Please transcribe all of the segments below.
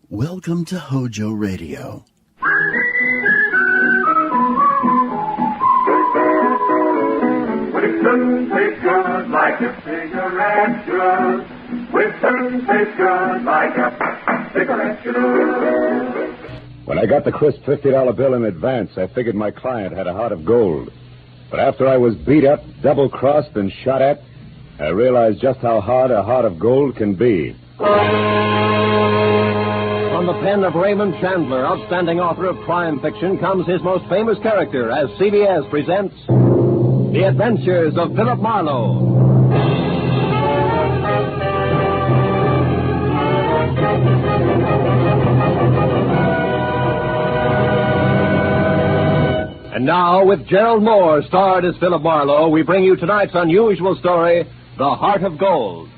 Welcome to HOJO Radio. Winston tastes good like a cigarette should. Winston tastes good like a cigarette should. When I got the crisp $50 bill in advance, I figured my client had a heart of gold. But after I was beat up, double-crossed, and shot at, I realized just how hard a heart of gold can be. From the pen of Raymond Chandler, outstanding author of crime fiction, comes his most famous character as CBS presents The Adventures of Philip Marlowe. And now, with Gerald Moore starred as Philip Marlowe, we bring you tonight's unusual story, The Heart of Gold.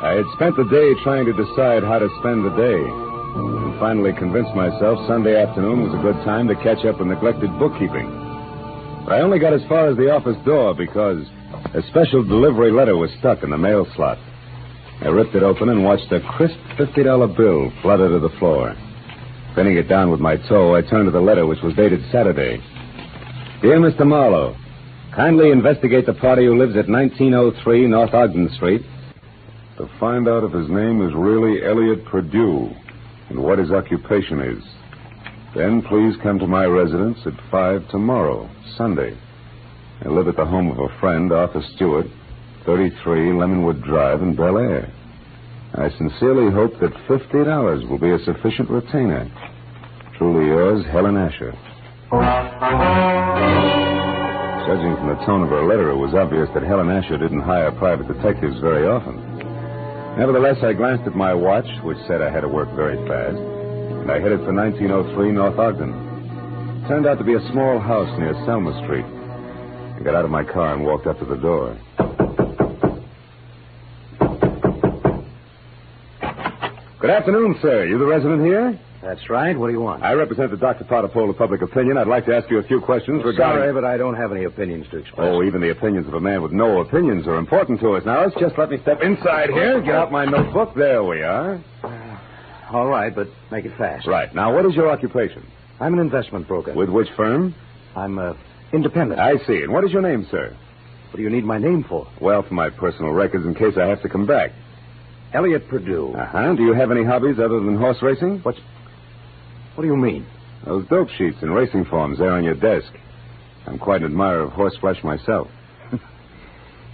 I had spent the day trying to decide how to spend the day, and finally convinced myself Sunday afternoon was a good time to catch up with neglected bookkeeping. But I only got as far as the office door because a special delivery letter was stuck in the mail slot. I ripped it open and watched a crisp $50 bill flutter to the floor. Pinning it down with my toe, I turned to the letter, which was dated Saturday. Dear Mr. Marlowe, kindly investigate the party who lives at 1903 North Ogden Street to find out if his name is really Elliot Perdue and what his occupation is. Then please come to my residence at 5 tomorrow, Sunday. I live at the home of a friend, Arthur Stewart, 33 Lemonwood Drive in Bel Air. I sincerely hope that $50 will be a sufficient retainer. Truly yours, Helen Asher. Judging from the tone of her letter, it was obvious that Helen Asher didn't hire private detectives very often. Nevertheless, I glanced at my watch, which said I had to work very fast, and I headed for 1903 North Ogden. It turned out to be a small house near Selma Street. I got out of my car and walked up to the door. Good afternoon, sir. You the resident here? That's right. What do you want? I represent the Dr. Potter poll of public opinion. I'd like to ask you a few questions regarding... Sorry, but I don't have any opinions to express. Oh, even the opinions of a man with no opinions are important to us. Now, let's just let me step inside here, get out my notebook. There we are. All right, but make it fast. Right. Now, what is your occupation? I'm an investment broker. With which firm? I'm independent. I see. And what is your name, sir? What do you need my name for? Well, for my personal records in case I have to come back. Elliot Perdue. Uh-huh. Do you have any hobbies other than horse racing? What do you mean? Those dope sheets and racing forms there on your desk. I'm quite an admirer of horseflesh myself.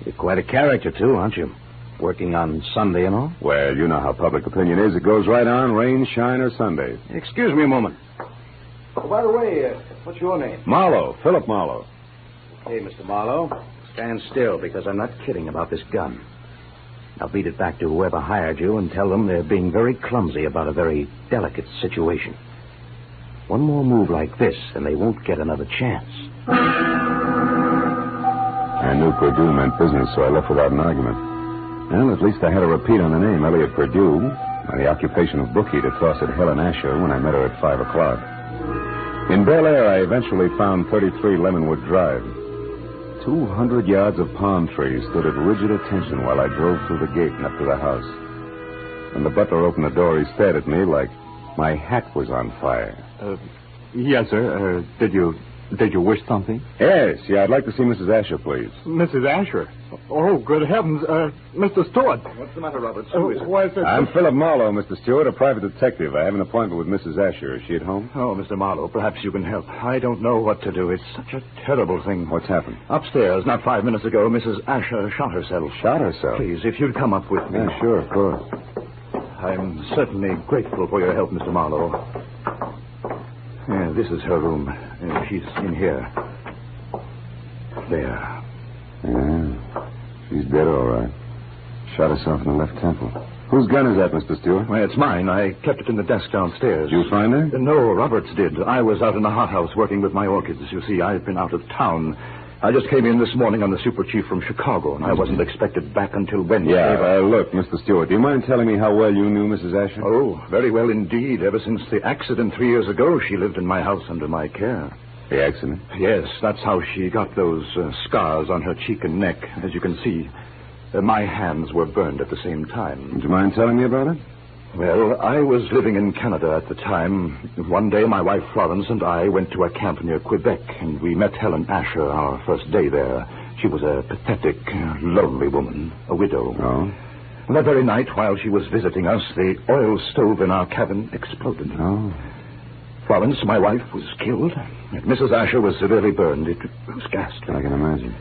You're quite a character, too, aren't you? Working on Sunday and all? Well, you know how public opinion is. It goes right on, rain, shine, or Sunday. Excuse me a moment. Oh, by the way, what's your name? Marlowe, Philip Marlowe. Okay, Mr. Marlowe. Stand still, because I'm not kidding about this gun. I'll beat it back to whoever hired you and tell them they're being very clumsy about a very delicate situation. One more move like this, and they won't get another chance. I knew Perdue meant business, so I left without an argument. Well, at least I had a repeat on the name, Elliot Perdue, and the occupation of bookie to toss at Helen Asher when I met her at 5 o'clock. In Bel Air, I eventually found 33 Lemonwood Drive. 200 yards of palm trees stood at rigid attention while I drove through the gate and up to the house. When the butler opened the door, he stared at me like my hat was on fire. Yes, sir. Did you wish something? Yes, I'd like to see Mrs. Asher, please. Mrs. Asher? Oh, good heavens. Mr. Stewart. What's the matter, Roberts? Who is it? Why is it... I'm Philip Marlowe, Mr. Stewart, a private detective. I have an appointment with Mrs. Asher. Is she at home? Oh, Mr. Marlowe, perhaps you can help. I don't know what to do. It's such a terrible thing. What's happened? Upstairs, not 5 minutes ago, Mrs. Asher shot herself. Shot herself? Please, if you'd come up with me. Yeah, sure, of course. I'm certainly grateful for your help, Mr. Marlowe. Yeah, this is her room. She's in here. There. Yeah, she's dead, all right. Shot herself in the left temple. Whose gun is that, Mr. Stewart? Well, it's mine. I kept it in the desk downstairs. Did you find her? No, Roberts did. I was out in the hothouse working with my orchids. You see, I've been out of town. I just came in this morning on the super chief from Chicago, and I wasn't expected back until Wednesday. Yeah, look, Mr. Stewart, do you mind telling me how well you knew Mrs. Asher? Oh, very well indeed. Ever since the accident 3 years ago, she lived in my house under my care. The accident? Yes, that's how she got those scars on her cheek and neck. As you can see, my hands were burned at the same time. Would you mind telling me about it? Well, I was living in Canada at the time. One day, my wife Florence and I went to a camp near Quebec, and we met Helen Asher our first day there. She was a pathetic, lonely woman, a widow. Oh? And that very night, while she was visiting us, the oil stove in our cabin exploded. Oh. Florence, my wife, was killed. And Mrs. Asher was severely burned. It was ghastly. I can imagine.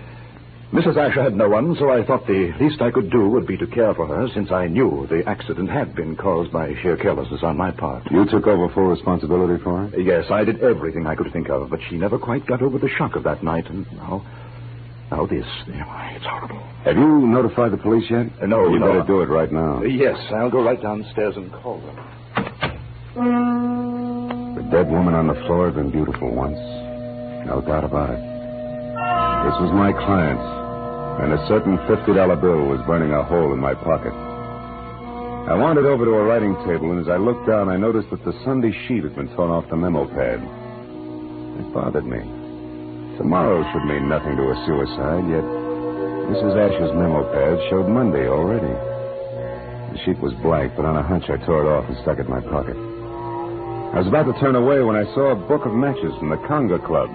Mrs. Asher had no one, so I thought the least I could do would be to care for her, since I knew the accident had been caused by sheer carelessness on my part. You took over full responsibility for her? Yes, I did everything I could think of, but she never quite got over the shock of that night, and now this. It's horrible. Have you notified the police yet? No, You no. better do it right now. Yes, I'll go right downstairs and call them. The dead woman on the floor had been beautiful once. No doubt about it. This was my client's, and a certain $50 bill was burning a hole in my pocket. I wandered over to a writing table, and as I looked down, I noticed that the Sunday sheet had been torn off the memo pad. It bothered me. Tomorrow should mean nothing to a suicide, yet Mrs. Asher's memo pad showed Monday already. The sheet was blank, but on a hunch I tore it off and stuck it in my pocket. I was about to turn away when I saw a book of matches from the Conga Club.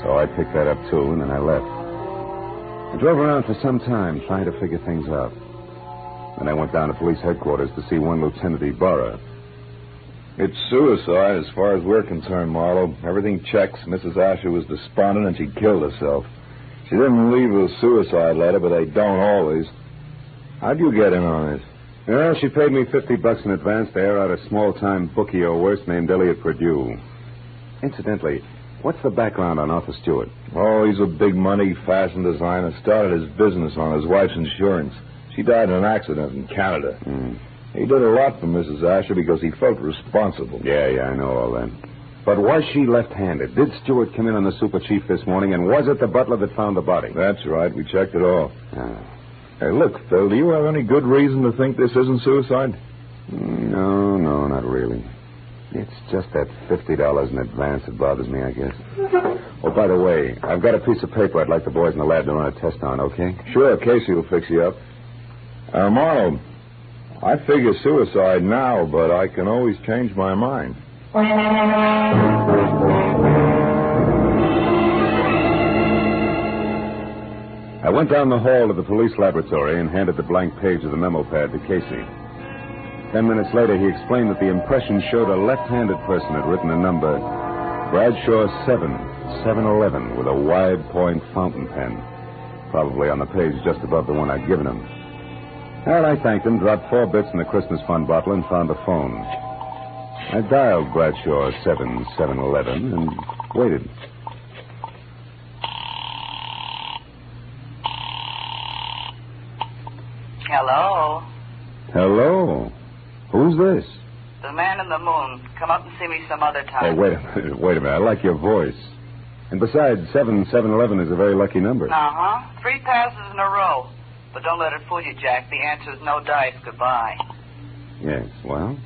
So I picked that up, too, and then I left. I drove around for some time trying to figure things out. Then I went down to police headquarters to see one Lieutenant Ibarra. It's suicide as far as we're concerned, Marlowe. Everything checks. Mrs. Asher was despondent and she killed herself. She didn't leave a suicide letter, but they don't always. How'd you get in on this? Well, she paid me $50 in advance to air out a small-time bookie or worse named Elliot Purdue. Incidentally, what's the background on Arthur Stewart? Oh, he's a big-money fashion designer. Started his business on his wife's insurance. She died in an accident in Canada. He did a lot for Mrs. Asher because he felt responsible. Yeah, I know all that. But was she left-handed? Did Stewart come in on the super chief this morning, and was it the butler that found the body? That's right. We checked it all. Ah. Hey, look, Phil, do you have any good reason to think this isn't suicide? No, not really. It's just that $50 in advance that bothers me, I guess. Oh, by the way, I've got a piece of paper I'd like the boys in the lab to run a test on, okay? Sure, Casey will fix you up. Marlowe, I figure suicide now, but I can always change my mind. I went down the hall to the police laboratory and handed the blank page of the memo pad to Casey. 10 minutes later, he explained that the impression showed a left-handed person had written a number, Bradshaw 711, with a wide-point fountain pen, probably on the page just above the one I'd given him. Well, I thanked him, dropped 4 bits in the Christmas fund bottle, and found a phone. I dialed Bradshaw 711 and waited. Hello? Hello? Who's this? The man in the moon. Come up and see me some other Hey, time. wait a minute. I like your voice. And besides, 711 is a very lucky number. 3 passes in a row. But don't let it fool you, Jack. The answer's no dice. Goodbye. Yes, well?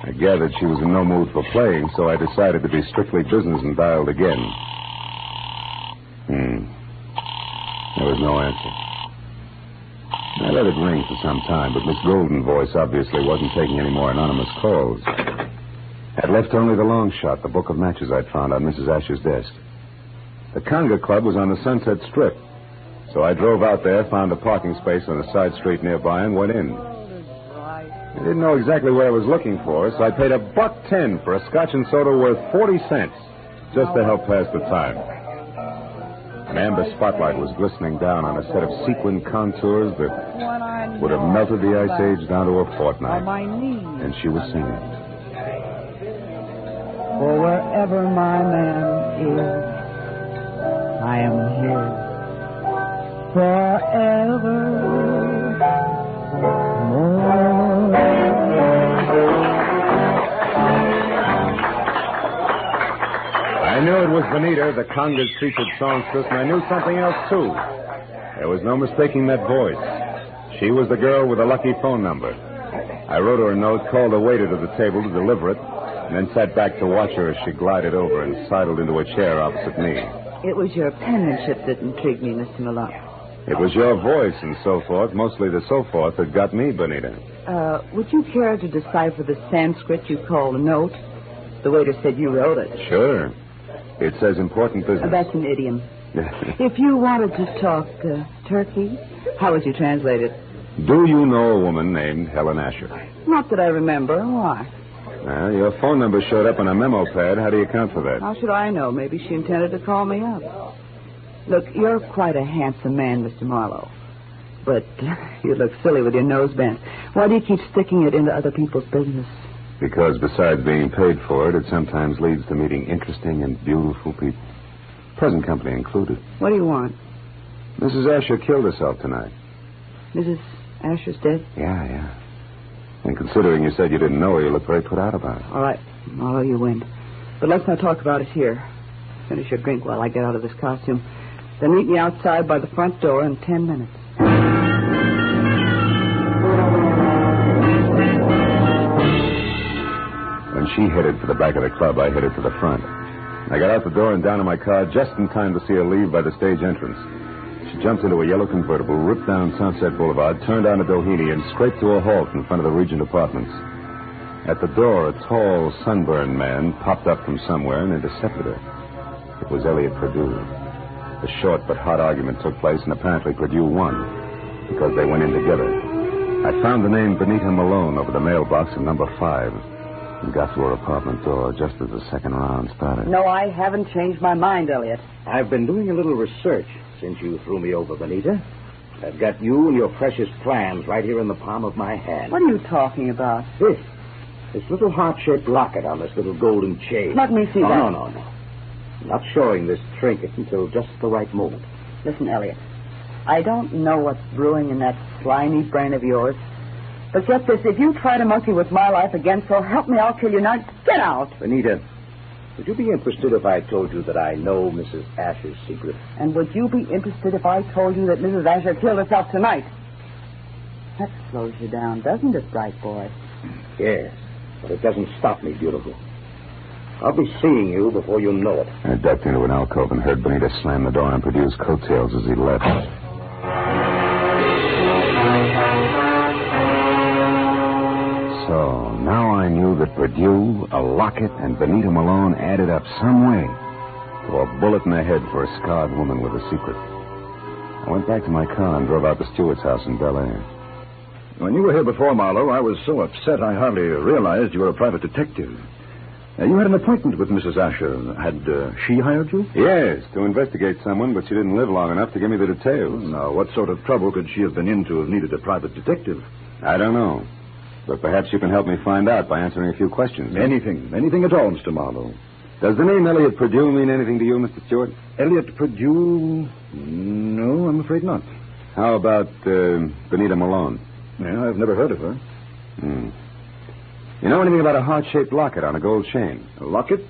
I gathered she was in no mood for playing, so I decided to be strictly business and dialed again. There was no answer. I let it ring for some time, but Miss Golden's voice obviously wasn't taking any more anonymous calls. I'd left only the long shot, the book of matches I'd found on Mrs. Asher's desk. The Conga Club was on the Sunset Strip, so I drove out there, found a parking space on a side street nearby, and went in. I didn't know exactly what I was looking for, so I paid $1.10 for a scotch and soda worth 40 cents, just to help pass the time. An amber spotlight was glistening down on a set of sequin contours that would have melted the ice age down to a fortnight. And she was singing. For wherever my man is, I am his forevermore. I knew it was Bonita, the Conga's featured songstress, and I knew something else, too. There was no mistaking that voice. She was the girl with the lucky phone number. I wrote her a note, called the waiter to the table to deliver it, and then sat back to watch her as she glided over and sidled into a chair opposite me. It was your penmanship that intrigued me, Mr. Malone. It was your voice and so forth, mostly the so forth, that got me, Benita. Would you care to decipher the Sanskrit you call a note? The waiter said you wrote it. Sure. It says important business. That's an idiom. If you wanted to talk turkey, how would you translate it? Do you know a woman named Helen Asher? Not that I remember. Why? Well, your phone number showed up on a memo pad. How do you account for that? How should I know? Maybe she intended to call me up. Look, you're quite a handsome man, Mr. Marlowe. But you look silly with your nose bent. Why do you keep sticking it into other people's business? Because besides being paid for it, it sometimes leads to meeting interesting and beautiful people. Present company included. What do you want? Mrs. Asher killed herself tonight. Mrs. Asher's dead? Yeah. And considering you said you didn't know her, you look very put out about it. All right, Marlowe, you win. But let's not talk about it here. Finish your drink while I get out of this costume. Then meet me outside by the front door in 10 minutes. When she headed for the back of the club, I headed for the front. I got out the door and down in my car just in time to see her leave by the stage entrance. She jumped into a yellow convertible, ripped down Sunset Boulevard, turned onto Doheny, and scraped to a halt in front of the Regent Apartments. At the door, a tall, sunburned man popped up from somewhere and intercepted her. It was Elliot Perdue. A short but hot argument took place, and apparently Perdue won, because they went in together. I found the name Benita Malone over the mailbox in number 5 and got to her apartment door just as the second round started. No, I haven't changed my mind, Elliot. I've been doing a little research since you threw me over, Benita. I've got you and your precious plans right here in the palm of my hand. What are you talking about? This little heart-shaped locket on this little golden chain. Let me see that. No. I'm not showing this trinket until just the right moment. Listen, Elliot, I don't know what's brewing in that slimy brain of yours. But get this, if you try to monkey with my life again, so help me, I'll kill you. Now, get out. Benita, would you be interested if I told you that I know Mrs. Asher's secret? And would you be interested if I told you that Mrs. Asher killed herself tonight? That slows you down, doesn't it, bright boy? Yes, but it doesn't stop me, beautiful. I'll be seeing you before you know it. I ducked into an alcove and heard Benita slam the door on Perdue's coattails as he left. So, now I knew that Perdue, a locket, and Benita Malone added up some way to a bullet in the head for a scarred woman with a secret. I went back to my car and drove out to Stewart's house in Bel Air. When you were here before, Marlowe, I was so upset I hardly realized you were a private detective. You had an appointment with Mrs. Asher. Had she hired you? Yes, to investigate someone, but she didn't live long enough to give me the details. Now, what sort of trouble could she have been in to have needed a private detective? I don't know. But perhaps you can help me find out by answering a few questions. Anything at all, Mr. Marlowe. Does the name Elliot Perdue mean anything to you, Mr. Stewart? Elliot Perdue? No, I'm afraid not. How about Benita Malone? Yeah, I've never heard of her. You know anything about a heart-shaped locket on a gold chain? A locket?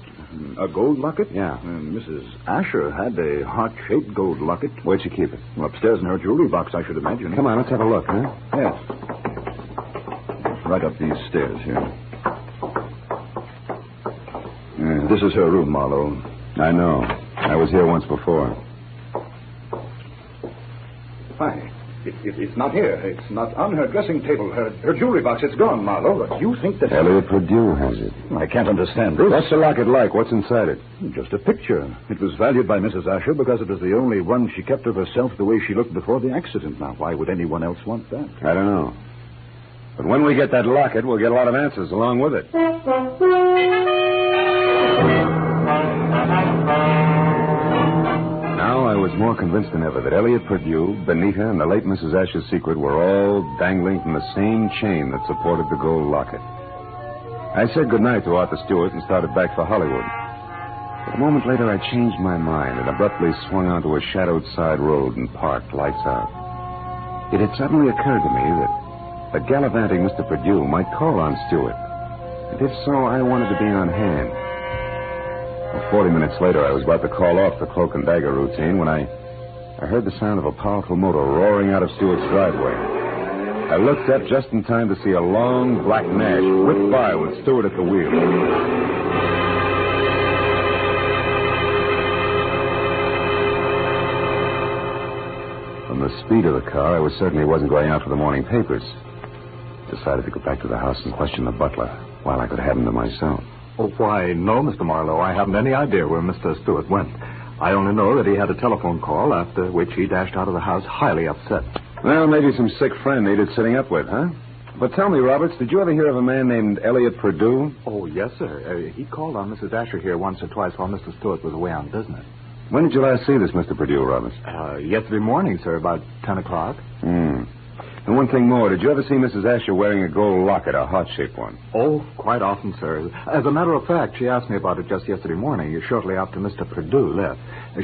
A gold locket? Yeah. Mrs. Asher had a heart-shaped gold locket. Where'd she keep it? Upstairs in her jewelry box, I should imagine. Come on, let's have a look, huh? Yes. Right up these stairs here. This is her room, Marlowe. I know. I was here once before. Why? It's not here. It's not on her dressing table. Her jewelry box, it's gone, Marlowe. But you think that... Elliot Perdue has it. I can't understand this. What's the locket like? What's inside it? Just a picture. It was valued by Mrs. Asher because it was the only one she kept of herself the way she looked before the accident. Now, why would anyone else want that? I don't know. But when we get that locket, we'll get a lot of answers along with it. Now I was more convinced than ever that Elliot Perdue, Benita, and the late Mrs. Asher's secret were all dangling from the same chain that supported the gold locket. I said goodnight to Arthur Stewart and started back for Hollywood. But a moment later, I changed my mind and abruptly swung onto a shadowed side road and parked, lights out. It had suddenly occurred to me that a gallivanting Mr. Perdue might call on Stewart. And if so, I wanted to be on hand. 40 minutes later, I was about to call off the cloak and dagger routine when I heard the sound of a powerful motor roaring out of Stewart's driveway. I looked up just in time to see a long black Nash whip by with Stewart at the wheel. From the speed of the car, I was certain he wasn't going out for the morning papers. Decided to go back to the house and question the butler while I could have him to myself. Oh, why, no, Mr. Marlowe. I haven't any idea where Mr. Stewart went. I only know that he had a telephone call, after which he dashed out of the house highly upset. Well, maybe some sick friend needed sitting up with, huh? But tell me, Roberts, did you ever hear of a man named Elliot Perdue? Oh, yes, sir. He called on Mrs. Asher here once or twice while Mr. Stewart was away on business. When did you last see this Mr. Perdue, Roberts? Yesterday morning, sir, about 10 o'clock. And one thing more, did you ever see Mrs. Asher wearing a gold locket, a heart-shaped one? Oh, quite often, sir. As a matter of fact, she asked me about it just yesterday morning, shortly after Mr. Perdue left.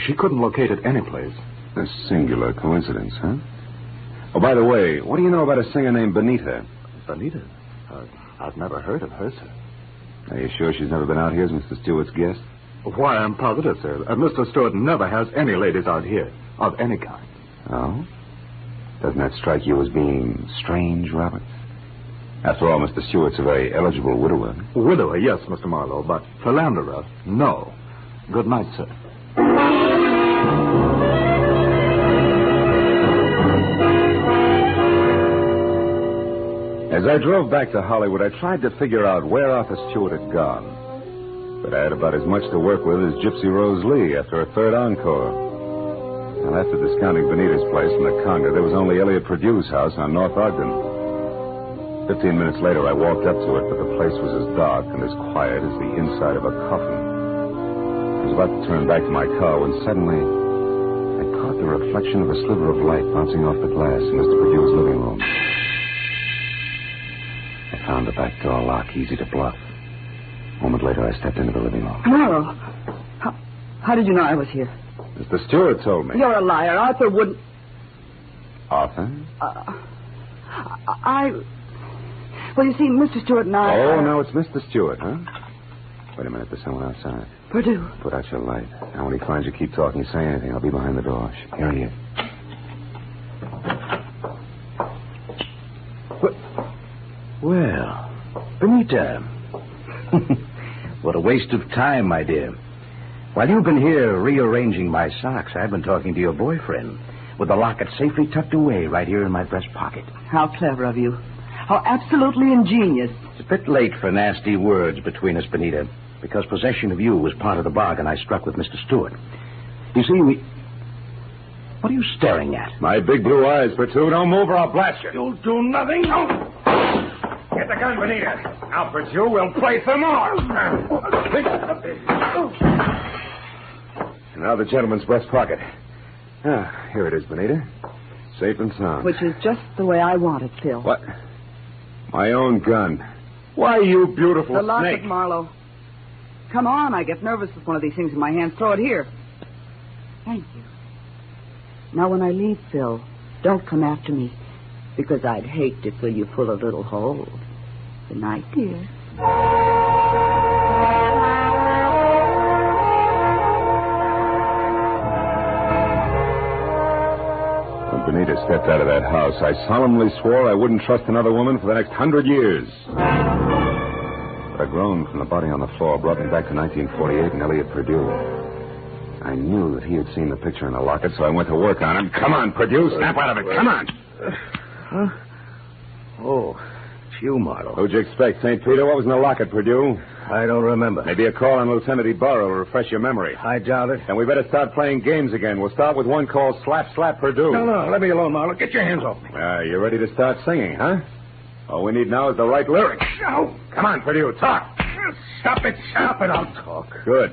She couldn't locate it anyplace. A singular coincidence, huh? Oh, by the way, what do you know about a singer named Benita? Benita? I've never heard of her, sir. Are you sure she's never been out here as Mr. Stewart's guest? Why, I'm positive, sir. Mr. Stewart never has any ladies out here, of any kind. Oh? Doesn't that strike you as being strange, Robert? After all, Mr. Stewart's a very eligible widower. Widower, yes, Mr. Marlowe, but philanderer, no. Good night, sir. As I drove back to Hollywood, I tried to figure out where Arthur Stewart had gone. But I had about as much to work with as Gypsy Rose Lee after a third encore. And after discounting Benita's place in the Conga, there was only Elliot Perdue's house on North Ogden. 15 minutes later, I walked up to it, but the place was as dark and as quiet as the inside of a coffin. I was about to turn back to my car when suddenly I caught the reflection of a sliver of light bouncing off the glass in Mr. Perdue's living room. I found the back door lock easy to bluff. A moment later, I stepped into the living room. Marlowe, how did you know I was here? Mr. Stewart told me. You're a liar. Arthur wouldn't... Arthur? Well, you see, Mr. Stewart and I... Oh, now it's Mr. Stewart, huh? Wait a minute, there's someone outside. Perdue. Put out your light. Now, when he finds you, keep talking, say anything. I'll be behind the door. Here he is. Well, Benita. What a waste of time, my dear. While you've been here rearranging my socks, I've been talking to your boyfriend with the locket safely tucked away right here in my breast pocket. How clever of you. How absolutely ingenious. It's a bit late for nasty words between us, Benita, because possession of you was part of the bargain I struck with Mr. Stewart. You see, What are you staring at? My big blue eyes, Perdue. Don't move or I'll blast you. You'll do nothing. No. Get the gun, Benita. Now, Perdue, we'll play some more. Now the gentleman's breast pocket. Ah, here it is, Benita. Safe and sound. Which is just the way I want it, Phil. What? My own gun. Why, you beautiful the locket, snake. Marlowe. Come on, I get nervous with one of these things in my hand. Throw it here. Thank you. Now, when I leave, Phil, don't come after me, because I'd hate to fill you full of little holes. Good night, dear. When Benita stepped out of that house, I solemnly swore I wouldn't trust another woman for the next 100 years. But a groan from the body on the floor brought me back to 1948 and Elliot Perdue. I knew that he had seen the picture in the locket, so I went to work on him. Come on, Perdue, snap out of it. Come on. Huh? Oh, it's you, Marlowe. Who'd you expect, St. Peter? What was in the locket, Perdue? I don't remember. Maybe a call on Lieutenant Ibarra will refresh your memory. I doubt it. And we better start playing games again. We'll start with one called Slap, Slap, Perdue. No, let me alone, Marlowe. Get your hands off me. You ready to start singing, huh? All we need now is the right lyrics. No. Come on, Perdue, talk. Stop it. I'll talk. Good.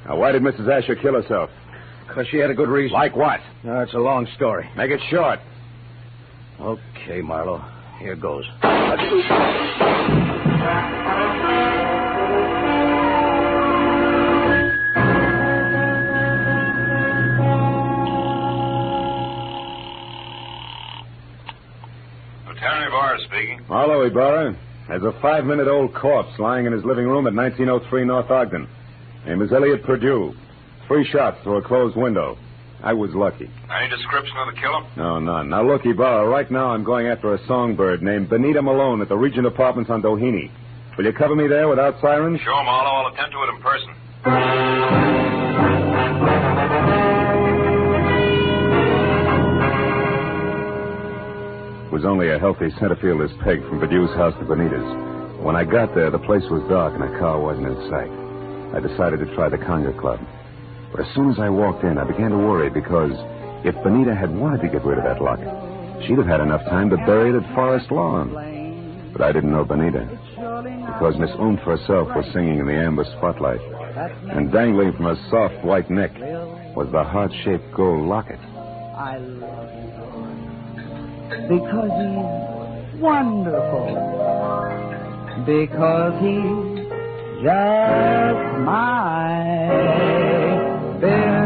Now, why did Mrs. Asher kill herself? Because she had a good reason. Like what? No, it's a long story. Make it short. Okay, Marlowe. Here goes. Lieutenant Ibarra speaking. Marlowe, Ibarra. There's a 5-minute-old corpse lying in his living room at 1903 North Ogden. Name is Elliot Perdue. 3 shots through a closed window. I was lucky. Any description of the killer? No, none. Now, look, Ibarra, right now I'm going after a songbird named Benita Malone at the Regent Apartments on Doheny. Will you cover me there without sirens? Sure, Marlowe. I'll attend to it in person. It was only a healthy centerfield's peg from Bedue's house to Benita's. When I got there, the place was dark and a car wasn't in sight. I decided to try the Conga Club. But as soon as I walked in, I began to worry because if Benita had wanted to get rid of that locket, she'd have had enough time to bury it at Forest Lawn. But I didn't know Benita, because Miss Oomph herself was singing in the amber spotlight, and dangling from her soft white neck was the heart-shaped gold locket. I love you because he's wonderful, because he's just my bear.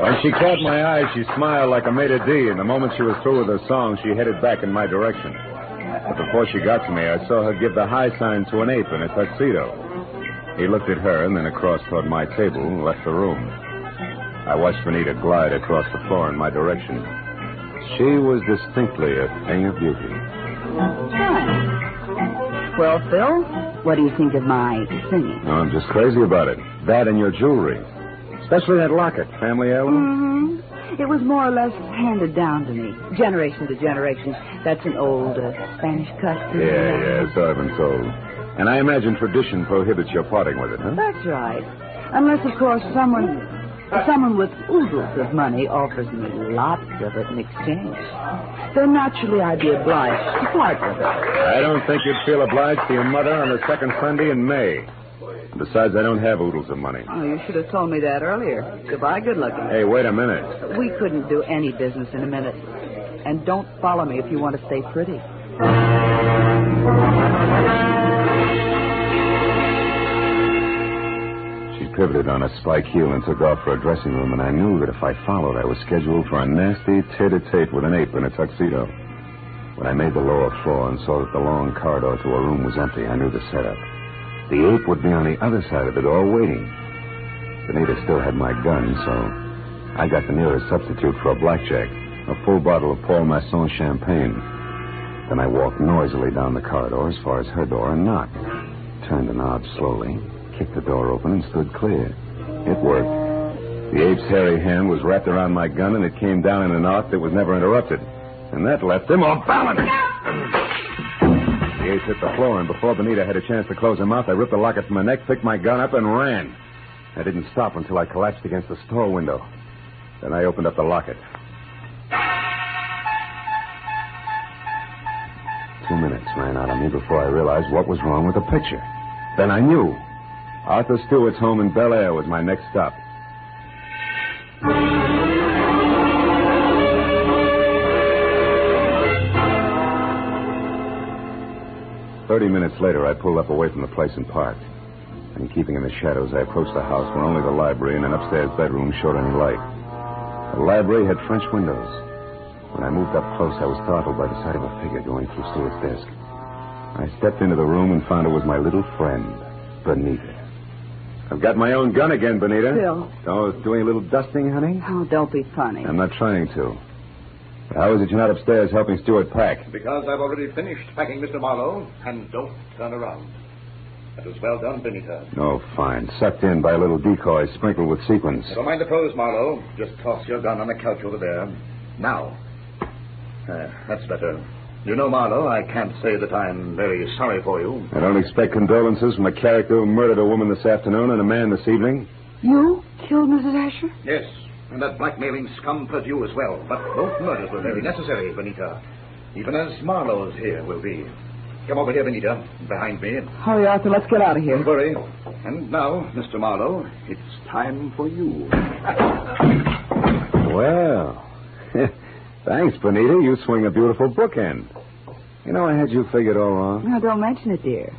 When she caught my eye, she smiled like a maitre d', and the moment she was through with her song, she headed back in my direction. But before she got to me, I saw her give the high sign to an ape in a tuxedo. He looked at her and then across toward my table and left the room. I watched Benita glide across the floor in my direction. She was distinctly a thing of beauty. Well, Phil, what do you think of my singing? Oh, I'm just crazy about it. That and your jewelry. Especially that locket, family heirloom. Mm-hmm. It was more or less handed down to me, generation to generation. That's an old Spanish custom. Yeah, so I've been told. And I imagine tradition prohibits your parting with it, huh? That's right. Unless, of course, someone with oodles of money offers me lots of it in exchange. Then naturally I'd be obliged to part with it. I don't think you'd feel obliged to your mother on the second Sunday in May. Besides, I don't have oodles of money. Oh, you should have told me that earlier. Goodbye, good looking. Hey, wait a minute. We couldn't do any business in a minute. And don't follow me if you want to stay pretty. She pivoted on a spike heel and took off for a dressing room, and I knew that if I followed, I was scheduled for a nasty tete-a-tete with an ape in a tuxedo. When I made the lower floor and saw that the long corridor to a room was empty, I knew the setup. The ape would be on the other side of the door waiting. Benita still had my gun, so I got the nearest substitute for a blackjack, a full bottle of Paul Masson champagne. Then I walked noisily down the corridor as far as her door and knocked. Turned the knob slowly, kicked the door open, and stood clear. It worked. The ape's hairy hand was wrapped around my gun, and it came down in an arc that was never interrupted. And that left him off balance. The ape hit the floor, and before Benita had a chance to close her mouth, I ripped the locket from her neck, picked my gun up, and ran. I didn't stop until I collapsed against the store window. Then I opened up the locket. 2 minutes ran out on me before I realized what was wrong with the picture. Then I knew. Arthur Stewart's home in Bel Air was my next stop. 30 minutes later, I pulled up away from the place and parked. And keeping in the shadows, I approached the house where only the library and an upstairs bedroom showed any light. The library had French windows. When I moved up close, I was startled by the sight of a figure going through Stewart's desk. I stepped into the room and found it was my little friend, Benita. I've got my own gun again, Benita. Phil. Oh, doing a little dusting, honey? Oh, don't be funny. I'm not trying to. How is it you're not upstairs helping Stewart pack? Because I've already finished packing, Mr. Marlowe, and don't turn around. That was well done, Benita. Oh, fine. Sucked in by a little decoy sprinkled with sequins. Never mind the pose, Marlowe. Just toss your gun on the couch over there. Now. That's better. You know, Marlowe, I can't say that I'm very sorry for you. I don't expect condolences from a character who murdered a woman this afternoon and a man this evening. You killed Mrs. Asher? Yes, and that blackmailing scum Perdue as well. But both murders were very necessary, Benita. Even as Marlowe's here will be. Come over here, Benita, behind me. Hurry, Arthur, let's get out of here. Don't worry. And now, Mr. Marlowe, it's time for you. Well, thanks, Benita. You swing a beautiful bookend. You know, I had you figured all wrong. No, don't mention it, dear.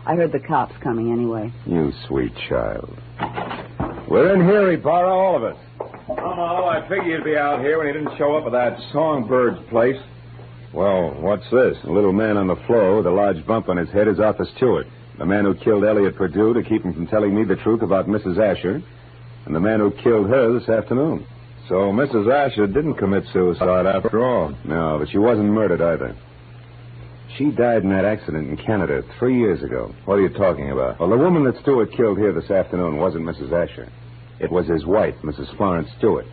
I heard the cops coming anyway. You sweet child. We're in here, Ibarra, all of us. Oh, I figured you'd be out here when you didn't show up at that Songbird's place. Well, what's this? A little man on the floor with a large bump on his head is Arthur Stewart. The man who killed Elliot Perdue to keep him from telling me the truth about Mrs. Asher, and the man who killed her this afternoon. So Mrs. Asher didn't commit suicide after all. No, but she wasn't murdered either. She died in that accident in Canada 3 years ago. What are you talking about? Well, the woman that Stewart killed here this afternoon wasn't Mrs. Asher. It was his wife, Mrs. Florence Stewart.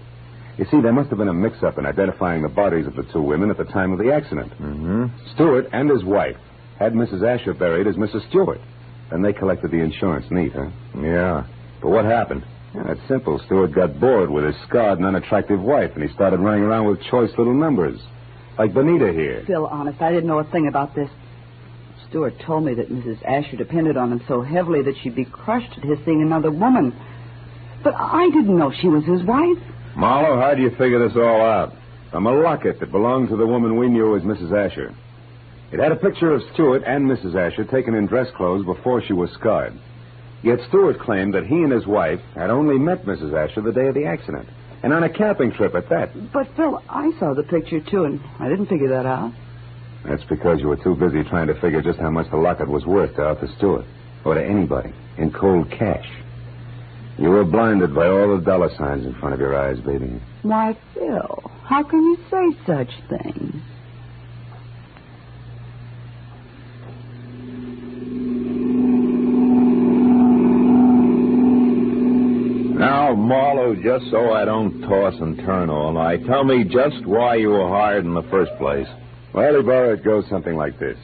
You see, there must have been a mix-up in identifying the bodies of the two women at the time of the accident. Mm-hmm. Stewart and his wife had Mrs. Asher buried as Mrs. Stewart. Then they collected the insurance neat, huh? Yeah. But what happened? Yeah, it's simple. Stewart got bored with his scarred and unattractive wife, and he started running around with choice little numbers. Like Benita here. Phil, honest, I didn't know a thing about this. Stewart told me that Mrs. Asher depended on him so heavily that she'd be crushed at his seeing another woman. But I didn't know she was his wife. Marlowe, how do you figure this all out? From a locket that belonged to the woman we knew as Mrs. Asher. It had a picture of Stewart and Mrs. Asher taken in dress clothes before she was scarred. Yet Stewart claimed that he and his wife had only met Mrs. Asher the day of the accident, and on a camping trip at that. But, Phil, I saw the picture, too, and I didn't figure that out. That's because you were too busy trying to figure just how much the locket was worth to Arthur Stewart, or to anybody, in cold cash. You were blinded by all the dollar signs in front of your eyes, baby. Why, Phil, how can you say such things? Now, Marlowe, just so I don't toss and turn all night, tell me just why you were hired in the first place. Well, Ibarra, it goes something like this.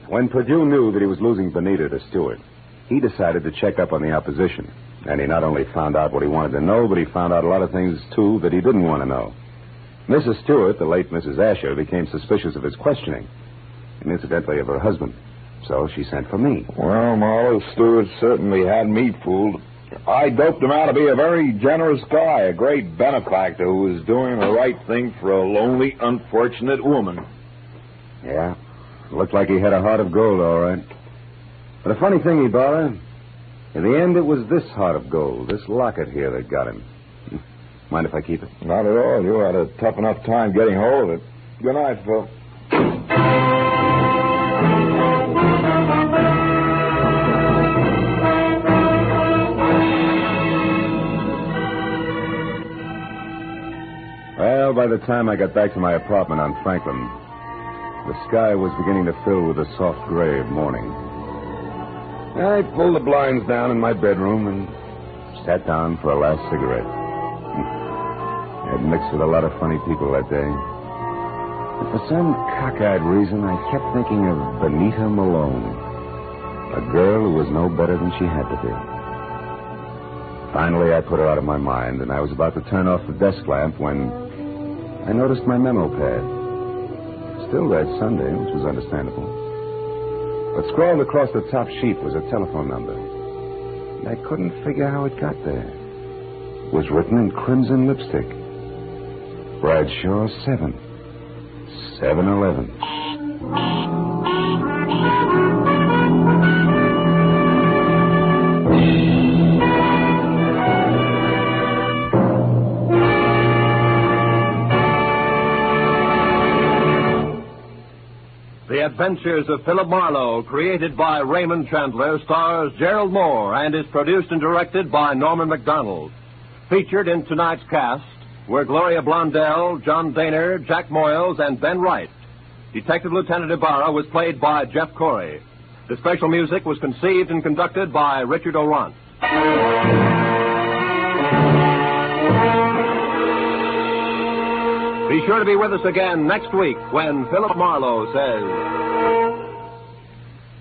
When Perdue knew that he was losing Benita to Stewart, he decided to check up on the opposition. And he not only found out what he wanted to know, but he found out a lot of things, too, that he didn't want to know. Mrs. Stewart, the late Mrs. Asher, became suspicious of his questioning, and incidentally of her husband. So she sent for me. Well, Marlowe, Stewart certainly had me fooled. I doped him out to be a very generous guy, a great benefactor who was doing the right thing for a lonely, unfortunate woman. Yeah, looked like he had a heart of gold, all right. But a funny thing, Ibarra, in the end, it was this heart of gold, this locket here, that got him. Mind if I keep it? Not at all. You had a tough enough time getting hold of it. Good night, Phil. Well, by the time I got back to my apartment on Franklin, the sky was beginning to fill with the soft gray of morning. I pulled the blinds down in my bedroom and sat down for a last cigarette. I had mixed with a lot of funny people that day. But for some cockeyed reason, I kept thinking of Benita Malone, a girl who was no better than she had to be. Finally, I put her out of my mind, and I was about to turn off the desk lamp when I noticed my memo pad. Still that Sunday, which was understandable. But scrawled across the top sheet was a telephone number. And I couldn't figure how it got there. It was written in crimson lipstick. Bradshaw 7. 7-Eleven. The Adventures of Philip Marlowe, created by Raymond Chandler, stars Gerald Moore and is produced and directed by Norman MacDonald. Featured in tonight's cast were Gloria Blondell, John Daner, Jack Moyles, and Ben Wright. Detective Lieutenant Ibarra was played by Jeff Corey. The special music was conceived and conducted by Richard Orant. Be sure to be with us again next week when Philip Marlowe says...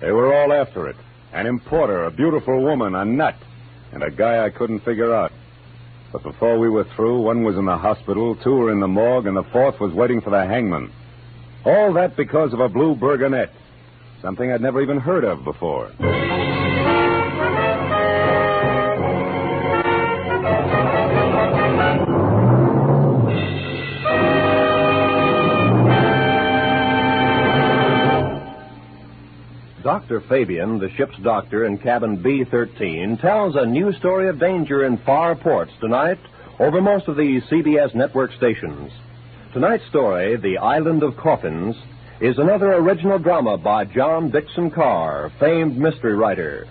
They were all after it. An importer, a beautiful woman, a nut, and a guy I couldn't figure out. But before we were through, one was in the hospital, two were in the morgue, and the fourth was waiting for the hangman. All that because of a blue burgonette. Something I'd never even heard of before. Dr. Fabian, the ship's doctor in cabin B-13, tells a new story of danger in far ports tonight over most of the CBS network stations. Tonight's story, The Island of Coffins, is another original drama by John Dixon Carr, famed mystery writer.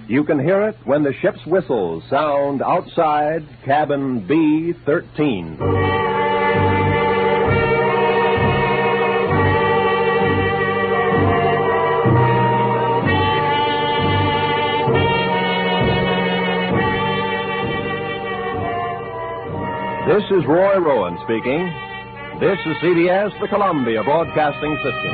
You can hear it when the ship's whistles sound outside cabin B-13. This is Roy Rowan speaking. This is CBS, the Columbia Broadcasting System.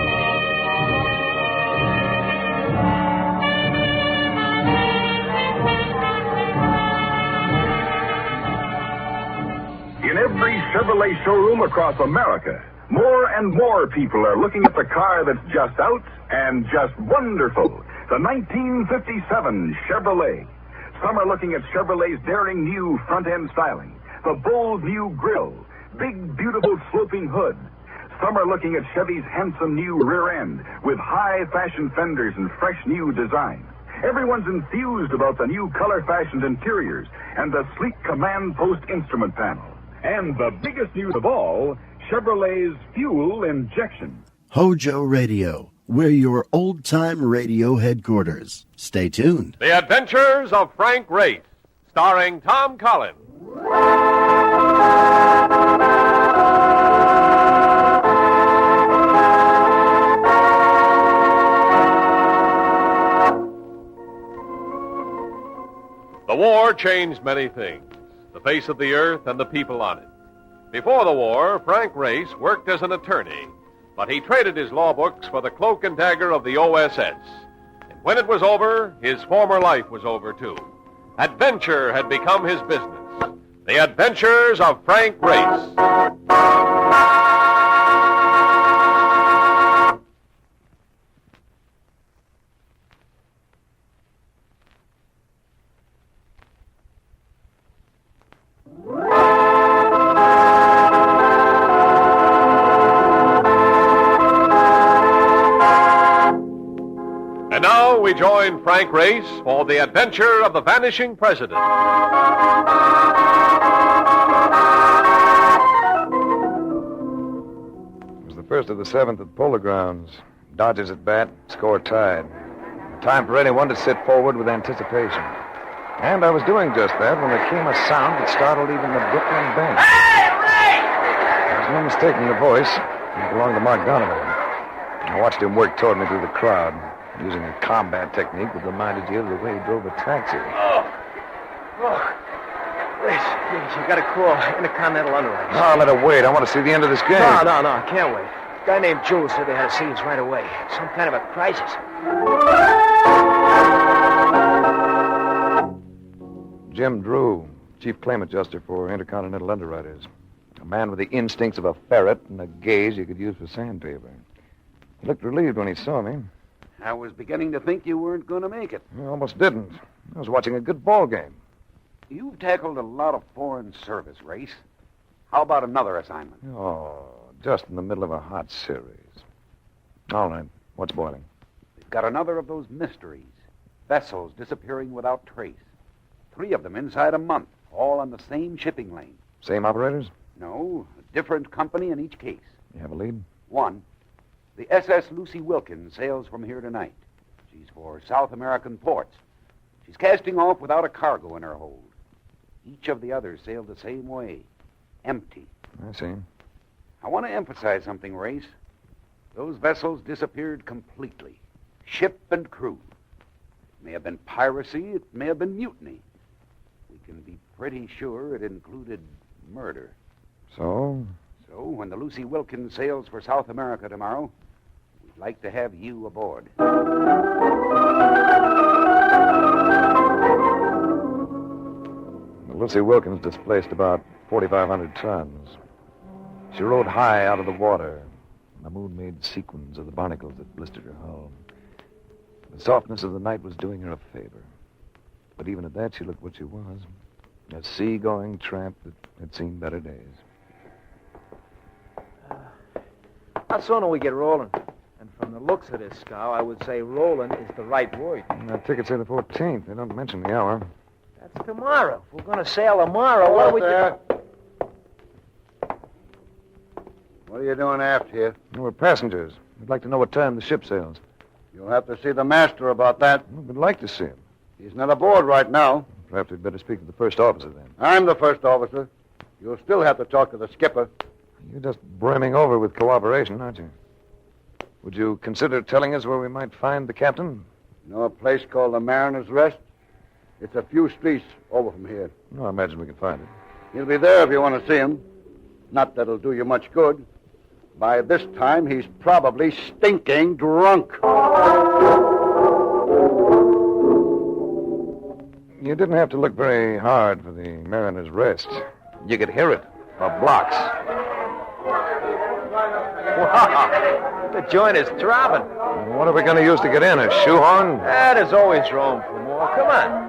In every Chevrolet showroom across America, more and more people are looking at the car that's just out and just wonderful. The 1957 Chevrolet. Some are looking at Chevrolet's daring new front-end styling. The bold new grille, big, beautiful sloping hood. Some are looking at Chevy's handsome new rear end with high-fashion fenders and fresh new design. Everyone's enthused about the new color-fashioned interiors and the sleek command post instrument panel. And the biggest news of all, Chevrolet's fuel injection. HOJO Radio, we're your old-time radio headquarters. Stay tuned. The Adventures of Frank Race, starring Tom Collins. The war changed many things, the face of the earth and the people on it. Before the war, Frank Race worked as an attorney, but he traded his law books for the cloak and dagger of the OSS. And when it was over, his former life was over, too. Adventure had become his business. The Adventures of Frank Race. And now we join Frank Race for the adventure of the vanishing president. First of the seventh at Polo Grounds. Dodgers at bat, score tied. Time for anyone to sit forward with anticipation. And I was doing just that when there came a sound that startled even the Brooklyn bench. Hey, Ray! There's no mistaking the voice. It belonged to Mark Donovan. I watched him work toward me through the crowd, using a combat technique that reminded you of the way he drove a taxi. Please, you got to call Intercontinental Underwriters. No, let it wait. I want to see the end of this game. No, I can't wait. A guy named Jules said they had to see us right away. Some kind of a crisis. Jim Drew, chief claim adjuster for Intercontinental Underwriters. A man with the instincts of a ferret and a gaze you could use for sandpaper. He looked relieved when he saw me. I was beginning to think you weren't going to make it. I almost didn't. I was watching a good ball game. You've tackled a lot of foreign service, Race. How about another assignment? Oh, just in the middle of a hot series. All right. What's boiling? We've got another of those mysteries. Vessels disappearing without trace. 3 of them inside a month, all on the same shipping lane. Same operators? No, a different company in each case. You have a lead? 1. The SS Lucy Wilkins sails from here tonight. She's for South American ports. She's casting off without a cargo in her hold. Each of the others sailed the same way. Empty. I see. I want to emphasize something, Race. Those vessels disappeared completely. Ship and crew. It may have been piracy. It may have been mutiny. We can be pretty sure it included murder. So? So, when the Lucy Wilkins sails for South America tomorrow, we'd like to have you aboard. Lucy Wilkins displaced about 4,500 tons. She rode high out of the water. The moon made sequins of the barnacles that blistered her hull. The softness of the night was doing her a favor. But even at that, she looked what she was. A sea-going tramp that had seen better days. How soon do we get rolling? And from the looks of this scow, I would say rolling is the right word. The tickets say the 14th. They don't mention the hour. That's tomorrow. If we're going to sail tomorrow, what are we doing? What are you doing aft here? We're passengers. I'd like to know what time the ship sails. You'll have to see the master about that. I'd like to see him. He's not aboard right now. Perhaps we'd better speak to the first officer then. I'm the first officer. You'll still have to talk to the skipper. You're just brimming over with cooperation, aren't you? Would you consider telling us where we might find the captain? You know a place called the Mariner's Rest? It's a few streets over from here. No, I imagine we can find it. He'll be there if you want to see him. Not that it'll do you much good. By this time, he's probably stinking drunk. You didn't have to look very hard for the Mariner's Rest. You could hear it for blocks. Wow, the joint is throbbing. What are we going to use to get in? A shoehorn? There's always room for more. Come on.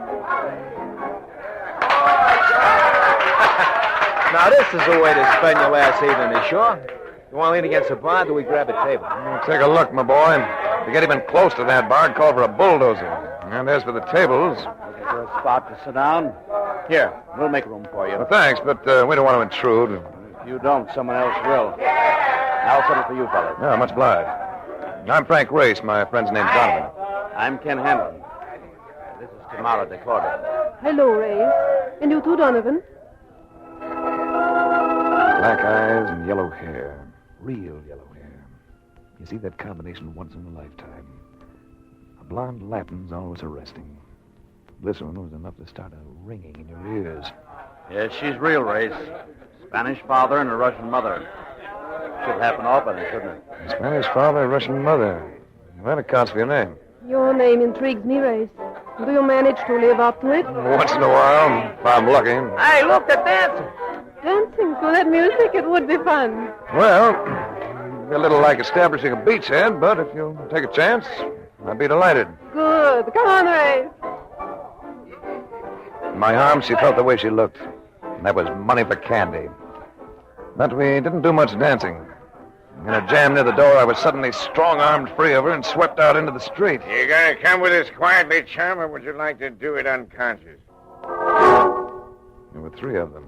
Now, this is the way to spend your last evening ashore. You want to lean against the bar, do we grab a table? Take a look, my boy. If you get even close to that bar, call for a bulldozer. And as for the tables... Is there a spot to sit down? Here, we'll make room for you. Well, thanks, but we don't want to intrude. If you don't, someone else will. I'll settle for you, fellas. Yeah, much obliged. I'm Frank Race. My friend's name's Donovan. I'm Ken Hanlon. This is Tamara DeCorder. Hello, Ray. And you too, Donovan. Black eyes and yellow hair. Real yellow hair. You see that combination once in a lifetime. A blonde Latin's always arresting. This one was enough to start a ringing in your ears. Yes, she's real, Race. Spanish father and a Russian mother. Should happen often, shouldn't it? Spanish father, Russian mother. That accounts for your name. Your name intrigues me, Race. Do you manage to live up to it? Once in a while, if I'm lucky. Hey, look, they're dancing. Dancing to that music, it would be fun. Well, it'd be a little like establishing a beachhead, but if you'll take a chance, I'd be delighted. Good. Come on, Race. In my arms, she felt the way she looked. And that was money for candy. But we didn't do much dancing. In a jam near the door, I was suddenly strong-armed free of her and swept out into the street. You gonna come with us quietly, chum, or would you like to do it unconscious? There were three of them.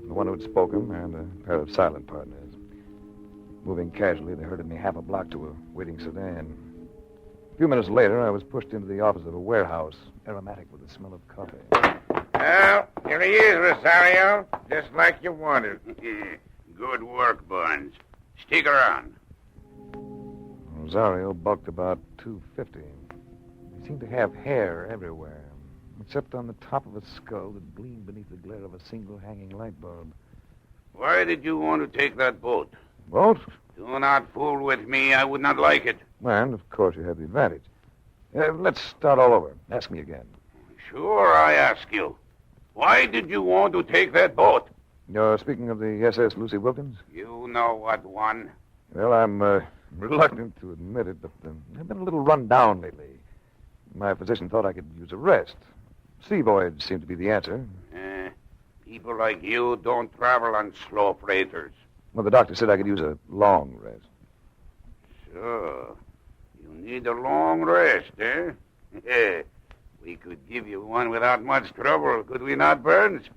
The one who'd spoken and a pair of silent partners. Moving casually, they herded me half a block to a waiting sedan. A few minutes later, I was pushed into the office of a warehouse, aromatic with the smell of coffee. Well, here he is, Rosario. Just like you wanted. Good work, Barnes. Stick around. Rosario bulked about 250. He seemed to have hair everywhere, except on the top of a skull that gleamed beneath the glare of a single hanging light bulb. Why did you want to take that boat? Boat? Do not fool with me. I would not like it. And, of course, you have the advantage. Let's start all over. Ask me again. Sure, I ask you. Why did you want to take that boat? You're speaking of the SS Lucy Wilkins? You know what one. Well, I'm reluctant to admit it, but I've been a little run down lately. My physician thought I could use a rest. Sea voyage seemed to be the answer. People like you don't travel on slow freighters. Well, the doctor said I could use a long rest. Sure. You need a long rest, eh? We could give you one without much trouble, could we not, Burns?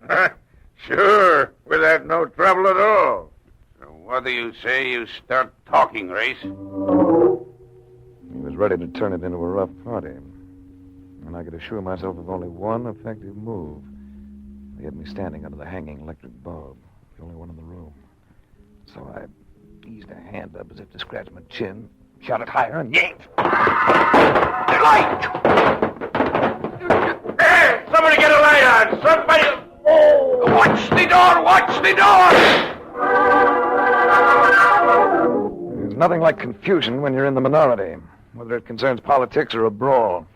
Sure, without no trouble at all. So what do you say you start talking, Race? He was ready to turn it into a rough party. And I could assure myself of only one effective move. They had me standing under the hanging electric bulb, the only one in the room. So I eased a hand up as if to scratch my chin, shot it higher, and yanked. The light! Hey, somebody get a light on! Somebody... Oh! Watch the door! Watch the door! There's nothing like confusion when you're in the minority, whether it concerns politics or a brawl.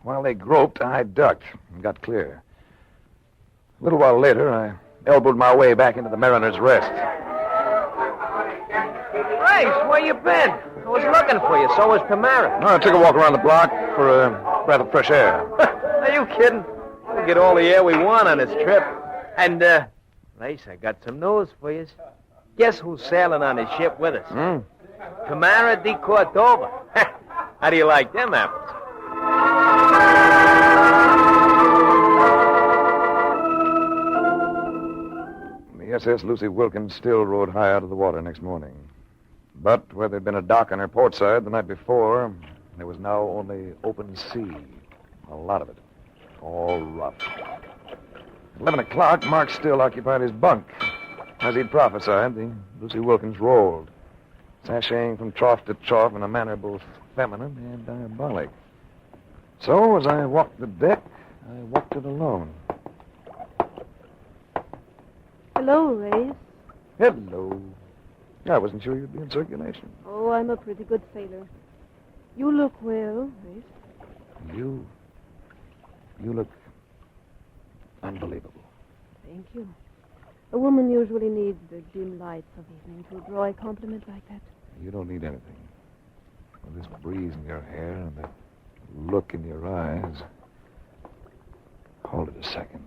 While they groped, I ducked and got clear. A little while later, I elbowed my way back into the Mariner's Rest. Race, where you been? I was looking for you, so was Tamara. I took a walk around the block for a breath of fresh air. Are you kidding? We'll get all the air we want on this trip. And, Race, I got some news for you. Guess who's sailing on the ship with us? Tamara de Cordova. How do you like them apples? The The SS Lucy Wilkins still rode high out of the water next morning. But where there'd been a dock on her port side the night before, there was now only open sea. A lot of it. All rough. At 11 o'clock, Mark still occupied his bunk. As he'd prophesied, the Lucy Wilkins rolled, sashaying from trough to trough in a manner both feminine and diabolic. So, as I walked the deck, I walked it alone. Hello, Race. Hello. I wasn't sure you'd be in circulation. Oh, I'm a pretty good sailor. You look well, Race. You look unbelievable. Thank you. A woman usually needs the dim lights of evening to draw a compliment like that. You don't need anything. With this breeze in your hair and that look in your eyes. Hold it a second.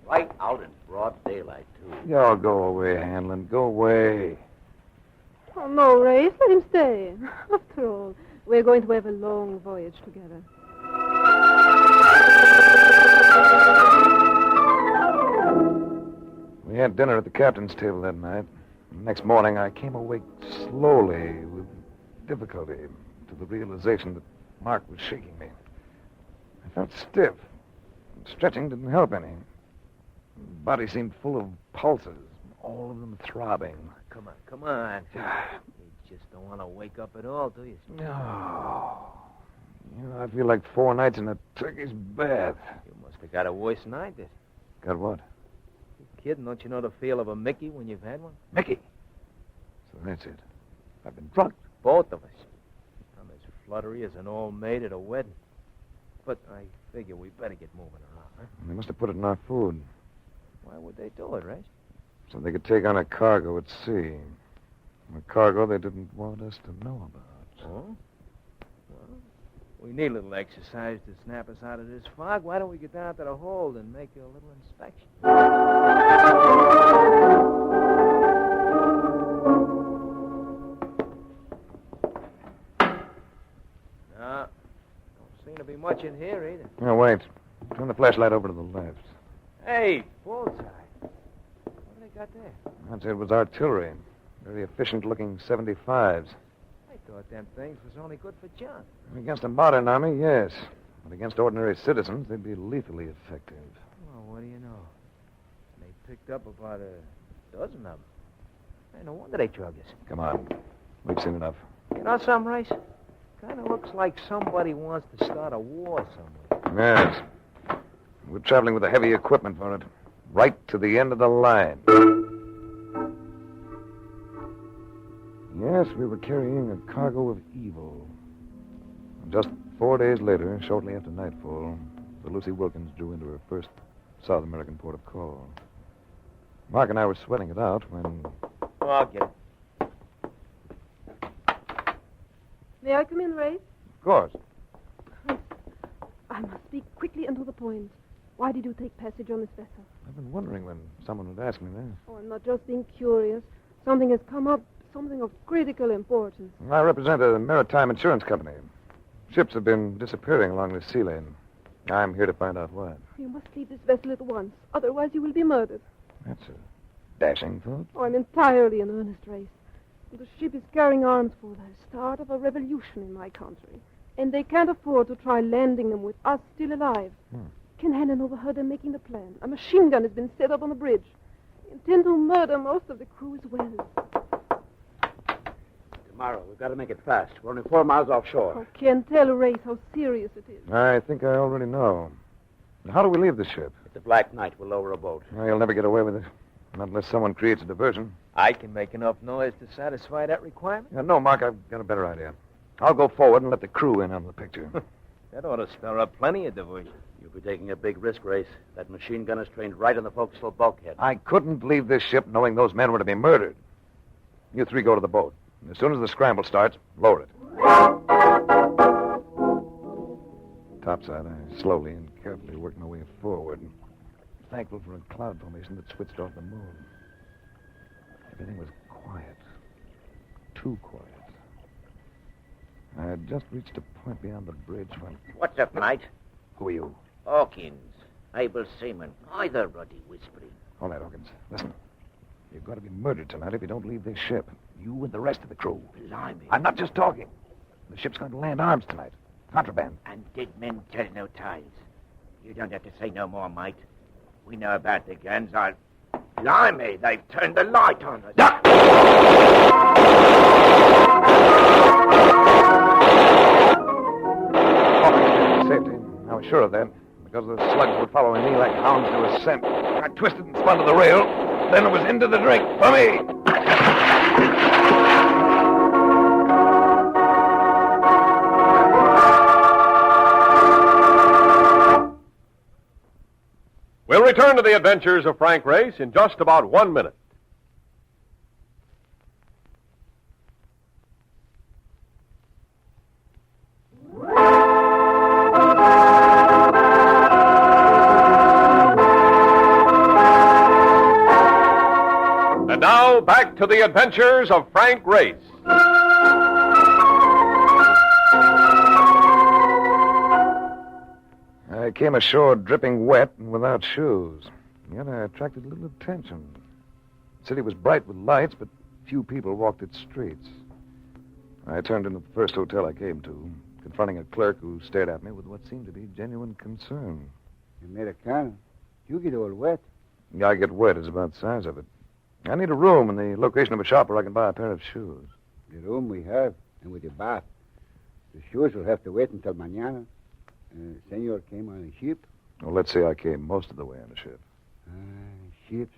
Right out in broad daylight, too. Y'all go away, Hanlon. Go away. Oh, no, Race. Let him stay. After all, we're going to have a long voyage together. We had dinner at the captain's table that night. The next morning, I came awake slowly, with difficulty, to the realization that Mark was shaking me. I felt stiff. Stretching didn't help any. The body seemed full of pulses, all of them throbbing. Come on. You just don't want to wake up at all, do you? No. You know, I feel like 4 nights in a Turkish bath. You must have got a worse than I did. Got what? You kidding? Don't you know the feel of a Mickey when you've had one? Mickey? So that's it. I've been drunk. Both of us. I'm as fluttery as an old maid at a wedding. But I figure we better get moving around, huh? They must have put it in our food. Why would they do it, Race? So they could take on a cargo at sea. A cargo they didn't want us to know about. Oh? Well, we need a little exercise to snap us out of this fog. Why don't we get down to the hold and make a little inspection? No, don't seem to be much in here either. No, wait. Turn the flashlight over to the left. Hey, bullseye. What do they got there? I'd say it was artillery. Very efficient-looking 75s. I thought them things was only good for junk. Against a modern army, yes. But against ordinary citizens, they'd be lethally effective. Well, what do you know? They picked up about a dozen of them. Hey, no wonder they drugged us. Come on. We've seen enough. You know some, Race? Kind of looks like somebody wants to start a war somewhere. Yes. We're traveling with the heavy equipment for it. Right to the end of the line. Yes, we were carrying a cargo of evil. Just 4 days later, shortly after nightfall, the Lucy Wilkins drew into her first South American port of call. Mark and I were sweating it out when... Oh, I'll get it. May I come in, Race? Of course. I must speak quickly and to the point. Why did you take passage on this vessel? I've been wondering when someone would ask me that. Oh, I'm not just being curious. Something has come up, something of critical importance. I represent a maritime insurance company. Ships have been disappearing along this sea lane. I'm here to find out why. You must leave this vessel at once. Otherwise, you will be murdered. That's a dashing thought. Oh, I'm entirely in earnest, Race. The ship is carrying arms for the start of a revolution in my country. And they can't afford to try landing them with us still alive. Ken Hannon overheard them making the plan. A machine gun has been set up on the bridge. They intend to murder most of the crew as well. Tomorrow, we've got to make it fast. We're only 4 miles offshore. Oh, Ken, tell Race how serious it is. I think I already know. How do we leave the ship? It's a black night. We'll lower a boat. Well, you'll never get away with it. Not unless someone creates a diversion. I can make enough noise to satisfy that requirement. No, Mark, I've got a better idea. I'll go forward and let the crew in on the picture. That ought to stir up plenty of diversion. You'll be taking a big risk, Race. That machine gun is trained right in the forecastle bulkhead. I couldn't leave this ship knowing those men were to be murdered. You 3 go to the boat. As soon as the scramble starts, lower it. Topside, I slowly and carefully worked my way forward, thankful for a cloud formation that switched off the moon. Everything was quiet. Too quiet. I had just reached a point beyond the bridge when... What's up, mate? Who are you? Hawkins. Able seaman. Either ruddy whispering. All right, Hawkins. Listen. You've got to be murdered tonight if you don't leave this ship. You and the rest of the crew. Blimey. I'm not just talking. The ship's going to land arms tonight. Contraband. And dead men tell no tales. You don't have to say no more, mate. We know about the guns. Blimey, they've turned the light on us. Safety. I was sure of that. Because the slugs were following me like hounds to a scent. I twisted and spun to the rail. Then it was into the drink. For me. We'll return to the adventures of Frank Race in just about 1 minute. And now, back to the adventures of Frank Race. I came ashore dripping wet and without shoes. Yet I attracted little attention. The city was bright with lights, but few people walked its streets. I turned into the first hotel I came to, confronting a clerk who stared at me with what seemed to be genuine concern. Americano, you get all wet. Yeah, I get wet is about the size of it. I need a room and the location of a shop where I can buy a pair of shoes. The room we have, and with a bath. The shoes will have to wait until mañana. Senor came on a ship. Well, let's say I came most of the way on a ship. Ships.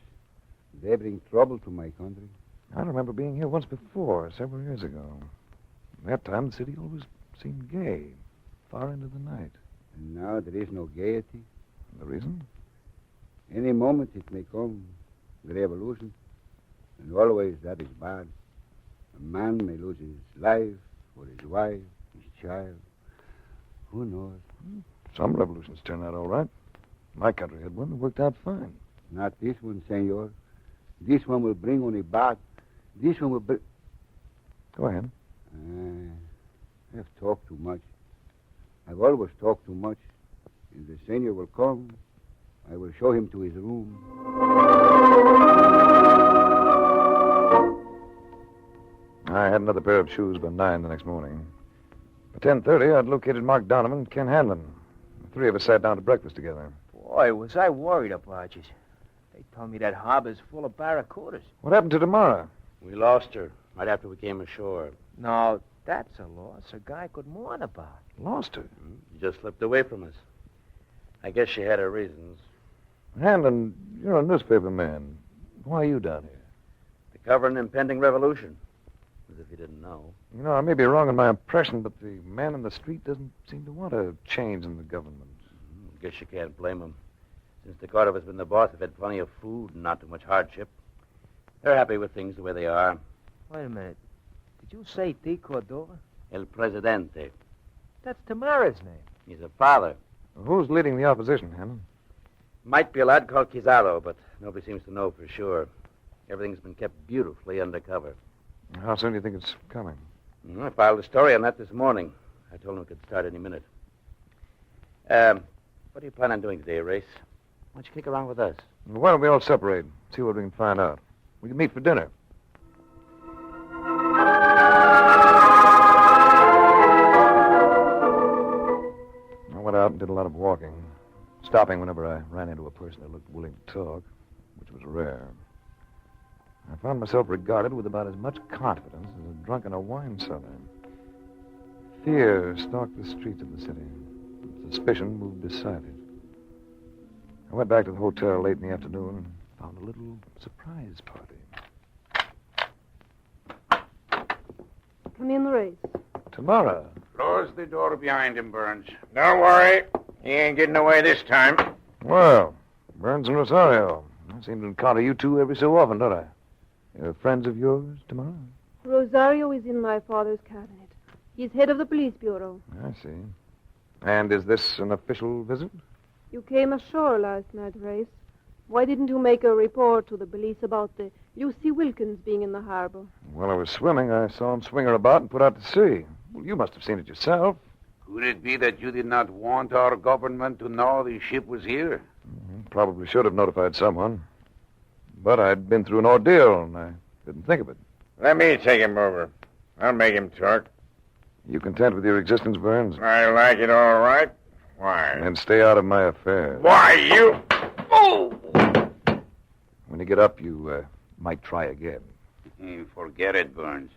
They bring trouble to my country. I remember being here once before, several years ago. At that time, the city always seemed gay, far into the night. And now there is no gaiety. The reason? Any moment it may come, the revolution. And always that is bad. A man may lose his life, or his wife, his child. Who knows? Some revolutions turn out all right. My country had one that worked out fine. Not this one, senor. This one will bring only bad. This one will bring... Go ahead. I have talked too much. I've always talked too much. If the senor will come, I will show him to his room. I had another pair of shoes by 9 the next morning. By 10:30, I'd located Mark Donovan and Ken Hanlon. The three of us sat down to breakfast together. Boy, was I worried about you. They told me that harbor's full of barracudas. What happened to Tamara? We lost her right after we came ashore. No, that's a loss a guy could mourn about. Lost her? She just slipped away from us. I guess she had her reasons. Hanlon, you're a newspaper man. Why are you down here? To cover an impending revolution. As if you didn't know. You know, I may be wrong in my impression, but the man in the street doesn't seem to want a change in the government. Guess you can't blame him. Since the Cordova's been the boss, they've had plenty of food and not too much hardship. They're happy with things the way they are. Wait a minute. Did you say T. Cordova? El Presidente. That's Tamara's name. He's a father. Who's leading the opposition, Hanlon? Might be a lad called Kizarro, but nobody seems to know for sure. Everything's been kept beautifully undercover. How soon do you think it's coming? I filed a story on that this morning. I told him it could start any minute. What do you plan on doing today, Race? Why don't you kick around with us? Why don't we all separate? See what we can find out. We can meet for dinner. I went out and did a lot of walking, stopping whenever I ran into a person that looked willing to talk, which was rare. I found myself regarded with about as much confidence as a drunk in a wine cellar. Fear stalked the streets of the city. Suspicion moved beside it. I went back to the hotel late in the afternoon and found a little surprise party. Come in, Race. Tamara. Close the door behind him, Burns. Don't worry. He ain't getting away this time. Well, Burns and Rosario. I seem to encounter you two every so often, don't I? You're friends of yours, Tamara? Rosario is in my father's cabinet. He's head of the police bureau. I see. And is this an official visit? You came ashore last night, Race. Why didn't you make a report to the police about the Lucy Wilkins being in the harbor? While I was swimming, I saw him swing her about and put out to sea. Well, you must have seen it yourself. Could it be that you did not want our government to know the ship was here? Probably should have notified someone. But I'd been through an ordeal, and I didn't think of it. Let me take him over. I'll make him talk. You content with your existence, Burns? I like it all right. Why? Then stay out of my affairs. Why, you... Oh! When you get up, you might try again. Forget it, Burns.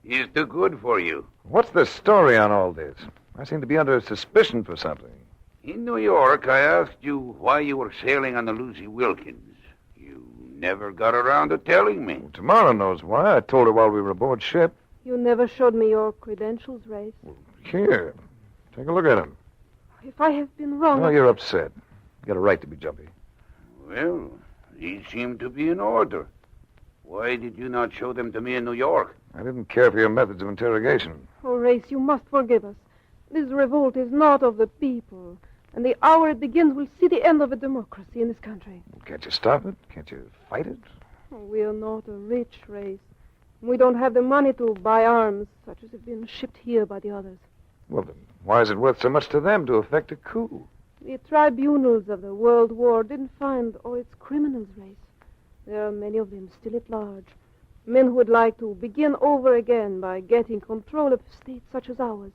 He's too good for you. What's the story on all this? I seem to be under suspicion for something. In New York, I asked you why you were sailing on the Lucy Wilkins. You never got around to telling me. Well, Tamara knows why. I told her while we were aboard ship. You never showed me your credentials, Race. Here, take a look at them. If I have been wrong... Oh, you're upset. You got a right to be jumpy. Well, these seem to be in order. Why did you not show them to me in New York? I didn't care for your methods of interrogation. Oh, Race, you must forgive us. This revolt is not of the people. And the hour it begins will see the end of a democracy in this country. Can't you stop it? Can't you fight it? Oh, we are not a rich race. We don't have the money to buy arms, such as have been shipped here by the others. Well, then, why is it worth so much to them to effect a coup? The tribunals of the World War didn't find all its criminals, Race. There are many of them still at large. Men who would like to begin over again by getting control of states such as ours.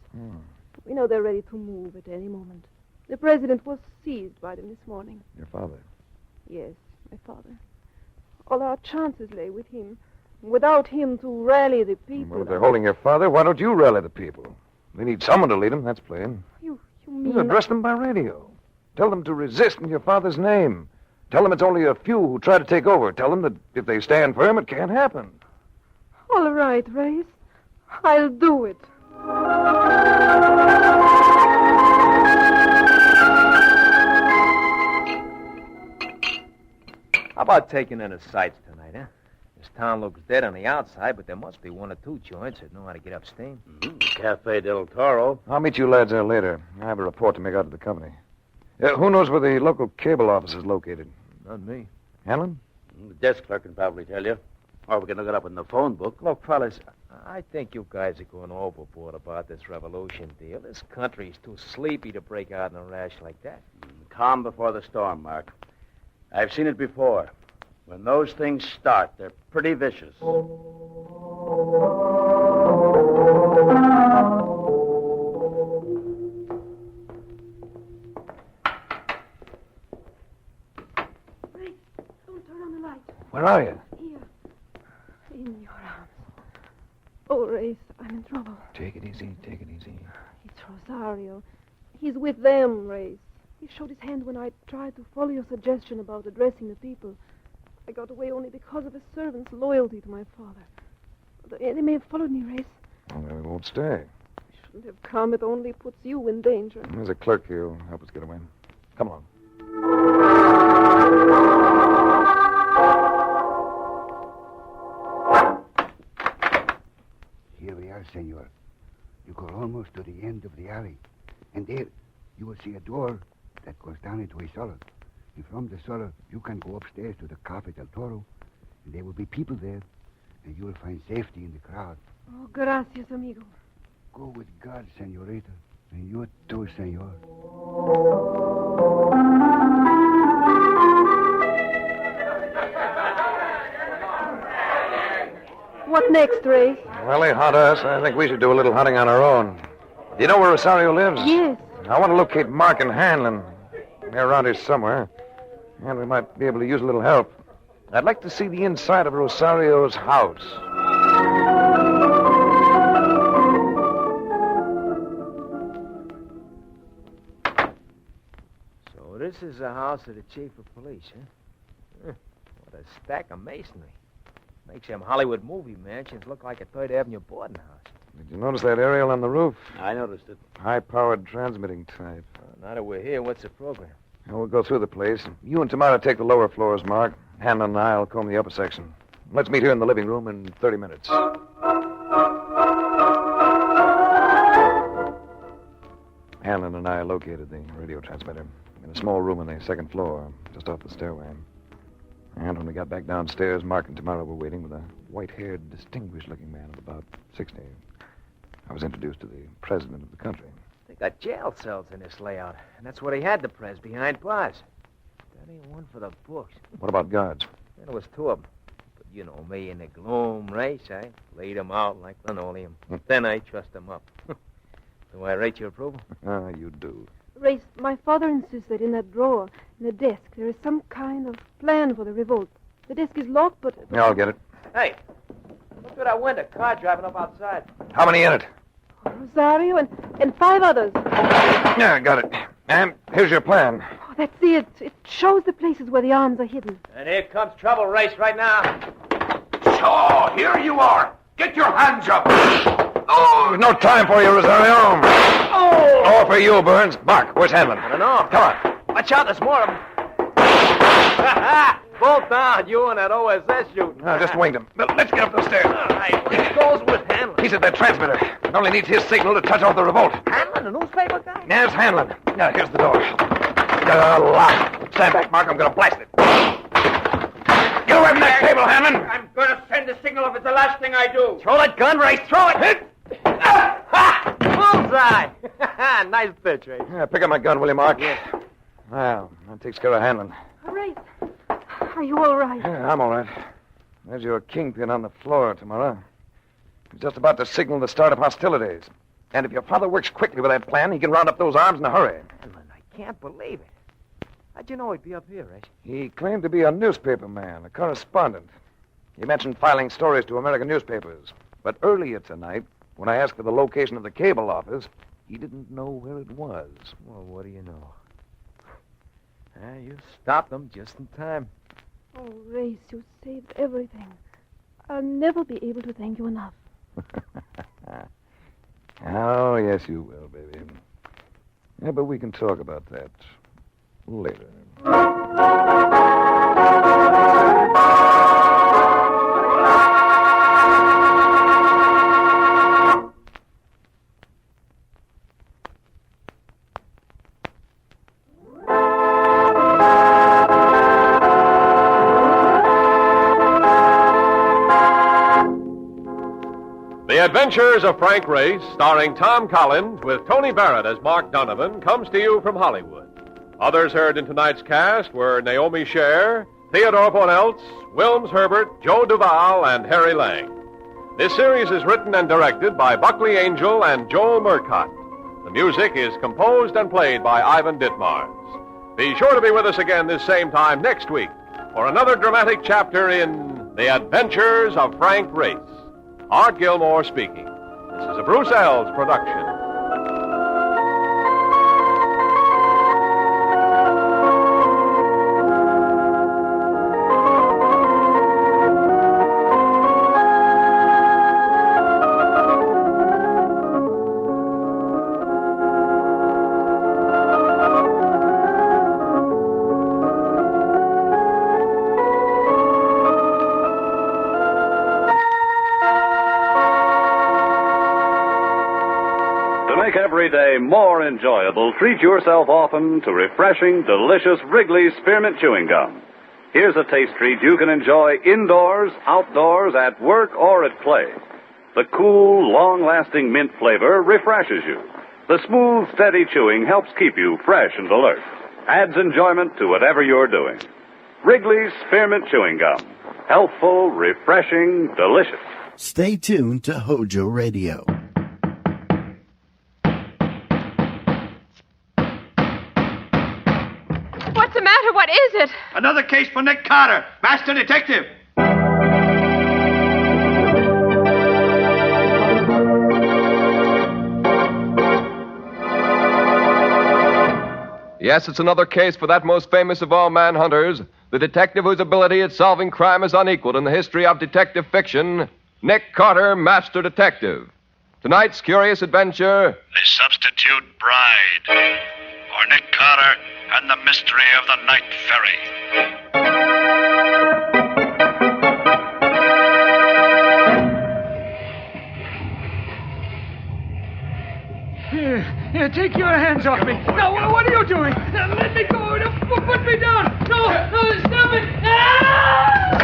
We know they're ready to move at any moment. The president was seized by them this morning. Your father? Yes, my father. All our chances lay with him. Without him to rally the people... Well, if they're holding your father, why don't you rally the people? They need someone to lead them, that's plain. You mean... You address them by radio. Tell them to resist in your father's name. Tell them it's only a few who try to take over. Tell them that if they stand firm, it can't happen. All right, Race. I'll do it. How about taking in the sights tonight, huh? This town looks dead on the outside, but there must be one or two joints that know how to get up steam. Cafe del Toro. I'll meet you lads there later. I have a report to make out to the company. Who knows where the local cable office is located? Not me. Hanlon? The desk clerk can probably tell you. Or we can look it up in the phone book. Look, fellas, I think you guys are going overboard about this revolution deal. This country's too sleepy to break out in a rash like that. Calm before the storm, Mark. I've seen it before. When those things start, they're pretty vicious. Where are you? Here. In your arms. Oh, Race, I'm in trouble. Take it easy, take it easy. It's Rosario. He's with them, Race. He showed his hand when I tried to follow your suggestion about addressing the people. I got away only because of a servant's loyalty to my father. They may have followed me, Race. Well, then we won't stay. I shouldn't have come. It only puts you in danger. There's a clerk here who'll help us get away. Come along. Here we are, senor. You go almost to the end of the alley. And there, you will see a door that goes down into a cellar. And from the cellar, you can go upstairs to the Cafe del Toro. And there will be people there. And you will find safety in the crowd. Oh, gracias, amigo. Go with God, senorita. And you too, senor. What next, Race? Well, they hunt us. I think we should do a little hunting on our own. Do you know where Rosario lives? Yes. I want to locate Mark and Hanlon. They're around here somewhere. And we might be able to use a little help. I'd like to see the inside of Rosario's house. So this is the house of the chief of police, huh? What a stack of masonry. Makes them Hollywood movie mansions look like a 3rd Avenue boarding house. Did you notice that aerial on the roof? I noticed it. High-powered transmitting type. Now that we're here, what's the program? Well, we'll go through the place. You and Tamara take the lower floors, Mark. Hanlon and I'll comb the upper section. Let's meet here in the living room in 30 minutes. Hanlon and I located the radio transmitter in a small room on the 2nd floor, just off the stairway. And when we got back downstairs, Mark and Tamara were waiting with a white-haired, distinguished-looking man of about 60. I was introduced to the president of the country. They got jail cells in this layout, and that's where they had the press, behind bars. That ain't one for the books. What about guards? There was two of them. But you know me, in the gloom, Race, I laid them out like linoleum. Then I trussed them up. Do I rate your approval? Ah, you do. Race, my father insists that in that drawer, in the desk, there is some kind of plan for the revolt. The desk is locked, but... Yeah, I'll get it. Hey, look through that window. Car driving up outside. How many in it? Rosario and 5 others. Yeah, got it. And here's your plan. Oh, that's it. It shows the places where the arms are hidden. And here comes trouble, Race, right now. So, here you are. Get your hands up. Oh, no time for you, Rosario. Oh! All for you, Burns. Mark, where's Hanlon? I don't know. Come on. Watch out, there's more of them. Both down, you and that OSS shooting. No, just winged him. Let's get up those stairs. All right, where goes with Hanlon? He's at that transmitter. It only needs his signal to touch off the revolt. Hanlon, the newspaper guy? There's Hanlon. Now, here's the door. Lock. Stand back, Mark. I'm going to blast it. Get away from that table, Hanlon. I'm going to send a signal if it's the last thing I do. Throw that gun, Race. Throw it. Hit. Bullseye. Nice pitch, Race. Yeah, pick up my gun, will you, Mark? Yes. Well, that takes care of Hanlon. Race, are you all right? Yeah, I'm all right. There's your kingpin on the floor tomorrow. He's just about to signal the start of hostilities. And if your father works quickly with that plan, he can round up those arms in a hurry. Hanlon, I can't believe it. How'd you know he'd be up here, Race? He claimed to be a newspaper man, a correspondent. He mentioned filing stories to American newspapers. But earlier tonight, when I asked for the location of the cable office, he didn't know where it was. Well, what do you know? You stopped them just in time. Oh, Race, you saved everything. I'll never be able to thank you enough. Oh, yes, you will, baby. Yeah, but we can talk about that later. The Adventures of Frank Race, starring Tom Collins with Tony Barrett as Mark Donovan, comes to you from Hollywood. Others heard in tonight's cast were Naomi Scher, Theodore Poneltz, Wilms Herbert, Joe Duvall, and Harry Lang. This series is written and directed by Buckley Angel and Joel Murcott. The music is composed and played by Ivan Ditmars. Be sure to be with us again this same time next week for another dramatic chapter in The Adventures of Frank Race. Art Gilmore speaking. This is a Bruce Ells production. Every day more enjoyable, treat yourself often to refreshing, delicious Wrigley's Spearmint Chewing Gum. Here's a taste treat you can enjoy indoors, outdoors, at work, or at play. The cool, long-lasting mint flavor refreshes you. The smooth, steady chewing helps keep you fresh and alert. Adds enjoyment to whatever you're doing. Wrigley's Spearmint Chewing Gum. Healthful, refreshing, delicious. Stay tuned to HOJO Radio. What's the matter? What is it? Another case for Nick Carter, master detective. Yes, it's another case for that most famous of all manhunters, the detective whose ability at solving crime is unequaled in the history of detective fiction, Nick Carter, Master Detective. Tonight's curious adventure... The Substitute Bride, or Nick Carter and the Mystery of the Night Ferry. Here, take your hands off me. No, what are you doing? Let me go. No, put me down. No, stop it. Ah!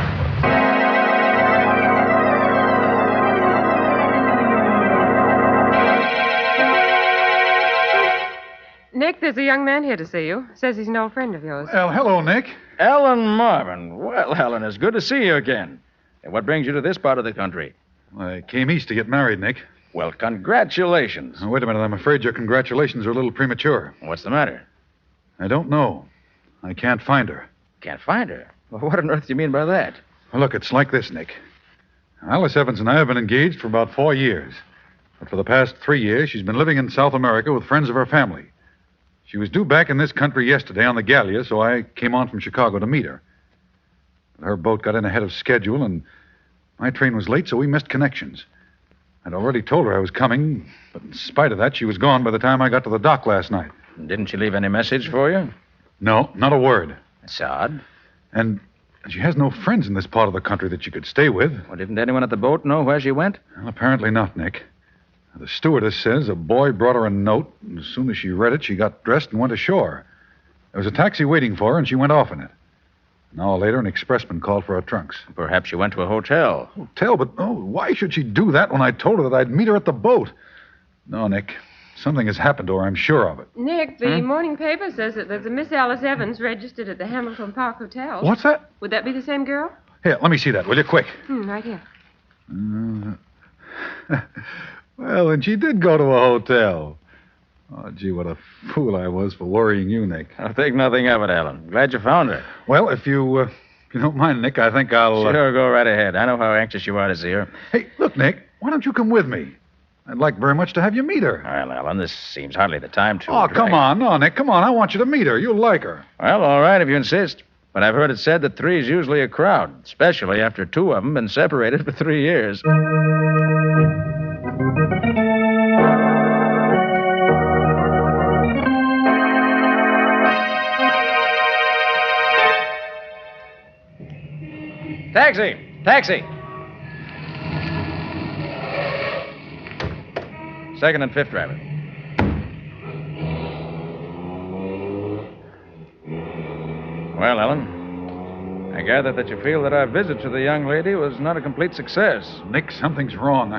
Nick, there's a young man here to see you. Says he's an old friend of yours. Well, hello, Nick. Ellen Marvin. Well, Ellen, it's good to see you again. And what brings you to this part of the country? I came east to get married, Nick. Well, congratulations. Wait a minute. I'm afraid your congratulations are a little premature. What's the matter? I don't know. I can't find her. Can't find her? Well, what on earth do you mean by that? Well, look, it's like this, Nick. Alice Evans and I have been engaged for about 4 years. But for the past 3 years, she's been living in South America with friends of her family. She was due back in this country yesterday on the Gallia, so I came on from Chicago to meet her. But her boat got in ahead of schedule, and my train was late, so we missed connections. I'd already told her I was coming, but in spite of that, she was gone by the time I got to the dock last night. Didn't she leave any message for you? No, not a word. That's odd. And she has no friends in this part of the country that she could stay with. Well, didn't anyone at the boat know where she went? Well, apparently not, Nick. The stewardess says a boy brought her a note, and as soon as she read it, she got dressed and went ashore. There was a taxi waiting for her, and she went off in it. An hour later, an expressman called for her trunks. Perhaps she went to a hotel. Hotel? But, why should she do that when I told her that I'd meet her at the boat? No, Nick. Something has happened to her, I'm sure of it. Nick, the morning paper says that there's a Miss Alice Evans registered at the Hamilton Park Hotel. What's that? Would that be the same girl? Here, let me see that, will you? Quick. Right here. Well, and she did go to a hotel. Oh, gee, what a fool I was for worrying you, Nick. I'll think nothing of it, Alan. Glad you found her. Well, if you don't mind, Nick, I think I'll... Sure, go right ahead. I know how anxious you are to see her. Hey, look, Nick, why don't you come with me? I'd like very much to have you meet her. Well, Alan, this seems hardly the time to... Oh, come on. No, Nick, come on. I want you to meet her. You'll like her. Well, all right, if you insist. But I've heard it said that 3 is usually a crowd, especially after 2 of them been separated for 3 years. Taxi! Taxi! 2nd and 5th driver. Well, Ellen, I gather that you feel that our visit to the young lady was not a complete success. Nick, something's wrong.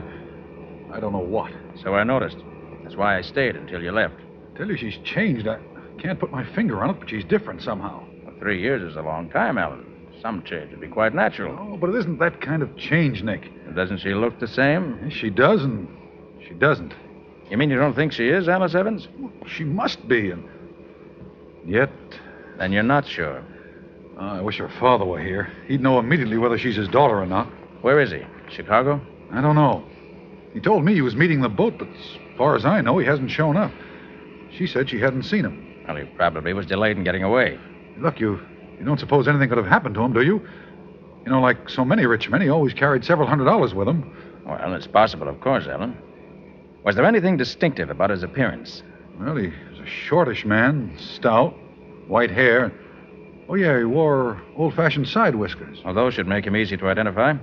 I don't know what. So I noticed. That's why I stayed until you left. I tell you, she's changed. I can't put my finger on it, but she's different somehow. Well, 3 years is a long time, Alan. Some change would be quite natural. Oh, but it isn't that kind of change, Nick. Doesn't she look the same? Yes, she does, and she doesn't. You mean you don't think she is Alice Evans? She must be, and yet... Then you're not sure. I wish her father were here. He'd know immediately whether she's his daughter or not. Where is he? Chicago? I don't know. He told me he was meeting the boat, but as far as I know, he hasn't shown up. She said she hadn't seen him. Well, he probably was delayed in getting away. Look, you don't suppose anything could have happened to him, do you? You know, like so many rich men, he always carried several $100s with him. Well, it's possible, of course, Ellen. Was there anything distinctive about his appearance? Well, he was a shortish man, stout, white hair. Oh, yeah, he wore old-fashioned side whiskers. Well, those should make him easy to identify.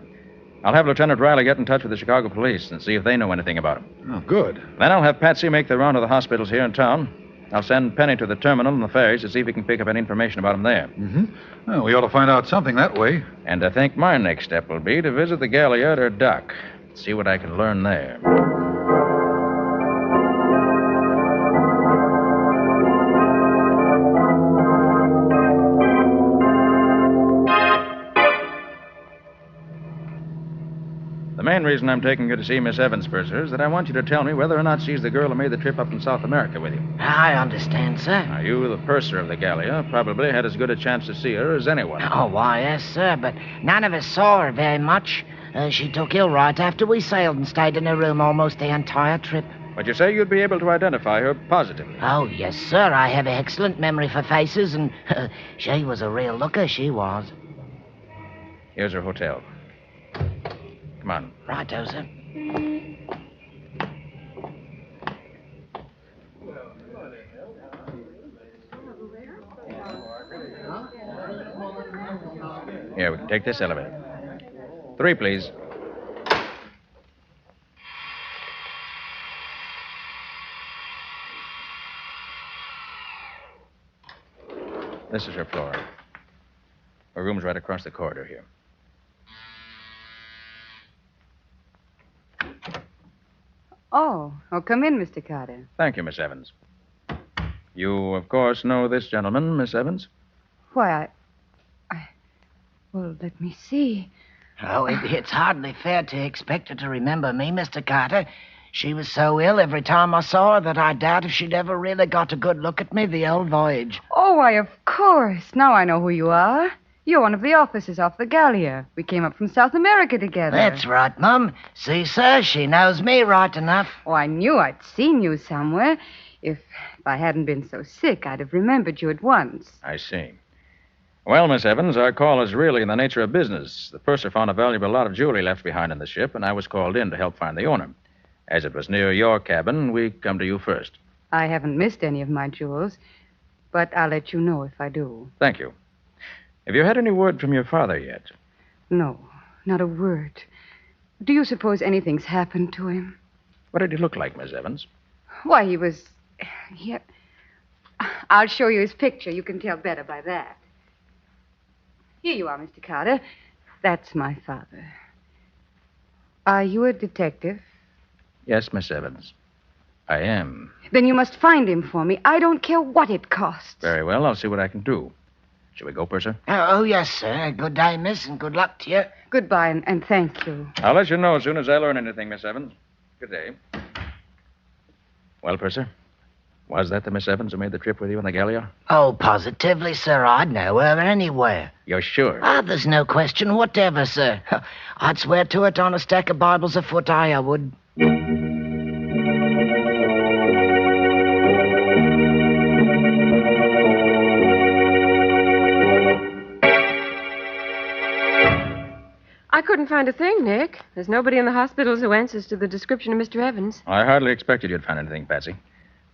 I'll have Lieutenant Riley get in touch with the Chicago police and see if they know anything about him. Oh, good. Then I'll have Patsy make the round of the hospitals here in town. I'll send Penny to the terminal and the ferries to see if we can pick up any information about him there. Mm-hmm. Well, we ought to find out something that way. And I think my next step will be to visit the Gallia at her dock. See what I can learn there. The main reason I'm taking you to see Miss Evans, Purser, is that I want you to tell me whether or not she's the girl who made the trip up in South America with you. I understand, sir. Now, you, the purser of the Gallia, probably had as good a chance to see her as anyone. Oh, why, yes, sir, but none of us saw her very much. She took ill right after we sailed and stayed in her room almost the entire trip. But you say you'd be able to identify her positively. Oh, yes, sir. I have an excellent memory for faces, and she was a real looker, she was. Here's her hotel. Come on. Righto, sir. Here, we can take this elevator. 3, please. This is her floor. Her room's right across the corridor here. Oh, come in, Mr. Carter. Thank you, Miss Evans. You, of course, know this gentleman, Miss Evans? Why, well, let me see. Oh, it's hardly fair to expect her to remember me, Mr. Carter. She was so ill every time I saw her that I doubt if she'd ever really got a good look at me the old voyage. Oh, why, of course. Now I know who you are. You're one of the officers off the Gallia. We came up from South America together. That's right, Mum. See, sir, she knows me right enough. Oh, I knew I'd seen you somewhere. If I hadn't been so sick, I'd have remembered you at once. I see. Well, Miss Evans, our call is really in the nature of business. The purser found a valuable lot of jewelry left behind in the ship, and I was called in to help find the owner. As it was near your cabin, we come to you first. I haven't missed any of my jewels, but I'll let you know if I do. Thank you. Have you had any word from your father yet? No, not a word. Do you suppose anything's happened to him? What did he look like, Miss Evans? Why, he was... I'll show you his picture. You can tell better by that. Here you are, Mr. Carter. That's my father. Are you a detective? Yes, Miss Evans. I am. Then you must find him for me. I don't care what it costs. Very well. I'll see what I can do. Shall we go, Purser? Oh, yes, sir. Good day, miss, and good luck to you. Goodbye, and thank you. I'll let you know as soon as I learn anything, Miss Evans. Good day. Well, Purser, was that the Miss Evans who made the trip with you in the Gallia? Oh, positively, sir. I'd know her anywhere. You're sure? There's no question whatever, sir. I'd swear to it on a stack of Bibles afoot, I would. I couldn't find a thing, Nick. There's nobody in the hospitals who answers to the description of Mr. Evans. I hardly expected you'd find anything, Patsy.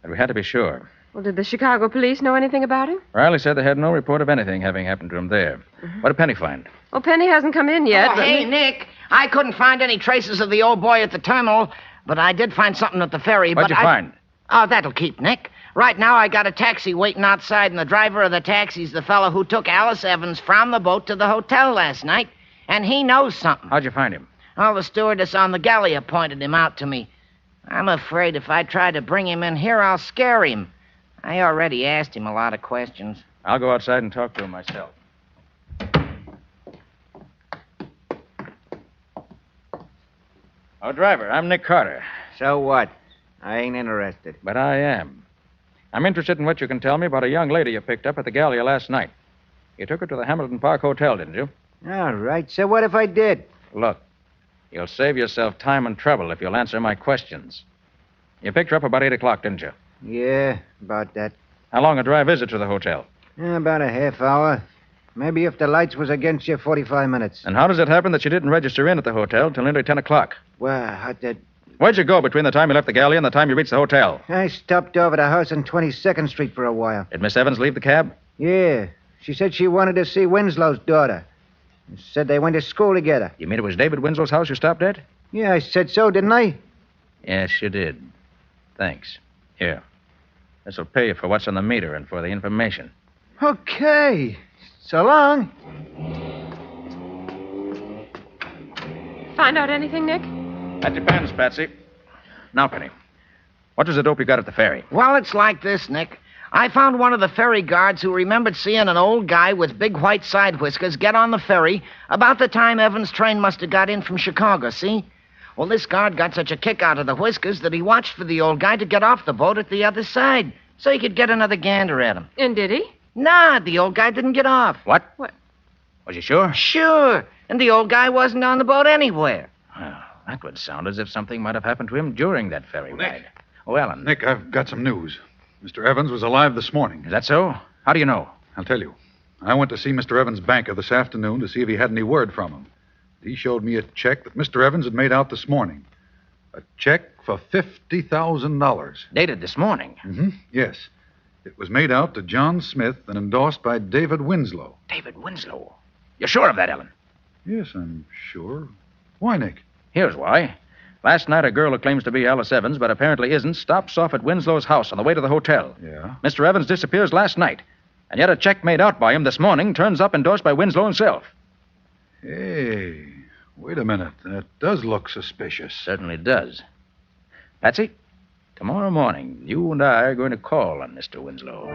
But we had to be sure. Well, did the Chicago police know anything about him? Riley said they had no report of anything having happened to him there. What did Penny find? Well, Penny hasn't come in yet. Oh, hey, Nick. I couldn't find any traces of the old boy at the terminal, but I did find something at the ferry. What'd you find? Oh, that'll keep, Nick. Right now, I got a taxi waiting outside, and the driver of the taxi's the fellow who took Alice Evans from the boat to the hotel last night, and he knows something. How'd you find him? Oh, the stewardess on the Gallia pointed him out to me. I'm afraid if I try to bring him in here, I'll scare him. I already asked him a lot of questions. I'll go outside and talk to him myself. Oh, driver, I'm Nick Carter. So what? I ain't interested. But I am. I'm interested in what you can tell me about a young lady you picked up at the Gallia last night. You took her to the Hamilton Park Hotel, didn't you? All right. So what if I did? Look, you'll save yourself time and trouble if you'll answer my questions. You picked her up about 8 o'clock, didn't you? Yeah, about that. How long a drive is it to the hotel? About a half hour. Maybe if the lights was against you, 45 minutes. And how does it happen that you didn't register in at the hotel till nearly 10 o'clock? Well, Where'd you go between the time you left the Gallia and the time you reached the hotel? I stopped over at a house on 22nd Street for a while. Did Miss Evans leave the cab? Yeah. She said she wanted to see Winslow's daughter. Said they went to school together. You mean it was David Winslow's house you stopped at? Yeah, I said so, didn't I? Yes, you did. Thanks. Here. This'll pay you for what's on the meter and for the information. Okay. So long. Find out anything, Nick? That depends, Patsy. Now, Penny, what was the dope you got at the ferry? Well, it's like this, Nick. I found one of the ferry guards who remembered seeing an old guy with big white side whiskers get on the ferry about the time Evans' train must have got in from Chicago, see? Well, this guard got such a kick out of the whiskers that he watched for the old guy to get off the boat at the other side so he could get another gander at him. And did he? Nah, the old guy didn't get off. What? What? Was you sure? Sure. And the old guy wasn't on the boat anywhere. Well, that would sound as if something might have happened to him during that ferry ride. Oh, Alan. Nick, I've got some news. Mr. Evans was alive this morning. Is that so? How do you know? I'll tell you. I went to see Mr. Evans' banker this afternoon to see if he had any word from him. He showed me a check that Mr. Evans had made out this morning. A check for $50,000. Dated this morning? Mm-hmm. Yes. It was made out to John Smith and endorsed by David Winslow. David Winslow? You're sure of that, Ellen? Yes, I'm sure. Why, Nick? Here's why. Last night, a girl who claims to be Alice Evans, but apparently isn't, stops off at Winslow's house on the way to the hotel. Yeah? Mr. Evans disappears last night, and yet a check made out by him this morning turns up endorsed by Winslow himself. Hey, wait a minute. That does look suspicious. Certainly does. Patsy, Tomorrow morning, you and I are going to call on Mr. Winslow.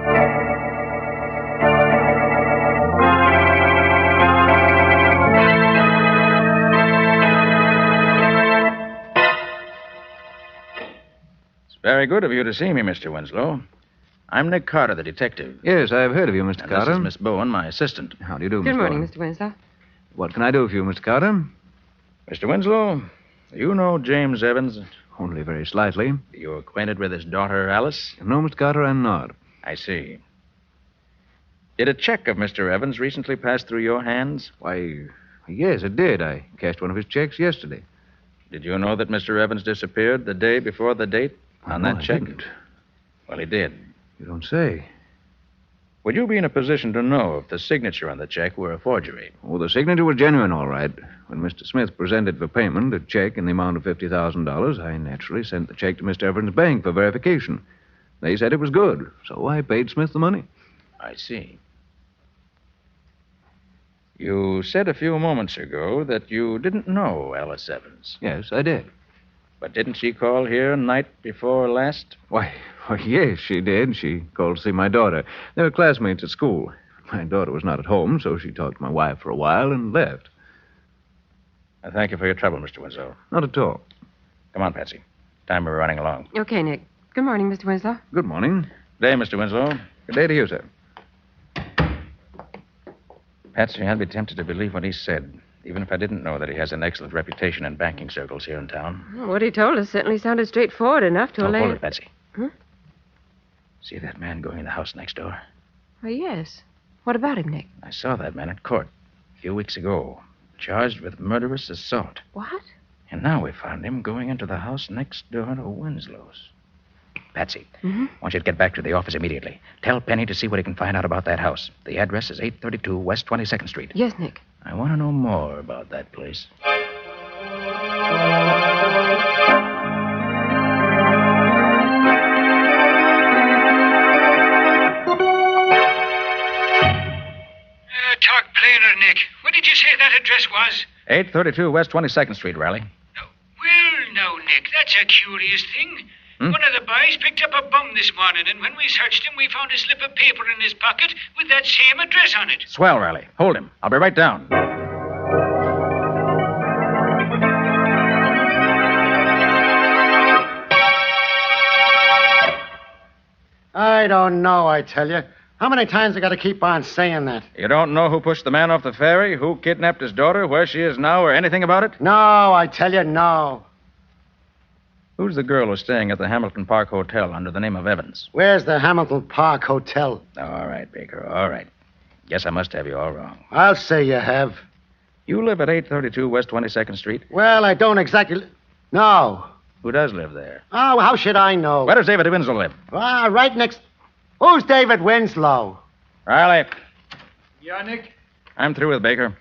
It's very good of you to see me, Mr. Winslow. I'm Nick Carter, the detective. Yes, I've heard of you, Mr. And Carter. This is Miss Bowen, my assistant. How do you do, Good Miss morning, Bowen? Mr. Winslow. What can I do for you, Mr. Carter? Mr. Winslow, you know James Evans? Only very slightly. Are you acquainted with his daughter, Alice? No, Mr. Carter, I'm not. I see. Did a check of Mr. Evans recently pass through your hands? Why, yes, it did. I cashed one of his checks yesterday. Did you know that Mr. Evans disappeared the day before the date on that I check? didn't. Well, he did. You don't say. Would you be in a position to know if the signature on the check were a forgery? Oh, the signature was genuine, all right. When Mr. Smith presented for payment a check in the amount of $50,000, I naturally sent the check to Mr. Evans' bank for verification. They said it was good, so I paid Smith the money. I see. You said a few moments ago that you didn't know Alice Evans. Yes, I did. But didn't she call here night before last? Why, yes, she did. She called to see my daughter. They were classmates at school. My daughter was not at home, so she talked to my wife for a while and left. I thank you for your trouble, Mr. Winslow. Not at all. Come on, Patsy. Time we're running along. Okay, Nick. Good morning, Mr. Winslow. Good morning. Good day, Mr. Winslow. Good day to you, sir. Patsy, I'd be tempted to believe what he said, even if I didn't know that he has an excellent reputation in banking circles here in town. Well, what he told us certainly sounded straightforward enough to allay... Hold it, Patsy. Huh? See that man going in the house next door? Oh, yes. What about him, Nick? I saw that man at court a few weeks ago, charged with murderous assault. What? And now we found him going into the house next door to Winslow's. Patsy, I want you to get back to the office immediately. Tell Penny to see what he can find out about that house. The address is 832 West 22nd Street. Yes, Nick. I want to know more about that place. Talk plainer, Nick. What did you say that address was? 832 West 22nd Street, Riley. Well, now, Nick, that's a curious thing. One of the boys picked up a bum this morning, and when we searched him, we found a slip of paper in his pocket with that same address on it. Swell, Riley. Hold him. I'll be right down. I don't know, I tell you. How many times I got to keep on saying that? You don't know who pushed the man off the ferry, who kidnapped his daughter, where she is now, or anything about it? No, I tell you, no. Who's the girl who's staying at the Hamilton Park Hotel under the name of Evans? Where's the Hamilton Park Hotel? All right, Baker, all right. Guess I must have you all wrong. I'll say you have. You live at 832 West 22nd Street? Well, I don't exactly... No. Who does live there? Oh, how should I know? Where does David Winslow live? Ah, right next... Who's David Winslow? Riley, Yeah, Nick? I'm through with Baker.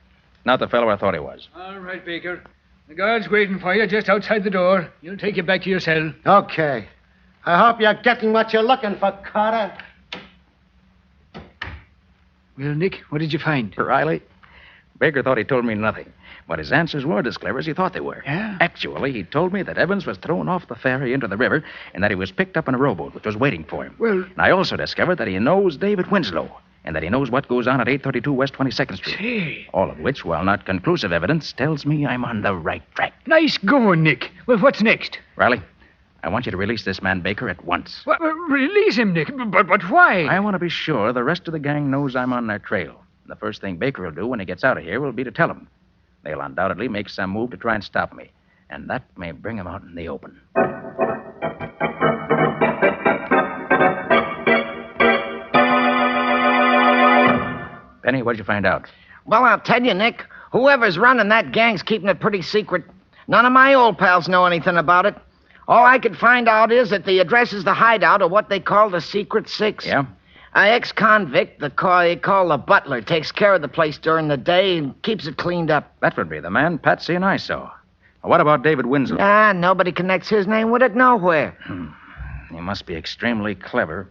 Not the fellow I thought he was. All right, Baker. The guard's waiting for you just outside the door. He'll take you back to your cell. Okay. I hope you're getting what you're looking for, Carter. Well, Nick, what did you find? Riley, Baker thought he told me nothing, but his answers weren't as clever as he thought they were. Yeah? Actually, he told me that Evans was thrown off the ferry into the river and that he was picked up in a rowboat which was waiting for him. Well... And I also discovered that he knows David Winslow and that he knows what goes on at 832 West 22nd Street. Say. All of which, while not conclusive evidence, tells me I'm on the right track. Nice going, Nick. Well, what's next? Riley, I want you to release this man Baker at once. Well, release him, Nick. But why? I want to be sure the rest of the gang knows I'm on their trail. The first thing Baker will do when he gets out of here will be to tell them. They'll undoubtedly make some move to try and stop me. And that may bring him out in the open. Penny, what did you find out? Well, I'll tell you, Nick. Whoever's running that gang's keeping it pretty secret. None of my old pals know anything about it. All I could find out is that the address is the hideout of what they call the Secret Six. Yeah? An ex-convict, they call the butler, takes care of the place during the day and keeps it cleaned up. That would be the man Patsy and I saw. What about David Winslow? Ah, nobody connects his name with it nowhere. He must be extremely clever,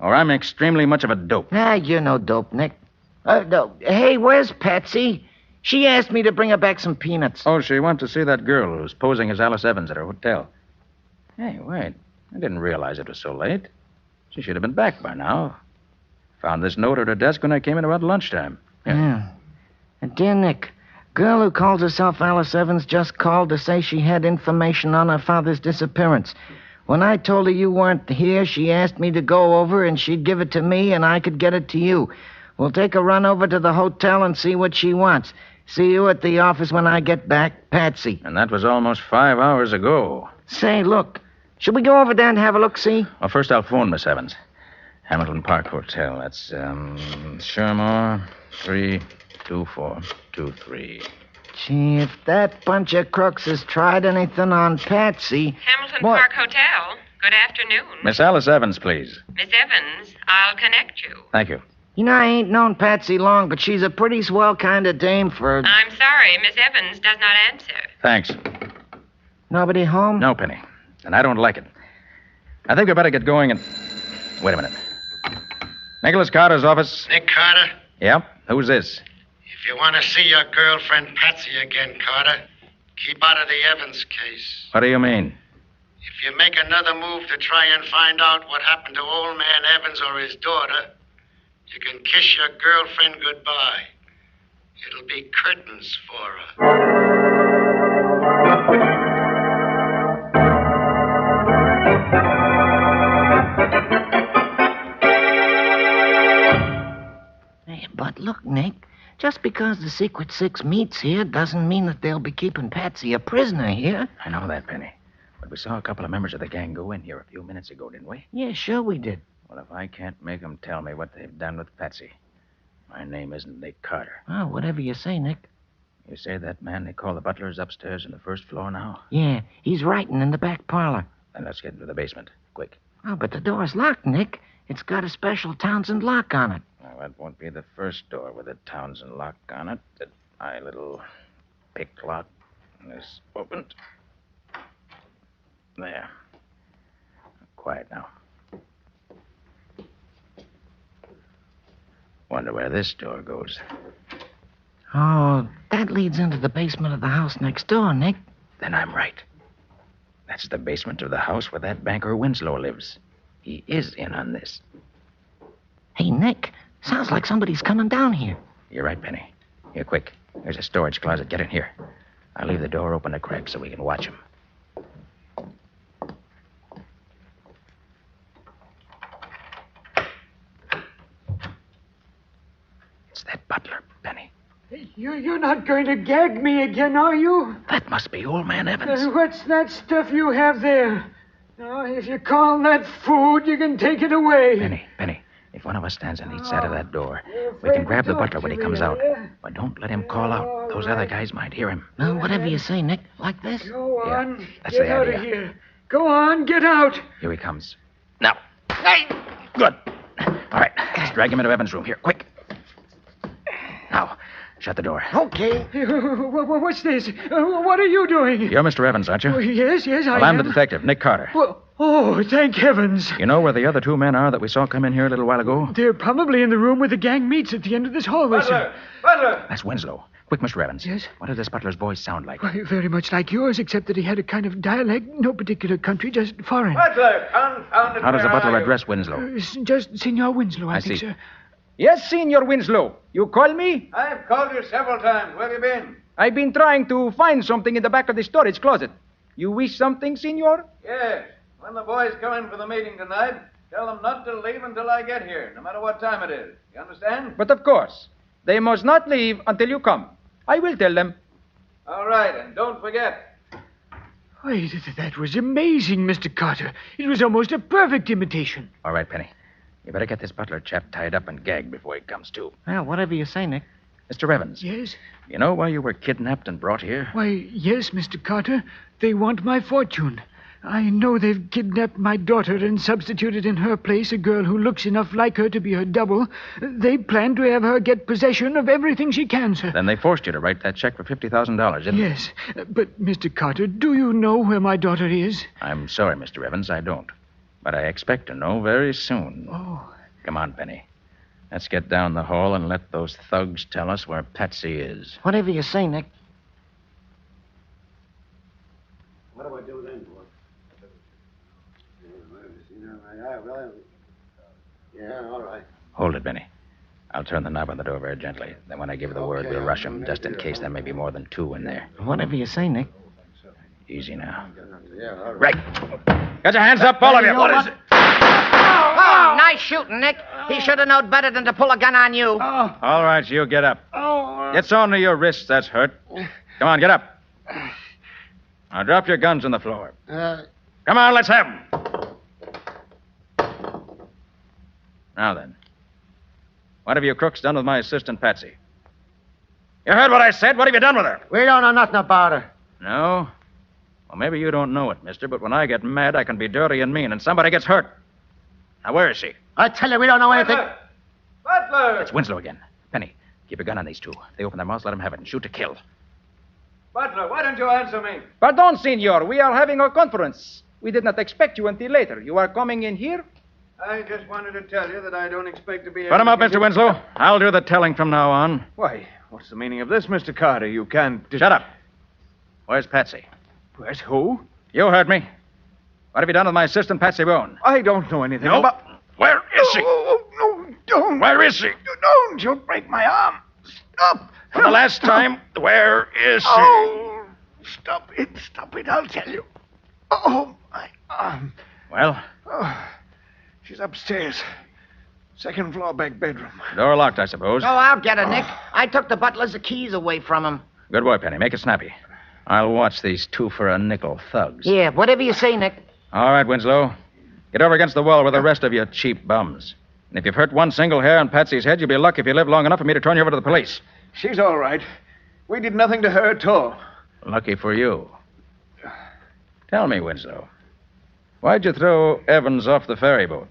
or I'm extremely much of a dope. Ah, you're no dope, Nick. No. Hey, where's Patsy? She asked me to bring her back some peanuts. Oh, she went to see that girl who's posing as Alice Evans at her hotel. Hey, wait. I didn't realize it was so late. She should have been back by now. Found this note at her desk when I came in about lunchtime. Here. Yeah. Dear Nick, girl who calls herself Alice Evans just called to say she had information on her father's disappearance. When I told her you weren't here, she asked me to go over and she'd give it to me and I could get it to you. We'll take a run over to the hotel and see what she wants. See you at the office when I get back, Patsy. And that was almost 5 hours ago. Say, look, should we go over there and have a look-see? Well, first I'll phone Miss Evans. Hamilton Park Hotel. That's, Shermore, 32423. Gee, if that bunch of crooks has tried anything on Patsy... Hamilton What? Park Hotel. Good afternoon. Miss Alice Evans, please. Miss Evans, I'll connect you. Thank you. You know, I ain't known Patsy long, but she's a pretty swell kind of dame for... I'm sorry, Miss Evans does not answer. Thanks. Nobody home? No, Penny. And I don't like it. I think we better get going and... Wait a minute. Nicholas Carter's office. Nick Carter, Yeah? Who's this? if you want to see your girlfriend Patsy again, Carter, keep out of the Evans case. What do you mean? If you make another move to try and find out what happened to old man Evans or his daughter, you can kiss your girlfriend goodbye. It'll be curtains for her. Hey, but look, Nick, just because the Secret Six meets here doesn't mean that they'll be keeping Patsy a prisoner here. I know that, Penny. But we saw a couple of members of the gang go in here a few minutes ago, didn't we? Yeah, sure we did. Well, if I can't make them tell me what they've done with Patsy, my name isn't Nick Carter. Oh, whatever you say, Nick. You say that man they call the butler is upstairs on the first floor now? Yeah, he's writing in the back parlor. Then let's get into the basement. Quick. Oh, but the door's locked, Nick. It's got a special Townsend lock on it. Now, that won't be the first door with a Townsend lock on it. My little pick lock is opened. There. Quiet now. Wonder where this door goes. Oh, that leads into the basement of the house next door, Nick. Then I'm right. That's the basement of the house where that banker Winslow lives. He is in on this. Hey, Nick, sounds like somebody's coming down here. You're right, Penny. Here, quick. There's a storage closet. Get in here. I'll leave the door open a crack so we can watch him. It's that butler, Penny. You're not going to gag me again, are you? That must be old man Evans. What's that stuff you have there? Now, if you call that food, you can take it away. Penny, if one of us stands on each side of that door, we can grab the butler when he comes out. But don't let him call out. Those other guys might hear him. No, whatever you say, Nick. Like this? Go on. that's get the out idea. of here. Go on, get out. Here he comes. Now. Good. All right, let's drag him into Evans' room. Here, quick. Now, shut the door. Okay. What's this? What are you doing? You're Mr. Evans, aren't you? Oh, yes, I Well, I'm am. the detective, Nick Carter. Well, oh, thank heavens. You know where the other two men are that we saw come in here a little while ago? They're probably in the room where the gang meets at the end of this hallway, sir. Butler! That's Winslow. Quick, Mr. Evans. Yes? What did this butler's voice sound like? Why, very much like yours, except that he had a kind of dialect, no particular country, just foreign. Butler! Confounded. How does the where butler are you? address Winslow? Just Senor Winslow, I I think, see. sir. Yes, Senor Winslow. You call me? I've called you several times. Where have you been? I've been trying to find something in the back of the storage closet. You wish something, Senor? Yes. When the boys come in for the meeting tonight, tell them not to leave until I get here, no matter what time it is. You understand? But of course, they must not leave until you come. I will tell them. All right, and don't forget. Wait, that was amazing, Mr. Carter. It was almost a perfect imitation. All right, Penny. You better get this butler chap tied up and gagged before he comes to. Well, whatever you say, Nick. Mr. Evans. Yes? You know why you were kidnapped and brought here? Why, yes, Mr. Carter. They want my fortune. I know they've kidnapped my daughter and substituted in her place a girl who looks enough like her to be her double. They plan to have her get possession of everything she can, sir. Then they forced you to write that check for $50,000, didn't they? Yes, but, Mr. Carter, do you know where my daughter is? I'm sorry, Mr. Evans, I don't. But I expect to know very soon. Oh. Come on, Penny. Let's get down the hall and let those thugs tell us where Patsy is. Whatever you say, Nick. What do I do then, boy? well, yeah, all right. Hold it, Benny. I'll turn the knob on the door very gently. Then when I give the word, we'll rush them, just in case there may be more than two in there. Whatever you say, Nick. Easy now. Yeah, all right. Get your hands up, all of you. What is it? Oh, nice shooting, Nick. He should have known better than to pull a gun on you. All right, you get up. Get sewn to your wrists, that's hurt. Come on, get up. Now drop your guns on the floor. Come on, let's have them. Now then. What have you crooks done with my assistant, Patsy? You heard what I said. What have you done with her? We don't know nothing about her. No? Well, maybe you don't know it, mister, but when I get mad, I can be dirty and mean, and somebody gets hurt. Now, where is she? I tell you, we don't know anything. Butler! It's Winslow again. Penny, keep a gun on these two. They open their mouths, let them have it, and shoot to kill. Butler, why don't you answer me? Pardon, senor. We are having a conference. We did not expect you until later. You are coming in here? I just wanted to tell you that I don't expect to be Put him up, Mr. Winslow. I'll do the telling from now on. Why, what's the meaning of this, Mr. Carter? You can't... Shut up. Where's Patsy? Where's who? You heard me. What have you done with my assistant, Patsy Bone? I don't know anything No. about... Where is she? No, don't. Where is she? Don't. You'll break my arm. Stop. For the last time, where is she? Oh, stop it. Stop it. I'll tell you. Oh, my arm. Well? Oh, she's upstairs. Second floor, back bedroom. Door locked, I suppose. Oh, I'll get her, Nick. I took the butler's keys away from him. Good boy, Penny. Make it snappy. I'll watch these two for a nickel thugs. Yeah, whatever you say, Nick. All right, Winslow. Get over against the wall with the rest of you cheap bums. And if you've hurt one single hair on Patsy's head, you'll be lucky if you live long enough for me to turn you over to the police. She's all right. We did nothing to her at all. Lucky for you. Tell me, Winslow, why'd you throw Evans off the ferry boat?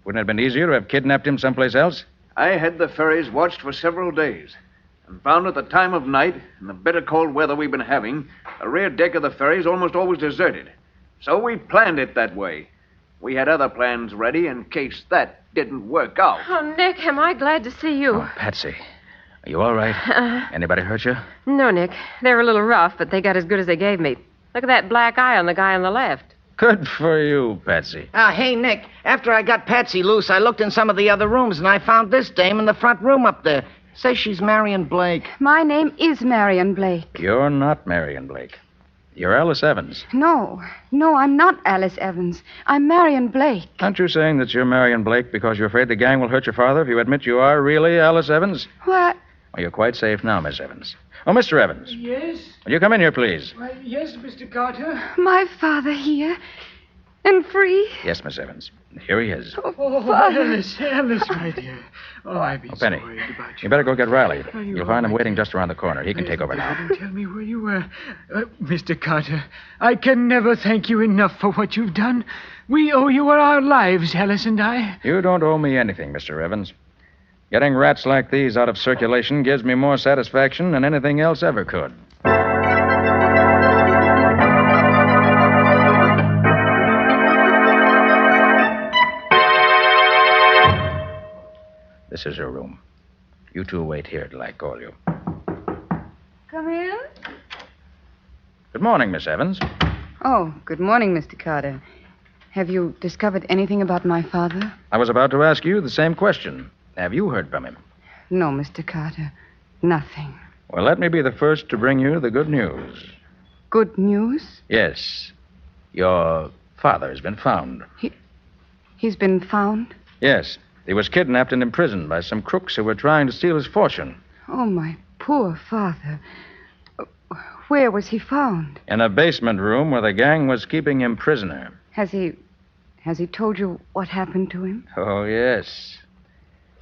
Wouldn't it have been easier to have kidnapped him someplace else? I had the ferries watched for several days and found at the time of night, in the bitter cold weather we've been having, the rear deck of the ferry's almost always deserted. So we planned it that way. We had other plans ready in case that didn't work out. Oh, Nick, am I glad to see you. Oh, Patsy, are you all right? Anybody hurt you? No, Nick. They were a little rough, but they got as good as they gave me. Look at that black eye on the guy on the left. Good for you, Patsy. Hey, Nick, after I got Patsy loose, I looked in some of the other rooms, and I found this dame in the front room up there. Says she's Marion Blake. My name is Marion Blake. You're not Marion Blake. You're Alice Evans. No, I'm not Alice Evans. I'm Marion Blake. Aren't you saying that you're Marion Blake because you're afraid the gang will hurt your father if you admit you are really Alice Evans? What? Well, you're quite safe now, Miss Evans. Oh, Mr. Evans. Yes? Will you come in here, please? Why, yes, Mr. Carter. My father here. And free? Yes, Miss Evans. Here he is. Oh, Alice, my dear. Oh, I've been Penny, so worried about you. you better go get Riley. Are you You'll find him all right? waiting just around the corner. He can take over now. Tell me where you were. Mr. Carter, I can never thank you enough for what you've done. We owe you our lives, Alice and I. You don't owe me anything, Mr. Evans. Getting rats like these out of circulation gives me more satisfaction than anything else ever could. This is her room. You two wait here till I call you. Come in. Good morning, Miss Evans. Oh, good morning, Mr. Carter. Have you discovered anything about my father? I was about to ask you the same question. Have you heard from him? No, Mr. Carter. Nothing. Well, let me be the first to bring you the good news. Good news? Yes. Your father has been found. He's been found? Yes. He was kidnapped and imprisoned by some crooks who were trying to steal his fortune. Oh, my poor father. Where was he found? In a basement room where the gang was keeping him prisoner. Has he told you what happened to him? Oh, yes.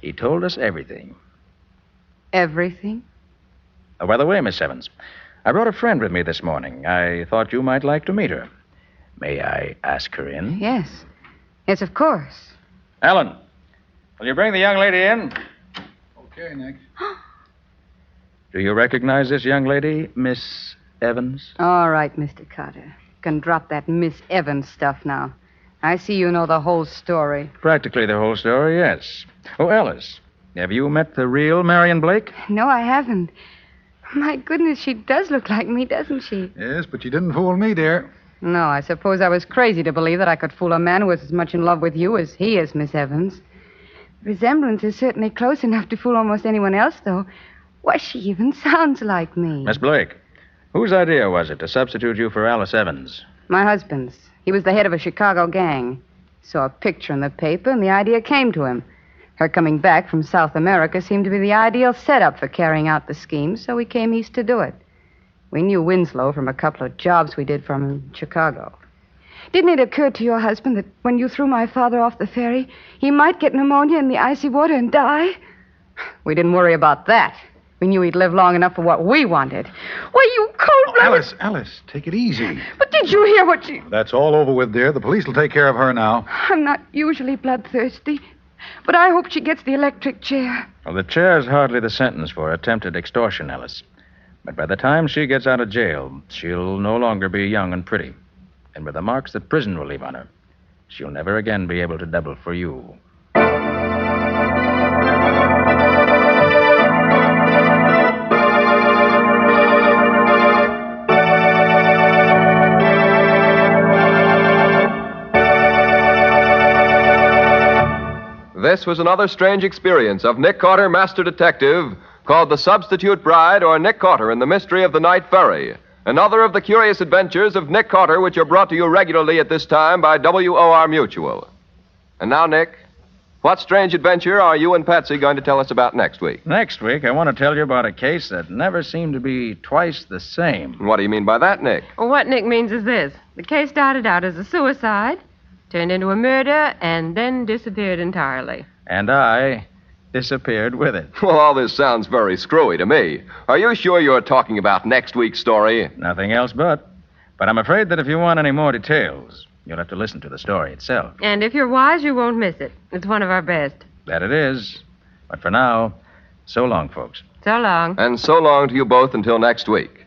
He told us everything. Everything? Oh, by the way, Miss Evans, I brought a friend with me this morning. I thought you might like to meet her. May I ask her in? Yes. Yes, of course. Alan, will you bring the young lady in? Okay, Nick. Do you recognize this young lady, Miss Evans? All right, Mr. Carter. Can drop that Miss Evans stuff now. I see you know the whole story. Practically the whole story, yes. Oh, Alice, have you met the real Marion Blake? No, I haven't. My goodness, she does look like me, doesn't she? Yes, but you didn't fool me, dear. No, I suppose I was crazy to believe that I could fool a man who was as much in love with you as he is, Miss Evans. The resemblance is certainly close enough to fool almost anyone else, though. Why, she even sounds like me. Miss Blake, whose idea was it to substitute you for Alice Evans? My husband's. He was the head of a Chicago gang. Saw a picture in the paper, and the idea came to him. Her coming back from South America seemed to be the ideal setup for carrying out the scheme, so we came east to do it. We knew Winslow from a couple of jobs we did for him in Chicago. Didn't it occur to your husband that when you threw my father off the ferry, he might get pneumonia in the icy water and die? We didn't worry about that. We knew he'd live long enough for what we wanted. Why, you cold-blooded... Alice, take it easy. But did you hear what she... That's all over with, dear. The police will take care of her now. I'm not usually bloodthirsty, but I hope she gets the electric chair. Well, the chair's hardly the sentence for attempted extortion, Alice. But by the time she gets out of jail, she'll no longer be young and pretty. And with the marks that prison will leave on her, she'll never again be able to double for you. This was another strange experience of Nick Carter, Master Detective, called The Substitute Bride, or Nick Carter and the Mystery of the Night Ferry. Another of the curious adventures of Nick Carter, which are brought to you regularly at this time by WOR Mutual. And now, Nick, what strange adventure are you and Patsy going to tell us about next week? Next week, I want to tell you about a case that never seemed to be twice the same. What do you mean by that, Nick? Well, what Nick means is this. The case started out as a suicide, turned into a murder, and then disappeared entirely. And I disappeared with it. Well, all this sounds very screwy to me. Are you sure you're talking about next week's story? Nothing else but. But I'm afraid that if you want any more details, you'll have to listen to the story itself. And if you're wise, you won't miss it. It's one of our best. That it is. But for now, so long, folks. So long. And so long to you both until next week.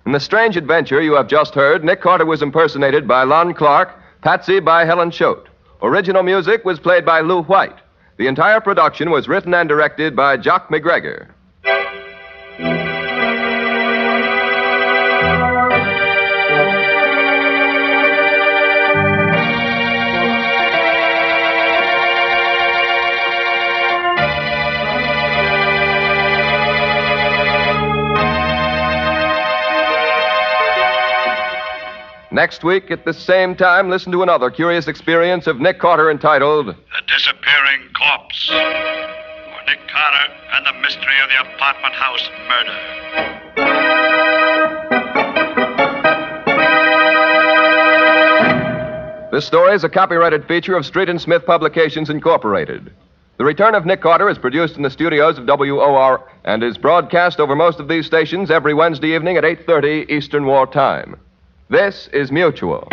In the strange adventure you have just heard, Nick Carter was impersonated by Lon Clark, Patsy by Helen Choate. Original music was played by Lou White. The entire production was written and directed by Jock McGregor. Next week, at the same time, listen to another curious experience of Nick Carter entitled The Disappearing Corpse, or Nick Carter and the Mystery of the Apartment House Murder. This story is a copyrighted feature of Street and Smith Publications, Incorporated. The Return of Nick Carter is produced in the studios of WOR and is broadcast over most of these stations every Wednesday evening at 8:30 Eastern War Time. This is Mutual.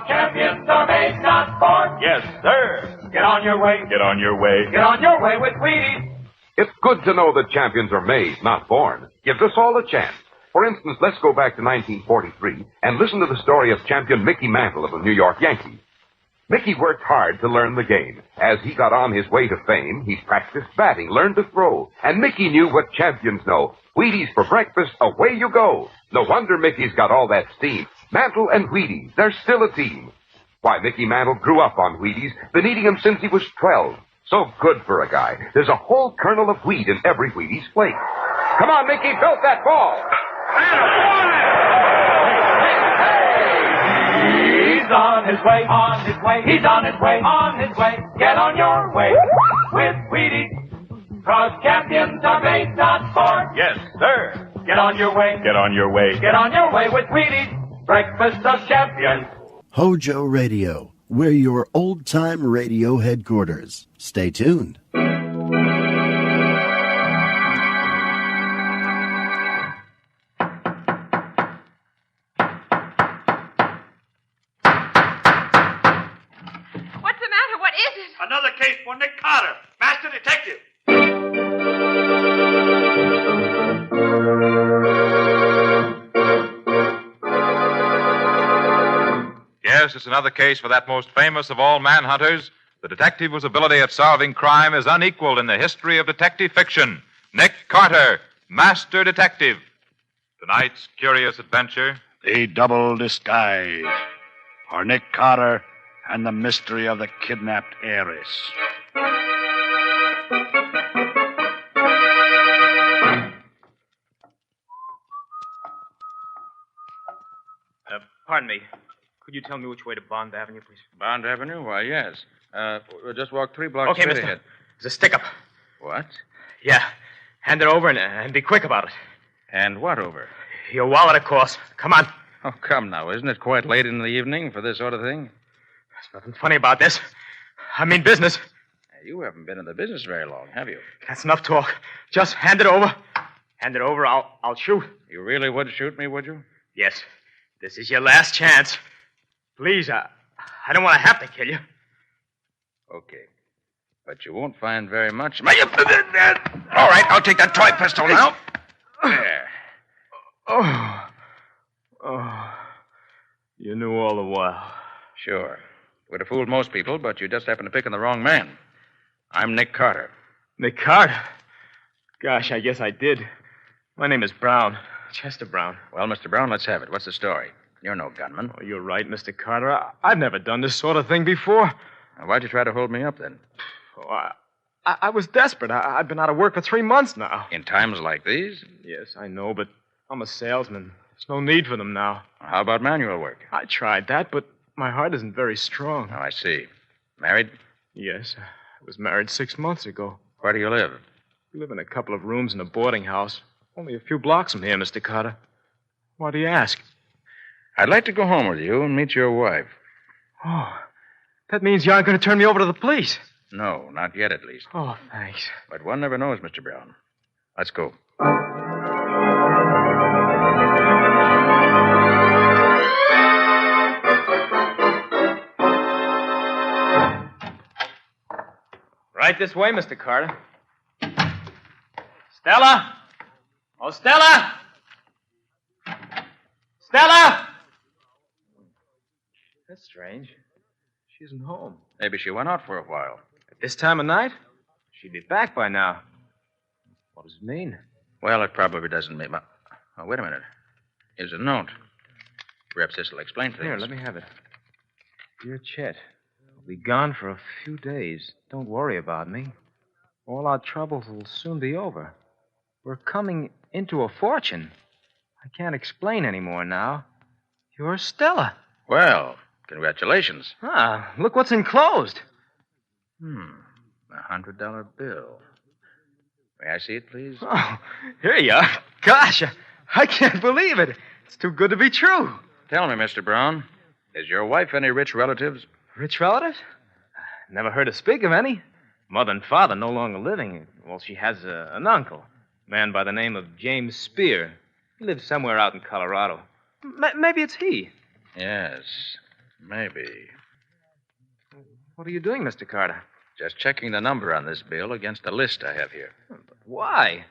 Champions are made, not born. Yes, sir. Get on your way. Get on your way. Get on your way with Wheaties. It's good to know that champions are made, not born. Gives us all a chance. For instance, let's go back to 1943 and listen to the story of champion Mickey Mantle of the New York Yankees. Mickey worked hard to learn the game. As he got on his way to fame, he practiced batting, learned to throw. And Mickey knew what champions know. Wheaties for breakfast, away you go. No wonder Mickey's got all that steam. Mantle and Wheaties, they're still a team. Why, Mickey Mantle grew up on Wheaties, been eating them since he was 12. So good for a guy. There's a whole kernel of wheat in every Wheaties flake. Come on, Mickey, belt that ball. He's on his way, on his way. He's on his way, on his way. Get on your way with Wheaties. 'Cause champions are made, not born. Yes, sir. Get on your way. Get on your way. Get on your way with Wheaties. Breakfast of champions. HOJO Radio. We're your old-time radio headquarters. Stay tuned. Another case for Nick Carter, Master Detective. Yes, yes, it's another case for that most famous of all manhunters, the detective whose ability at solving crime is unequaled in the history of detective fiction, Nick Carter, Master Detective. Tonight's curious adventure, The Double Disguise, for Nick Carter and the mystery of the kidnapped heiress. Pardon me. Could you tell me which way to Bond Avenue, please? Bond Avenue? Why, yes. We'll just walk 3 blocks Okay, straight mister. ahead. There's a stick-up. What? Yeah. Hand it over and be quick about it. And what over? Your wallet, of course. Come on. Oh, come now. Isn't it quite late in the evening for this sort of thing? There's nothing funny about this. I mean business. You haven't been in the business very long, have you? That's enough talk. Just hand it over. Hand it over, I'll shoot. You really would shoot me, would you? Yes. This is your last chance. Please, I don't want to have to kill you. Okay. But you won't find very much. All right, I'll take that toy pistol now. There. Oh. You knew all the while. Sure. Would have fooled most people, but you just happened to pick on the wrong man. I'm Nick Carter. Nick Carter? Gosh, I guess I did. My name is Brown. Chester Brown. Well, Mr. Brown, let's have it. What's the story? You're no gunman. Oh, you're right, Mr. Carter. I've never done this sort of thing before. Now, why'd you try to hold me up, then? Oh, I was desperate. I've been out of work for 3 months now. In times like these? Yes, I know, but I'm a salesman. There's no need for them now. How about manual work? I tried that, but my heart isn't very strong. Oh, I see. Married? Yes. I was married 6 months ago. Where do you live? We live in a couple of rooms in a boarding house. Only a few blocks from here, Mr. Carter. Why do you ask? I'd like to go home with you and meet your wife. Oh, that means you aren't going to turn me over to the police. No, not yet, at least. Oh, thanks. But one never knows, Mr. Brown. Let's go. Right this way, Mr. Carter. Stella! Oh, Stella! Stella! That's strange. She isn't home. Maybe she went out for a while. At this time of night? She'd be back by now. What does it mean? Well, it probably doesn't mean... Oh, wait a minute. Here's a note. Perhaps this will explain things. Here, let me have it. Dear Chet, I'll be gone for a few days. Don't worry about me. All our troubles will soon be over. We're coming into a fortune. I can't explain any more now. You're Stella. Well, congratulations. Ah, look what's enclosed. $100 bill. May I see it, please? Oh, here you are. Gosh, I can't believe it. It's too good to be true. Tell me, Mr. Brown, is your wife any rich relatives? Rich relatives? Never heard her speak of any. Mother and father no longer living. Well, she has an uncle, a man by the name of James Spear. He lives somewhere out in Colorado. Maybe it's he. Yes, maybe. What are you doing, Mr. Carter? Just checking the number on this bill against a list I have here. But why?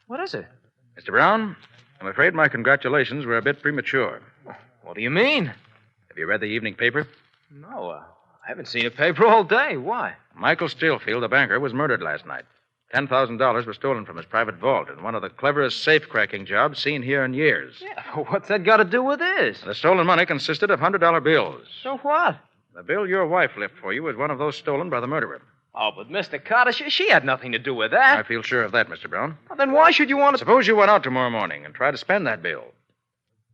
What is it? Mr. Brown, I'm afraid my congratulations were a bit premature. What do you mean? Have you read the evening paper? No, I haven't seen a paper all day. Why? Michael Stillfield, the banker, was murdered last night. $10,000 was stolen from his private vault in one of the cleverest safe-cracking jobs seen here in years. Yeah, what's that got to do with this? The stolen money consisted of $100 bills. So what? The bill your wife left for you was one of those stolen by the murderer. Oh, but Mr. Carter, she had nothing to do with that. I feel sure of that, Mr. Brown. Well, then why should you want to... Suppose you went out tomorrow morning and tried to spend that bill.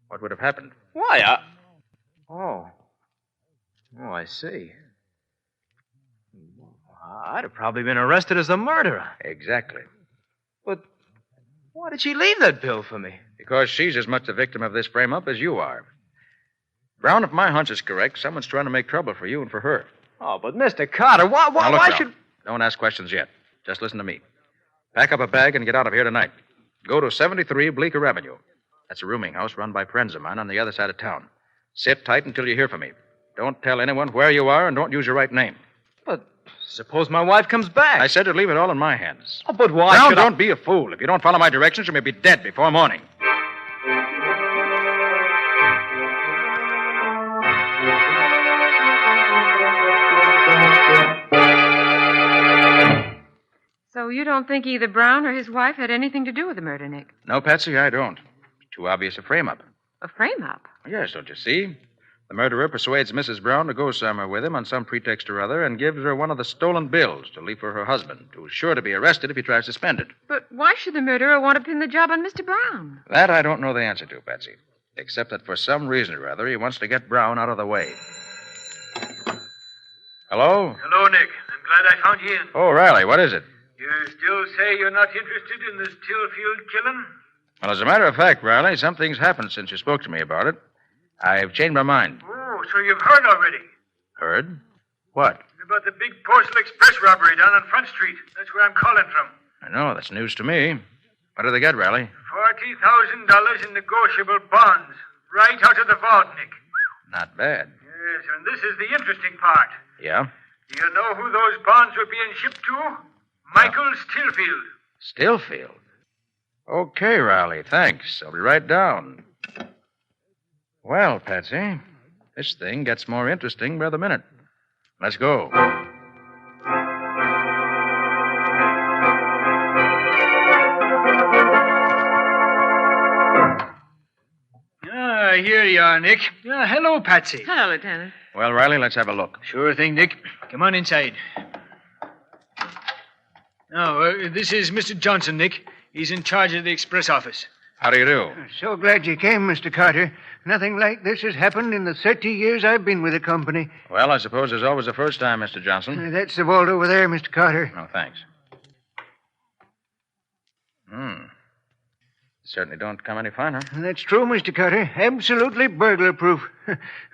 What would have happened? Why, Oh, I see. I'd have probably been arrested as the murderer. Exactly. But why did she leave that bill for me? Because she's as much a victim of this frame-up as you are. Brown, if my hunch is correct, someone's trying to make trouble for you and for her. Oh, but Mr. Carter, Now, look, why Brown, should... Don't ask questions yet. Just listen to me. Pack up a bag and get out of here tonight. Go to 73 Bleecker Avenue. That's a rooming house run by friends of mine on the other side of town. Sit tight until you hear from me. Don't tell anyone where you are and don't use your right name. But suppose my wife comes back. I said to leave it all in my hands. Oh, but why Brown, should I... don't be a fool. If you don't follow my directions, you may be dead before morning. So you don't think either Brown or his wife had anything to do with the murder, Nick? No, Patsy, I don't. Too obvious a frame-up. A frame-up? Yes, don't you see? The murderer persuades Mrs. Brown to go somewhere with him on some pretext or other and gives her one of the stolen bills to leave for her husband, who's sure to be arrested if he tries to spend it. But why should the murderer want to pin the job on Mr. Brown? That I don't know the answer to, Patsy. Except that for some reason or other, he wants to get Brown out of the way. Hello? Hello, Nick. I'm glad I found you in. Oh, Riley, what is it? You still say you're not interested in this Tillfield killing? Well, as a matter of fact, Riley, something's happened since you spoke to me about it. I've changed my mind. Oh, so you've heard already. Heard? What? About the big Postal Express robbery down on Front Street. That's where I'm calling from. I know, that's news to me. What did they get, Riley? $40,000 in negotiable bonds. Right out of the vault, Nick. Not bad. Yes, and this is the interesting part. Yeah? Do you know who those bonds were being shipped to? Michael Stillfield. Stillfield? Okay, Riley, thanks. I'll be right down. Well, Patsy, this thing gets more interesting by the minute. Let's go. Here you are, Nick. Hello, Patsy. Hello, Lieutenant. Well, Riley, let's have a look. Sure thing, Nick. Come on inside. This is Mr. Johnson, Nick. He's in charge of the express office. How do you do? So glad you came, Mr. Carter. Nothing like this has happened in the 30 years I've been with the company. Well, I suppose there's always a first time, Mr. Johnson. That's the vault over there, Mr. Carter. Oh, thanks. Certainly don't come any finer. That's true, Mr. Carter. Absolutely burglar-proof.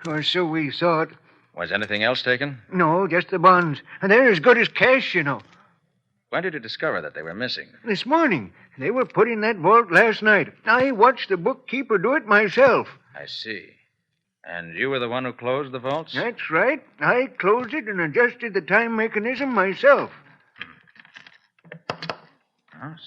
Or so we thought. Was anything else taken? No, just the bonds. And they're as good as cash, you know. When did you discover that they were missing? This morning. They were put in that vault last night. I watched the bookkeeper do it myself. I see. And you were the one who closed the vaults? That's right. I closed it and adjusted the time mechanism myself.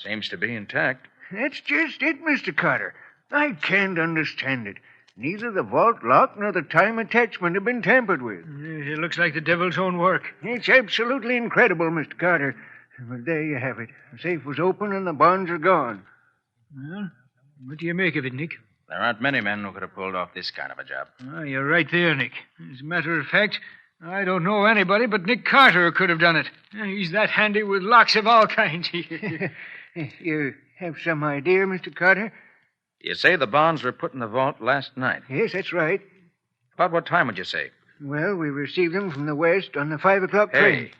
Seems to be intact. That's just it, Mr. Carter. I can't understand it. Neither the vault lock nor the time attachment have been tampered with. It looks like the devil's own work. It's absolutely incredible, Mr. Carter. But there you have it. The safe was open and the bonds are gone. Well, what do you make of it, Nick? There aren't many men who could have pulled off this kind of a job. You're right there, Nick. As a matter of fact, I don't know anybody but Nick Carter who could have done it. He's that handy with locks of all kinds. You have some idea, Mr. Carter? You say the bonds were put in the vault last night? Yes, that's right. About what time would you say? Well, we received them from the west on the 5 o'clock train.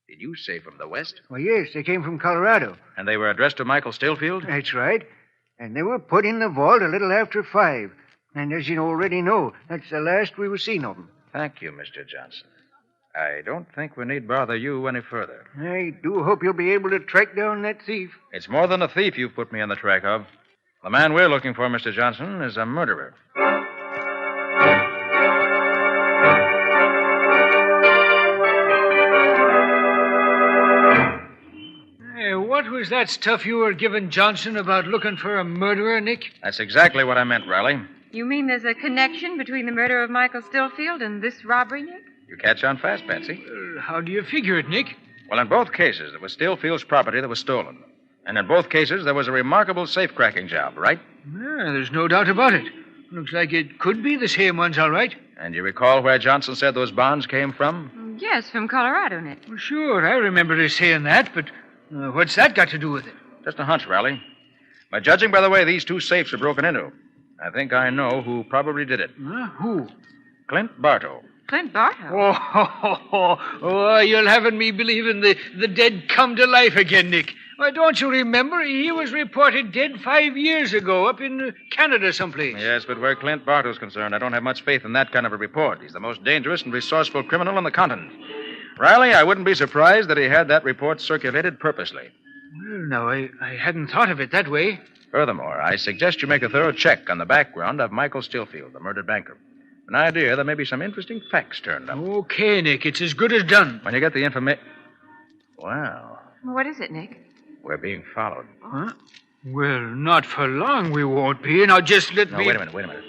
Did you say from the west? Well, yes, they came from Colorado. And they were addressed to Michael Stillfield? That's right. And they were put in the vault a little after 5. And as you already know, that's the last we were seen of them. Thank you, Mr. Johnson. I don't think we need bother you any further. I do hope you'll be able to track down that thief. It's more than a thief you've put me on the track of. The man we're looking for, Mr. Johnson, is a murderer. Hey, what was that stuff you were giving Johnson about looking for a murderer, Nick? That's exactly what I meant, Riley. You mean there's a connection between the murder of Michael Stillfield and this robbery, Nick? You catch on fast, Patsy. How do you figure it, Nick? Well, in both cases, it was Stillfield's property that was stolen. And in both cases, there was a remarkable safe-cracking job, right? There's no doubt about it. Looks like it could be the same ones, all right. And you recall where Johnson said those bonds came from? Yes, from Colorado, Nick. Well, sure, I remember her saying that, but what's that got to do with it? Just a hunch, Riley. By judging by the way these two safes were broken into, I think I know who probably did it. Who? Clint Bartow. Clint Bartow? Oh, you're having me believing the dead come to life again, Nick. Why, don't you remember? He was reported dead 5 years ago up in Canada someplace. Yes, but where Clint Bartow's concerned, I don't have much faith in that kind of a report. He's the most dangerous and resourceful criminal on the continent. Riley, I wouldn't be surprised that he had that report circulated purposely. Well, no, I hadn't thought of it that way. Furthermore, I suggest you make a thorough check on the background of Michael Stillfield, the murdered banker. An idea there may be some interesting facts turned up. Okay, Nick, it's as good as done. When you get the information... Well, What is it, Nick? we're being followed. Huh? Well, not for long we won't be. Now, just let me... Wait a minute.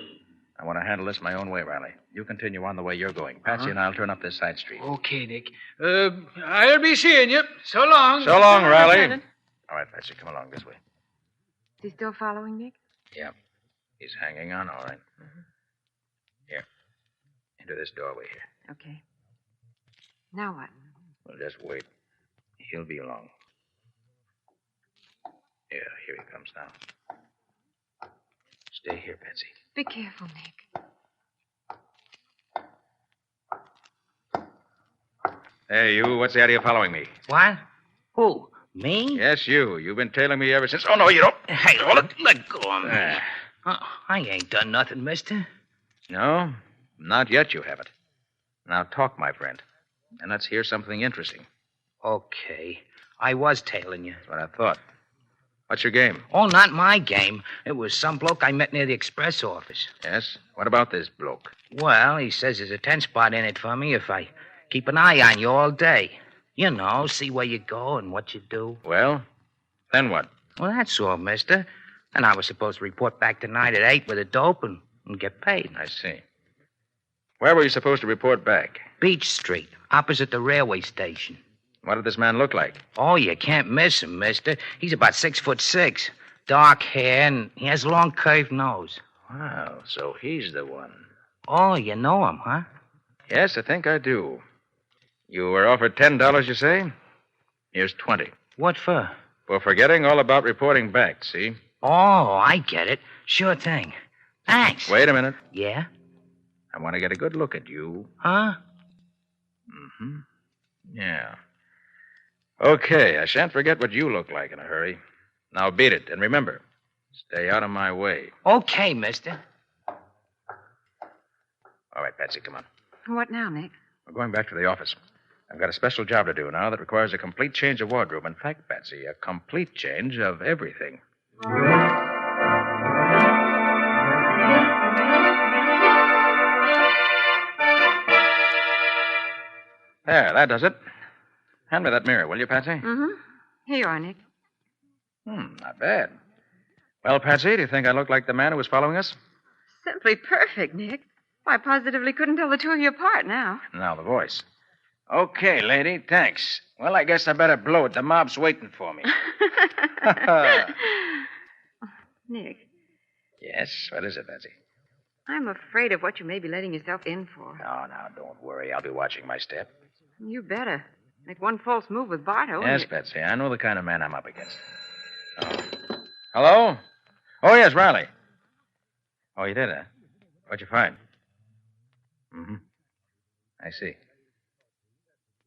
I I want to handle this my own way, Riley. You continue on the way you're going. Patsy and I'll turn up this side street. Okay, Nick. I'll be seeing you. So long. So long, Riley. Lieutenant. All right, Patsy, come along this way. Is he still following Nick? Yeah. He's hanging on, all right. Here. Into this doorway here. Okay. Now what? Well, just wait. He'll be along. Yeah, here he comes now. Stay here, Patsy. Be careful, Nick. Hey, you, what's the idea of following me? What? Who? Me? Yes, you. You've been tailing me ever since. Oh, no, you don't. Hey, let go of me. I ain't done nothing, mister. No, not yet you haven't. Now talk, my friend. And let's hear something interesting. Okay. I was tailing you. That's what I thought. What's your game? Oh, not my game. It was some bloke I met near the express office. Yes? What about this bloke? Well, he says there's a 10 spot in it for me if I keep an eye on you all day. You know, see where you go and what you do. Well, then what? Well, that's all, mister. And I was supposed to report back tonight at 8 with a dope and get paid. I see. Where were you supposed to report back? Beach Street, opposite the railway station. What did this man look like? Oh, you can't miss him, mister. He's about 6'6", dark hair, and he has a long curved nose. Wow, so he's the one. Oh, you know him, huh? Yes, I think I do. You were offered $10, you say? Here's 20. What for? For forgetting all about reporting back, see? Oh, I get it. Sure thing. Thanks. Wait a minute. Yeah? I want to get a good look at you. Huh? Mm-hmm. Yeah. Okay, I shan't forget what you look like in a hurry. Now beat it, and remember, stay out of my way. Okay, mister. All right, Patsy, come on. What now, Nick? We're going back to the office. I've got a special job to do now that requires a complete change of wardrobe. In fact, Patsy, a complete change of everything. There, that does it. Hand me that mirror, will you, Patsy? Mm-hmm. Here you are, Nick. Not bad. Well, Patsy, do you think I look like the man who was following us? Simply perfect, Nick. Why, I positively couldn't tell the two of you apart now. Now the voice. Okay, lady, thanks. Well, I guess I better blow it. The mob's waiting for me. Nick, Yes, what is it, Patsy? I'm afraid of what you may be letting yourself in for. No, don't worry. I'll be watching my step. You better. Make one false move with Barto. Yes, Patsy, I know the kind of man I'm up against. Oh. Hello? Oh, yes, Riley. Oh, you did, huh? What'd you find? Mm-hmm. I see.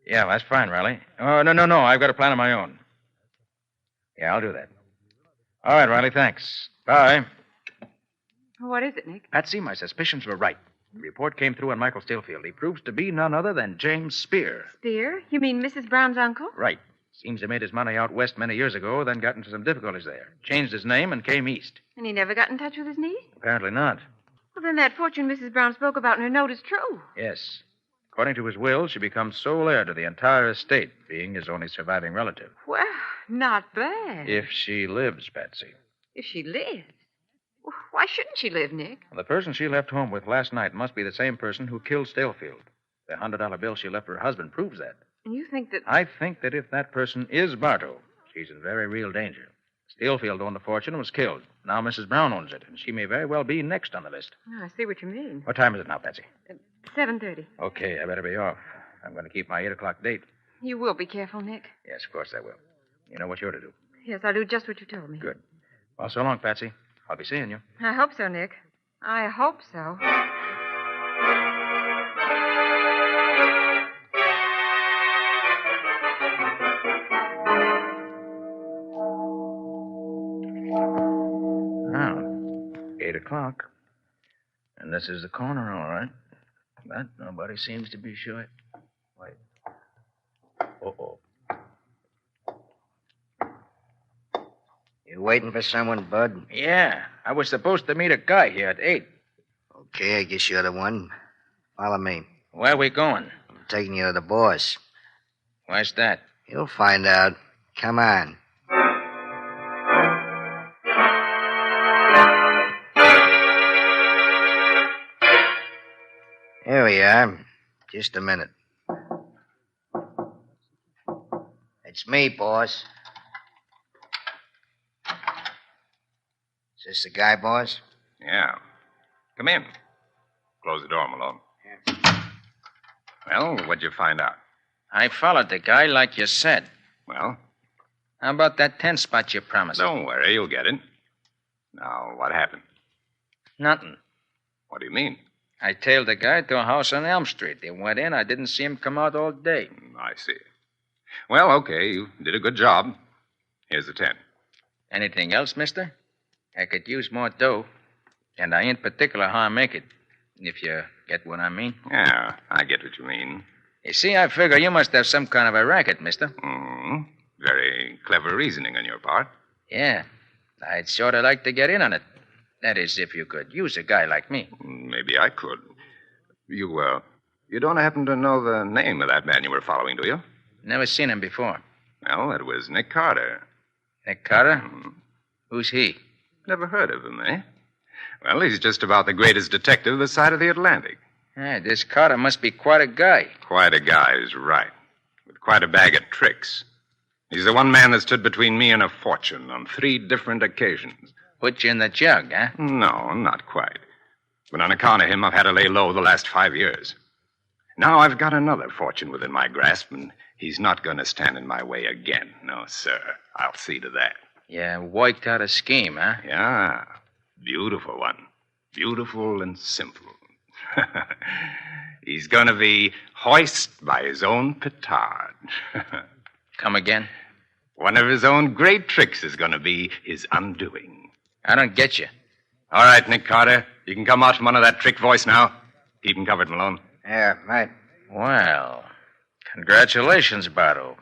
Yeah, that's fine, Riley. Oh, no. I've got a plan of my own. Yeah, I'll do that. All right, Riley, thanks. Bye. What is it, Nick? Patsy, my suspicions were right. The report came through on Michael Stillfield. He proves to be none other than James Spear. Spear? You mean Mrs. Brown's uncle? Right. Seems he made his money out west many years ago, then got into some difficulties there. Changed his name and came east. And he never got in touch with his niece? Apparently not. Well, then that fortune Mrs. Brown spoke about in her note is true. Yes. According to his will, she becomes sole heir to the entire estate, being his only surviving relative. Well, not bad. If she lives, Patsy. If she lives. Well, why shouldn't she live, Nick? The person she left home with last night must be the same person who killed Stillfield. The $100 bill she left her husband proves that. And you think that... I think that if that person is Barto, she's in very real danger. Stillfield owned the fortune and was killed. Now Mrs. Brown owns it, and she may very well be next on the list. Oh, I see what you mean. What time is it now, Patsy? 7:30. Okay, I better be off. I'm going to keep my 8 o'clock date. You will be careful, Nick. Yes, of course I will. You know what you're to do. Yes, I'll do just what you told me. Good. Well, so long, Patsy. I'll be seeing you. I hope so, Nick. I hope so. Now, 8 o'clock. And this is the corner, all right. But nobody seems to be sure. Wait. Uh-oh. You waiting for someone, Bud? Yeah, I was supposed to meet a guy here at 8. Okay, I guess you're the one. Follow me. Where are we going? I'm taking you to the boss. Where's that? You'll find out. Come on. you are. Just a minute. It's me, boss. Is this the guy, boss? Yeah. Come in. Close the door, Malone. Well, what'd you find out? I followed the guy like you said. Well? How about that 10 spot you promised? Don't worry, you'll get it. Now, what happened? Nothing. What do you mean? I tailed the guy to a house on Elm Street. He went in. I didn't see him come out all day. I see. Well, okay, you did a good job. Here's the 10. Anything else, mister? I could use more dough. And I ain't particular how I make it, if you get what I mean. Yeah, I get what you mean. You see, I figure you must have some kind of a racket, mister. Very clever reasoning on your part. Yeah. I'd sort of like to get in on it. That is, if you could use a guy like me. Maybe I could. You don't happen to know the name of that man you were following, do you? Never seen him before. Well, it was Nick Carter. Nick Carter? Who's he? Never heard of him, eh? Well, he's just about the greatest detective this side of the Atlantic. Hey, this Carter must be quite a guy. Quite a guy is right. With quite a bag of tricks. He's the one man that stood between me and a fortune on 3 different occasions. Put you in the jug, huh? No, not quite. But on account of him, I've had to lay low the last 5 years. Now I've got another fortune within my grasp, and he's not going to stand in my way again. No, sir. I'll see to that. Yeah, worked out a scheme, huh? Yeah. Beautiful one. Beautiful and simple. He's going to be hoist by his own petard. Come again? One of his own great tricks is going to be his undoing. I don't get you. All right, Nick Carter. You can come out from under that trick voice now. Keep him covered, Malone. Yeah, right. Well, congratulations, Bardo.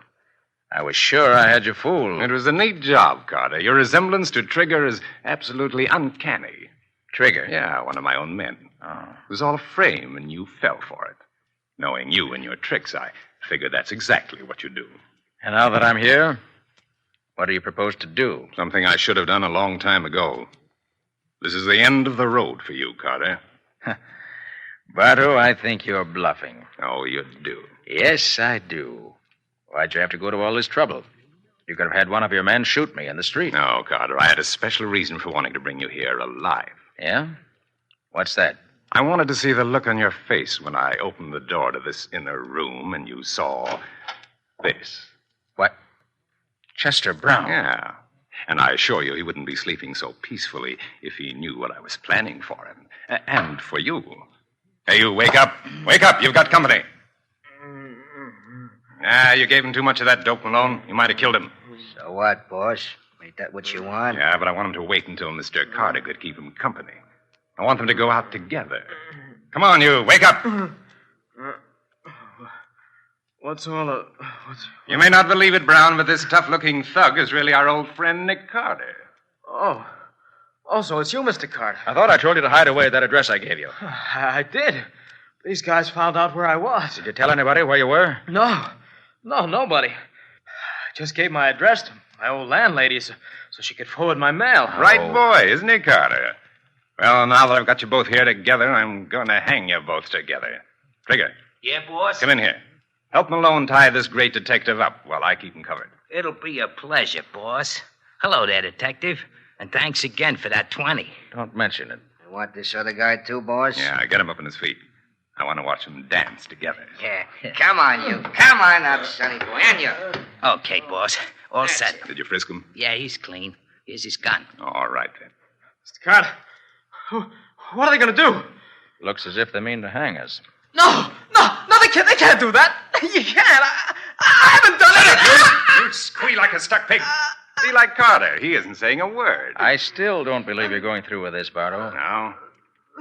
I was sure I had you fooled. It was a neat job, Carter. Your resemblance to Trigger is absolutely uncanny. Trigger? Yeah, one of my own men. Oh. It was all a frame, and you fell for it. Knowing you and your tricks, I figured that's exactly what you do. And now that I'm here, what do you propose to do? Something I should have done a long time ago. This is the end of the road for you, Carter. Bardo, I think you're bluffing. Oh, you do? Yes, I do. Why'd you have to go to all this trouble? You could have had one of your men shoot me in the street. No, Carter, I had a special reason for wanting to bring you here alive. Yeah? What's that? I wanted to see the look on your face when I opened the door to this inner room and you saw this. What? Chester Brown? Yeah. And I assure you he wouldn't be sleeping so peacefully if he knew what I was planning for him. And for you. Hey, you, wake up. Wake up. You've got company. You gave him too much of that dope, Malone. You might have killed him. So what, boss? Ain't that what you want? Yeah, but I want him to wait until Mr. Carter could keep him company. I want them to go out together. Come on, you. Wake up. You may not believe it, Brown, but this tough-looking thug is really our old friend Nick Carter. Oh, so it's you, Mr. Carter. I thought I told you to hide away that address I gave you. I did. These guys found out where I was. Did you tell anybody where you were? No, nobody. I just gave my address to my old landlady so she could forward my mail. Right boy, isn't he, Carter? Well, now that I've got you both here together, I'm going to hang you both together. Trigger, Yeah, boss? come in here. Help Malone tie this great detective up while I keep him covered. It'll be a pleasure, boss. Hello there, detective. And thanks again for that 20. Don't mention it. You want this other guy too, boss? Yeah, get him up on his feet. I want to watch them dance together. Yeah. Come on, you. Come on up, sonny boy. And you. Okay, boss. All set. Did you frisk him? Yeah, he's clean. Here's his gun. All right, then. Mr. Carter, what are they going to do? Looks as if they mean to hang us. No, they can't do that. You can't. I haven't done it. You squeal like a stuck pig. Be like Carter. He isn't saying a word. I still don't believe you're going through with this, Bardo. No.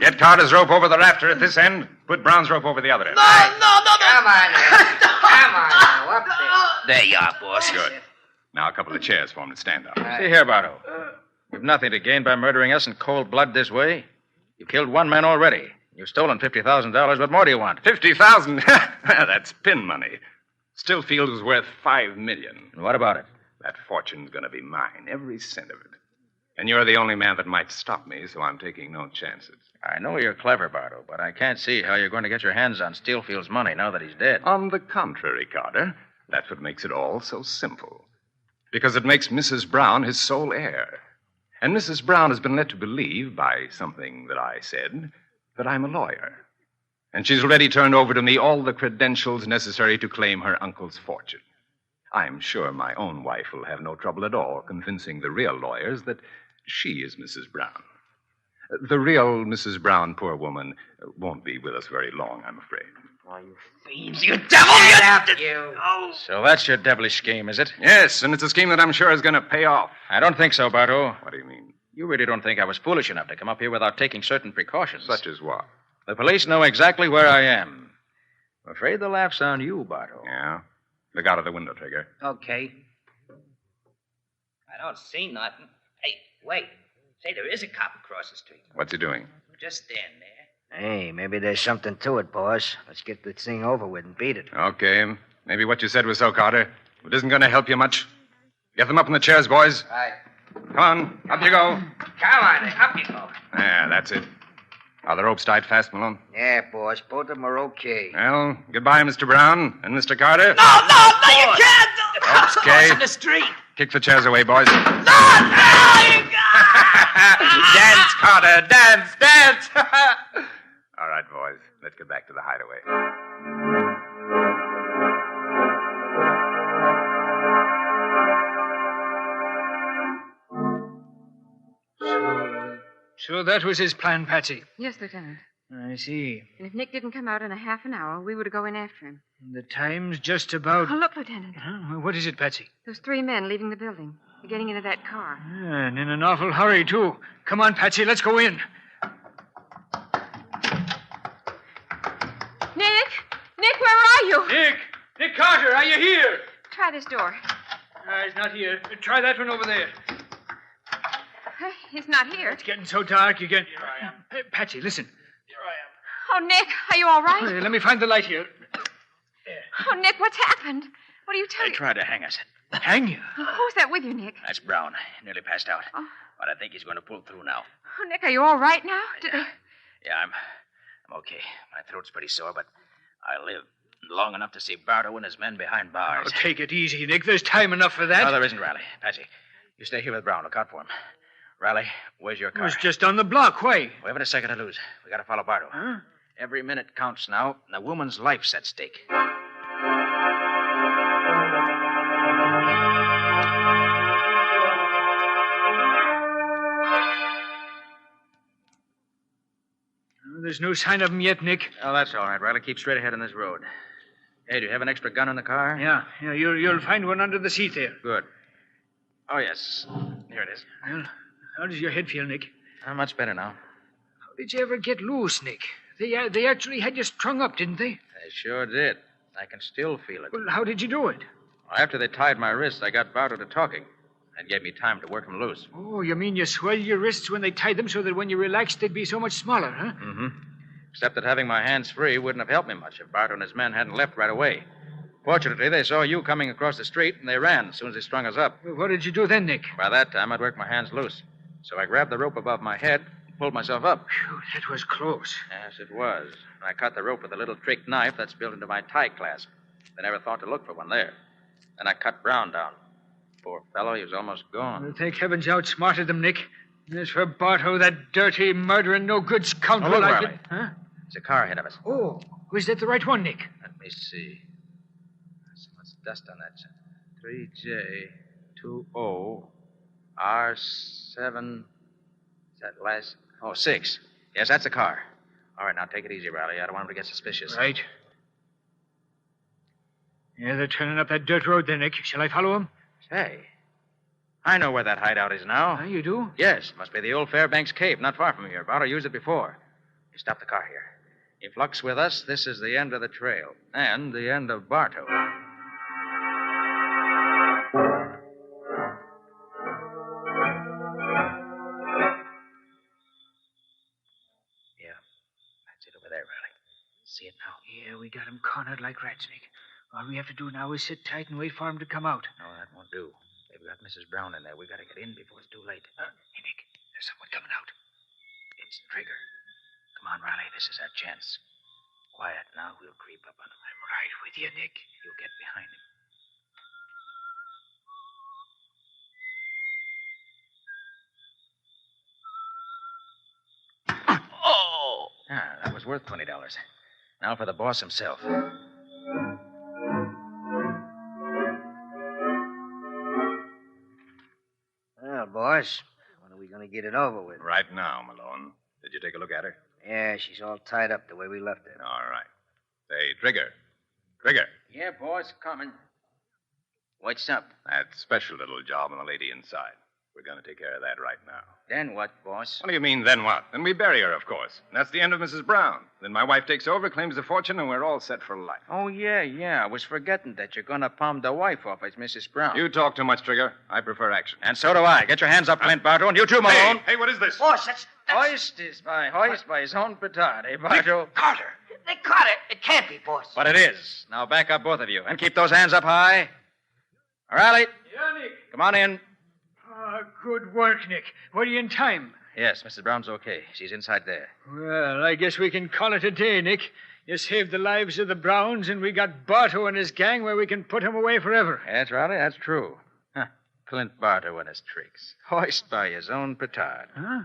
Get Carter's rope over the rafter at this end. Put Brown's rope over the other end. No. Come on now, up there. There you are, boss. Good. Now a couple of chairs for him to stand on. See here, Bardo. You've nothing to gain by murdering us in cold blood this way. You've killed one man already. You've stolen $50,000. What more do you want? $50,000? That's pin money. Still feels it's worth $5 million. And what about it? That fortune's going to be mine, every cent of it. And you're the only man that might stop me, so I'm taking no chances. I know you're clever, Bardo, but I can't see how you're going to get your hands on Steelfield's money now that he's dead. On the contrary, Carter, that's what makes it all so simple. Because it makes Mrs. Brown his sole heir. And Mrs. Brown has been led to believe, by something that I said, that I'm a lawyer. And she's already turned over to me all the credentials necessary to claim her uncle's fortune. I'm sure my own wife will have no trouble at all convincing the real lawyers that she is Mrs. Brown. The real Mrs. Brown, poor woman, won't be with us very long, I'm afraid. Oh, you fiends, you devil! Get after you! Oh. So that's your devilish scheme, is it? Yes, and it's a scheme that I'm sure is going to pay off. I don't think so, Bardo. What do you mean? You really don't think I was foolish enough to come up here without taking certain precautions. Such as what? The police know exactly where I am. I'm afraid the laugh's on you, Bardo. Yeah? Look out of the window, Trigger. Okay. I don't see nothing. Hey, wait. Say, there is a cop across the street. What's he doing? Just stand there. Hey, maybe there's something to it, boss. Let's get this thing over with and beat it. Okay. Maybe what you said was so, Carter. It isn't going to help you much. Get them up in the chairs, boys. Right. Come on. Up you go. Come on, up you go. Yeah, that's it. Are the ropes tied fast, Malone? Yeah, boss. Both of them are okay. Well, goodbye, Mr. Brown and Mr. Carter. No, you can't! Ropes, Kay. In the street. Kick the chairs away, boys. No, you Dance, Carter, dance, dance! All right, boys. Let's get back to the hideaway. So that was his plan, Patsy. Yes, Lieutenant. I see. And if Nick didn't come out in a half an hour, we were to go in after him. The time's just about... Oh, look, Lieutenant. Huh? What is it, Patsy? Those 3 men leaving the building. They're getting into that car. And in an awful hurry, too. Come on, Patsy, let's go in. Nick! Nick, where are you? Nick Carter, are you here? Try this door. He's not here. Try that one over there. He's not here. It's getting so dark, you get... Here I am. Hey, Patsy, listen. Oh, Nick, are you all right? Let me find the light here. Oh, Nick, what's happened? What are you They telling... tried to hang us. Hang you? Who's that with you, Nick? That's Brown. Nearly passed out. Oh. But I think he's going to pull through now. Oh, Nick, are you all right now? Yeah, I'm okay. My throat's pretty sore, but I live long enough to see Bardo and his men behind bars. Oh, take it easy, Nick. There's time enough for that. No, there isn't, Riley. Patsy, you stay here with Brown. Look out for him. Riley, where's your It car? was just on the block. Why? We haven't a second to lose. We got to follow Bardo. Huh? Every minute counts now, and a woman's life's at stake. There's no sign of him yet, Nick. Oh, that's all right, Riley. Keep straight ahead on this road. Hey, do you have an extra gun in the car? Yeah, you'll find one under the seat there. Good. Oh, yes. Here it is. Well, how does your head feel, Nick? Much better now. How did you ever get loose, Nick? They actually had you strung up, didn't they? They sure did. I can still feel it. Well, how did you do it? After they tied my wrists, I got Bardo to talking. That gave me time to work him loose. Oh, you mean you swelled your wrists when they tied them so that when you relaxed, they'd be so much smaller, huh? Mm-hmm. Except that having my hands free wouldn't have helped me much if Bardo and his men hadn't left right away. Fortunately, they saw you coming across the street, and they ran as soon as they strung us up. Well, what did you do then, Nick? By that time, I'd worked my hands loose. So I grabbed the rope above my head and pulled myself up. Phew, that was close. Yes, it was. And I cut the rope with a little trick knife that's built into my tie clasp. I never thought to look for one there. Then I cut Brown down. Poor fellow, he was almost gone. Well, thank heavens you outsmarted them, Nick. As for Barto, that dirty, murdering, no-good scoundrel... Oh, look, I Riley. could... Huh? There's a car ahead of us. Oh, was that the right one, Nick? Let me see. So much dust on that. 3J20R7... Is that last... Oh, 6. Yes, that's the car. All right, now take it easy, Riley. I don't want him to get suspicious. Right. Yeah, they're turning up that dirt road there, Nick. Shall I follow them? Say, I know where that hideout is now. You do? Yes, must be the old Fairbanks Cave, not far from here. Bardo used it before. You stop the car here. If luck's with us, this is the end of the trail. And the end of Barto. Yeah, that's it over there, Riley. See it now? Yeah, we got him cornered like rats, Nick. All we have to do now is sit tight and wait for him to come out. No, that won't do. They've got Mrs. Brown in there. We got to get in before it's too late. Hey, Nick, There's someone coming out. It's Trigger. Come on, Riley. This is our chance. Quiet now. We'll creep up on him. I'm right with you, Nick. You'll get behind him. Oh! Ah, that was worth $20. Now for the boss himself. Well, boss, when are we going to get it over with? Right now, Malone. Did you take a look at her? Yeah, she's all tied up the way we left her. All right. Say, Trigger. Trigger. Yeah, boss, coming. What's up? That special little job on the lady inside. We're going to take care of that right now. Then what, boss? What do you mean, then what? Then we bury her, of course. And that's the end of Mrs. Brown. Then my wife takes over, claims the fortune, and we're all set for life. Oh, yeah. I was forgetting that you're going to palm the wife off as Mrs. Brown. You talk too much, Trigger. I prefer action. And so do I. Get your hands up, Clint Bartow, and you too, Malone. Hey, what is this? Boss, that's... Hoist by his own petard, eh, Bartow? Carter. They caught it. It can't be, boss. But it is. Now back up, both of you, and keep those hands up high. Riley. Yeah, Nick. Come on in. Good work, Nick. Were you in time? Yes, Mrs. Brown's okay. She's inside there. Well, I guess we can call it a day, Nick. You saved the lives of the Browns, and we got Bartow and his gang where we can put him away forever. That's Riley. That's true. Huh. Clint Bartow and his tricks. Hoist by his own petard. Huh?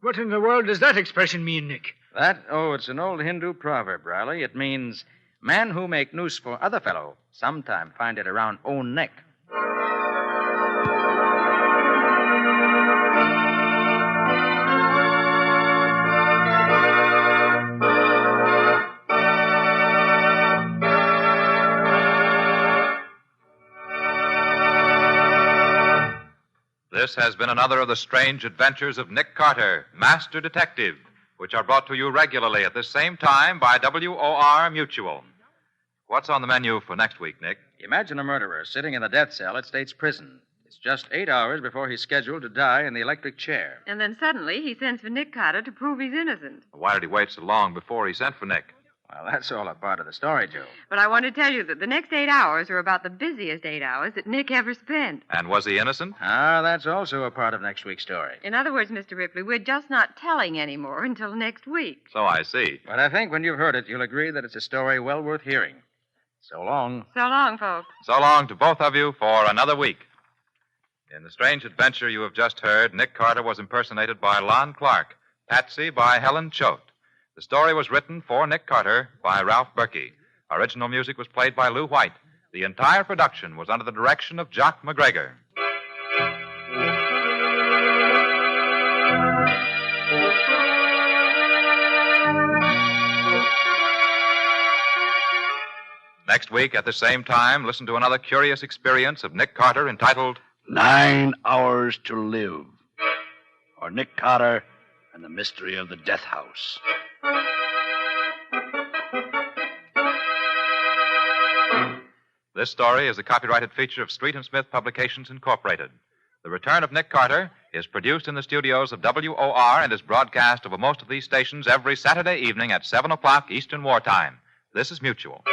What in the world does that expression mean, Nick? It's an old Hindu proverb, Riley. It means, man who make noose for other fellow, sometime find it around own neck. This has been another of the strange adventures of Nick Carter, Master Detective, which are brought to you regularly at this same time by WOR Mutual. What's on the menu for next week, Nick? Imagine a murderer sitting in the death cell at State's prison. It's just 8 hours before he's scheduled to die in the electric chair. And then suddenly he sends for Nick Carter to prove he's innocent. Why did he wait so long before he sent for Nick? Well, that's all a part of the story, Joe. But I want to tell you that the next 8 hours are about the busiest 8 hours that Nick ever spent. And was he innocent? That's also a part of next week's story. In other words, Mr. Ripley, we're just not telling anymore until next week. So I see. But I think when you've heard it, you'll agree that it's a story well worth hearing. So long. So long, folks. So long to both of you for another week. In the strange adventure you have just heard, Nick Carter was impersonated by Lon Clark, Patsy by Helen Choate. The story was written for Nick Carter by Ralph Berkey. Original music was played by Lou White. The entire production was under the direction of Jock McGregor. Next week, at the same time, listen to another curious experience of Nick Carter entitled 9 Hours to Live, or Nick Carter and the Mystery of the Death House. This story is a copyrighted feature of Street and Smith Publications, Incorporated. The Return of Nick Carter is produced in the studios of WOR and is broadcast over most of these stations every Saturday evening at 7 o'clock Eastern Wartime. This is Mutual.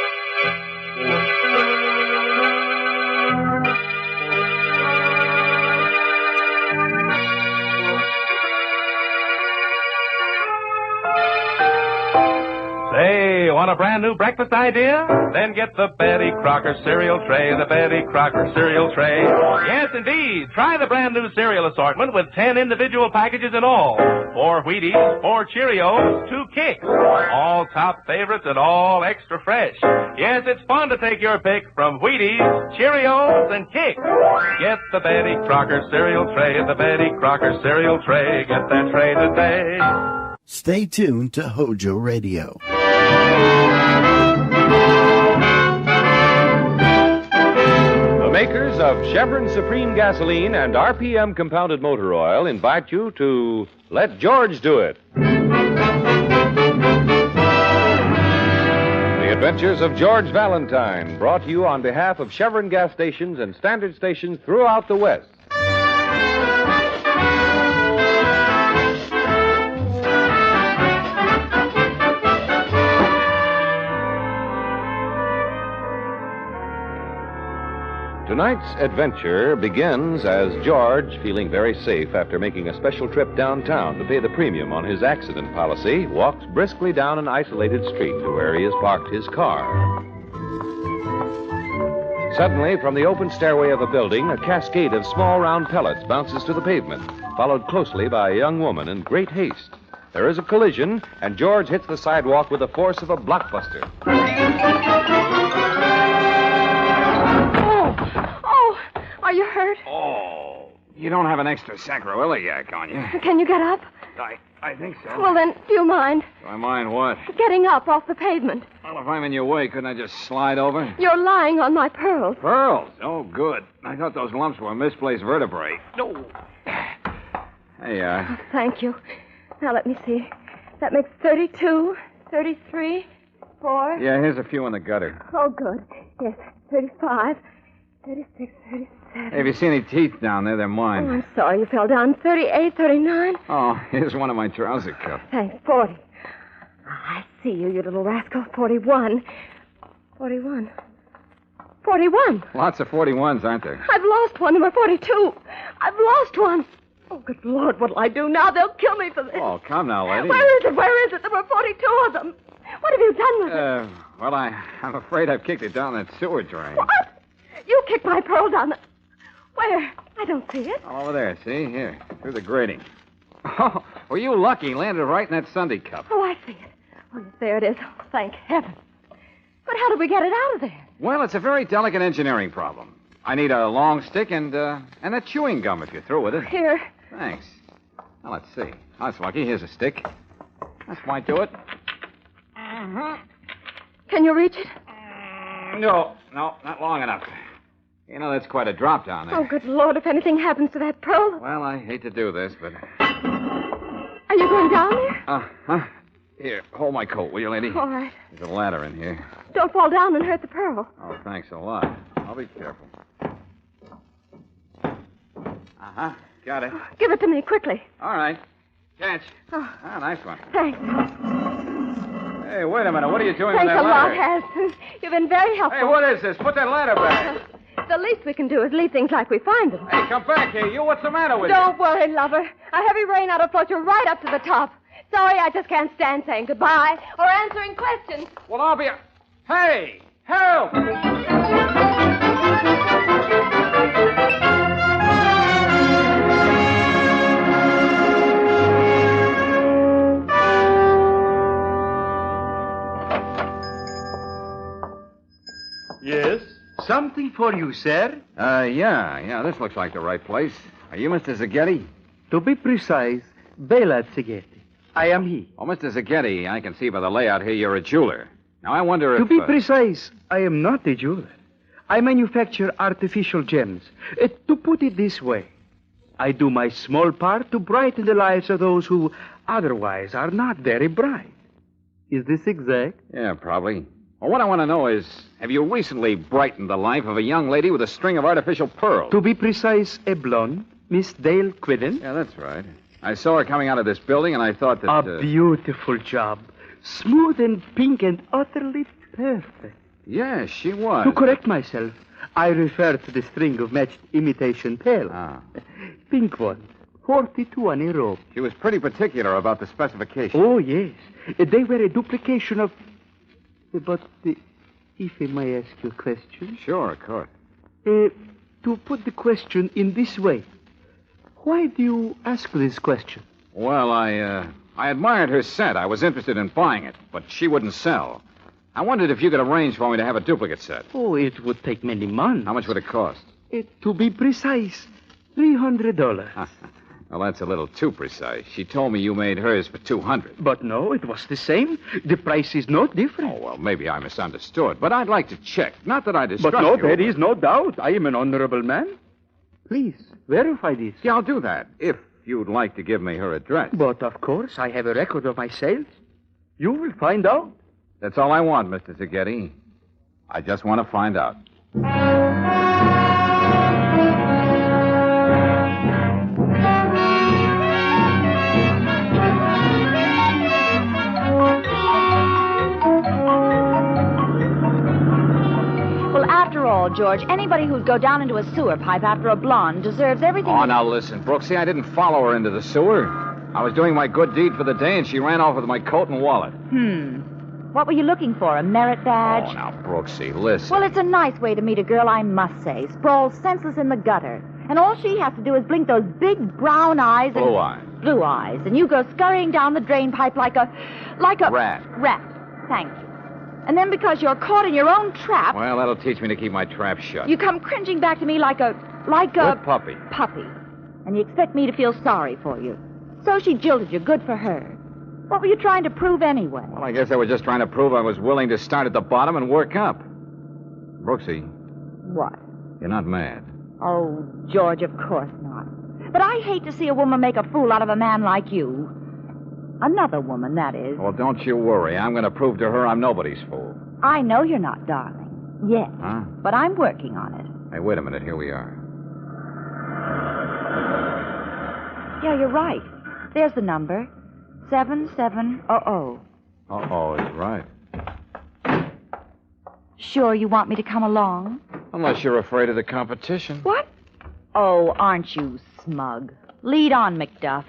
Say, want a brand new breakfast idea? Then get the Betty Crocker cereal tray, the Betty Crocker cereal tray. Yes, indeed. Try the brand new cereal assortment with 10 individual packages in all. 4 Wheaties, 4 Cheerios, 2 Kicks. All top favorites and all extra fresh. Yes, it's fun to take your pick from Wheaties, Cheerios, and Kicks. Get the Betty Crocker cereal tray, the Betty Crocker cereal tray. Get that tray today. Stay tuned to HOJO Radio. The makers of Chevron Supreme Gasoline and RPM Compounded Motor Oil invite you to Let George Do It. The Adventures of George Valentine, brought to you on behalf of Chevron gas stations and standard stations throughout the West. Tonight's adventure begins as George, feeling very safe after making a special trip downtown to pay the premium on his accident policy, walks briskly down an isolated street to where he has parked his car. Suddenly, from the open stairway of a building, a cascade of small round pellets bounces to the pavement, followed closely by a young woman in great haste. There is a collision, and George hits the sidewalk with the force of a blockbuster. Are you hurt? Oh, you don't have an extra sacroiliac on you. Can you get up? I think so. Well, then, do you mind Do I mind what? getting up off the pavement? Well, if I'm in your way, couldn't I just slide over? You're lying on my pearls. Pearls? Oh, good. I thought those lumps were misplaced vertebrae. No. Hey, Thank you. Now, let me see. That makes 32, 33, 4. yeah, here's a few in the gutter. Oh, good. Yes, 35, 36, 37. Hey, if you see any teeth down there, they're Oh, mine. I'm sorry you fell down. 38, 39. Oh, here's one of my trouser cuffs. Thanks, 40. I see you, you little rascal. 41. 41. 41. Lots of 41s, aren't there? I've lost one, number 42. I've lost one. Oh, good Lord, what'll I do now? They'll kill me for this. Oh, come now, lady. Where is it? Where is it? There were 42 of them. What have you done with it? Well, I'm afraid I've kicked it down that sewer drain. What? You kicked my pearl down the... Where? I don't see it. All over there, see? Here, through the grating. Oh, well, you lucky. Landed right in that Sunday cup. Oh, I see it. Oh, yes, there it is. Oh, thank heaven. But how did we get it out of there? Well, it's a very delicate engineering problem. I need a long stick and that chewing gum if you're through with it. Here. Thanks. Now, let's see. That's lucky. Here's a stick. That might do it. Can you reach it? No, not long enough. You know, that's quite a drop down there. Oh, good Lord, if anything happens to that pearl. Well, I hate to do this, but... Are you going down there? Here, hold my coat, will you, lady? All right. There's a ladder in here. Don't fall down and hurt the pearl. Oh, thanks a lot. I'll be careful. Got it. Give it to me quickly. All right. Catch. Oh. Nice one. Thanks. Hey, wait a minute. What are you doing Thanks with that a lot, ladder? Has. You've been very helpful. Hey, what is this? Put that ladder back. The least we can do is leave things like we find them. Hey, come back here. You, what's the matter with Don't worry, lover. A heavy rain ought to float you right up to the top. Sorry, I just can't stand saying goodbye or answering questions. Well, I'll be... Hey! Help! Yes? Something for you, sir? Yeah. This looks like the right place. Are you Mr. Zaghetti? To be precise, Bela Zaghetti. I am he. Oh, Mr. Zaghetti, I can see by the layout here you're a jeweler. Now, I wonder if... To be precise, I am not a jeweler. I manufacture artificial gems. To put it this way, I do my small part to brighten the lives of those who otherwise are not very bright. Is this exact? Yeah, probably. Well, what I want to know is, have you recently brightened the life of a young lady with a string of artificial pearls? To be precise, a blonde, Miss Dale Quidden. Yeah, that's right. I saw her coming out of this building, and I thought that... A beautiful job. Smooth and pink and utterly perfect. Yes, she was. To correct myself, I refer to the string of matched imitation pearls. Pink ones, 42 on a rope. She was pretty particular about the specifications. Oh, yes. They were a duplication of... But if I may ask you a question? Sure, of course. To put the question in this way, why do you ask this question? Well, I admired her set. I was interested in buying it, but she wouldn't sell. I wondered if you could arrange for me to have a duplicate set. Oh, it would take many months. How much would it cost? To be precise, $300. Well, that's a little too precise. She told me you made hers for $200. But no, it was the same. The price is not different. Oh, well, maybe I misunderstood. But I'd like to check. Not that I distrust But no, you. there is no doubt. I am an honorable man. Please, verify this. Yeah, I'll do that, if you'd like to give me her address. But, of course, I have a record of my sales. You will find out. That's all I want, Mr. Zaghetti. I just want to find out. George, anybody who'd go down into a sewer pipe after a blonde deserves everything. Oh, now listen, Brooksy, I didn't follow her into the sewer. I was doing my good deed for the day, and she ran off with my coat and wallet. What were you looking for, a merit badge? Oh, now, Brooksy, listen. Well, it's a nice way to meet a girl, I must say. Sprawled senseless in the gutter. And all she has to do is blink those big brown eyes and... Blue eyes. Blue eyes. And you go scurrying down the drain pipe like a... Rat. Rat. Thank you. And then because you're caught in your own trap... Well, that'll teach me to keep my trap shut. You come cringing back to me like a... Good puppy. Puppy. And you expect me to feel sorry for you. So she jilted you. Good for her. What were you trying to prove anyway? Well, I guess I was just trying to prove I was willing to start at the bottom and work up. Brooksy. What? You're not mad. Oh, George, of course not. But I hate to see a woman make a fool out of a man like you. Another woman, that is. Well, don't you worry. I'm going to prove to her I'm nobody's fool. I know you're not, darling. Yet. Huh? But I'm working on it. Hey, wait a minute. Here we are. Yeah, you're right. There's the number. 7700. Uh-oh, he's right. Sure you want me to come along? Unless you're afraid of the competition. What? Oh, aren't you smug? Lead on, McDuff.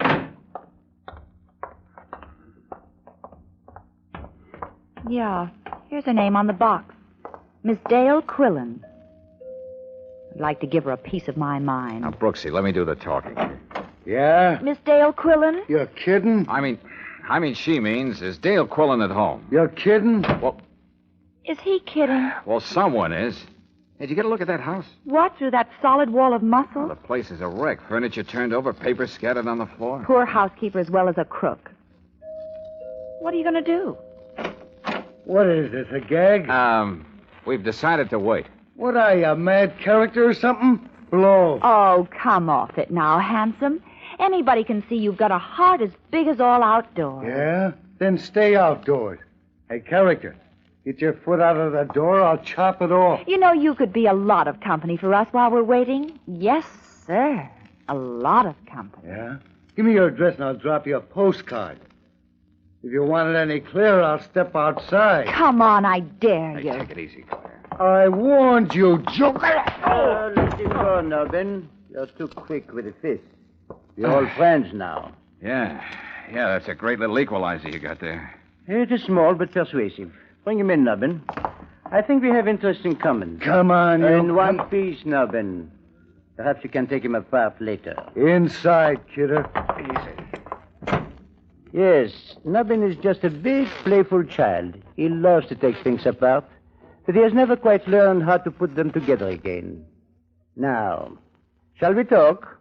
Yeah, here's her name on the box. Miss Dale Quillen. I'd like to give her a piece of my mind. Now, Brooksy, let me do the talking. Yeah? Miss Dale Quillen? You're kidding? I mean, she means, is Dale Quillen at home? You're kidding? Is he kidding? Well, someone is. Hey, did you get a look at that house? What, through that solid wall of muscle? Well, the place is a wreck. Furniture turned over, paper scattered on the floor. Poor housekeeper as well as a crook. What are you going to do? What is this, a gag? We've decided to wait. What are you, a mad character or something? Blow. Oh, come off it now, handsome. Anybody can see you've got a heart as big as all outdoors. Yeah? Then stay outdoors. Hey, character, get your foot out of the door, I'll chop it off. You know, you could be a lot of company for us while we're waiting. Yes, sir. A lot of company. Yeah? Give me your address and I'll drop you a postcard. If you want it any clearer, I'll step outside. Come on, I dare you. Hey, take it easy, Claire. I warned you, joker. Let him go, Nubbin. You're too quick with the fist. You're all friends now. Yeah, that's a great little equalizer you got there. It is small but persuasive. Bring him in, Nubbin. I think we have interest in common. Come on, you... In one piece, Nubbin. Perhaps you can take him apart later. Inside, kidder. Yes, Nubbin is just a big, playful child. He loves to take things apart, but he has never quite learned how to put them together again. Now, shall we talk?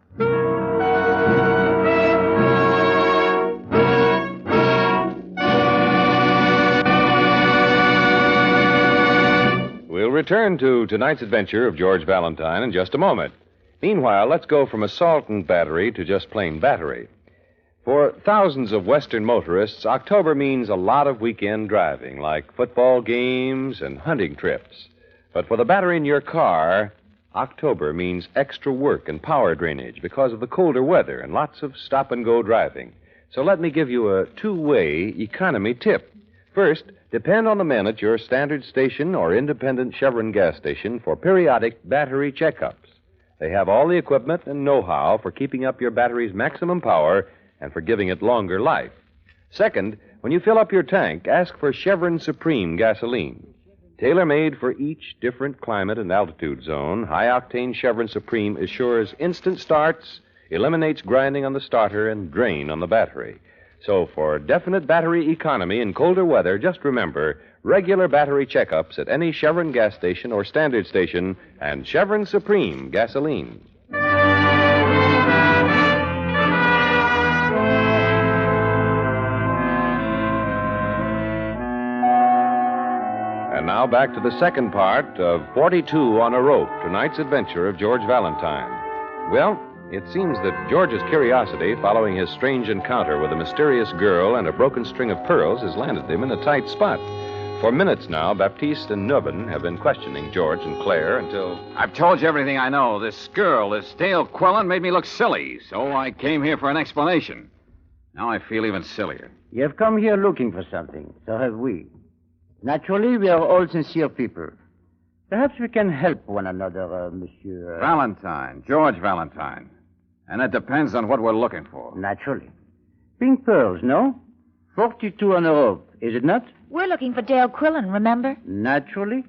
We'll return to tonight's adventure of George Valentine in just a moment. Meanwhile, let's go from assault and battery to just plain battery. For thousands of Western motorists, October means a lot of weekend driving, like football games and hunting trips. But for the battery in your car, October means extra work and power drainage because of the colder weather and lots of stop-and-go driving. So let me give you a two-way economy tip. First, depend on the men at your standard station or independent Chevron gas station for periodic battery checkups. They have all the equipment and know-how for keeping up your battery's maximum power and for giving it longer life. Second, when you fill up your tank, ask for Chevron Supreme gasoline. Tailor-made for each different climate and altitude zone, high-octane Chevron Supreme assures instant starts, eliminates grinding on the starter, and drain on the battery. So for definite battery economy in colder weather, just remember regular battery checkups at any Chevron gas station or standard station and Chevron Supreme gasoline. And now back to the second part of 42 on a Rope, tonight's adventure of George Valentine. Well, it seems that George's curiosity following his strange encounter with a mysterious girl and a broken string of pearls has landed him in a tight spot. For minutes now, Baptiste and Nubbin have been questioning George and Claire until... I've told you everything I know. This girl, this Dale Quillen, made me look silly, so I came here for an explanation. Now I feel even sillier. You have come here looking for something. So have we. Naturally, we are all sincere people. Perhaps we can help one another, Monsieur. Valentine, George Valentine. And it depends on what we're looking for. Naturally. Pink pearls, no? 42 on a rope, is it not? We're looking for Dale Quillen, remember? Naturally.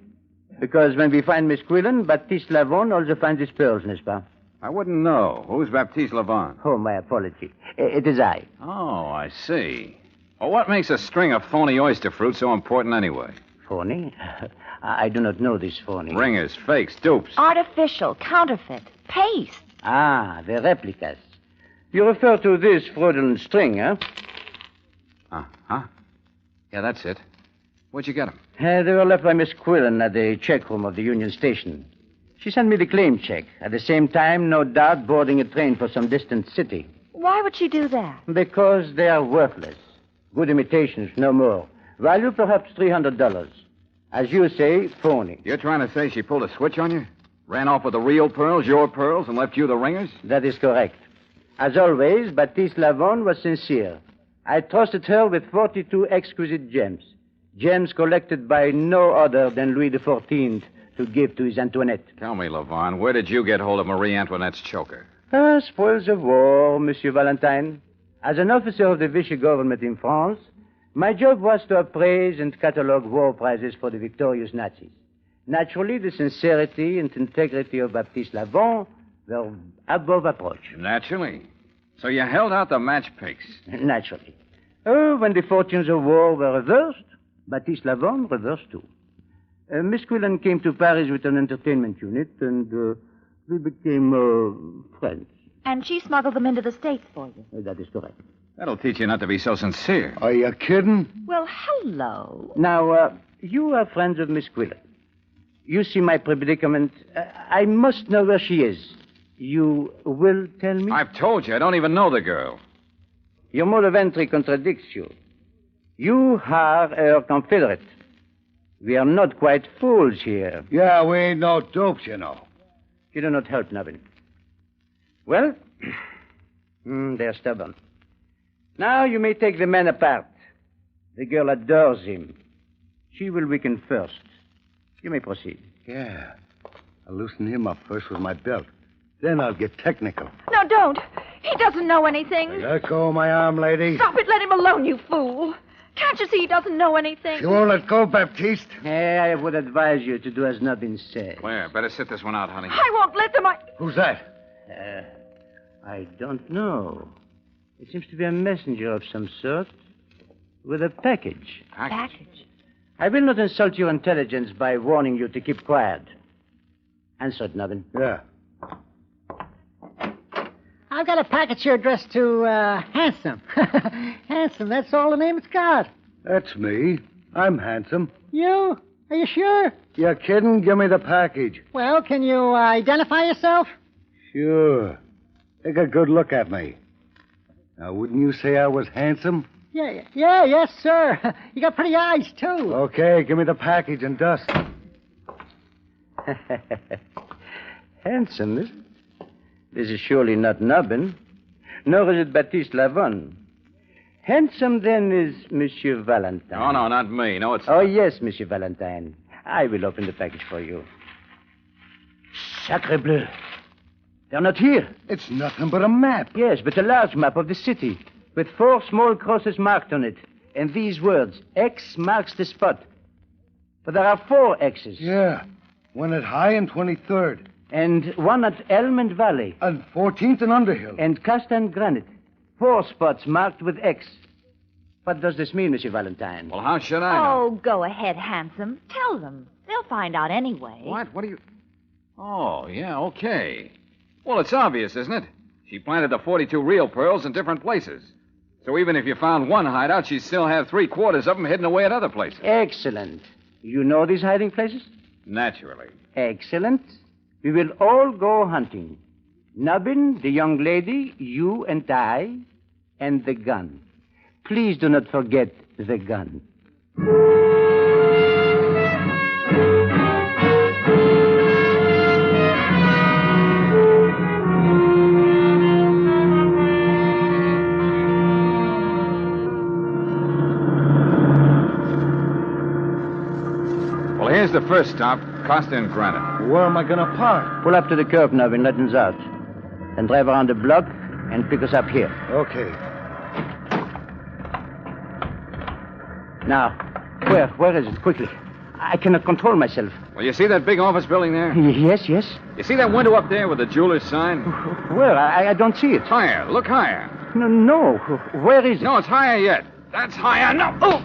Because when we find Miss Quillen, Baptiste Lavon also finds his pearls, n'est-ce pas? I wouldn't know. Who's Baptiste Lavon? Oh, my apology. It is I. Oh, I see. Well, what makes a string of phony oyster fruit so important anyway? Phony? I do not know this phony. Ringers, fakes, dupes. Artificial, counterfeit, paste. Ah, the replicas. You refer to this fraudulent string, huh? Uh-huh. Yeah, that's it. Where'd you get them? They were left by Miss Quillen at the check room of the Union Station. She sent me the claim check. At the same time, no doubt, boarding a train for some distant city. Why would she do that? Because they are worthless. Good imitations, no more. Value perhaps $300. As you say, phony. You're trying to say she pulled a switch on you? Ran off with the real pearls, your pearls, and left you the ringers? That is correct. As always, Baptiste Lavon was sincere. I trusted her with 42 exquisite gems. Gems collected by no other than Louis XIV to give to his Antoinette. Tell me, Lavon, where did you get hold of Marie Antoinette's choker? Spoils of war, Monsieur Valentine. As an officer of the Vichy government in France, my job was to appraise and catalogue war prizes for the victorious Nazis. Naturally, the sincerity and integrity of Baptiste Lavon were above approach. Naturally. So you held out the match picks. Naturally. Oh, when the fortunes of war were reversed, Baptiste Lavon reversed too. Miss Quillen came to Paris with an entertainment unit, and we became friends. And she smuggled them into the States for you. That is correct. That'll teach you not to be so sincere. Are you kidding? Well, hello. Now, you are friends of Miss Quillen. You see my predicament. I must know where she is. You will tell me? I've told you. I don't even know the girl. Your mode of entry contradicts you. You are her confederate. We are not quite fools here. Yeah, we ain't no dopes, you know. You do not help, Nubbin. Well, they're stubborn. Now you may take the man apart. The girl adores him. She will weaken first. You may proceed. Yeah. I'll loosen him up first with my belt. Then I'll get technical. No, don't. He doesn't know anything. Let go of my arm, lady. Stop it. Let him alone, you fool. Can't you see he doesn't know anything? You won't let go, Baptiste. I would advise you to do as Nubbin said. Claire, better sit this one out, honey. I won't let them. Who's that? I don't know. It seems to be a messenger of some sort with a package. Package? I will not insult your intelligence by warning you to keep quiet. Answer it, Nubbin. Yeah. I've got a package here addressed to Handsome. Handsome, that's all the name it's got. That's me. I'm handsome. You? Are you sure? You kidding? Give me the package. Well, can you identify yourself? Sure. Take a good look at me. Now, wouldn't you say I was handsome? Yes, sir. You got pretty eyes, too. Okay, give me the package and dust. Handsome, is it? This is surely not Nubbin, nor is it Baptiste Lavon. Handsome, then, is Monsieur Valentine. No, not me. No, it's... Oh, yes, Monsieur Valentine. I will open the package for you. Sacre bleu. They're not here. It's nothing but a map. Yes, but a large map of the city, with 4 small crosses marked on it, and these words, X marks the spot. But there are 4 X's. Yeah, one at High and 23rd. And one at Elm and Valley. And 14th and Underhill. And Casta and Granite. 4 spots marked with X. What does this mean, Monsieur Valentine? Well, how should I know? Oh, go ahead, Handsome. Tell them. They'll find out anyway. What? What do you... Oh, yeah, okay. Well, it's obvious, isn't it? She planted the 42 real pearls in different places. So even if you found one hideout, she'd still have 3/4 of them hidden away at other places. Excellent. You know these hiding places? Naturally. Excellent. We will all go hunting. Nubbin, the young lady, you and I, and the gun. Please do not forget the gun. Well, here's the first stop. Costa and Granite. Where am I going to park? Pull up to the curb now and let us out. Then drive around the block and pick us up here. Okay. Now, where is it? Quickly. I cannot control myself. Well, you see that big office building there? Yes. You see that window up there with the jeweler's sign? Where? I don't see it. Higher. Look higher. No. Where is it? No, it's higher yet. That's higher. No. Oh!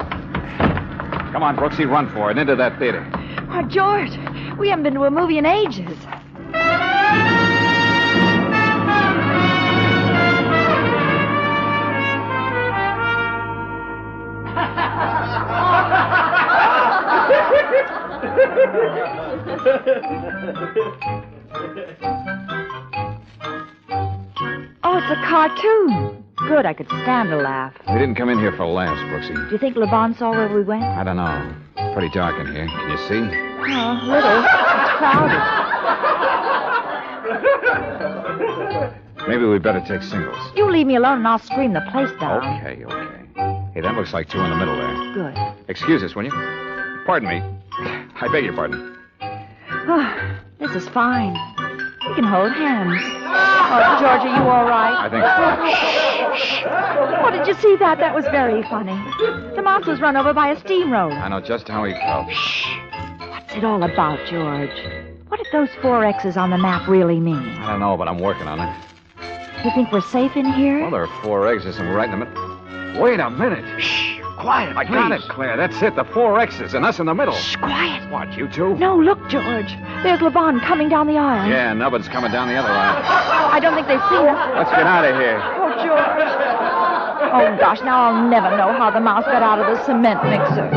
Come on, Brooksy, run for it. Into that theater. Oh, George, we haven't been to a movie in ages. Oh, it's a cartoon. Good, I could stand a laugh. We didn't come in here for laughs, Brooksy. Do you think Levon saw where we went? I don't know. It's pretty dark in here. Can you see? Oh, little. It's crowded. Maybe we'd better take singles. You leave me alone and I'll scream the place down. Okay. Hey, that looks like two in the middle there. Good. Excuse us, will you? Pardon me. I beg your pardon. Oh, this is fine. We can hold hands. Oh, George, are you all right? I think so. Oh, did you see that? That was very funny. The mouse was run over by a steamroller. I know just how he felt. What's it all about, George? What did those 4 X's on the map really mean? I don't know, but I'm working on it. You think we're safe in here? Well, there are 4 X's and we're right in the middle. Wait a minute. Shh. Quiet, I got it, Claire. That's it. The 4 X's and us in the middle. Shh, quiet. What, you two? No, look, George. There's Levon coming down the aisle. Yeah, Nubbin's coming down the other aisle. I don't think they've seen us. Let's get out of here. Oh, George. Oh, gosh, now I'll never know how the mouse got out of the cement mixer.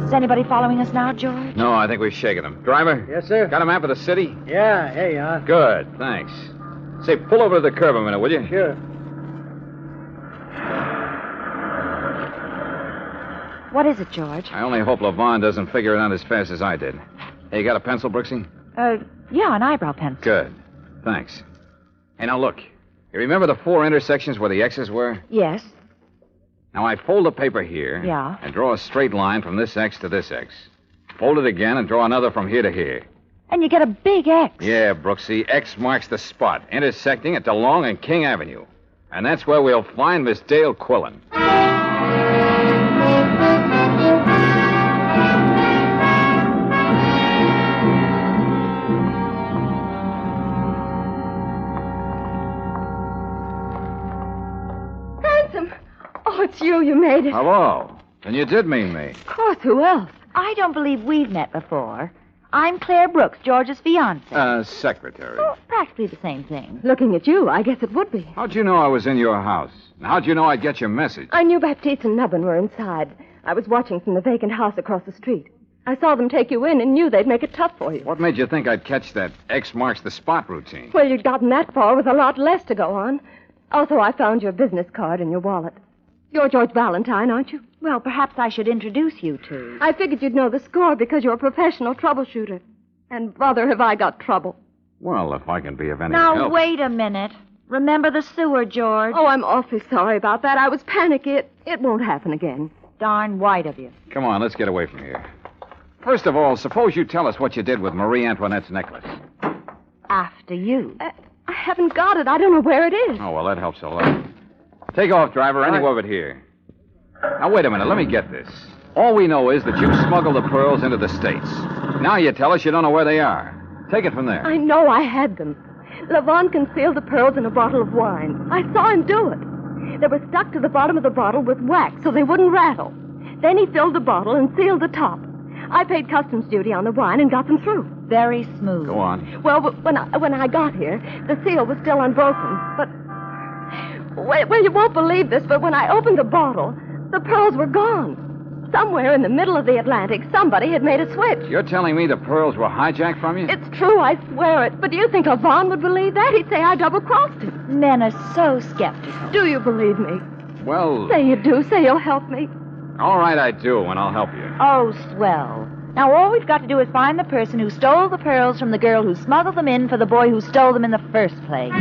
Is anybody following us now, George? No, I think we've shaken them. Driver? Yes, sir. Got a map of the city? Yeah, here you are. Good, thanks. Say, pull over to the curb a minute, will you? Sure. What is it, George? I only hope Levon doesn't figure it out as fast as I did. Hey, you got a pencil, Brooksy? Yeah, an eyebrow pencil. Good. Thanks. Hey, now look. You remember the 4 intersections where the X's were? Yes. Now, I fold the paper here. Yeah. And draw a straight line from this X to this X. Fold it again and draw another from here to here. And you get a big X. Yeah, Brooksy. X marks the spot, intersecting at DeLong and King Avenue. And that's where we'll find Miss Dale Quillen. Oh, it's you. You made it. Hello. Then you did mean me. Of course. Who else? I don't believe we've met before. I'm Claire Brooks, George's fiancée. Secretary. Oh, practically the same thing. Looking at you, I guess it would be. How'd you know I was in your house? And how'd you know I'd get your message? I knew Baptiste and Nubbin were inside. I was watching from the vacant house across the street. I saw them take you in and knew they'd make it tough for you. What made you think I'd catch that X marks the spot routine? Well, you'd gotten that far with a lot less to go on. Also, I found your business card in your wallet. You're George Valentine, aren't you? Well, perhaps I should introduce you two. I figured you'd know the score because you're a professional troubleshooter. And brother, have I got trouble. Well, if I can be of any now, help. Wait a minute. Remember the sewer, George. Oh, I'm awfully sorry about that. I was panicky. It won't happen again. Darn white of you. Come on, let's get away from here. First of all, suppose you tell us what you did with Marie Antoinette's necklace. After you. I haven't got it. I don't know where it is. Oh, well, that helps a lot. Take off, driver, anywhere but here. Now, wait a minute. Let me get this. All we know is that you smuggled the pearls into the States. Now you tell us you don't know where they are. Take it from there. I know I had them. Levon concealed the pearls in a bottle of wine. I saw him do it. They were stuck to the bottom of the bottle with wax so they wouldn't rattle. Then he filled the bottle and sealed the top. I paid customs duty on the wine and got them through. Very smooth. Go on. Well, when I got here, the seal was still unbroken. But, well, you won't believe this, but when I opened the bottle, the pearls were gone. Somewhere in the middle of the Atlantic, somebody had made a switch. You're telling me the pearls were hijacked from you? It's true, I swear it. But do you think Levon would believe that? He'd say I double-crossed him. Men are so skeptical. Do you believe me? Well... Say you do. Say you'll help me. All right, I do, and I'll help you. Oh, swell. Now, all we've got to do is find the person who stole the pearls from the girl who smuggled them in for the boy who stole them in the first place.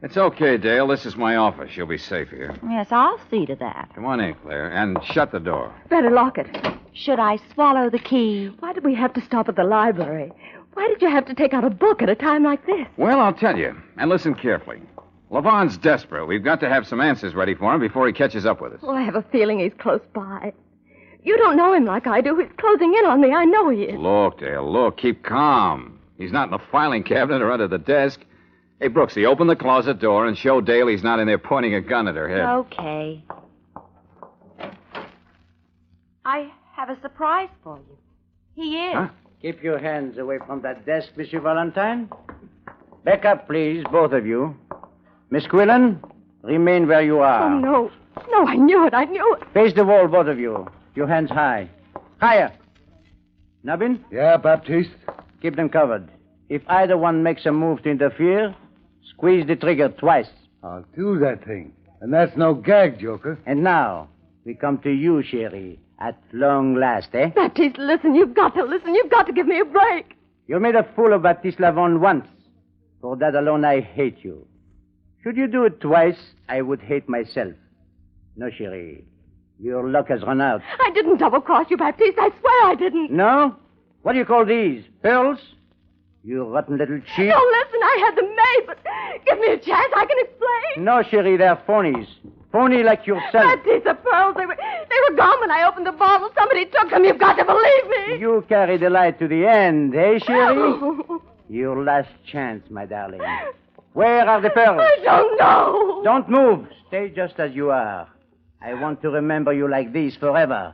It's okay, Dale. This is my office. You'll be safe here. Yes, I'll see to that. Come on in, Claire, and shut the door. Better lock it. Should I swallow the key? Why did we have to stop at the library? Why did you have to take out a book at a time like this? Well, I'll tell you, and listen carefully. Lavon's desperate. We've got to have some answers ready for him before he catches up with us. Oh, I have a feeling he's close by. You don't know him like I do. He's closing in on me. I know he is. Look, Dale, look. Keep calm. He's not in the filing cabinet or under the desk. Hey, Brooksy, open the closet door and show Dale he's not in there pointing a gun at her head. Okay. I have a surprise for you. He is. Huh? Keep your hands away from that desk, Monsieur Valentine. Back up, please, both of you. Miss Quillen, remain where you are. Oh, no. No, I knew it. I knew it. Face the wall, both of you. Your hands high. Higher. Nubbin? Yeah, Baptiste? Keep them covered. If either one makes a move to interfere, squeeze the trigger twice. I'll do that thing. And that's no gag, Joker. And now, we come to you, Sherry. At long last, eh? Baptiste, listen. You've got to listen. You've got to give me a break. You made a fool of Baptiste Lavon once. For that alone, I hate you. Should you do it twice, I would hate myself. No, Sherry. Your luck has run out. I didn't double-cross you, Baptiste. I swear I didn't. No? What do you call these? Pearls? You rotten little cheat. No, listen. I had them made, but give me a chance. I can explain. No, Sherry, they're phonies. Phony like yourself. Baptiste, the pearls, they were gone when I opened the bottle. Somebody took them. You've got to believe me. You carry the light to the end, eh, Sherry? Your last chance, my darling. Where are the pearls? I don't know. Don't move. Stay just as you are. I want to remember you like this forever.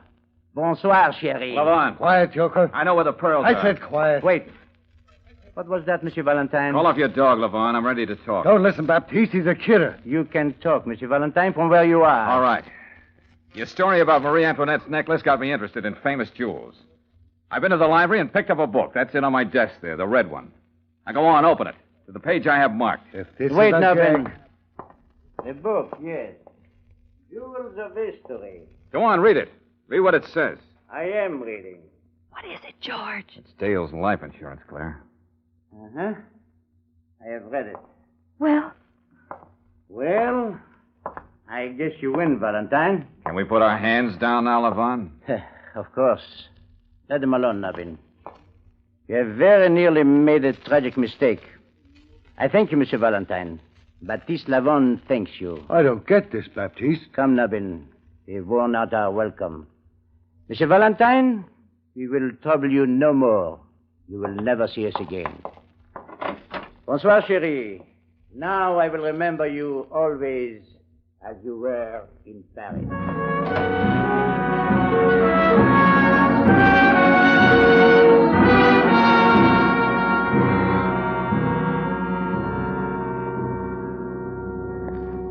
Bonsoir, Sherry. Lavon. Quiet, Joker. I know where the pearls are. I said quiet. Wait. What was that, Monsieur Valentine? Call off your dog, Lavon. I'm ready to talk. Don't listen, Baptiste. He's a kidder. You can talk, Monsieur Valentine, from where you are. All right. Your story about Marie Antoinette's necklace got me interested in famous jewels. I've been to the library and picked up a book. That's it on my desk there, the red one. Now go on, open it. To the page I have marked. If this Wait is now, gang... Ben. The book, yes. Jewels of History. Go on, read it. Read what it says. I am reading. What is it, George? It's Dale's life insurance, Claire. Uh-huh. I have read it. Well? Well, I guess you win, Valentine. Can we put our hands down now, Lavon? Of course. Let them alone, Navin. You have very nearly made a tragic mistake. I thank you, Monsieur Valentine. Baptiste Lavon thanks you. I don't get this, Baptiste. Come, Nabin. We've worn out our welcome. Monsieur Valentine, we will trouble you no more. You will never see us again. Bonsoir, chérie. Now I will remember you always as you were in Paris.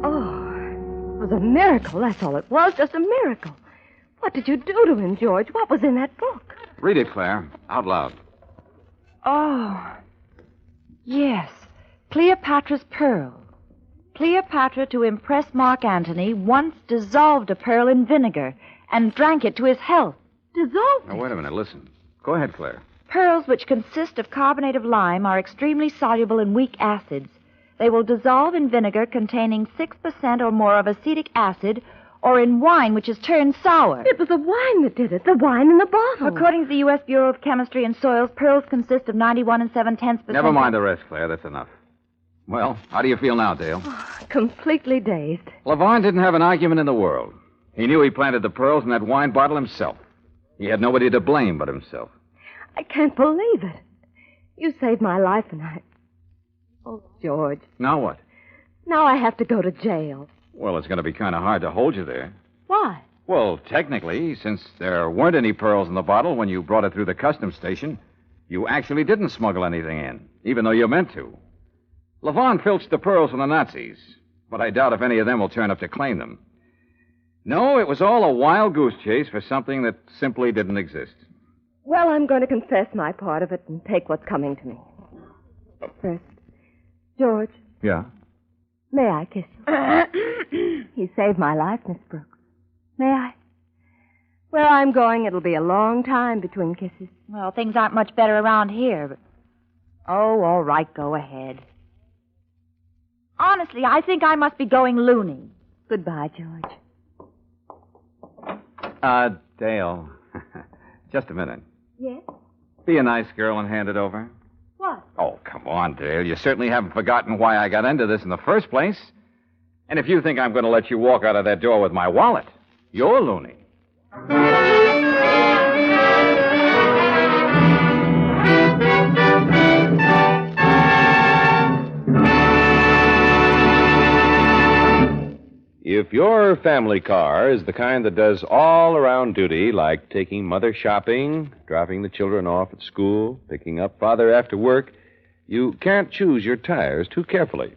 It was a miracle, that's all it was, just a miracle. What did you do to him, George? What was in that book? Read it, Claire, out loud. Oh, yes. Cleopatra's Pearl. Cleopatra, to impress Mark Antony, once dissolved a pearl in vinegar and drank it to his health. Dissolved? Now, wait a minute, listen. Go ahead, Claire. Pearls which consist of carbonate of lime are extremely soluble in weak acids. They will dissolve in vinegar containing 6% or more of acetic acid, or in wine which is turned sour. It was the wine that did it, the wine in the bottle. According to the U.S. Bureau of Chemistry and Soils, pearls consist of 91 7/10%. Never mind the rest, Claire. That's enough. Well, how do you feel now, Dale? Completely dazed. Lavon didn't have an argument in the world. He knew he planted the pearls in that wine bottle himself. He had nobody to blame but himself. I can't believe it. You saved my life, and Oh, George. Now what? Now I have to go to jail. Well, it's going to be kind of hard to hold you there. Why? Well, technically, since there weren't any pearls in the bottle when you brought it through the customs station, you actually didn't smuggle anything in, even though you meant to. Lavon filched the pearls from the Nazis, but I doubt if any of them will turn up to claim them. No, it was all a wild goose chase for something that simply didn't exist. Well, I'm going to confess my part of it and take what's coming to me. First, George, Yeah? may I kiss you? He saved my life, Miss Brooks. May I? Where I'm going, it'll be a long time between kisses. Well, things aren't much better around here, but... Oh, all right, go ahead. Honestly, I think I must be going loony. Goodbye, George. Dale. Just a minute. Yes? Be a nice girl and hand it over. What? Oh, come on, Dale. You certainly haven't forgotten why I got into this in the first place. And if you think I'm going to let you walk out of that door with my wallet, you're loony. If your family car is the kind that does all-around duty, like taking mother shopping, dropping the children off at school, picking up father after work, you can't choose your tires too carefully.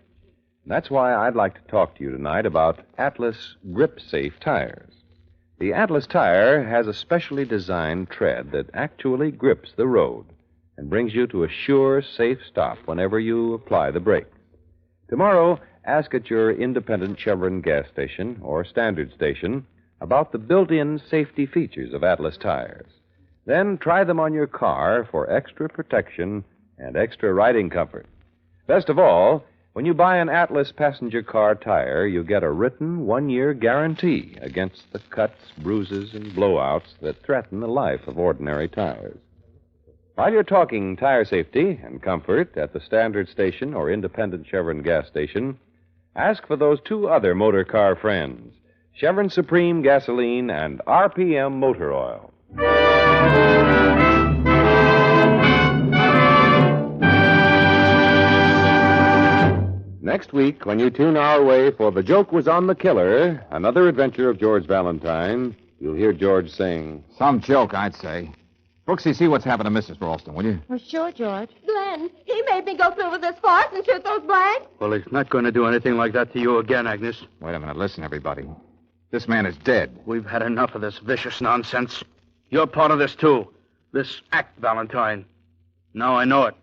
That's why I'd like to talk to you tonight about Atlas Grip-Safe tires. The Atlas tire has a specially designed tread that actually grips the road and brings you to a sure, safe stop whenever you apply the brake. Tomorrow, ask at your independent Chevron gas station or standard station about the built-in safety features of Atlas tires. Then try them on your car for extra protection and extra riding comfort. Best of all, when you buy an Atlas passenger car tire, you get a written 1-year guarantee against the cuts, bruises, and blowouts that threaten the life of ordinary tires. While you're talking tire safety and comfort at the standard station or independent Chevron gas station, ask for those two other motor car friends, Chevron Supreme Gasoline and RPM Motor Oil. Next week, when you tune our way for The Joke Was on the Killer, another adventure of George Valentine, you'll hear George sing, Some joke, I'd say. Brooksy, see what's happened to Mrs. Ralston, will you? Well, sure, George. Glenn, he made me go through with this farce and shoot those blanks. Well, he's not going to do anything like that to you again, Agnes. Wait a minute. Listen, everybody. This man is dead. We've had enough of this vicious nonsense. You're part of this, too. This act, Valentine. Now I know it.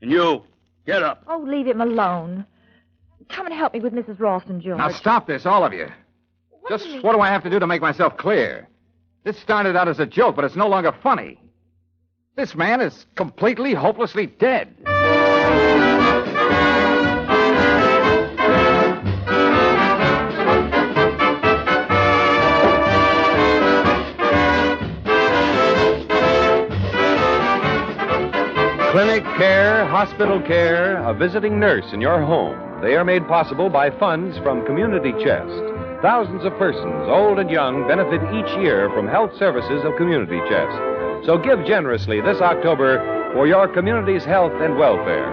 And you, get up. Oh, leave him alone. Come and help me with Mrs. Ralston, George. Now stop this, all of you. What do I have to do to make myself clear? This started out as a joke, but it's no longer funny. This man is completely, hopelessly dead. Clinic care, hospital care, a visiting nurse in your home. They are made possible by funds from Community Chest. Thousands of persons, old and young, benefit each year from health services of Community Chest. So give generously this October for your community's health and welfare.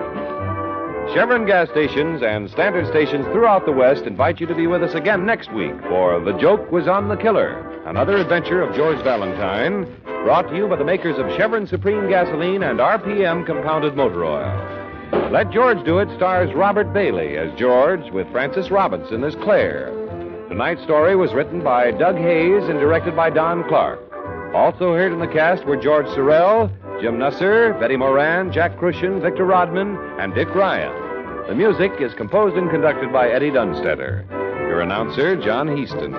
Chevron gas stations and standard stations throughout the West invite you to be with us again next week for The Joke Was on the Killer, another adventure of George Valentine, brought to you by the makers of Chevron Supreme Gasoline and RPM Compounded Motor Oil. Let George Do It stars Robert Bailey as George with Frances Robinson as Claire. Tonight's story was written by Doug Hayes and directed by Don Clark. Also heard in the cast were George Sorrell, Jim Nusser, Betty Moran, Jack Crucian, Victor Rodman, and Dick Ryan. The music is composed and conducted by Eddie Dunstetter. Your announcer, John Heaston.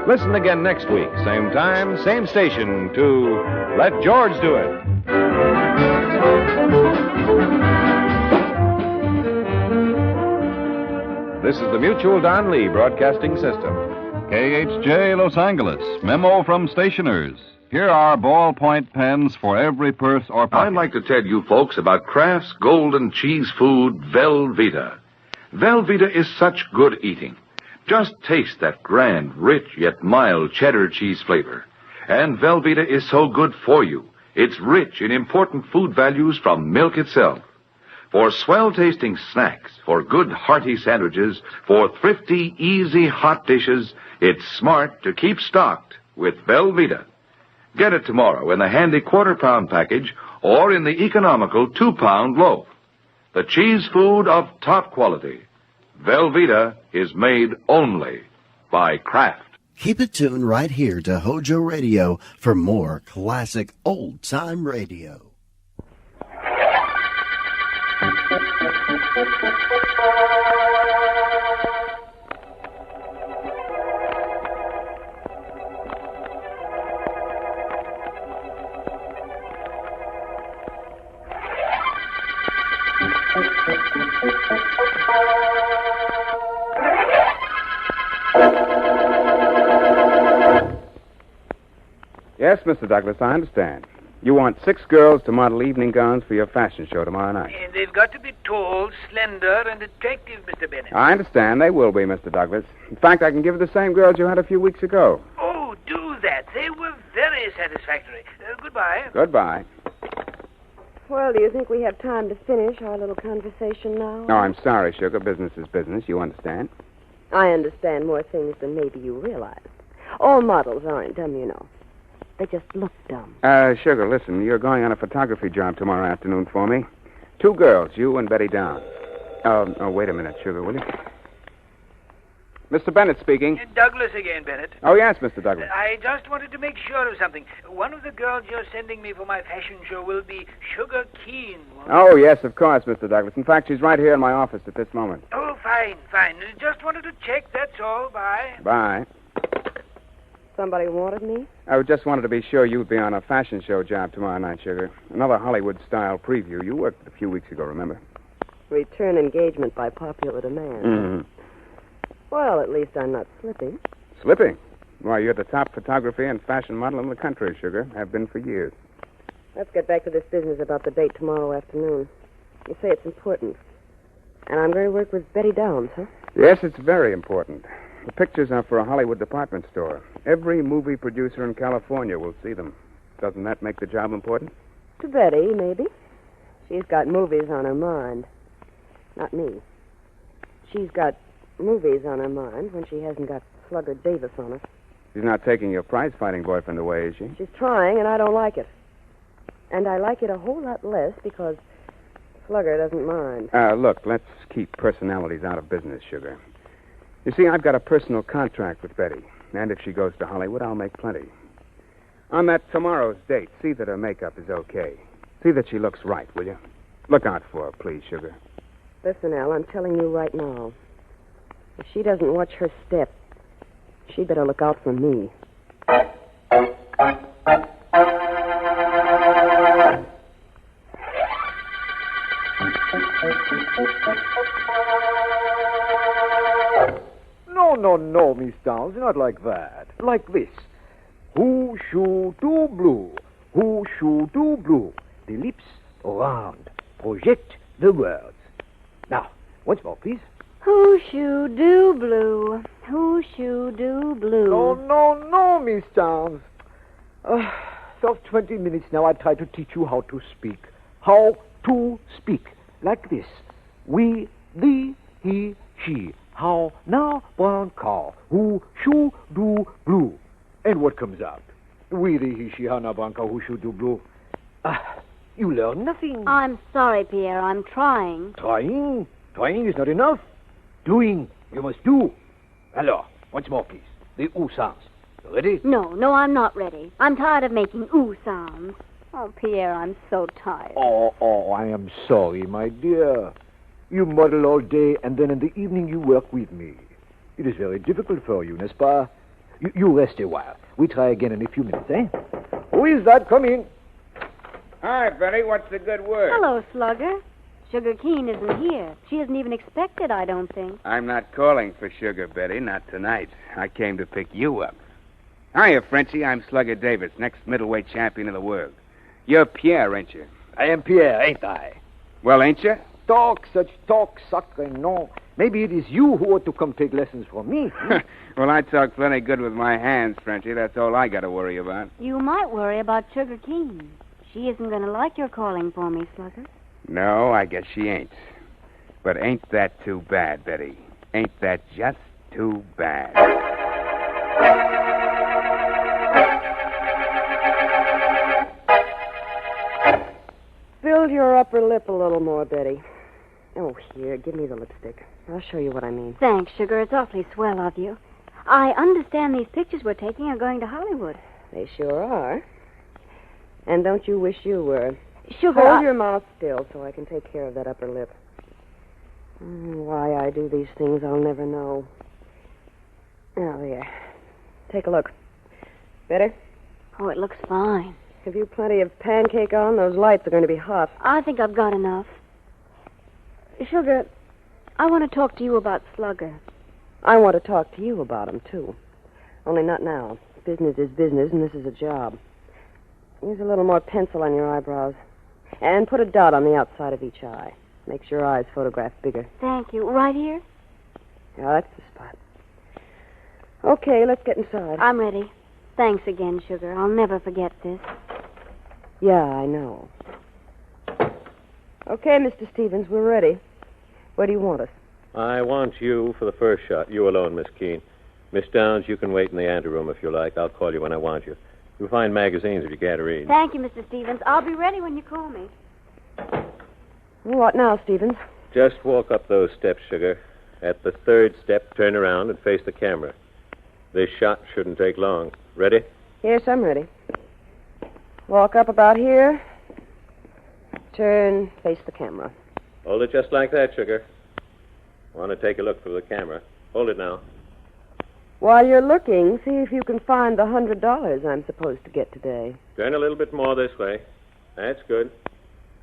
Listen again next week, same time, same station, to Let George Do It. This is the Mutual Don Lee Broadcasting System. KHJ Los Angeles. Memo from stationers. Here are ballpoint pens for every purse or pocket. I'd like to tell you folks about Kraft's golden cheese food, Velveeta. Velveeta is such good eating. Just taste that grand, rich, yet mild cheddar cheese flavor. And Velveeta is so good for you. It's rich in important food values from milk itself. For swell-tasting snacks, for good hearty sandwiches, for thrifty, easy hot dishes, it's smart to keep stocked with Velveeta. Get it tomorrow in the handy quarter-pound package or in the economical 2-pound loaf. The cheese food of top quality. Velveeta is made only by Kraft. Keep it tuned right here to HOJO Radio for more classic old-time radio. Yes, Mr. Douglas, I understand. You want 6 girls to model evening gowns for your fashion show tomorrow night. And they've got to be tall, slender, and attractive, Mr. Bennett. I understand. They will be, Mr. Douglas. In fact, I can give you the same girls you had a few weeks ago. Oh, do that. They were very satisfactory. Goodbye. Goodbye. Well, do you think we have time to finish our little conversation now? Oh, I'm sorry, Sugar. Business is business. You understand? I understand more things than maybe you realize. All models aren't dumb, you know. They just look dumb. Sugar, listen. You're going on a photography job tomorrow afternoon for me. 2 girls, you and Betty Down. Oh, wait a minute, Sugar, will you? Mr. Bennett speaking. Douglas again, Bennett. Oh, yes, Mr. Douglas. I just wanted to make sure of something. One of the girls you're sending me for my fashion show will be Sugar Keen. Oh, yes, of course, Mr. Douglas. In fact, she's right here in my office at this moment. Oh, fine. Just wanted to check, that's all. Bye. Bye. Somebody wanted me? I just wanted to be sure you'd be on a fashion show job tomorrow night, Sugar. Another Hollywood-style preview. You worked a few weeks ago, remember? Return engagement by popular demand. Mm-hmm. Well, at least I'm not slipping. Slipping? Why, you're the top photography and fashion model in the country, Sugar. Have been for years. Let's get back to this business about the date tomorrow afternoon. You say it's important. And I'm going to work with Betty Downs, huh? Yes, it's very important. The pictures are for a Hollywood department store. Every movie producer in California will see them. Doesn't that make the job important? To Betty, maybe. She's got movies on her mind. Not me. She's got movies on her mind when she hasn't got Slugger Davis on her. She's not taking your prize-fighting boyfriend away, is she? She's trying, and I don't like it. And I like it a whole lot less because Slugger doesn't mind. Look, let's keep personalities out of business, Sugar. You see, I've got a personal contract with Betty. And if she goes to Hollywood, I'll make plenty. On that tomorrow's date, see that her makeup is okay. See that she looks right, will you? Look out for her, please, Sugar. Listen, Al, I'm telling you right now. If she doesn't watch her step, she better look out for me. No, Miss Downs, not like that. Like this. Who should do blue? Who should do blue? The lips round. Project the words. Now, once more, please. Who should do blue? Who should do blue? No, Miss Downs. For 20 minutes now I try to teach you how to speak. How to speak. Like this. We, thee, he, she. How now, brown cow. Who should do blue? And what comes out? We, thee, he, she, how now, brown cow. Who should do blue? You learn nothing. I'm sorry, Pierre. I'm trying. Trying? Trying is not enough. Doing. You must do. Alors, once more, please. The oo sounds. You ready? No, I'm not ready. I'm tired of making ooh sounds. Oh, Pierre, I'm so tired. Oh, I am sorry, my dear. You model all day, and then in the evening you work with me. It is very difficult for you, n'est-ce pas? You rest a while. We try again in a few minutes, eh? Who is that? Come in. Hi, Betty. What's the good word? Hello, Slugger. Sugar Keen isn't here. She isn't even expected, I don't think. I'm not calling for Sugar, Betty. Not tonight. I came to pick you up. Hiya, Frenchie. I'm Slugger Davis, next middleweight champion of the world. You're Pierre, ain't you? I am Pierre, ain't I? Well, ain't you? Talk, sacre, no. Maybe it is you who ought to come take lessons from me. Well, I talk plenty good with my hands, Frenchie. That's all I got to worry about. You might worry about Sugar Keen. She isn't going to like your calling for me, Slugger. No, I guess she ain't. But ain't that too bad, Betty? Ain't that just too bad? Build your upper lip a little more, Betty. Oh, here, give me the lipstick. I'll show you what I mean. Thanks, Sugar. It's awfully swell of you. I understand these pictures we're taking are going to Hollywood. They sure are. And don't you wish you were? Sugar, Hold your mouth still so I can take care of that upper lip. Why I do these things, I'll never know. Now, there. Take a look. Better? Oh, it looks fine. Have you plenty of pancake on? Those lights are going to be hot. I think I've got enough. Sugar, I want to talk to you about Slugger. I want to talk to you about him, too. Only not now. Business is business, and this is a job. Use a little more pencil on your eyebrows. And put a dot on the outside of each eye. Makes your eyes photograph bigger. Thank you. Right here? Yeah, that's the spot. Okay, let's get inside. I'm ready. Thanks again, Sugar. I'll never forget this. Yeah, I know. Okay, Mr. Stevens, we're ready. Where do you want us? I want you for the first shot. You alone, Miss Keene. Miss Downs, you can wait in the anteroom if you like. I'll call you when I want you. You'll find magazines if you can't read. Thank you, Mr. Stevens. I'll be ready when you call me. What now, Stevens? Just walk up those steps, Sugar. At the third step, turn around and face the camera. This shot shouldn't take long. Ready? Yes, I'm ready. Walk up about here. Turn, face the camera. Hold it just like that, Sugar. Want to take a look through the camera. Hold it now. While you're looking, see if you can find the $100 I'm supposed to get today. Turn a little bit more this way. That's good.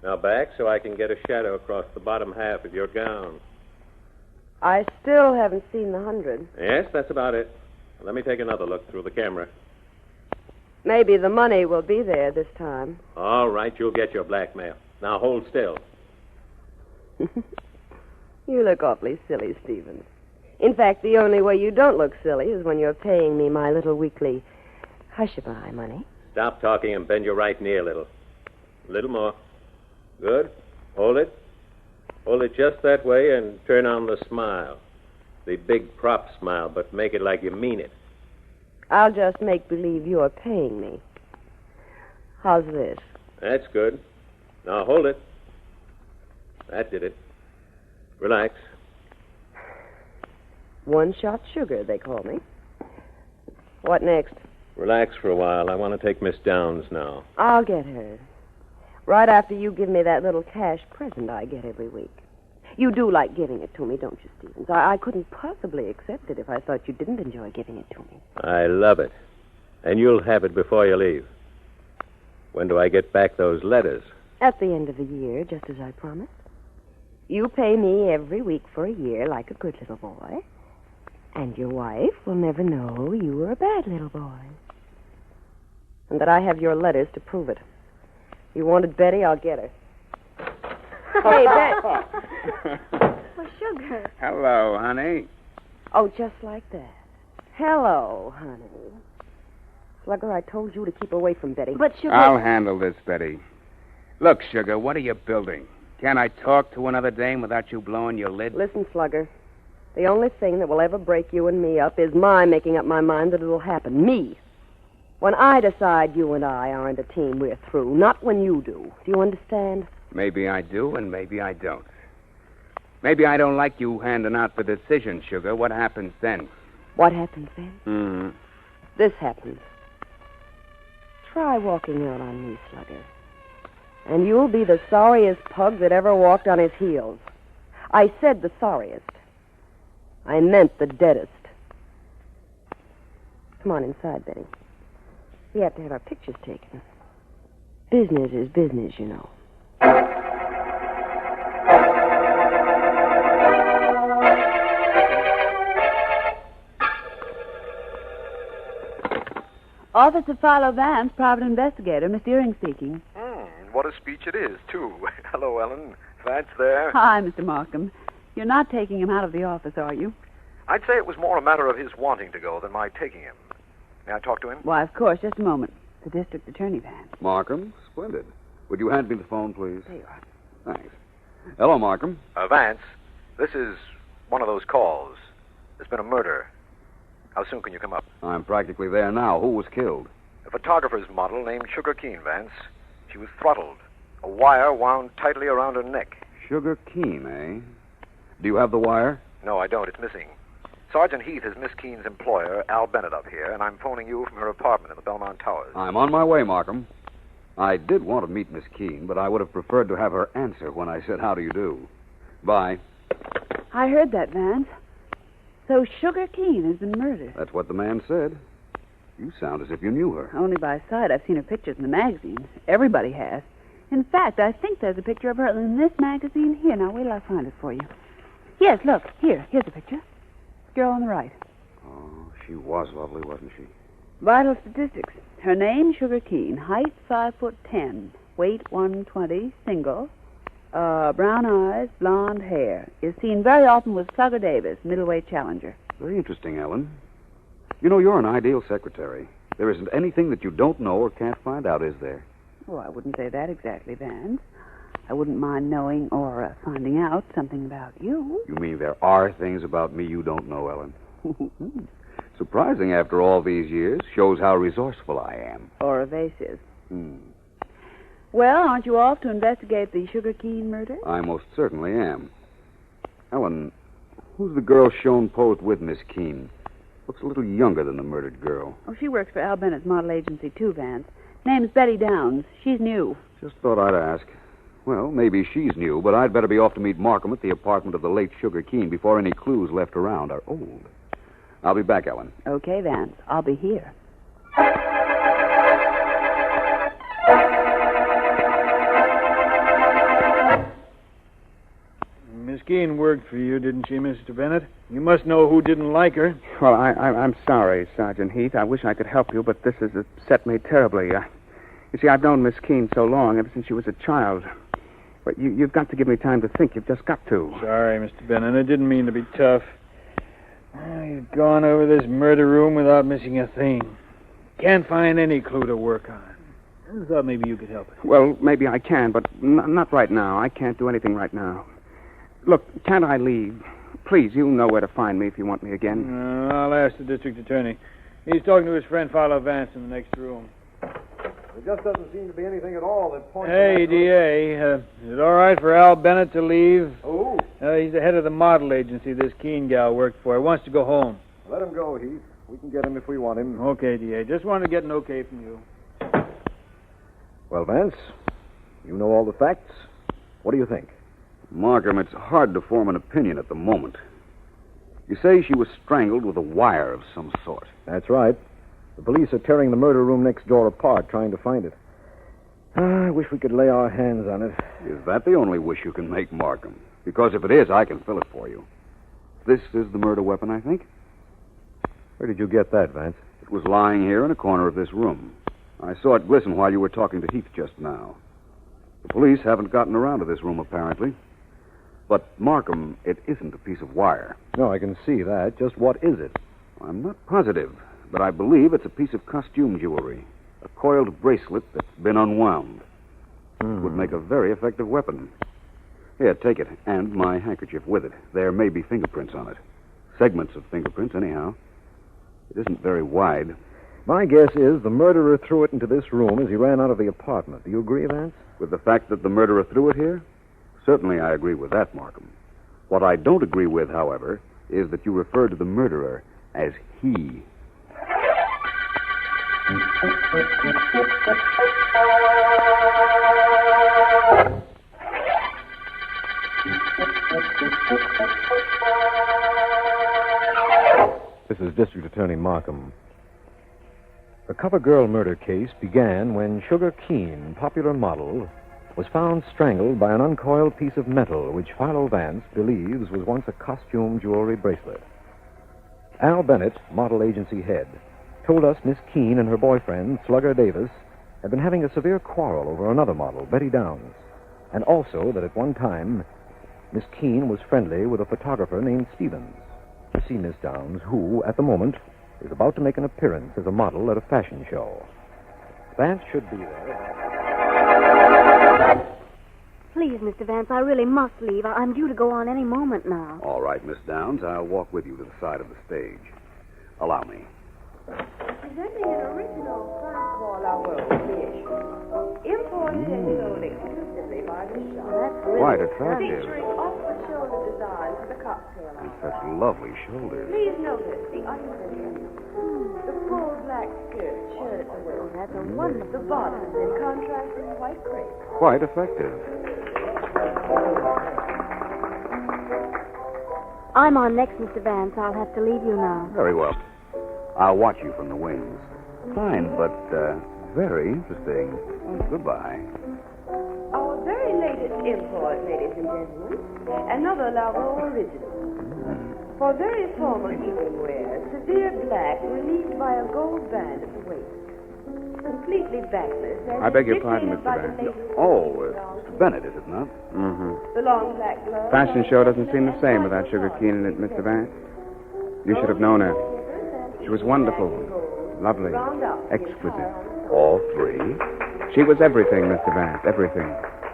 Now back so I can get a shadow across the bottom half of your gown. I still haven't seen the 100. Yes, that's about it. Let me take another look through the camera. Maybe the money will be there this time. All right, you'll get your blackmail. Now hold still. You look awfully silly, Stevens. In fact, the only way you don't look silly is when you're paying me my little weekly hush-a-bye money. Stop talking and bend your right knee a little. A little more. Good. Hold it. Hold it just that way and turn on the smile. The big prop smile, but make it like you mean it. I'll just make believe you're paying me. How's this? That's good. Now hold it. That did it. Relax. One-shot sugar, they call me. What next? Relax for a while. I want to take Miss Downs now. I'll get her. Right after you give me that little cash present I get every week. You do like giving it to me, don't you, Stevens? I couldn't possibly accept it if I thought you didn't enjoy giving it to me. I love it. And you'll have it before you leave. When do I get back those letters? At the end of the year, just as I promised. You pay me every week for a year like a good little boy. And your wife will never know you were a bad little boy. And that I have your letters to prove it. You wanted Betty, I'll get her. Hey, Betty. Well, Sugar. Hello, honey. Oh, just like that. Hello, honey. Slugger, I told you to keep away from Betty. But, Sugar... I'll handle this, Betty. Look, Sugar, what are you building? Can't I talk to another dame without you blowing your lid? Listen, Slugger. The only thing that will ever break you and me up is my making up my mind that it'll happen. Me. When I decide you and I aren't a team, we're through. Not when you do. Do you understand? Maybe I do, and maybe I don't. Maybe I don't like you handing out the decision, Sugar. What happens then? What happens then? Mm-hmm. This happens. Try walking out on me, Slugger. And you'll be the sorriest pug that ever walked on his heels. I said the sorriest. I meant the deadest. Come on inside, Betty. We have to have our pictures taken. Business is business, you know. Officer Philo Vance, private investigator. Miss Deering speaking. What a speech it is, too. Hello, Ellen. Vance there. Hi, Mr. Markham. You're not taking him out of the office, are you? I'd say it was more a matter of his wanting to go than my taking him. May I talk to him? Why, of course. Just a moment. The district attorney, Vance. Markham, splendid. Would you hand me the phone, please? There you are. Thanks. Hello, Markham. Vance, this is one of those calls. There's been a murder. How soon can you come up? I'm practically there now. Who was killed? A photographer's model named Sugar Keene, Vance. She was throttled. A wire wound tightly around her neck. Sugar Keene, eh? Do you have the wire? No, I don't. It's missing. Sergeant Heath is Miss Keene's employer, Al Bennett, up here, and I'm phoning you from her apartment in the Belmont Towers. I'm on my way, Markham. I did want to meet Miss Keene, but I would have preferred to have her answer when I said, how do you do? Bye. I heard that, Vance. So Sugar Keene has been murdered. That's what the man said. You sound as if you knew her. Only by sight. I've seen her pictures in the magazines. Everybody has. In fact, I think there's a picture of her in this magazine here. Now, wait till I find it for you. Yes, look. Here's a picture. Girl on the right. Oh, she was lovely, wasn't she? Vital statistics. Her name, Sugar Keene. Height, 5'10". Weight, 120. Single. Brown eyes, blonde hair. Is seen very often with Slugger Davis, middleweight challenger. Very interesting, Ellen. You know, you're an ideal secretary. There isn't anything that you don't know or can't find out, is there? Oh, I wouldn't say that exactly, Vance. I wouldn't mind knowing or finding out something about you. You mean there are things about me you don't know, Ellen? Surprising after all these years. Shows how resourceful I am. Or evasive. Well, aren't you off to investigate the Sugar Keene murder? I most certainly am. Ellen, who's the girl shown posed with Miss Keene? Looks a little younger than the murdered girl. Oh, she works for Al Bennett's model agency, too, Vance. Name's Betty Downs. She's new. Just thought I'd ask. Well, maybe she's new, but I'd better be off to meet Markham at the apartment of the late Sugar Keene before any clues left around are old. I'll be back, Ellen. Okay, Vance. I'll be here. Miss Keene worked for you, didn't she, Mr. Bennett? You must know who didn't like her. Well, I'm sorry, Sergeant Heath. I wish I could help you, but this has upset me terribly. You see, I've known Miss Keene so long, ever since she was a child. But you've got to give me time to think. You've just got to. Sorry, Mr. Bennett. I didn't mean to be tough. You've gone over this murder room without missing a thing. Can't find any clue to work on. I thought maybe you could help us. Well, maybe I can, but not right now. I can't do anything right now. Look, can't I leave? Please, you know where to find me if you want me again. I'll ask the district attorney. He's talking to his friend Philo Vance in the next room. There just doesn't seem to be anything at all that points... Hey, D.A., is it all right for Al Bennett to leave? Oh? He's the head of the model agency this Keene gal worked for. He wants to go home. Let him go, Heath. We can get him if we want him. Okay, D.A., just wanted to get an okay from you. Well, Vance, you know all the facts. What do you think? Markham, it's hard to form an opinion at the moment. You say she was strangled with a wire of some sort. That's right. The police are tearing the murder room next door apart, trying to find it. I wish we could lay our hands on it. Is that the only wish you can make, Markham? Because if it is, I can fill it for you. This is the murder weapon, I think? Where did you get that, Vance? It was lying here in a corner of this room. I saw it glisten while you were talking to Heath just now. The police haven't gotten around to this room, apparently. But, Markham, it isn't a piece of wire. No, I can see that. Just what is it? I'm not positive, but I believe it's a piece of costume jewelry. A coiled bracelet that's been unwound. It would make a very effective weapon. Here, take it, and my handkerchief with it. There may be fingerprints on it. Segments of fingerprints, anyhow. It isn't very wide. My guess is the murderer threw it into this room as he ran out of the apartment. Do you agree, Vance? With the fact that the murderer threw it here? Certainly I agree with that, Markham. What I don't agree with, however, is that you refer to the murderer as he. This is District Attorney Markham. The cover girl murder case began when Sugar Keene, popular model, was found strangled by an uncoiled piece of metal which Philo Vance believes was once a costume jewelry bracelet. Al Bennett, model agency head, told us Miss Keene and her boyfriend, Slugger Davis, had been having a severe quarrel over another model, Betty Downs, and also that at one time Miss Keene was friendly with a photographer named Stevens. To see Miss Downs, who, at the moment, is about to make an appearance as a model at a fashion show. Vance should be there. Please, Mr. Vance, I really must leave. I'm due to go on any moment now. All right, Miss Downs, I'll walk with you to the side of the stage. Allow me. Presenting an original Frank World reissue. Imported and sold exclusively by the shop. Quite attractive. Featuring off-the-shelf shoulder design for the cocktail And hour. such lovely shoulders. Please notice the underlip, the full black skirt, shirt away. Oh, that's a wonderful. The bottom in contrasting white crepe. Quite effective. I'm on next, Mr. Vance. I'll have to leave you now. Very well. I'll watch you from the wings. Fine, but very interesting. Goodbye. Our very latest import, ladies and gentlemen. Another Lavo original. For very formal evening wear, severe black relieved by a gold band at the waist. Completely backless. I beg your pardon, Mr. Vance. Mr. Bennett, is it not? Mm-hmm. The long black glove. Fashion show doesn't seem the same without Sugar Keen in it, Mr. Vance. You should have known her. She was wonderful, lovely, exquisite. All three? She was everything, Mr. Vance, everything.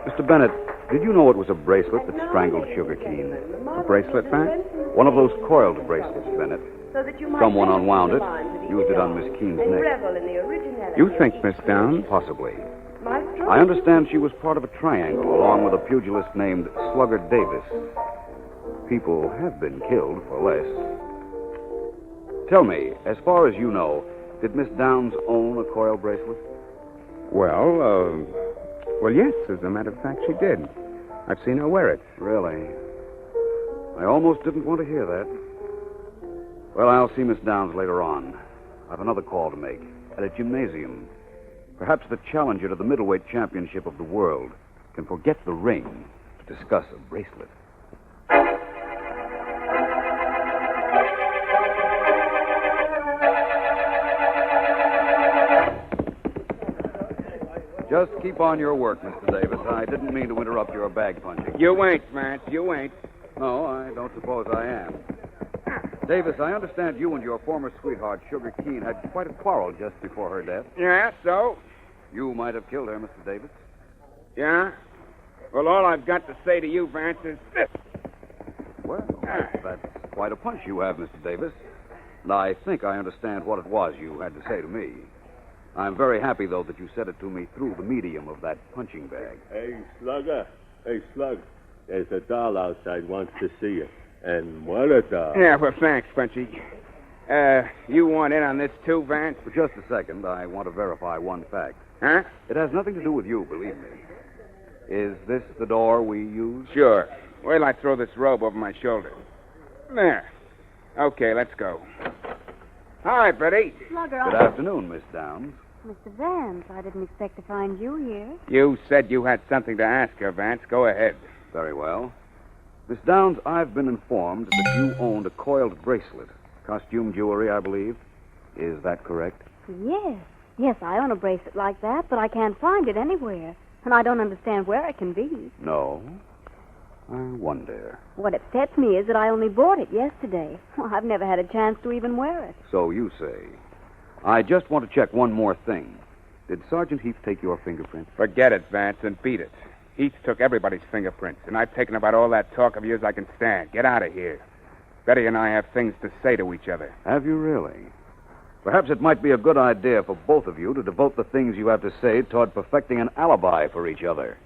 Mr. Bennett, did you know it was a bracelet that strangled Sugar Keen? A bracelet, Vance? One of those coiled bracelets, Bennett. So that you might Someone take unwound the it, lines of used each it on song Miss Keen's and neck. revel in the originality. You think, Miss Downs? Possibly. Maestro? I understand she was part of a triangle, along with a pugilist named Slugger Davis. People have been killed for less. Tell me, as far as you know, did Miss Downs own a coil bracelet? Well, yes, as a matter of fact, she did. I've seen her wear it. Really? I almost didn't want to hear that. Well, I'll see Miss Downs later on. I've another call to make at a gymnasium. Perhaps the challenger to the middleweight championship of the world can forget the ring to discuss a bracelet. Just keep on your work, Mr. Davis. I didn't mean to interrupt your bag punching. You ain't, Vance, you ain't. No, I don't suppose I am. Davis, I understand you and your former sweetheart, Sugar Keen, had quite a quarrel just before her death. Yeah, so? You might have killed her, Mr. Davis. Yeah? Well, all I've got to say to you, Vance, is this. Well, that's quite a punch you have, Mr. Davis. And I think I understand what it was you had to say to me. I'm very happy, though, that you said it to me through the medium of that punching bag. Hey, Slugger. Hey, Slug. There's a doll outside wants to see you. And what a doll. Yeah, well, thanks, Punchy. You want in on this, too, Vance? For just a second, I want to verify one fact. Huh? It has nothing to do with you, believe me. Is this the door we use? Sure. Wait till I throw this robe over my shoulder. There. Okay, let's go. All right, Betty. Slugger, Good afternoon, Miss Downs. Mr. Vance, I didn't expect to find you here. You said you had something to ask her, Vance. Go ahead. Very well. Miss Downs, I've been informed that you owned a coiled bracelet. Costume jewelry, I believe. Is that correct? Yes. Yes, I own a bracelet like that, but I can't find it anywhere. And I don't understand where it can be. No. I wonder. What upsets me is that I only bought it yesterday. Well, I've never had a chance to even wear it. So you say. I just want to check one more thing. Did Sergeant Heath take your fingerprints? Forget it, Vance, and beat it. Heath took everybody's fingerprints, and I've taken about all that talk of yours I can stand. Get out of here. Betty and I have things to say to each other. Have you really? Perhaps it might be a good idea for both of you to devote the things you have to say toward perfecting an alibi for each other.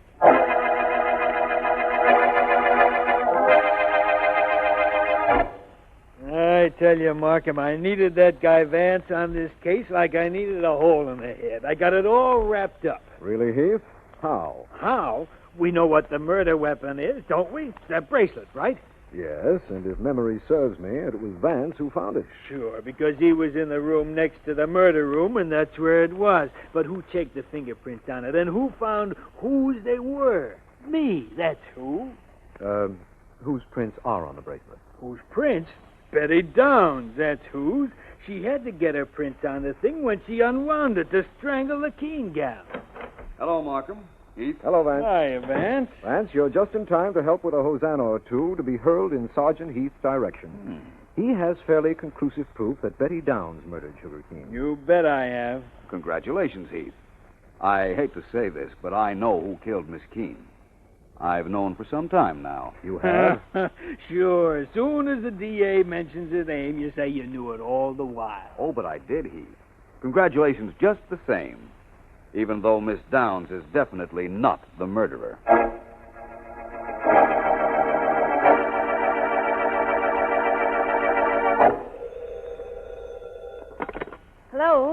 I tell you, Markham, I needed that guy Vance on this case like I needed a hole in the head. I got it all wrapped up. Really, Heath? How? How? We know what the murder weapon is, don't we? It's that bracelet, right? Yes, and if memory serves me, it was Vance who found it. Sure, because he was in the room next to the murder room, and that's where it was. But who checked the fingerprints on it, and who found whose they were? Me, that's who. Whose prints are on the bracelet? Whose prints? Betty Downs, that's whose. She had to get her prints on the thing when she unwound it to strangle the Keen gal. Hello, Markham. Heath. Hello, Vance. Hiya, Vance. Vance, you're just in time to help with a hosanna or two to be hurled in Sergeant Heath's direction. He has fairly conclusive proof that Betty Downs murdered Sugar Keen. You bet I have. Congratulations, Heath. I hate to say this, but I know who killed Miss Keen. I've known for some time now. You have? Sure. As soon as the DA mentions his name, you say you knew it all the while. Oh, but I did, Heath. Congratulations just the same, even though Miss Downs is definitely not the murderer.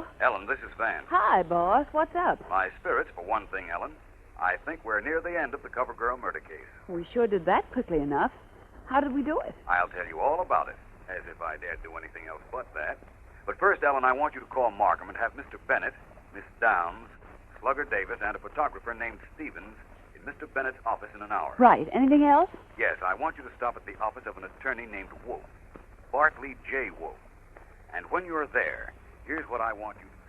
Hello? Ellen, this is Van. Hi, boss. What's up? My spirits, for one thing, Ellen. I think we're near the end of the cover girl murder case. We sure did that quickly enough. How did we do it? I'll tell you all about it, as if I dared do anything else but that. But first, Ellen, I want you to call Markham and have Mr. Bennett, Miss Downs, Slugger Davis, and a photographer named Stevens in Mr. Bennett's office in an hour. Right. Anything else? Yes, I want you to stop at the office of an attorney named Wolf, Bartley J. Wolf. And when you're there, here's what I want you to do.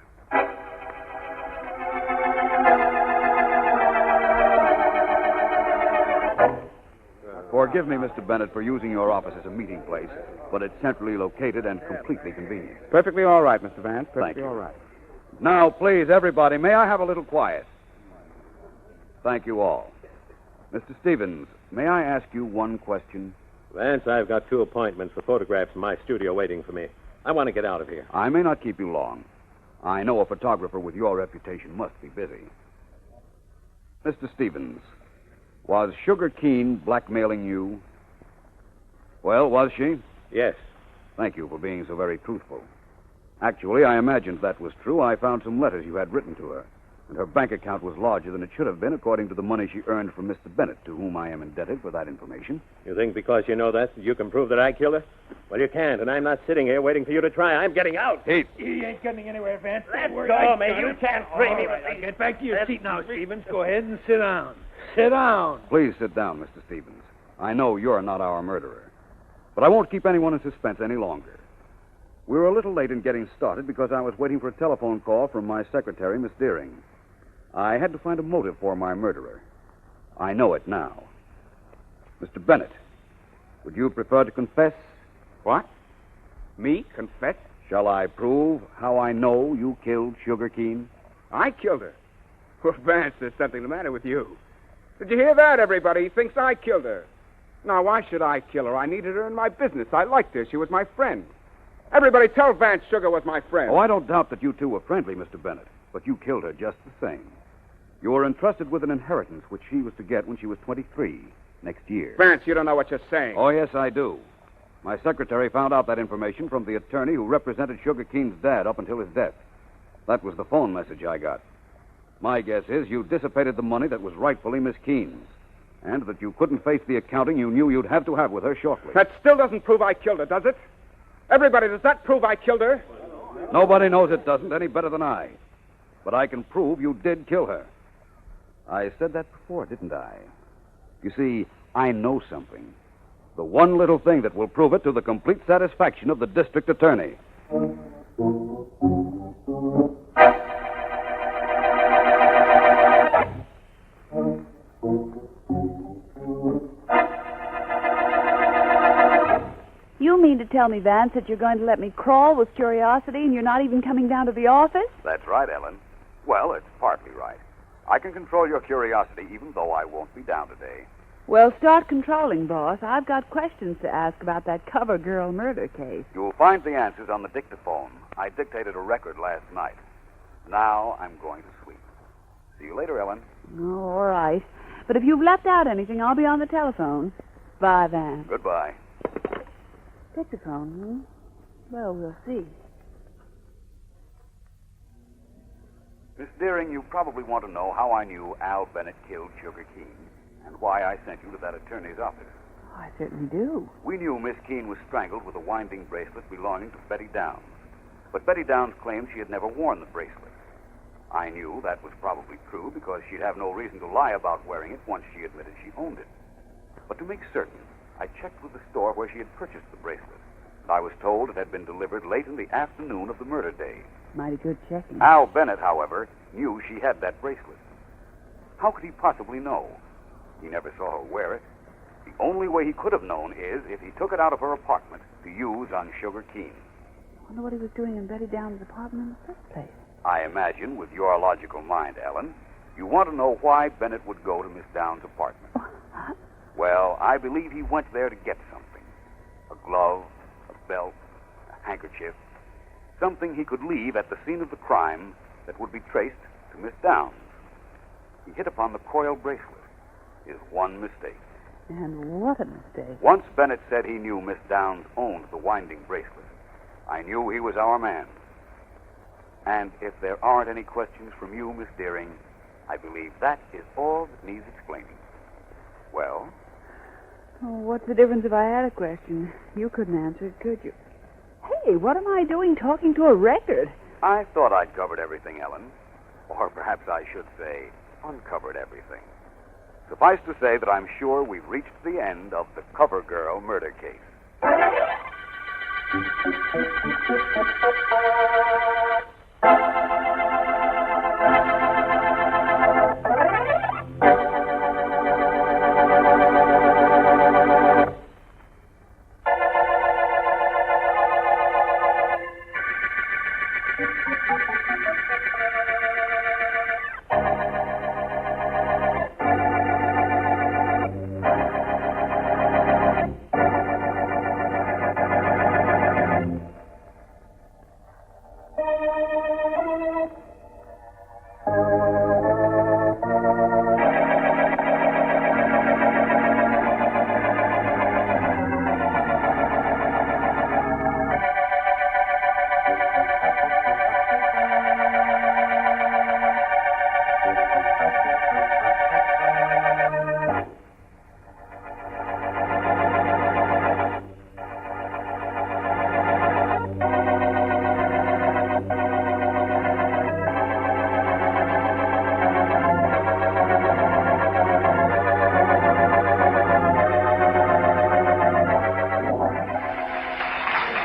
Forgive me, Mr. Bennett, for using your office as a meeting place, but it's centrally located and completely convenient. Perfectly all right, Mr. Vance. Perfectly Thank you. all right. Now, please, everybody, may I have a little quiet? Thank you all. Mr. Stevens, may I ask you one question? Vance, I've got 2 appointments for photographs in my studio waiting for me. I want to get out of here. I may not keep you long. I know a photographer with your reputation must be busy. Mr. Stevens, was Sugar Keene blackmailing you? Well, was she? Yes. Thank you for being so very truthful. Actually, I imagined that was true. I found some letters you had written to her, and her bank account was larger than it should have been according to the money she earned from Mr. Bennett, to whom I am indebted for that information. You think because you know that you can prove that I killed her? Well, you can't, and I'm not sitting here waiting for you to try. I'm getting out. Hey. He ain't getting anywhere, Vance. Let Don't worry. go, I man. got You him. can't frame me. All right, get back to your seat now, Stevens. Go ahead and sit down. Sit down. Please sit down, Mr. Stevens. I know you're not our murderer. But I won't keep anyone in suspense any longer. We were a little late in getting started because I was waiting for a telephone call from my secretary, Miss Deering. I had to find a motive for my murderer. I know it now. Mr. Bennett, would you prefer to confess? What? Me? Confess? Shall I prove how I know you killed Sugar Keene? I killed her. Well, Vance, there's something the matter with you. Did you hear that, everybody? He thinks I killed her. Now, why should I kill her? I needed her in my business. I liked her. She was my friend. Everybody tell Vance Sugar was my friend. Oh, I don't doubt that you two were friendly, Mr. Bennett, but you killed her just the same. You were entrusted with an inheritance which she was to get when she was 23, next year. Vance, you don't know what you're saying. Oh, yes, I do. My secretary found out that information from the attorney who represented Sugar Keene's dad up until his death. That was the phone message I got. My guess is you dissipated the money that was rightfully Miss Keene's, and that you couldn't face the accounting you knew you'd have to have with her shortly. That still doesn't prove I killed her, does it? Everybody, does that prove I killed her? Nobody knows it doesn't any better than I. But I can prove you did kill her. I said that before, didn't I? You see, I know something. The one little thing that will prove it to the complete satisfaction of the district attorney. You mean to tell me, Vance, that you're going to let me crawl with curiosity and you're not even coming down to the office? That's right, Ellen. Well, it's partly right. I can control your curiosity even though I won't be down today. Well, start controlling, boss. I've got questions to ask about that cover girl murder case. You'll find the answers on the dictaphone. I dictated a record last night. Now I'm going to sleep. See you later, Ellen. Oh, all right. But if you've left out anything, I'll be on the telephone. Bye, Vance. Goodbye. Dictaphone, Well, we'll see. Miss Deering, you probably want to know how I knew Al Bennett killed Sugar Keene and why I sent you to that attorney's office. Oh, I certainly do. We knew Miss Keene was strangled with a winding bracelet belonging to Betty Downs. But Betty Downs claimed she had never worn the bracelet. I knew that was probably true because she'd have no reason to lie about wearing it once she admitted she owned it. But to make certain, I checked with the store where she had purchased the bracelet. I was told it had been delivered late in the afternoon of the murder day. Mighty good checking. Al Bennett, however, knew she had that bracelet. How could he possibly know? He never saw her wear it. The only way he could have known is if he took it out of her apartment to use on Sugar Keene. I wonder what he was doing in Betty Downs' apartment in the first place. I imagine, with your logical mind, Ellen, you want to know why Bennett would go to Miss Downs' apartment. Well, I believe he went there to get something. A glove, a belt, a handkerchief. Something he could leave at the scene of the crime that would be traced to Miss Downs. He hit upon the coil bracelet. His one mistake. And what a mistake. Once Bennett said he knew Miss Downs owned the winding bracelet. I knew he was our man. And if there aren't any questions from you, Miss Deering, I believe that is all that needs explaining. Well? Oh, what's the difference if I had a question? You couldn't answer it, could you? Hey, what am I doing talking to a record? I thought I'd covered everything, Ellen. Or perhaps I should say, uncovered everything. Suffice to say that I'm sure we've reached the end of the Cover Girl murder case.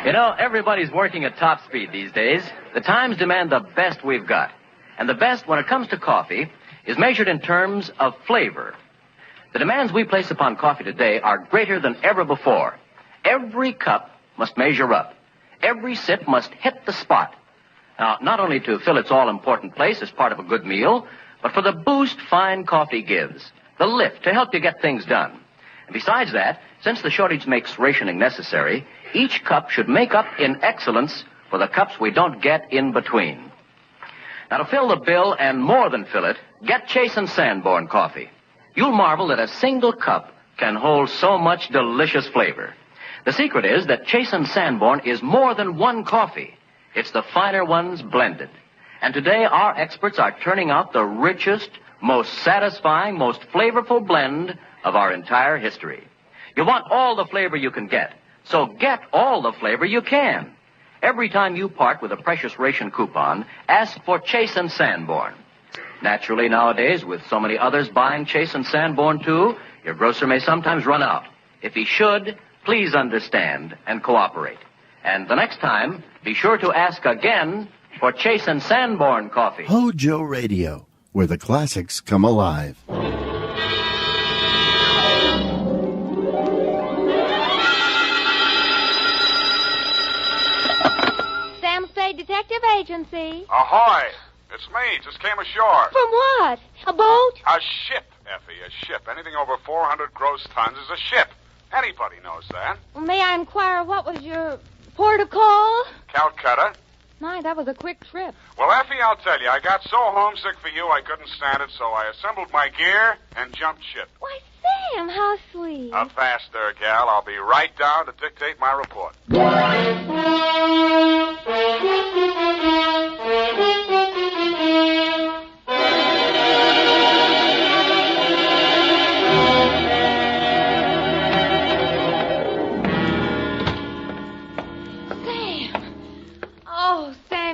You know, everybody's working at top speed these days. The times demand the best we've got. And the best, when it comes to coffee, is measured in terms of flavor. The demands we place upon coffee today are greater than ever before. Every cup must measure up. Every sip must hit the spot. Now, not only to fill its all-important place as part of a good meal, but for the boost fine coffee gives, the lift to help you get things done. And besides that, since the shortage makes rationing necessary, each cup should make up in excellence for the cups we don't get in between. Now, to fill the bill and more than fill it, get Chase and Sanborn coffee. You'll marvel that a single cup can hold so much delicious flavor. The secret is that Chase and Sanborn is more than one coffee. It's the finer ones blended. And today, our experts are turning out the richest, most satisfying, most flavorful blend of our entire history. You want all the flavor you can get, so get all the flavor you can. Every time you part with a precious ration coupon, ask for Chase and Sanborn. Naturally, nowadays, with so many others buying Chase and Sanborn, too, your grocer may sometimes run out. If he should, please understand and cooperate. And the next time, be sure to ask again for Chase and Sanborn coffee. HOJO Radio, where the classics come alive. Detective Agency. Ahoy! It's me. Just came ashore. From what? A boat? A ship, Effie, a ship. Anything over 400 gross tons is a ship. Anybody knows that. Well, may I inquire what was your port of call? Calcutta. My, that was a quick trip. Well, Effie, I'll tell you, I got so homesick for you I couldn't stand it, so I assembled my gear and jumped ship. Why, Sam, how sweet. A fast there, gal. I'll be right down to dictate my report.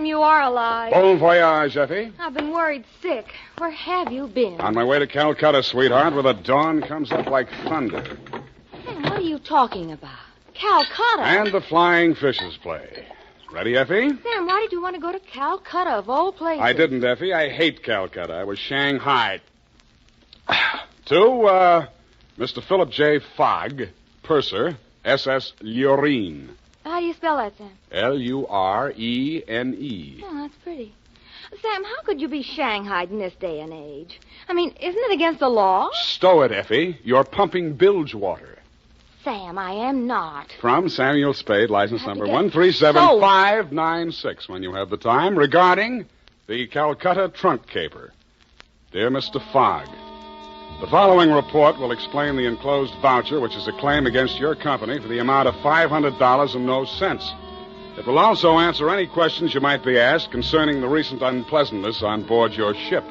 You are alive. Bon voyage, Effie. I've been worried sick. Where have you been? On my way to Calcutta, sweetheart, where the dawn comes up like thunder. Sam, what are you talking about? Calcutta? And the flying fishes play. Ready, Effie? Sam, why did you want to go to Calcutta, of all places? I didn't, Effie. I hate Calcutta. I was Shanghai. To, Mr. Philip J. Fogg, purser, SS Lurene. How do you spell that, Sam? Lurene. Oh, that's pretty. Sam, how could you be shanghaied in this day and age? I mean, isn't it against the law? Stow it, Effie. You're pumping bilge water. Sam, I am not. From Samuel Spade, license number 137596, when you have the time, regarding the Calcutta trunk caper. Dear Mr. Fogg, the following report will explain the enclosed voucher, which is a claim against your company for the amount of $500 and no cents. It will also answer any questions you might be asked concerning the recent unpleasantness on board your ship.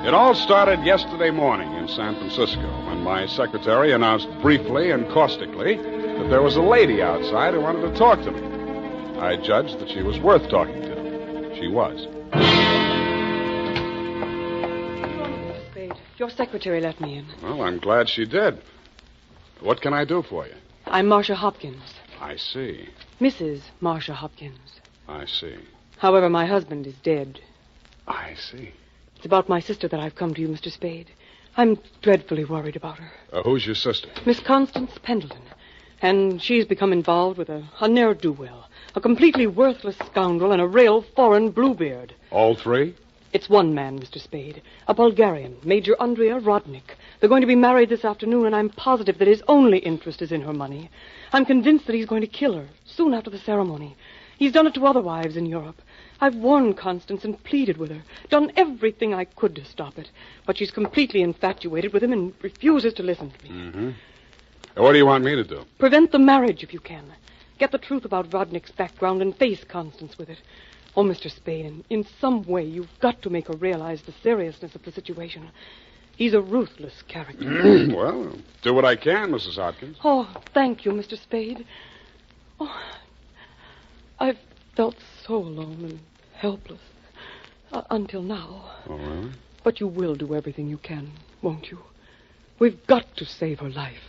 It all started yesterday morning in San Francisco when my secretary announced briefly and caustically that there was a lady outside who wanted to talk to me. I judged that she was worth talking to. She was. Spade, your secretary let me in. Well, I'm glad she did. What can I do for you? I'm Marcia Hopkins. I see. Mrs. Marcia Hopkins. I see. However, my husband is dead. I see. It's about my sister that I've come to you, Mr. Spade. I'm dreadfully worried about her. Who's your sister? Miss Constance Pendleton. And she's become involved with a ne'er-do-well, a completely worthless scoundrel, and a real foreign bluebeard. All three? It's one man, Mr. Spade, a Bulgarian, Major Andrea Rodnik. They're going to be married this afternoon, and I'm positive that his only interest is in her money. I'm convinced that he's going to kill her soon after the ceremony. He's done it to other wives in Europe. I've warned Constance and pleaded with her, done everything I could to stop it. But she's completely infatuated with him and refuses to listen to me. Mm-hmm. What do you want me to do? Prevent the marriage if you can. Get the truth about Rodnik's background and face Constance with it. Oh, Mr. Spade, in some way you've got to make her realize the seriousness of the situation. He's a ruthless character. Well, do what I can, Mrs. Hopkins. Oh, thank you, Mr. Spade. Oh, I've felt so alone and helpless until now. Oh, really? But you will do everything you can, won't you? We've got to save her life.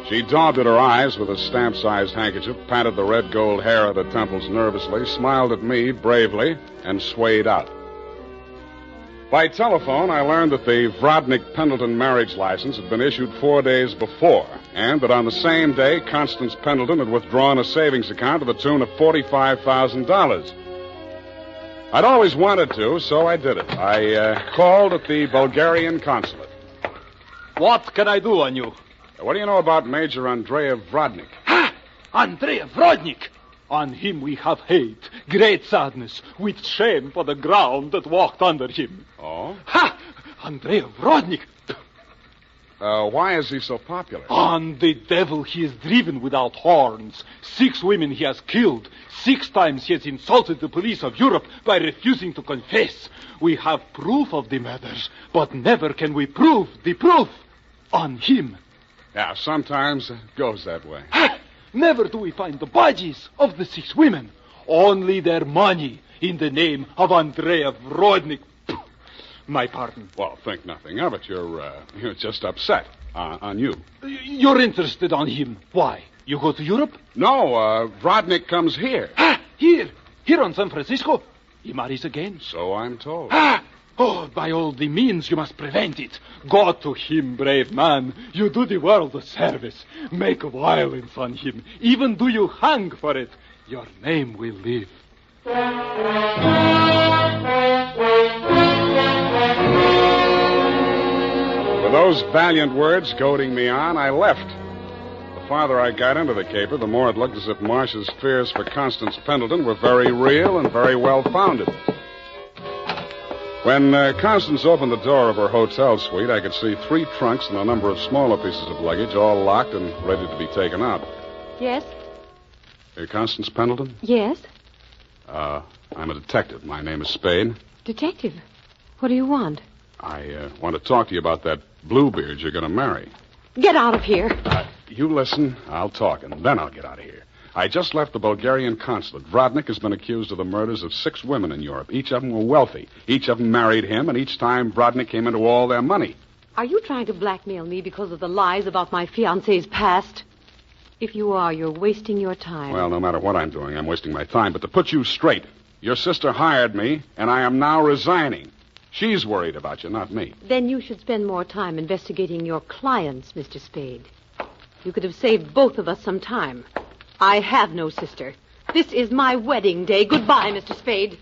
She daubed at her eyes with a stamp-sized handkerchief, patted the red gold hair at her temples nervously, smiled at me bravely, and swayed out. By telephone, I learned that the Vrodnik-Pendleton marriage license had been issued 4 days before, and that on the same day, Constance Pendleton had withdrawn a savings account to the tune of $45,000. I'd always wanted to, so I did it. I called at the Bulgarian consulate. What can I do on you? What do you know about Major Andrea Vrodnik? Ha! Andrea Vrodnik! On him we have hate, great sadness, with shame for the ground that walked under him. Oh? Ha! Andrea Vrodnik! Why is he so popular? On the devil he is driven without horns. 6 women he has killed. 6 times he has insulted the police of Europe by refusing to confess. We have proof of the murders, but never can we prove the proof on him. Yeah, sometimes it goes that way. Ha! Never do we find the bodies of the 6 women. Only their money in the name of Andrea Vrodnik. My pardon. Well, think nothing of it. You're just upset on you. You're interested on him. Why? You go to Europe? No, Vrodnik comes here. Ah, here on San Francisco. He marries again. So I'm told. Ah! Oh, by all the means you must prevent it. Go to him, brave man. You do the world a service. Make violence on him. Even do you hang for it. Your name will live. With those valiant words goading me on, I left. The farther I got into the caper, the more it looked as if Marcia's fears for Constance Pendleton were very real and very well-founded. When Constance opened the door of her hotel suite, I could see 3 trunks and a number of smaller pieces of luggage, all locked and ready to be taken out. Yes? You're Constance Pendleton? Yes? I'm a detective. My name is Spade. Detective? What do you want? I want to talk to you about that Bluebeard you're going to marry. Get out of here. You listen, I'll talk, and then I'll get out of here. I just left the Bulgarian consulate. Vrodnik has been accused of the murders of 6 women in Europe. Each of them were wealthy. Each of them married him, and each time Vrodnik came into all their money. Are you trying to blackmail me because of the lies about my fiancé's past? If you are, you're wasting your time. Well, no matter what I'm doing, I'm wasting my time. But to put you straight, your sister hired me, and I am now resigning. She's worried about you, not me. Then you should spend more time investigating your clients, Mr. Spade. You could have saved both of us some time. I have no sister. This is my wedding day. Goodbye, Mr. Spade.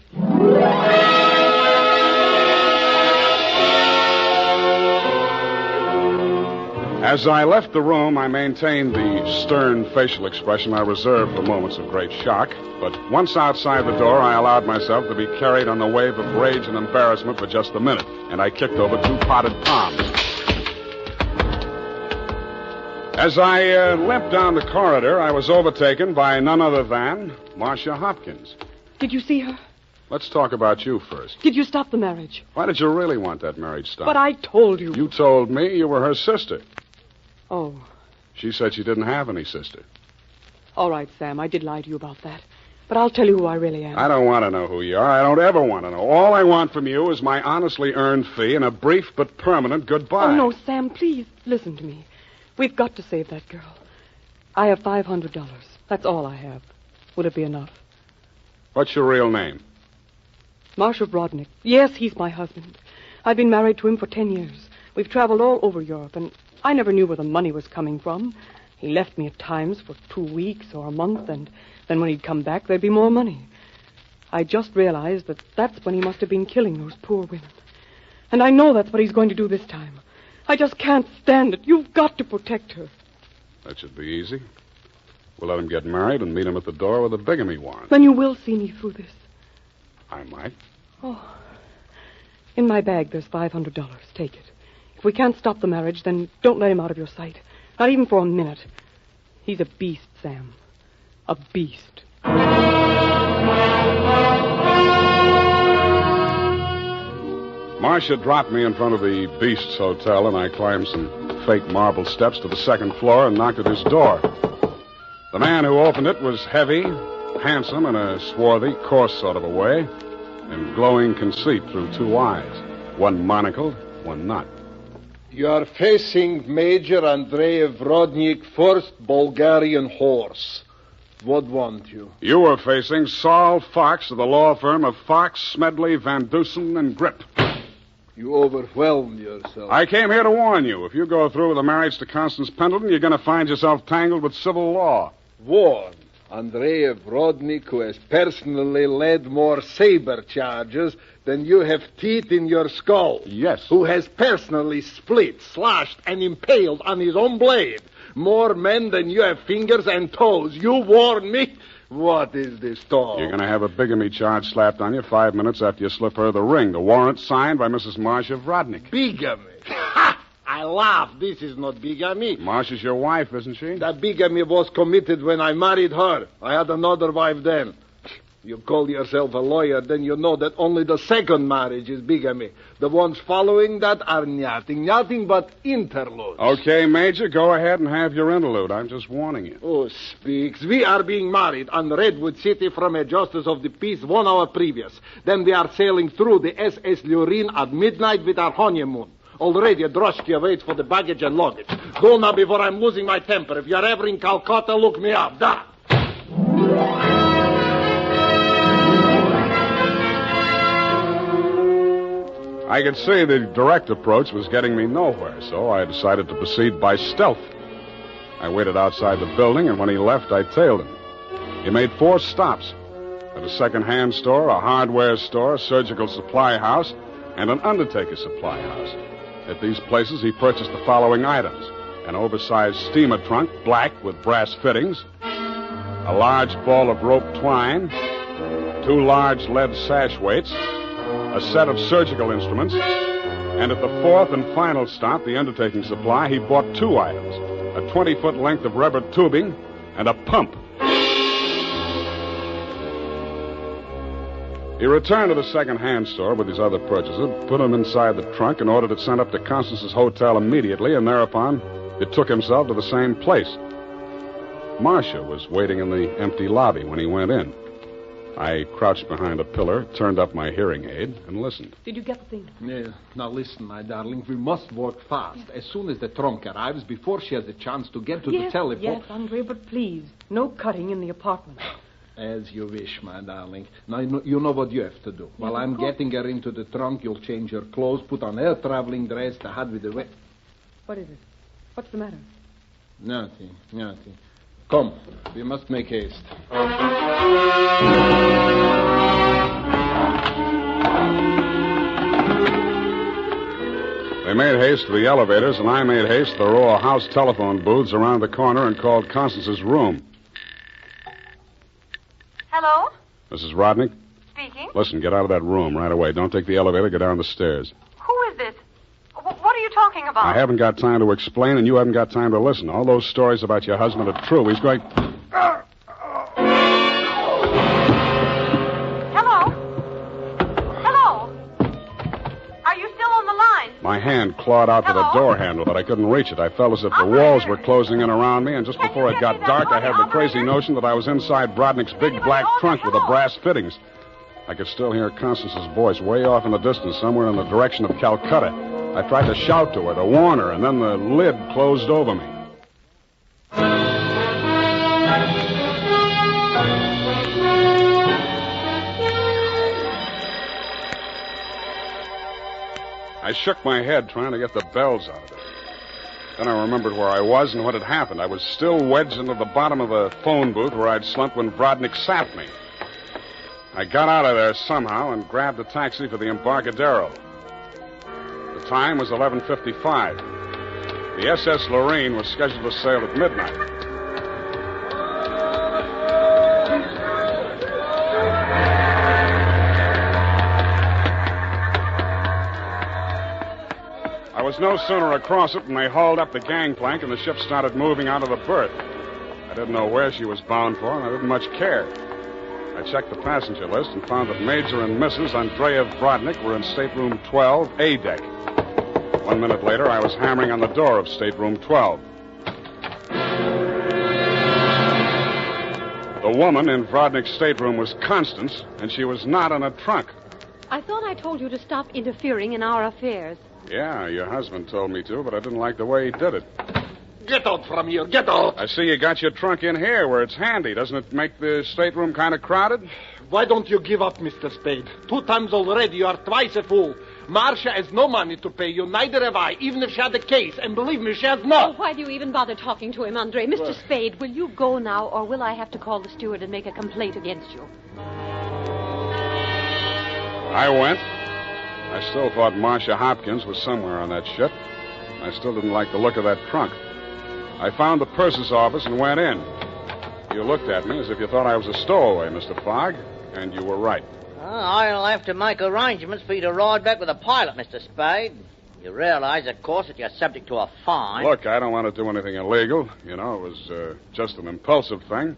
As I left the room, I maintained the stern facial expression I reserve for moments of great shock. But once outside the door, I allowed myself to be carried on the wave of rage and embarrassment for just a minute, and I kicked over 2 potted palms. As I limped down the corridor, I was overtaken by none other than Marcia Hopkins. Did you see her? Let's talk about you first. Did you stop the marriage? Why did you really want that marriage stopped? But I told you. You told me you were her sister. Oh. She said she didn't have any sister. All right, Sam, I did lie to you about that. But I'll tell you who I really am. I don't want to know who you are. I don't ever want to know. All I want from you is my honestly earned fee and a brief but permanent goodbye. Oh, no, Sam, please, listen to me. We've got to save that girl. I have $500. That's all I have. Would it be enough? What's your real name? Marshal Brodnick. Yes, he's my husband. I've been married to him for 10 years. We've traveled all over Europe, and I never knew where the money was coming from. He left me at times for 2 weeks or a month, and then when he'd come back, there'd be more money. I just realized that that's when he must have been killing those poor women. And I know that's what he's going to do this time. I just can't stand it. You've got to protect her. That should be easy. We'll let him get married and meet him at the door with a bigamy warrant. Then you will see me through this. I might. Oh. In my bag, there's $500. Take it. If we can't stop the marriage, then don't let him out of your sight. Not even for a minute. He's a beast, Sam. A beast. Marcia dropped me in front of the Beast's Hotel, and I climbed some fake marble steps to the second floor and knocked at his door. The man who opened it was heavy, handsome, in a swarthy, coarse sort of a way, and glowing conceit through 2 eyes, one monocled, one not. You are facing Major Andrei Vrodnik, 1st Bulgarian Horse. What want you? You were facing Saul Fox of the law firm of Fox, Smedley, Van Dusen, and Grip. You overwhelmed yourself. I came here to warn you. If you go through with the marriage to Constance Pendleton, you're going to find yourself tangled with civil law. Warn Andrei Vrodnik, who has personally led more saber charges than you have teeth in your skull. Yes. Who has personally split, slashed, and impaled on his own blade more men than you have fingers and toes. You warn me? What is this talk? You're going to have a bigamy charge slapped on you 5 minutes after you slip her the ring. The warrant signed by Mrs. Marcia Vrodnik. Bigamy? Ha! I laugh. This is not bigamy. Marcia's your wife, isn't she? That bigamy was committed when I married her. I had another wife then. You call yourself a lawyer, then you know that only the second marriage is bigamy. The ones following that are nothing but interludes. Okay, Major, go ahead and have your interlude. I'm just warning you. Oh, speaks. We are being married on Redwood City from a justice of the peace 1 hour previous. Then we are sailing through the SS Lurin at midnight with our honeymoon. Already a droshky waits for the baggage and luggage. Go now before I'm losing my temper. If you're ever in Calcutta, look me up. Da! I could see the direct approach was getting me nowhere, so I decided to proceed by stealth. I waited outside the building, and when he left, I tailed him. He made 4 stops at a second-hand store, a hardware store, a surgical supply house, and an undertaker supply house. At these places, he purchased the following items: an oversized steamer trunk, black with brass fittings, a large ball of rope twine, 2 large lead sash weights, a set of surgical instruments, and at the 4th and final stop, the undertaking supply, he bought 2 items: a 20-foot length of rubber tubing and a pump. He returned to the second-hand store with his other purchases, put them inside the trunk, and ordered it sent up to Constance's hotel immediately, and thereupon it took himself to the same place. Marcia was waiting in the empty lobby when he went in. I crouched behind a pillar, turned up my hearing aid, and listened. Did you get the thing? Yeah. Now listen, my darling. We must work fast. As soon as the trunk arrives, before she has a chance to get to the telephone. Yes, Andre, but please, no cutting in the apartment. As you wish, my darling. Now, you know what you have to do. While I'm getting her into the trunk, you'll change her clothes, put on her traveling dress, the hat with the wet... What is it? What's the matter? Nothing. Come, we must make haste. They made haste to the elevators, and I made haste to the row of house telephone booths around the corner and called Constance's room. Hello? Mrs. Rodnick? Speaking. Listen, get out of that room right away. Don't take the elevator. Go down the stairs. Who is this? What are you talking talking about? I haven't got time to explain, and you haven't got time to listen. All those stories about your husband are true. He's going... My hand clawed out to the door handle, but I couldn't reach it. I felt as if the walls were closing in around me, and just before it got dark, I had the crazy notion that I was inside Brodnick's big black trunk with the brass fittings. I could still hear Constance's voice way off in the distance, somewhere in the direction of Calcutta. I tried to shout to her, to warn her, and then the lid closed over me. I shook my head trying to get the bells out of it. Then I remembered where I was and what had happened. I was still wedged into the bottom of the phone booth where I'd slumped when Brodnick sapped me. I got out of there somehow and grabbed a taxi for the Embarcadero. The time was 11:55. The SS Lorraine was scheduled to sail at midnight. I was no sooner across it than they hauled up the gangplank and the ship started moving out of the berth. I didn't know where she was bound for, and I didn't much care. I checked the passenger list and found that Major and Mrs. Andreev Brodnick were in stateroom 12, A deck. 1 minute later, I was hammering on the door of stateroom 12. The woman in Brodnick's stateroom was Constance, and she was not in a trunk. I thought I told you to stop interfering in our affairs. Yeah, your husband told me to, but I didn't like the way he did it. Get out from here. Get out. I see you got your trunk in here where it's handy. Doesn't it make the stateroom kind of crowded? Why don't you give up, Mr. Spade? 2 times already. You are twice a fool. Marcia has no money to pay you. Neither have I, even if she had a case. And believe me, she has not. Oh, why do you even bother talking to him, Andre? Mr. Spade, will you go now, or will I have to call the steward and make a complaint against you? I went. I still thought Marcia Hopkins was somewhere on that ship. I still didn't like the look of that trunk. I found the purser's office and went in. You looked at me as if you thought I was a stowaway, Mr. Fogg, and you were right. I'll have to make arrangements for you to ride back with a pilot, Mr. Spade. You realize, of course, that you're subject to a fine. Look, I don't want to do anything illegal. You know, it was just an impulsive thing.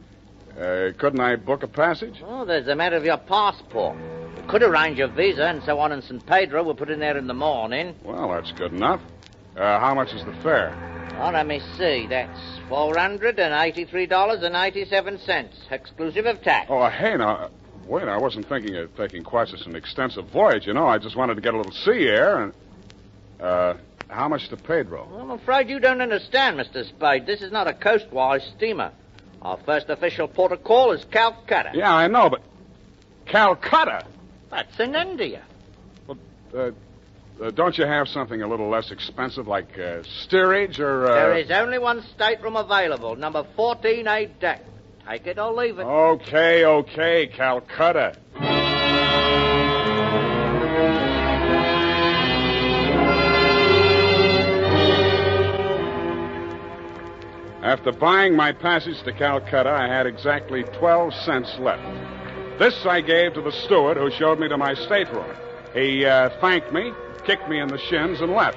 Couldn't I book a passage? Oh, there's the matter of your passport. You could arrange your visa and so on in San Pedro. We'll put in there in the morning. Well, that's good enough. How much is the fare? Oh, let me see. That's $483.87, exclusive of tax. Oh, hey, now, wait, I wasn't thinking of taking quite such an extensive voyage, you know. I just wanted to get a little sea air and... how much to Pedro? I'm afraid you don't understand, Mr. Spade. This is not a coastwise steamer. Our first official port of call is Calcutta. Yeah, I know, but... Calcutta? That's in India. Well, don't you have something a little less expensive, like steerage or... There is only one stateroom available, number 14A deck. Take it or leave it. Okay, Calcutta. After buying my passage to Calcutta, I had exactly 12 cents left. This I gave to the steward who showed me to my stateroom. He thanked me, kicked me in the shins, and left.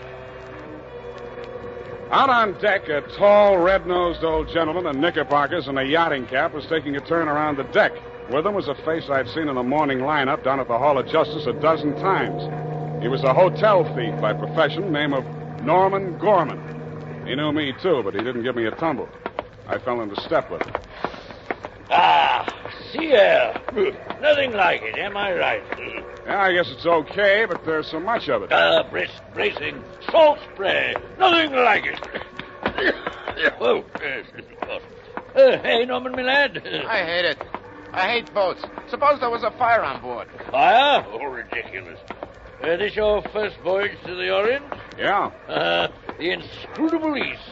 Out on deck, a tall, red-nosed old gentleman in knickerbockers and a yachting cap was taking a turn around the deck. With him was a face I'd seen in the morning lineup down at the Hall of Justice a dozen times. He was a hotel thief by profession, name of Norman Gorman. He knew me, too, but he didn't give me a tumble. I fell into step with him. Sea air. Nothing like it, am I right? Yeah, I guess it's okay, but there's so much of it. Brisk, bracing, salt spray. Nothing like it. Oh, yes, of course. Hey, Norman, my lad. I hate it. I hate boats. Suppose there was a fire on board. Fire? Oh, ridiculous. This your first voyage to the Orient? Yeah. The inscrutable East.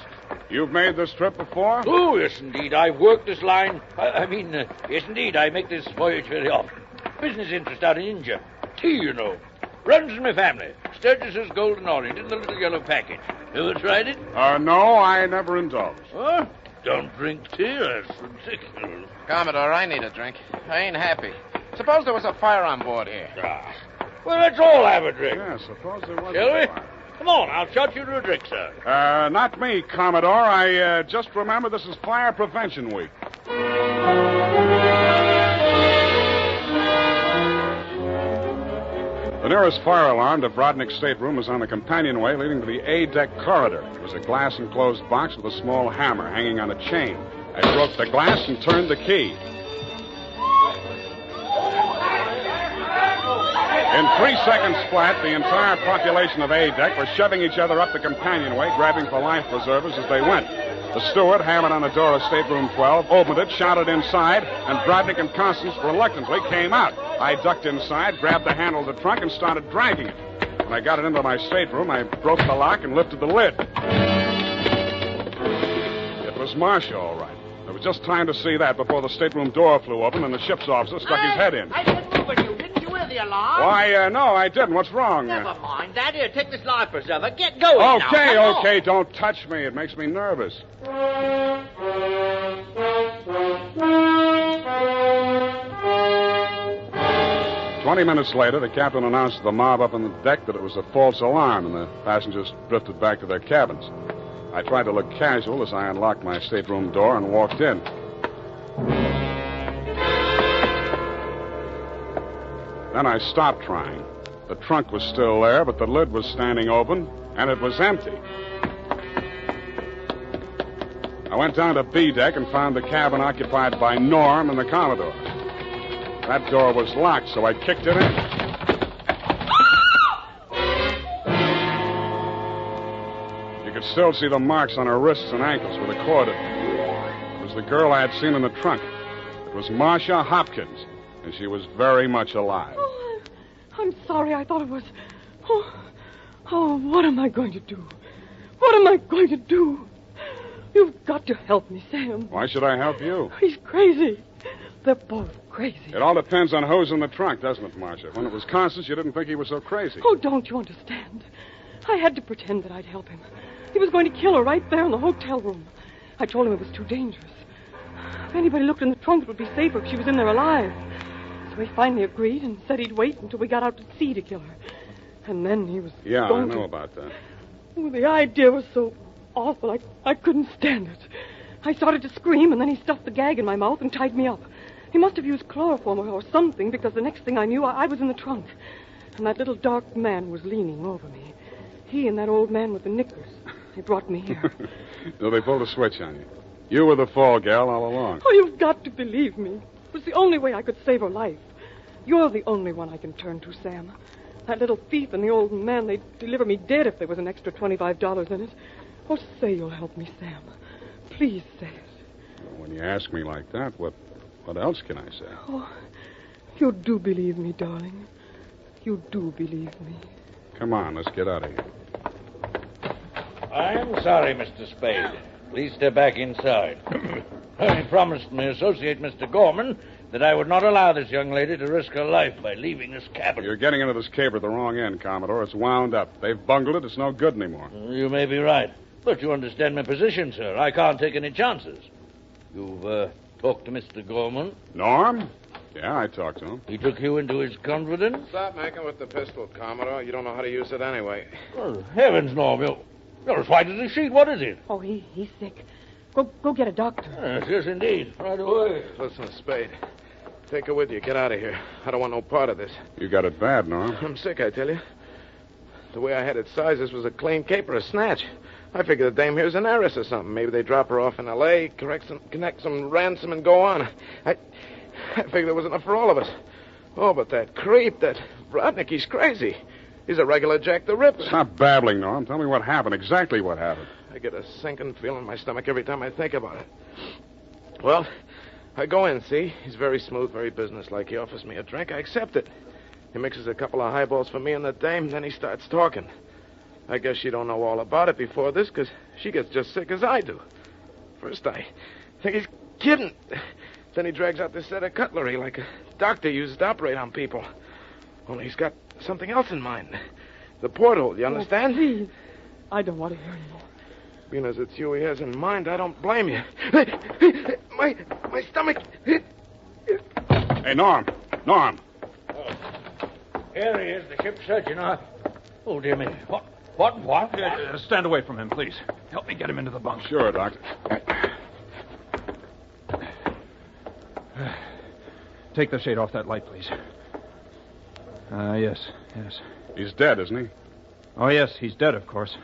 You've made this trip before? Oh, yes, indeed. I've worked this line. Yes, indeed. I make this voyage very often. Business interest out in India. Tea, you know. Runs in my family. Sturgis's Golden Orient in the little yellow package. Ever tried it? No, I never indulged. Huh? Don't drink tea. That's ridiculous. Commodore, I need a drink. I ain't happy. Suppose there was a fire on board here. Well, let's all have a drink. Yeah, suppose there was Shall we? Come on, I'll shot you to a drink, sir. Not me, Commodore. I just remember this is Fire Prevention Week. The nearest fire alarm to Brodnick's stateroom was on the companionway leading to the A-deck corridor. It was a glass-enclosed box with a small hammer hanging on a chain. I broke the glass and turned the key. In 3 seconds flat, the entire population of A-deck were shoving each other up the companionway, grabbing for life preservers as they went. The steward hammered on the door of stateroom 12, opened it, shouted inside, and Brodnick and Constance reluctantly came out. I ducked inside, grabbed the handle of the trunk, and started dragging it. When I got it into my stateroom, I broke the lock and lifted the lid. It was Marcia, all right. There was just time to see that before the stateroom door flew open and the ship's officer stuck his head in. I didn't move at you. Didn't you hear the alarm? Why, no, I didn't. What's wrong? Never mind that. Here, take this life preserver. Get going now. Okay, don't touch me. It makes me nervous. 20 minutes later, the captain announced to the mob up on the deck that it was a false alarm, and the passengers drifted back to their cabins. I tried to look casual as I unlocked my stateroom door and walked in. Then I stopped trying. The trunk was still there, but the lid was standing open, and it was empty. I went down to B deck and found the cabin occupied by Norm and the Commodore. That door was locked, so I kicked it in. You could still see the marks on her wrists and ankles where the cord had been. It was the girl I had seen in the trunk. It was Marcia Hopkins, and she was very much alive. Oh, I'm sorry. I thought it was... Oh, what am I going to do? What am I going to do? You've got to help me, Sam. Why should I help you? He's crazy. They're both crazy. It all depends on who's in the trunk, doesn't it, Marcia? When it was Constance, you didn't think he was so crazy. Oh, don't you understand? I had to pretend that I'd help him. He was going to kill her right there in the hotel room. I told him it was too dangerous. If anybody looked in the trunk, it would be safer if she was in there alive. So he finally agreed and said he'd wait until we got out to sea to kill her. And then he was I know about that. Oh, the idea was so awful, I couldn't stand it. I started to scream, and then he stuffed the gag in my mouth and tied me up. He must have used chloroform or something, because the next thing I knew, I was in the trunk. And that little dark man was leaning over me. He and that old man with the knickers. They brought me here. So they pulled a switch on you. You were the fall gal all along. Oh, you've got to believe me. It was the only way I could save her life. You're the only one I can turn to, Sam. That little thief and the old man, they'd deliver me dead if there was an extra $25 in it. Oh, say you'll help me, Sam. Please say it. Well, when you ask me like that, what else can I say? Oh, you do believe me, darling. You do believe me. Come on, let's get out of here. I'm sorry, Mr. Spade. Please step back inside. I promised my associate, Mr. Gorman, that I would not allow this young lady to risk her life by leaving this cabin. You're getting into this caper at the wrong end, Commodore. It's wound up. They've bungled it. It's no good anymore. You may be right. But you understand my position, sir. I can't take any chances. You've talked to Mr. Gorman? Norm? Yeah, I talked to him. He took you into his confidence? Stop making with the pistol, Commodore. You don't know how to use it anyway. Oh, heavens, Norm. You're as white as a sheet. What is it? Oh, he's sick. Go get a doctor. Yes, indeed. Right away. Listen, Spade. Take her with you. Get out of here. I don't want no part of this. You got it bad, Norm. I'm sick, I tell you. The way I had it sized, this was a clean caper, a snatch. I figured the dame here's an heiress or something. Maybe they drop her off in L.A., connect some ransom, and go on. I figured there was enough for all of us. Oh, but that creep, that Brodnick, he's crazy. He's a regular Jack the Ripper. Stop babbling, Norm. Tell me what happened, exactly what happened. I get a sinking feeling in my stomach every time I think about it. Well, I go in, see? He's very smooth, very businesslike. He offers me a drink. I accept it. He mixes a couple of highballs for me and the dame, then he starts talking. I guess she don't know all about it before this, because she gets just sick as I do. First, I think he's kidding. Then he drags out this set of cutlery like a doctor uses to operate on people. Only he's got something else in mind. The porthole, you understand? Oh, please. I don't want to hear anymore. Being as it's you he has in mind, I don't blame you. My stomach. Hey, Norm. Norm. Oh. Here he is, the ship's surgeon. Oh, dear me. What? Stand away from him, please. Help me get him into the bunk. Sure, Doctor. Take the shade off that light, please. Yes. He's dead, isn't he? Oh, yes, he's dead, of course.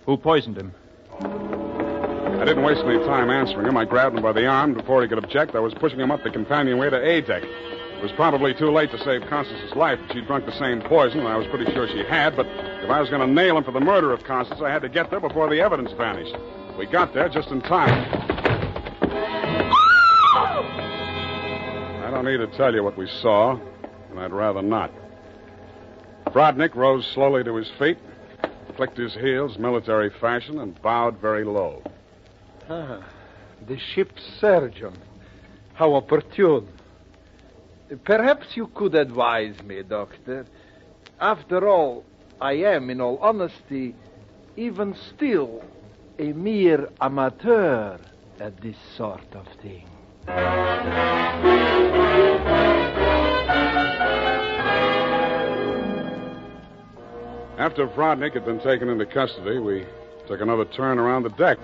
Who poisoned him? I didn't waste any time answering him. I grabbed him by the arm. Before he could object, I was pushing him up the companionway to A deck. It was probably too late to save Constance's life if she'd drunk the same poison, and I was pretty sure she had, but if I was going to nail him for the murder of Constance, I had to get there before the evidence vanished. We got there just in time. I don't need to tell you what we saw, and I'd rather not. Brodnick rose slowly to his feet, clicked his heels military fashion, and bowed very low. The ship's surgeon. How opportune. Perhaps you could advise me, Doctor. After all, I am, in all honesty, even still, a mere amateur at this sort of thing. After Brodnick had been taken into custody, we took another turn around the deck.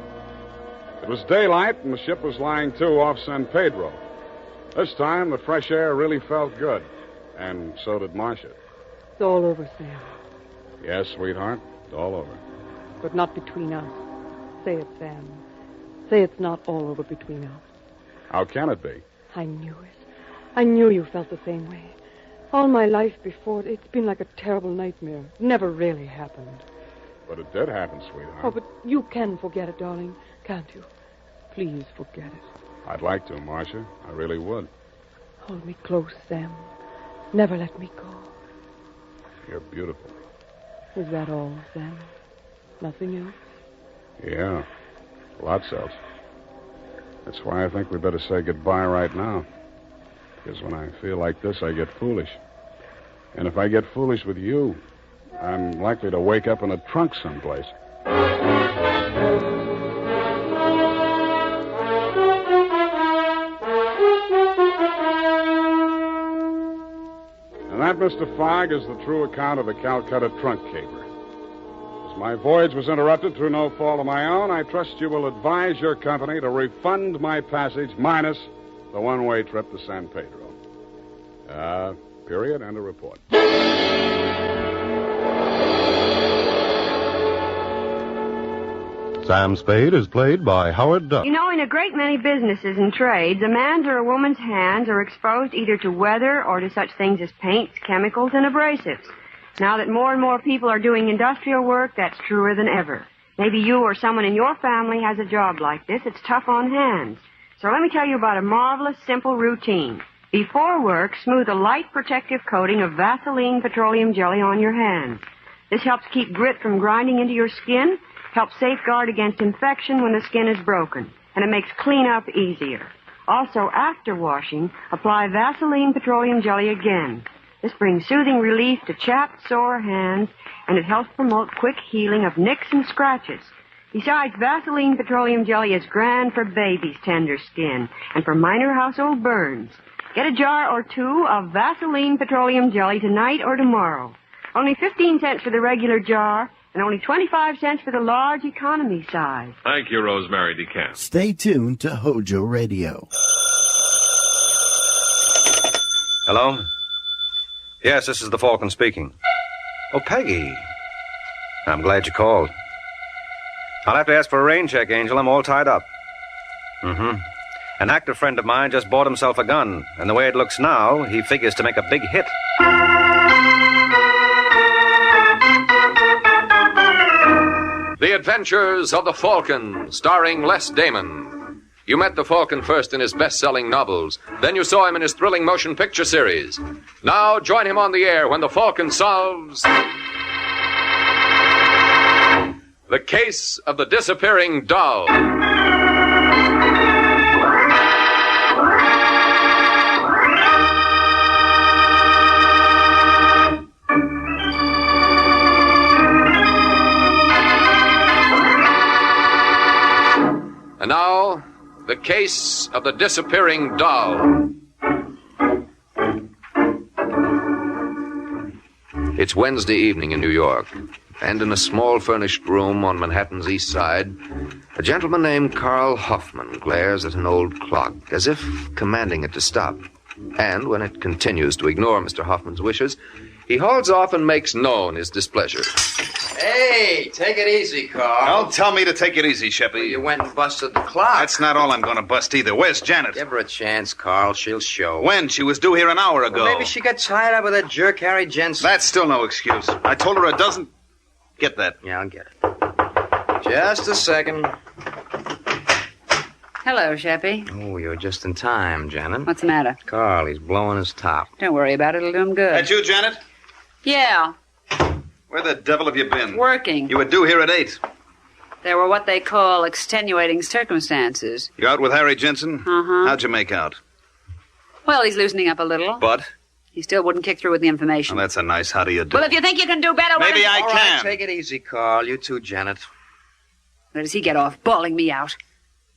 It was daylight, and the ship was lying to off San Pedro. This time, the fresh air really felt good, and so did Marcia. It's all over, Sam. Yes, sweetheart, it's all over. But not between us. Say it, Sam. Say it's not all over between us. How can it be? I knew it. I knew you felt the same way. All my life before, it's been like a terrible nightmare. It never really happened. But it did happen, sweetheart. Oh, but you can forget it, darling, can't you? Please forget it. I'd like to, Marcia. I really would. Hold me close, Sam. Never let me go. You're beautiful. Is that all, Sam? Nothing else? Yeah, lots else. That's why I think we better say goodbye right now. Because when I feel like this, I get foolish. And if I get foolish with you, I'm likely to wake up in a trunk someplace. And that, Mr. Fogg, is the true account of the Calcutta trunk caper. As my voyage was interrupted through no fault of my own, I trust you will advise your company to refund my passage minus the one-way trip to San Pedro. Period, and a report. Sam Spade is played by Howard Duck. You know, in a great many businesses and trades, a man's or a woman's hands are exposed either to weather or to such things as paints, chemicals, and abrasives. Now that more and more people are doing industrial work, that's truer than ever. Maybe you or someone in your family has a job like this. It's tough on hands. So let me tell you about a marvelous, simple routine. Before work, smooth a light protective coating of Vaseline petroleum jelly on your hands. This helps keep grit from grinding into your skin, helps safeguard against infection when the skin is broken, and it makes cleanup easier. Also, after washing, apply Vaseline petroleum jelly again. This brings soothing relief to chapped, sore hands, and it helps promote quick healing of nicks and scratches. Besides, Vaseline petroleum jelly is grand for babies' tender skin and for minor household burns. Get a jar or two of Vaseline petroleum jelly tonight or tomorrow. Only 15 cents for the regular jar and only 25 cents for the large economy size. Thank you, Rosemary DeCamp. Stay tuned to HOJO Radio. Hello? Yes, this is the Falcon speaking. Oh, Peggy. I'm glad you called. I'll have to ask for a rain check, Angel. I'm all tied up. An actor friend of mine just bought himself a gun, and the way it looks now, he figures to make a big hit. The Adventures of the Falcon, starring Les Damon. You met the Falcon first in his best-selling novels. Then you saw him in his thrilling motion picture series. Now join him on the air when the Falcon solves the case of the disappearing doll. And now, the case of the disappearing doll. It's Wednesday evening in New York. and in a small furnished room on Manhattan's East Side, a gentleman named Carl Hoffman glares at an old clock, as if commanding it to stop. And when it continues to ignore Mr. Hoffman's wishes, he hauls off and makes known his displeasure. Hey, take it easy, Carl. Don't tell me to take it easy, Sheppy. Well, you went and busted the clock. That's not all I'm going to bust either. Where's Janet? Give her a chance, Carl. She'll show. When? She was due here an hour ago. Well, maybe she got tied up with that jerk Harry Jensen. That's still no excuse. I told her a dozen... Get that. Yeah, I'll get it. Just a second. Hello, Sheppy. Oh, you're just in time, Janet. What's the matter? Carl, he's blowing his top. Don't worry about it. It'll do him good. That you, Janet? Yeah, Where the devil have you been? working. You were due here at 8. There were what they call extenuating circumstances. You out with Harry Jensen? Uh-huh. How'd you make out? Well, he's loosening up a little. But? He still wouldn't kick through with the information. Well, that's a nice how do you do. Well, if you think you can do better... Maybe I All can. right, take it easy, Carl. You too, Janet. Where does he get off, bawling me out?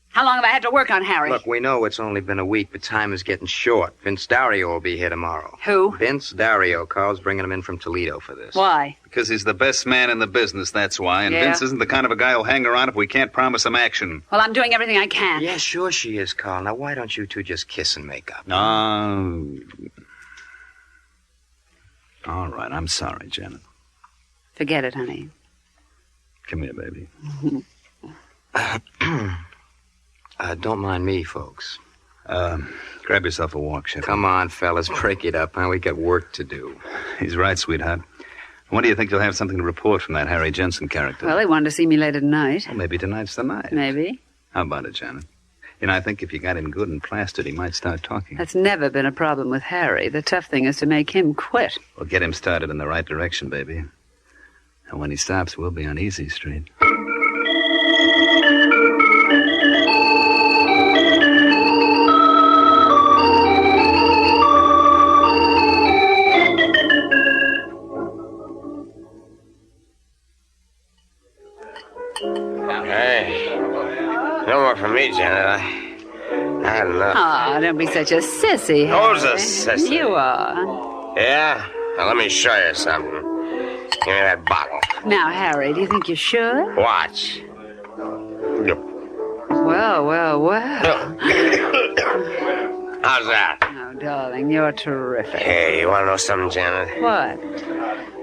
How long have I had to work on Harry? Look, we know it's only been a week, but time is getting short. Vince Dario will be here tomorrow. Who? Vince Dario. Carl's bringing him in from Toledo for this. Why? Because he's the best man in the business, that's why. And Yeah? Vince isn't the kind of a guy who'll hang around if we can't promise him action. Well, I'm doing everything I can. Yeah, sure she is, Carl. Now, why don't you two just kiss and make up? All right, I'm sorry, Janet. Forget it, honey. Come here, baby. Don't mind me, folks. Grab yourself a walk, Sheppy. Come on, fellas, break it up, huh? We got work to do. He's right, sweetheart. When do you think you'll have something to report from that Harry Jensen character? Well, they wanted to see me later tonight. Well, maybe tonight's the night. Maybe. How about it, Janet? You know, I think if you got him good and plastered, he might start talking. That's never been a problem with Harry. The tough thing is to make him quit. We'll get him started in the right direction, baby. And when he stops, we'll be on Easy Street. Hey, no more from me, Janet. I had enough. Ah, don't be such a sissy, Harry. Who's a sissy? You are. Yeah? Well, let me show you something. Give me that bottle. Now, Harry, do you think you should? Watch. Well, well, well. How's that? Oh, darling, you're terrific. Hey, you want to know something, Janet? What?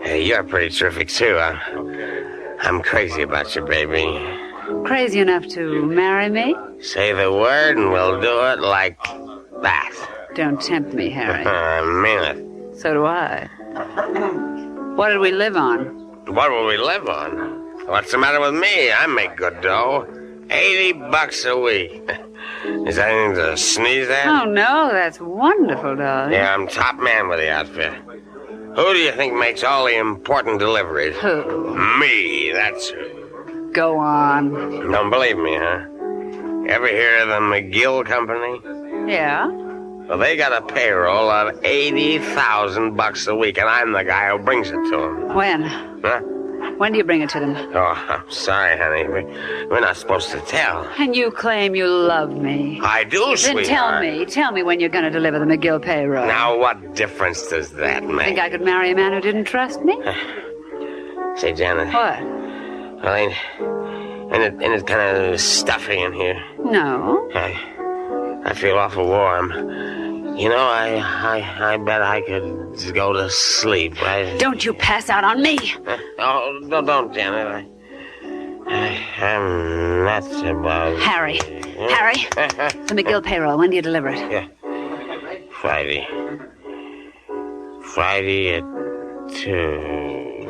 Hey, you're pretty terrific, too. I'm crazy about you, baby. Crazy enough to marry me? Say the word and we'll do it like that. Don't tempt me, Harry. I mean it. So do I. What did we live on? What will we live on? What's the matter with me? I make good dough. $80 a week. Is that anything to sneeze at? Oh, no, that's wonderful, darling. Yeah, I'm top man with the outfit. Who do you think makes all the important deliveries? Who? Me, that's who. Go on. Don't believe me, huh? Ever hear of the McGill Company? Yeah? Well, they got a payroll of $80,000 a week, and I'm the guy who brings it to them. When? Huh? When do you bring it to them? Oh, I'm sorry, honey. We're not supposed to tell. And you claim you love me. I do, Then sweetheart. tell me when you're going to deliver the McGill payroll. Now, what difference does that make? Think I could marry a man who didn't trust me? Say, Janet. What? Well, ain't it kind of stuffy in here? No. I feel awful warm. You know, I bet I could go to sleep. Don't you pass out on me. Oh, no, don't, Janet. I'm nuts about... Harry. Harry. The McGill payroll. When do you deliver it? Yeah. Friday. Friday at 2.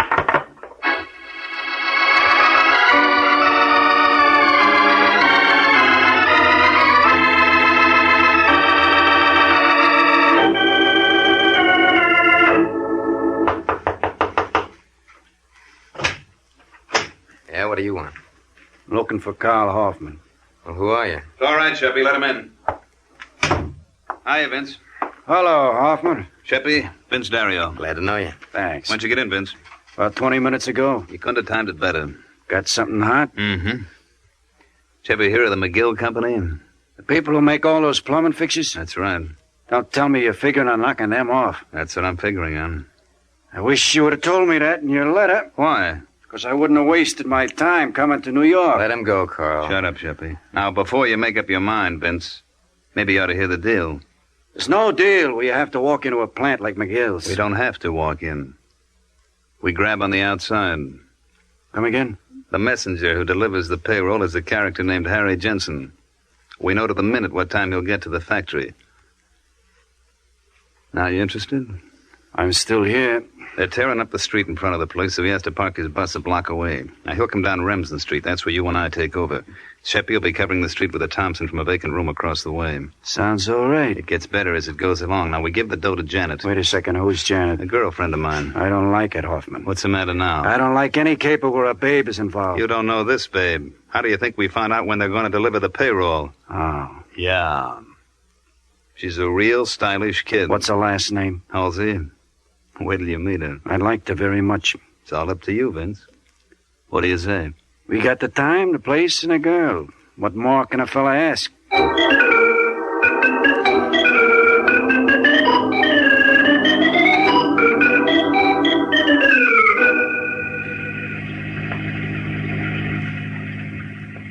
Yeah, what do you want? I'm looking for Carl Hoffman. Well, who are you? It's all right, Sheppy. Let him in. Hiya, Vince. Hello, Hoffman. Sheppy, Vince Dario. Glad to know you. Thanks. When'd you get in, Vince? About 20 minutes ago. You couldn't have timed it better. Got something hot? Mm-hmm. Did you ever hear of the McGill Company? The people who make all those plumbing fixtures? That's right. Don't tell me you're figuring on knocking them off. That's what I'm figuring on. I wish you would have told me that in your letter. Why? Because I wouldn't have wasted my time coming to New York. Let him go, Carl. Shut up, Sheppy. Now, before you make up your mind, Vince, maybe you ought to hear the deal. There's no deal where you have to walk into a plant like McGill's. We don't have to walk in. We grab on the outside. Come again? The messenger who delivers the payroll is a character named Harry Jensen. We know to the minute what time he'll get to the factory. Now, you interested? I'm still here. They're tearing up the street in front of the place, so he has to park his bus a block away. Now, he'll come down Remsen Street. That's where you and I take over. Sheppy will be covering the street with a Thompson from a vacant room across the way. Sounds all right. It gets better as it goes along. Now, we give the dough to Janet. Wait a second. Who's Janet? A girlfriend of mine. I don't like it, Hoffman. What's the matter now? I don't like any caper where a babe is involved. You don't know this, babe. How do you think we find out when they're going to deliver the payroll? Oh. Yeah. She's a real stylish kid. What's her last name? Halsey. Wait till you meet her. I'd like to very much. It's all up to you, Vince. What do you say? We got the time, the place, and a girl. What more can a fella ask?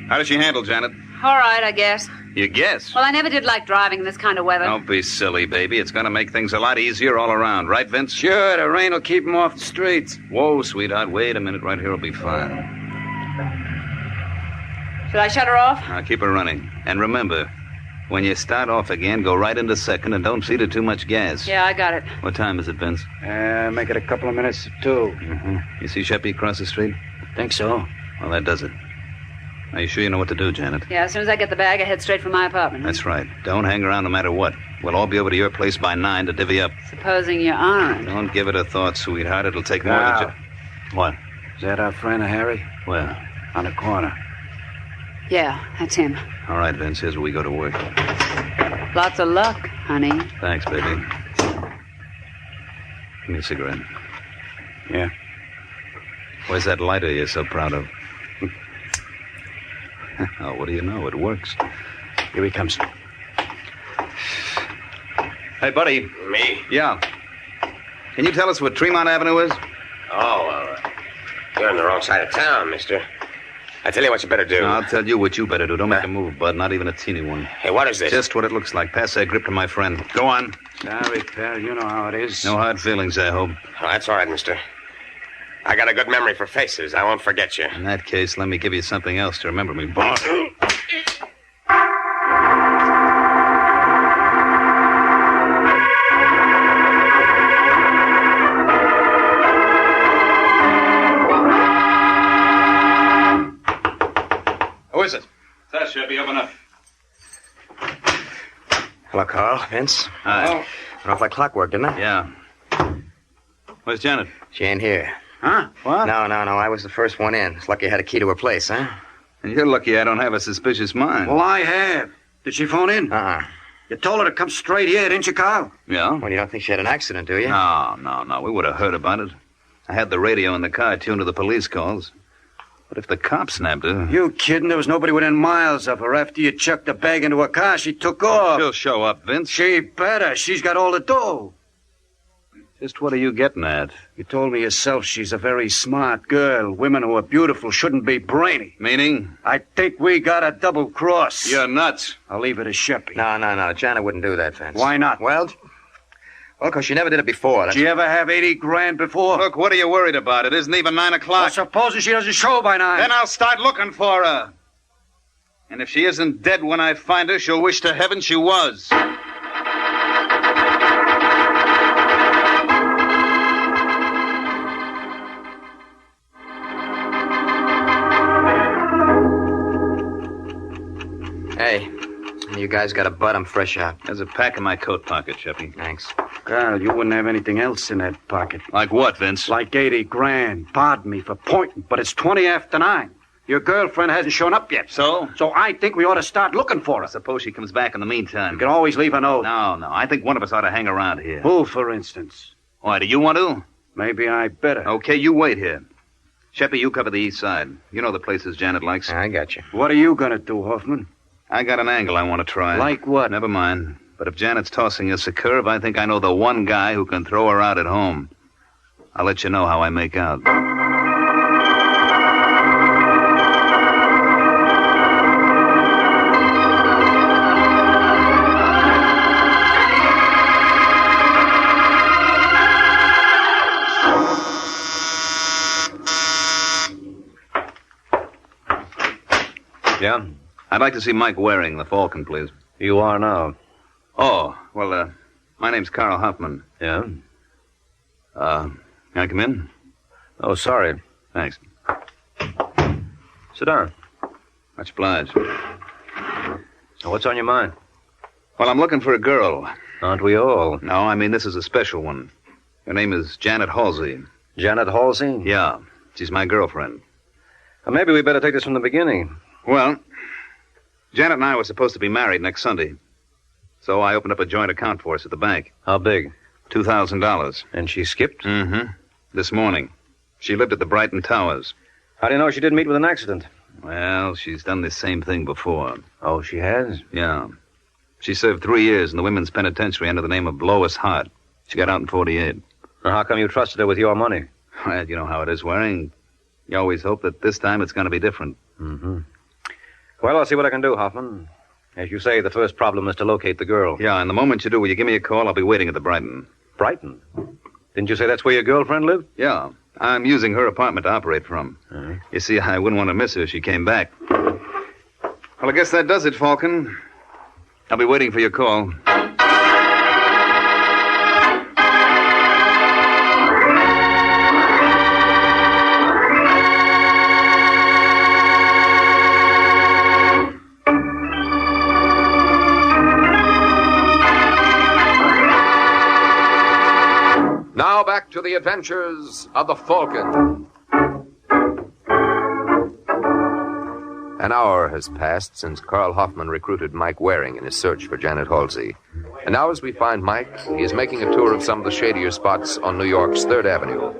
How does she handle, Janet? All right, I guess. You guess? Well, I never did like driving in this kind of weather. Don't be silly, baby. It's going to make things a lot easier all around. Right, Vince? Sure, the rain will keep him off the streets. Whoa, sweetheart. Wait a minute. Right here will be fine. Should I shut her off? Now, keep her running. And remember, when you start off again, go right into second and don't feed her too much gas. Yeah, I got it. What time is it, Vince? Make it a couple of minutes to 2. Mm-hmm. You see Sheppy across the street? Think so. Well, that does it. Are you sure you know what to do, Janet? Yeah, as soon as I get the bag, I head straight for my apartment. That's right. Don't hang around no matter what. We'll all be over to your place by 9 to divvy up. Supposing you aren't. Don't give it a thought, sweetheart. It'll take more than What? Is that our friend Harry? Where? On the corner. Yeah, that's him. All right, Vince. Here's where we go to work. Lots of luck, honey. Thanks, baby. Give me a cigarette. Yeah. Where's that lighter you're so proud of? Oh, what do you know? It works. Here he comes. Hey, buddy. Me? Yeah. Can you tell us what Tremont Avenue is? Oh, you're on the wrong side of town, mister. I tell you what you better do. No, I'll tell you what you better do. Don't make a move, bud. Not even a teeny one. Hey, what is this? Just what it looks like. Pass that grip to my friend. Go on. Sorry, pal. You know how it is. No hard feelings, I hope. Oh, that's all right, mister. I got a good memory for faces. I won't forget you. In that case, let me give you something else to remember me, boss. Who is it? That's Sheppy. Open up. Hello, Carl. Vince. Hi. Went off like clockwork, didn't it? Yeah. Where's Janet? She ain't here. Huh? What? No. I was the first one in. It's lucky I had a key to her place, huh? And you're lucky I don't have a suspicious mind. Well, I have. Did she phone in? Uh-uh. You told her to come straight here, didn't you, Carl? Yeah? Well, you don't think she had an accident, do you? No. We would have heard about it. I had the radio in the car tuned to the police calls. But if the cops snapped her... You kidding? There was nobody within miles of her. After you chucked the bag into her car, she took off. She'll show up, Vince. She better. She's got all the dough. Just what are you getting at? You told me yourself she's a very smart girl. Women who are beautiful shouldn't be brainy. Meaning? I think we got a double cross. You're nuts. I'll leave it to Sheppy. No. Janet wouldn't do that, Vince. Why not? Well, because she never did it before. Did she ever have 80 grand before? Look, what are you worried about? It isn't even 9 o'clock. Well, supposing she doesn't show by 9. Then I'll start looking for her. And if she isn't dead when I find her, she'll wish to heaven she was. Hey, you guys got a butt? I'm fresh out. There's a pack in my coat pocket, Sheppy. Thanks. Carl, you wouldn't have anything else in that pocket. Like what, Vince? Like 80 grand. Pardon me for pointing, but it's 20 after 9. Your girlfriend hasn't shown up yet. So? So I think we ought to start looking for her. Suppose she comes back in the meantime. You can always leave a note. No. I think one of us ought to hang around here. Who, for instance? Why, do you want to? Maybe I better. Okay, you wait here. Sheppy, you cover the east side. You know the places Janet likes. I got you. What are you going to do, Hoffman? I got an angle I want to try. Like what? Never mind. But if Janet's tossing us a curve, I think I know the one guy who can throw her out at home. I'll let you know how I make out. Yeah? I'd like to see Mike Waring, the Falcon, please. You are now. Oh, well, my name's Carl Hoffman. Yeah? Can I come in? Oh, sorry. Thanks. Sit down. Much obliged. What's on your mind? Well, I'm looking for a girl. Aren't we all? No, I mean, this is a special one. Her name is Janet Halsey. Janet Halsey? Yeah. She's my girlfriend. Well, maybe we better take this from the beginning. Well, Janet and I were supposed to be married next Sunday. So I opened up a joint account for us at the bank. How big? $2,000. And she skipped? Mm-hmm. This morning. She lived at the Brighton Towers. How do you know she didn't meet with an accident? Well, she's done this same thing before. Oh, she has? Yeah. She served 3 years in the women's penitentiary under the name of Lois Hart. She got out in 48. Well, how come you trusted her with your money? Well, you know how it is, Waring. You always hope that this time it's going to be different. Mm-hmm. Well, I'll see what I can do, Hoffman. As you say, the first problem is to locate the girl. Yeah, and the moment you do, will you give me a call? I'll be waiting at the Brighton. Brighton? Didn't you say that's where your girlfriend lived? Yeah. I'm using her apartment to operate from. Uh-huh. You see, I wouldn't want to miss her if she came back. Well, I guess that does it, Falcon. I'll be waiting for your call. Now back to the adventures of the Falcon. An hour has passed since Carl Hoffman recruited Mike Waring in his search for Janet Halsey. And now as we find Mike, he is making a tour of some of the shadier spots on New York's 3rd Avenue.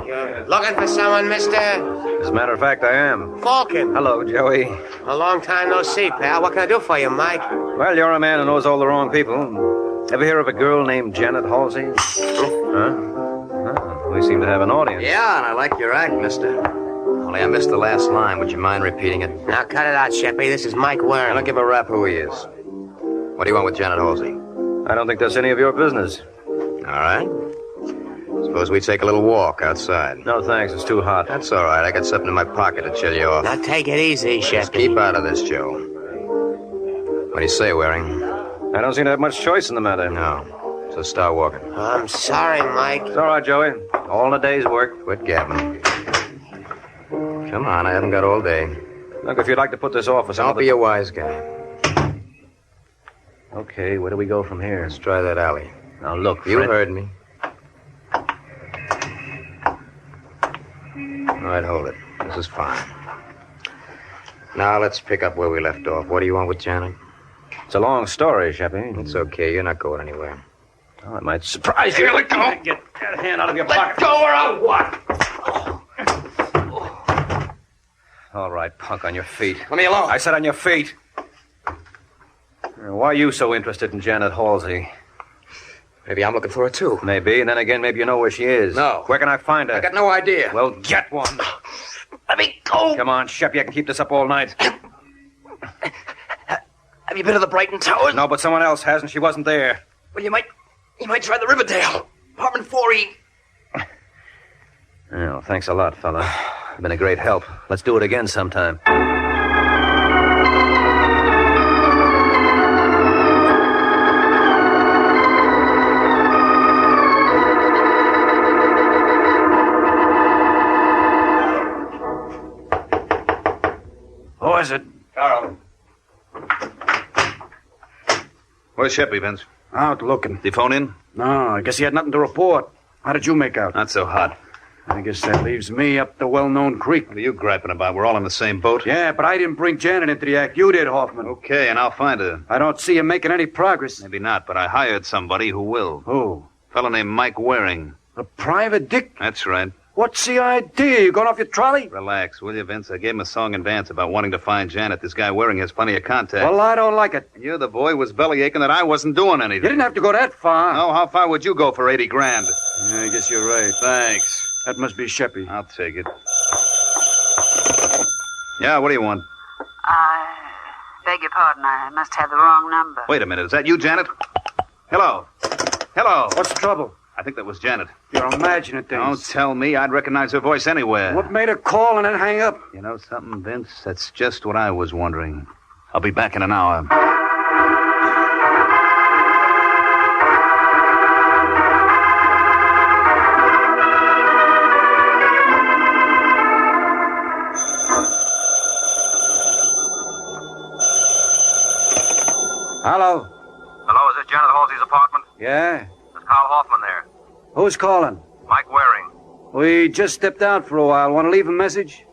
You're looking for someone, mister? As a matter of fact, I am. Falcon. Hello, Joey. A long time no see, pal. What can I do for you, Mike? Well, you're a man who knows all the wrong people. Ever hear of a girl named Janet Halsey? Huh? Oh, we seem to have an audience. Yeah, and I like your act, mister. Only I missed the last line. Would you mind repeating it? Now cut it out, Sheppy. This is Mike Waring. I don't give a rap who he is. What do you want with Janet Halsey? I don't think that's any of your business. All right. Suppose we take a little walk outside. No, thanks. It's too hot. That's all right. I got something in my pocket to chill you off. Now take it easy, Just Sheppy. keep out of this, Joe. What do you say, Waring? I don't seem to have much choice in the matter. No. So start walking. I'm sorry, Mike. It's all right, Joey. All in a day's work. Quit gabbing. Come on, I haven't got all day. Look, if you'd like to put this off for some Don't be a wise guy. Okay, where do we go from here? Let's try that alley. Now, look, You Fred. heard me. All right, hold it. This is fine. Now, let's pick up where we left off. What do you want with Janet? It's a long story, Sheppy. It's okay. You're not going anywhere. Oh, it might surprise you. Let go. Get that hand out of your pocket. Go or I'll what? All right, punk, on your feet. Let me alone. I said on your feet. Why are you so interested in Janet Halsey? Maybe I'm looking for her, too. Maybe, and then again, maybe you know where she is. No. Where can I find her? I got no idea. Well, get one. Let me go. Come on, Shep, you can keep this up all night. Have you been to the Brighton Towers? No, but someone else has, and she wasn't there. Well, you might try the Riverdale. Apartment 4E. Well, thanks a lot, fella. You've been a great help. Let's do it again sometime. Who is it? Carl. Where's Sheppy, Vince? Out looking. Did he phone in? No, I guess he had nothing to report. How did you make out? Not so hot. I guess that leaves me up the well-known creek. What are you griping about? We're all in the same boat. Yeah, but I didn't bring Janet into the act. You did, Hoffman. Okay, and I'll find her. I don't see you making any progress. Maybe not, but I hired somebody who will. Who? A fellow named Mike Waring. A private dick? That's right. What's the idea? You going off your trolley? Relax, will you, Vince? I gave him a song and dance about wanting to find Janet. This guy Waring has plenty of contacts. Well, I don't like it. You, the boy, was belly aching that I wasn't doing anything. You didn't have to go that far. No, how far would you go for 80 grand? Yeah, I guess you're right. Thanks. That must be Sheppy. I'll take it. Yeah, what do you want? I beg your pardon. I must have the wrong number. Wait a minute. Is that you, Janet? Hello. Hello. What's the trouble? I think that was Janet. You're imagining things. Don't tell me. I'd recognize her voice anywhere. What made her call and then hang up? You know something, Vince? That's just what I was wondering. I'll be back in an hour. Hello? Hello, is this Janet Halsey's apartment? Yeah? There's Carl Hoffman there. Who's calling? Mike Waring. We just stepped out for a while. Want to leave a message?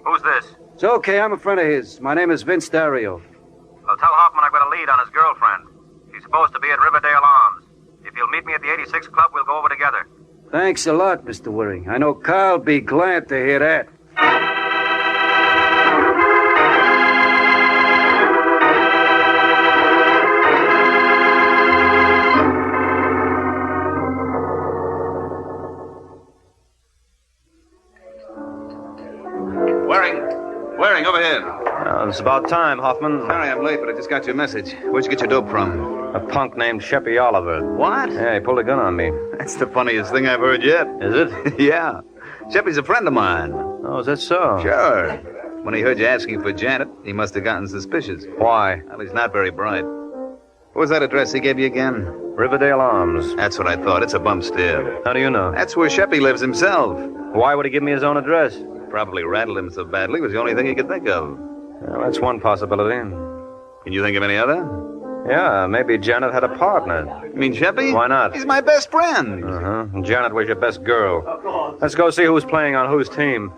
Who's this? It's okay. I'm a friend of his. My name is Vince Dario. Well, tell Hoffman I've got a lead on his girlfriend. She's supposed to be at Riverdale Arms. If you'll meet me at the 86 Club, we'll go over together. Thanks a lot, Mr. Waring. I know Carl'll be glad to hear that. Waring, over here. It's about time, Hoffman. Sorry I'm late, but I just got your message. Where'd you get your dope from? A punk named Sheppy Oliver. What? Yeah, he pulled a gun on me. That's the funniest thing I've heard yet. Is it? Yeah. Sheppy's a friend of mine. Oh, is that so? Sure. When he heard you asking for Janet, he must have gotten suspicious. Why? Well, he's not very bright. What was that address he gave you again? Riverdale Arms. That's what I thought. It's a bump stair. How do you know? That's where Sheppy lives himself. Why would he give me his own address? Probably rattled him so badly it was the only thing he could think of. Well, that's one possibility. Can you think of any other? Yeah, maybe Janet had a partner. You mean Sheppy? Why not? He's my best friend. Uh-huh. Janet was your best girl. Let's go see who's playing on whose team.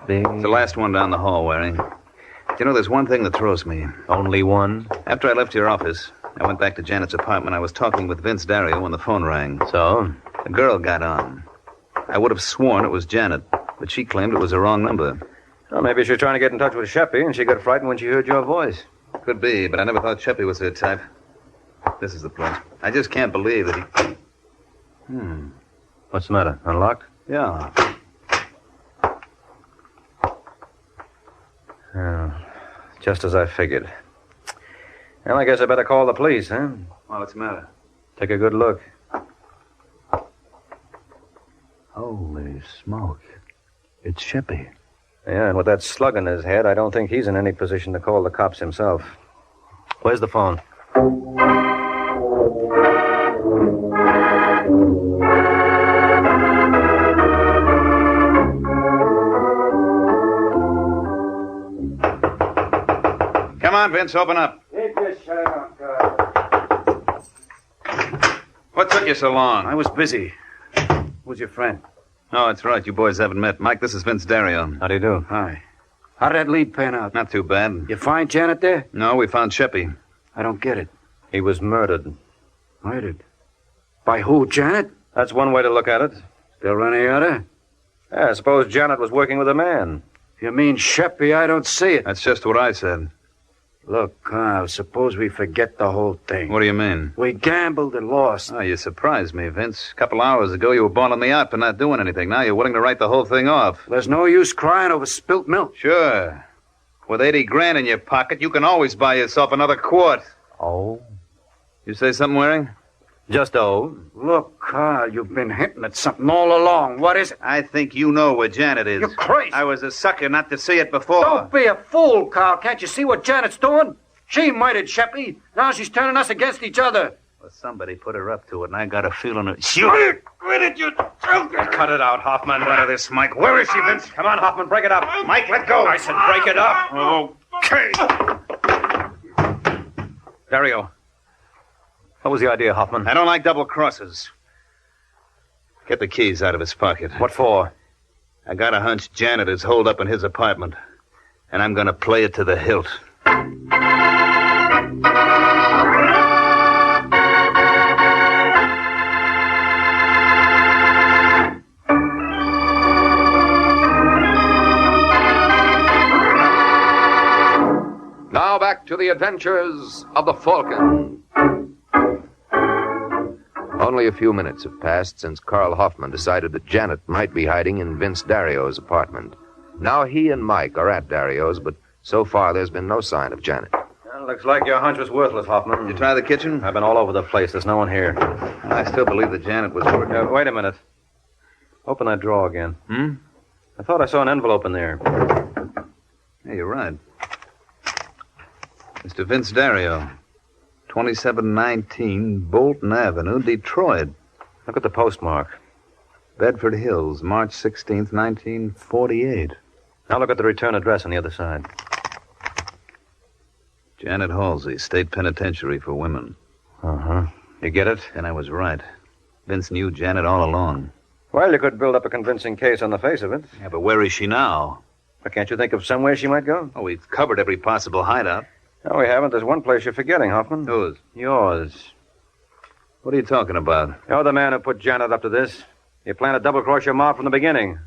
It's the last one down the hall, Waring. You know, there's one thing that throws me. Only one? After I left your office, I went back to Janet's apartment. I was talking with Vince Dario when the phone rang. So? A girl got on. I would have sworn it was Janet, but she claimed it was the wrong number. Well, maybe she was trying to get in touch with Sheppy, and she got frightened when she heard your voice. Could be, but I never thought Sheppy was her type. This is the place. I just can't believe that he... What's the matter? Unlocked? Yeah. Just as I figured. Well, I guess I better call the police, huh? Well, what's the matter? Take a good look. Holy smoke. It's Sheppy. Yeah, and with that slug in his head, I don't think he's in any position to call the cops himself. Where's the phone? Come on, Vince, open up. Keep your shut up, What took you so long? I was busy. Who's your friend? Oh, that's right. You boys haven't met. Mike, this is Vince Dario. How do you do? Hi. How did that lead pan out? Not too bad. You find Janet there? No, we found Sheppy. I don't get it. He was murdered. Murdered? By who, Janet? That's one way to look at it. Still any other? Yeah, I suppose Janet was working with a man. You mean Sheppy? I don't see it. That's just what I said. Look, Carl, suppose we forget the whole thing. What do you mean? We gambled and lost. Oh, you surprised me, Vince. A couple hours ago, you were bawling me out for not doing anything. Now you're willing to write the whole thing off. There's no use crying over spilt milk. Sure. With 80 grand in your pocket, you can always buy yourself another quart. Oh? You say something, Waring? Just Look, Carl, you've been hinting at something all along. What is it? I think you know where Janet is. You're crazy. I was a sucker not to see it before. Don't be a fool, Carl. Can't you see what Janet's doing? She murdered Sheppy. Now she's turning us against each other. Well, somebody put her up to it, and I got a feeling it. Shoot! Quit it, you joker! Cut it out, Hoffman. Out of this, Mike. Where is she, Vince? Come on, Hoffman, break it up. Mike, let go. I said break it up. Okay. Dario. What was the idea, Hoffman? I don't like double crosses. Get the keys out of his pocket. What for? I got a hunch Janet is holed up in his apartment, and I'm going to play it to the hilt. Now back to the adventures of the Falcon. Only a few minutes have passed since Carl Hoffman decided that Janet might be hiding in Vince Dario's apartment. Now he and Mike are at Dario's, but so far there's been no sign of Janet. Well, looks like your hunch was worthless, Hoffman. You try the kitchen? I've been all over the place. There's no one here. I still believe that Janet was working. Wait a minute. Open that drawer again. I thought I saw an envelope in there. Hey, you're right. Mr. Vince Dario, 2719 Bolton Avenue, Detroit. Look at the postmark. Bedford Hills, March 16th, 1948. Now look at the return address on the other side. Janet Halsey, State Penitentiary for Women. Uh-huh. You get it? And I was right. Vince knew Janet all along. Well, you could build up a convincing case on the face of it. Yeah, but where is she now? Well, can't you think of somewhere she might go? Oh, we've covered every possible hideout. No, we haven't. There's one place you're forgetting, Hoffman. Whose? Yours. What are you talking about? You're the man who put Janet up to this. You planned to double-cross your ma from the beginning.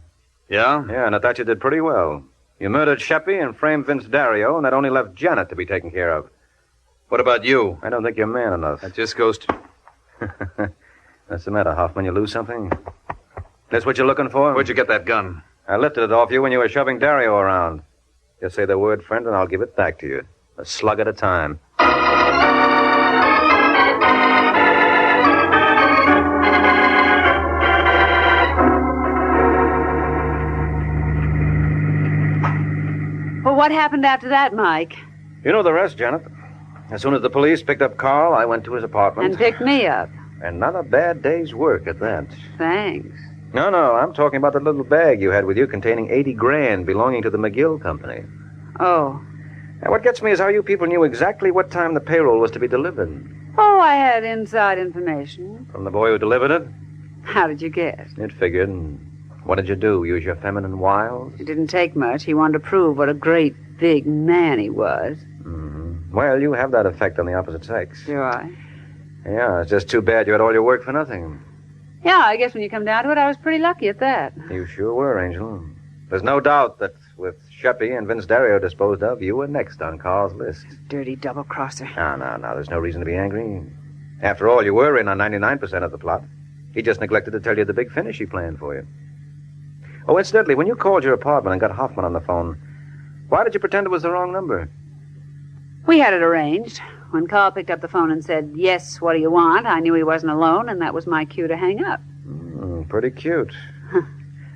Yeah? Yeah, and at that you did pretty well. You murdered Sheppy and framed Vince Dario, and that only left Janet to be taken care of. What about you? I don't think you're man enough. That just goes to... What's the matter, Hoffman? You lose something? That's what you're looking for? Where'd you get that gun? I lifted it off you when you were shoving Dario around. Just say the word, friend, and I'll give it back to you. A slug at a time. Well, what happened after that, Mike? You know the rest, Janet. As soon as the police picked up Carl, I went to his apartment. And picked me up. And not a bad day's work at that. Thanks. No, I'm talking about the little bag you had with you containing $80,000 belonging to the McGill Company. Oh. Now, what gets me is how you people knew exactly what time the payroll was to be delivered. Oh, I had inside information. From the boy who delivered it? How did you guess? It figured. And what did you do? Use your feminine wiles? It didn't take much. He wanted to prove what a great big man he was. Mm-hmm. Well, you have that effect on the opposite sex. Do I? Yeah, it's just too bad you had all your work for nothing. Yeah, I guess when you come down to it, I was pretty lucky at that. You sure were, Angel. There's no doubt that with Sheppy and Vince Dario disposed of, you were next on Carl's list. Dirty double-crosser. No. There's no reason to be angry. After all, you were in on 99% of the plot. He just neglected to tell you the big finish he planned for you. Oh, incidentally, when you called your apartment and got Hoffman on the phone, why did you pretend it was the wrong number? We had it arranged. When Carl picked up the phone and said, "Yes, what do you want?" I knew he wasn't alone, and that was my cue to hang up. Pretty cute.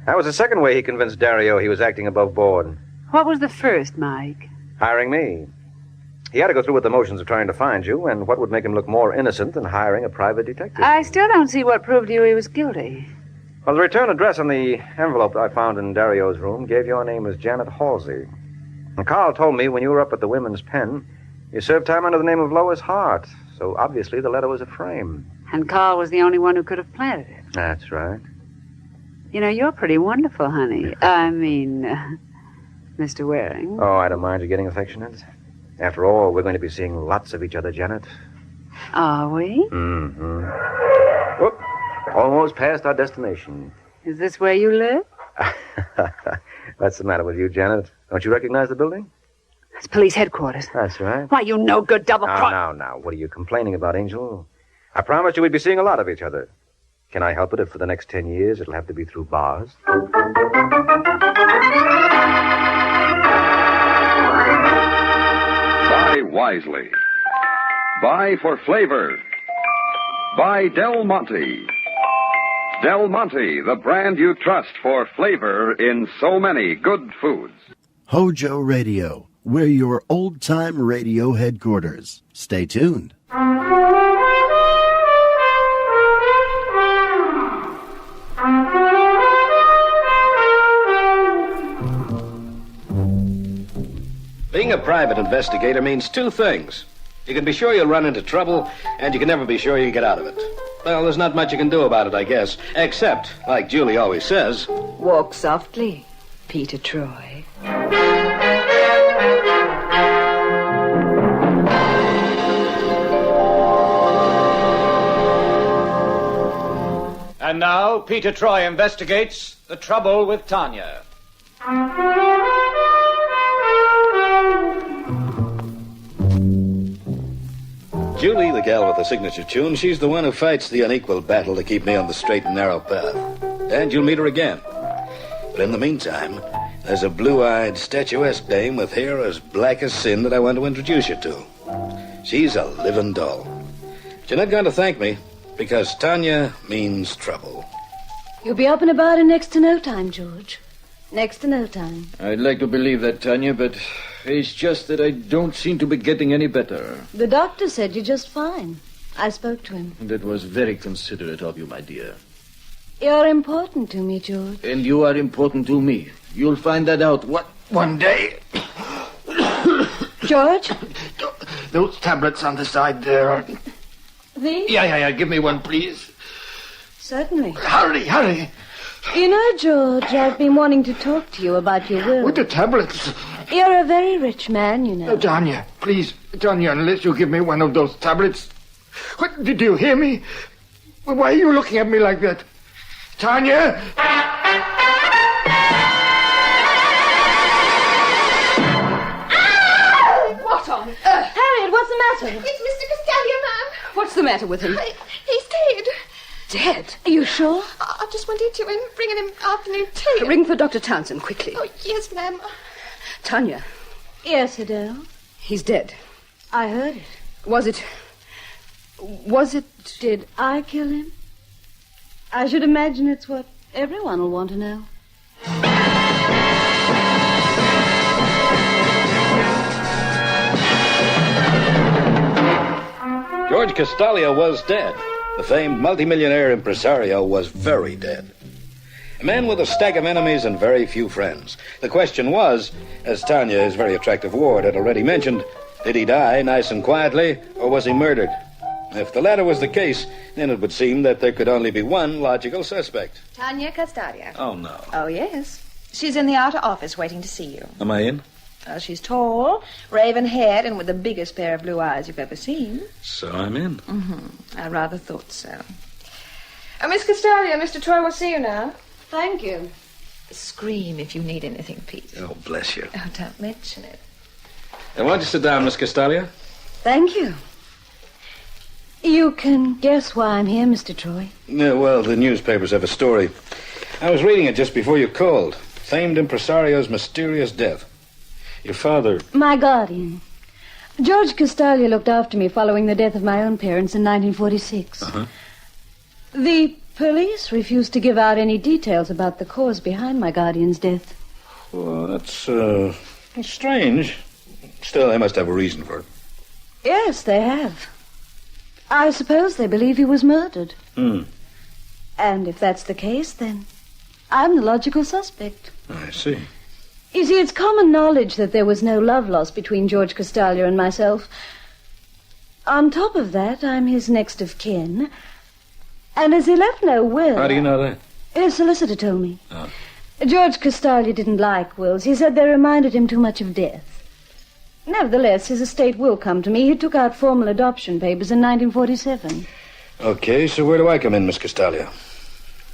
That was the second way he convinced Dario he was acting above board. What was the first, Mike? Hiring me. He had to go through with the motions of trying to find you, and what would make him look more innocent than hiring a private detective? I still don't see what proved to you he was guilty. Well, the return address on the envelope I found in Dario's room gave your name as Janet Halsey. And Carl told me when you were up at the Women's Pen, you served time under the name of Lois Hart, so obviously the letter was a frame. And Carl was the only one who could have planted it. That's right. You know, you're pretty wonderful, honey. I mean, Mr. Waring. Oh, I don't mind you getting affectionate. After all, we're going to be seeing lots of each other, Janet. Are we? Mm-hmm. Whoop. Almost past our destination. Is this where you live? What's the matter with you, Janet? Don't you recognize the building? It's police headquarters. That's right. Why, you no good double-cross... Now. What are you complaining about, Angel? I promised you we'd be seeing a lot of each other. Can I help it if for the next 10 years it'll have to be through bars? Buy wisely. Buy for flavor. Buy Del Monte. Del Monte, the brand you trust for flavor in so many good foods. HOJO Radio. We're your old-time radio headquarters. Stay tuned. Being a private investigator means two things. You can be sure you'll run into trouble, and you can never be sure you can get out of it. Well, there's not much you can do about it, I guess, except, like Julie always says... Walk softly, Peter Troy. And now, Peter Troy investigates the trouble with Tanya. Julie, the gal with the signature tune, she's the one who fights the unequal battle to keep me on the straight and narrow path. And you'll meet her again. But in the meantime, there's a blue-eyed, statuesque dame with hair as black as sin that I want to introduce you to. She's a living doll. But you're not going to thank me, because Tanya means trouble. You'll be up and about in next to no time, George. Next to no time. I'd like to believe that, Tanya, but it's just that I don't seem to be getting any better. The doctor said you're just fine. I spoke to him. That was very considerate of you, my dear. You're important to me, George. And you are important to me. You'll find that out one day. George? Those tablets on the side there. These? Yeah. Give me one, please. Certainly. Hurry. You know, George, I've been wanting to talk to you about your will. With the tablets. You're a very rich man, you know. Tanya, please. Tanya, unless you give me one of those tablets. What, did you hear me? Why are you looking at me like that? Tanya! What on earth? Harriet, what's the matter? It's Mr. Castalia, ma'am. What's the matter with him? He's dead. Dead? Are you sure? I've just wanted to in bringing him afternoon tea. Ring for Dr. Townsend, quickly. Oh, yes, ma'am. Tanya. Yes, Adele? He's dead. I heard it. Was it... Did I kill him? I should imagine it's what everyone will want to know. George Castalia was dead. The famed multimillionaire impresario was very dead. A man with a stack of enemies and very few friends. The question was, as Tanya, his very attractive ward, had already mentioned, did he die nice and quietly, or was he murdered? If the latter was the case, then it would seem that there could only be one logical suspect. Tanya Castalia. Oh, no. Oh, yes. She's in the outer office waiting to see you. Am I in? She's tall, raven-haired, and with the biggest pair of blue eyes you've ever seen. So I'm in. Mm-hmm. I rather thought so. Miss Castalia, Mr. Troy will see you now. Thank you. Scream if you need anything, Pete. Oh, bless you. Oh, don't mention it. Why don't you sit down, Miss Castalia? Thank you. You can guess why I'm here, Mr. Troy. Yeah, well, the newspapers have a story. I was reading it just before you called. Famed impresario's mysterious death. Your father... My guardian. George Castalia looked after me following the death of my own parents in 1946. Uh-huh. The police refused to give out any details about the cause behind my guardian's death. Well, that's strange. Still, they must have a reason for it. Yes, they have. I suppose they believe he was murdered. And if that's the case, then I'm the logical suspect. I see. You see, it's common knowledge that there was no love lost between George Castalia and myself. On top of that, I'm his next of kin. And as he left no will... How do you know that? His solicitor told me. Oh. George Castalia didn't like wills. He said they reminded him too much of death. Nevertheless, his estate will come to me. He took out formal adoption papers in 1947. Okay, so where do I come in, Miss Castalia?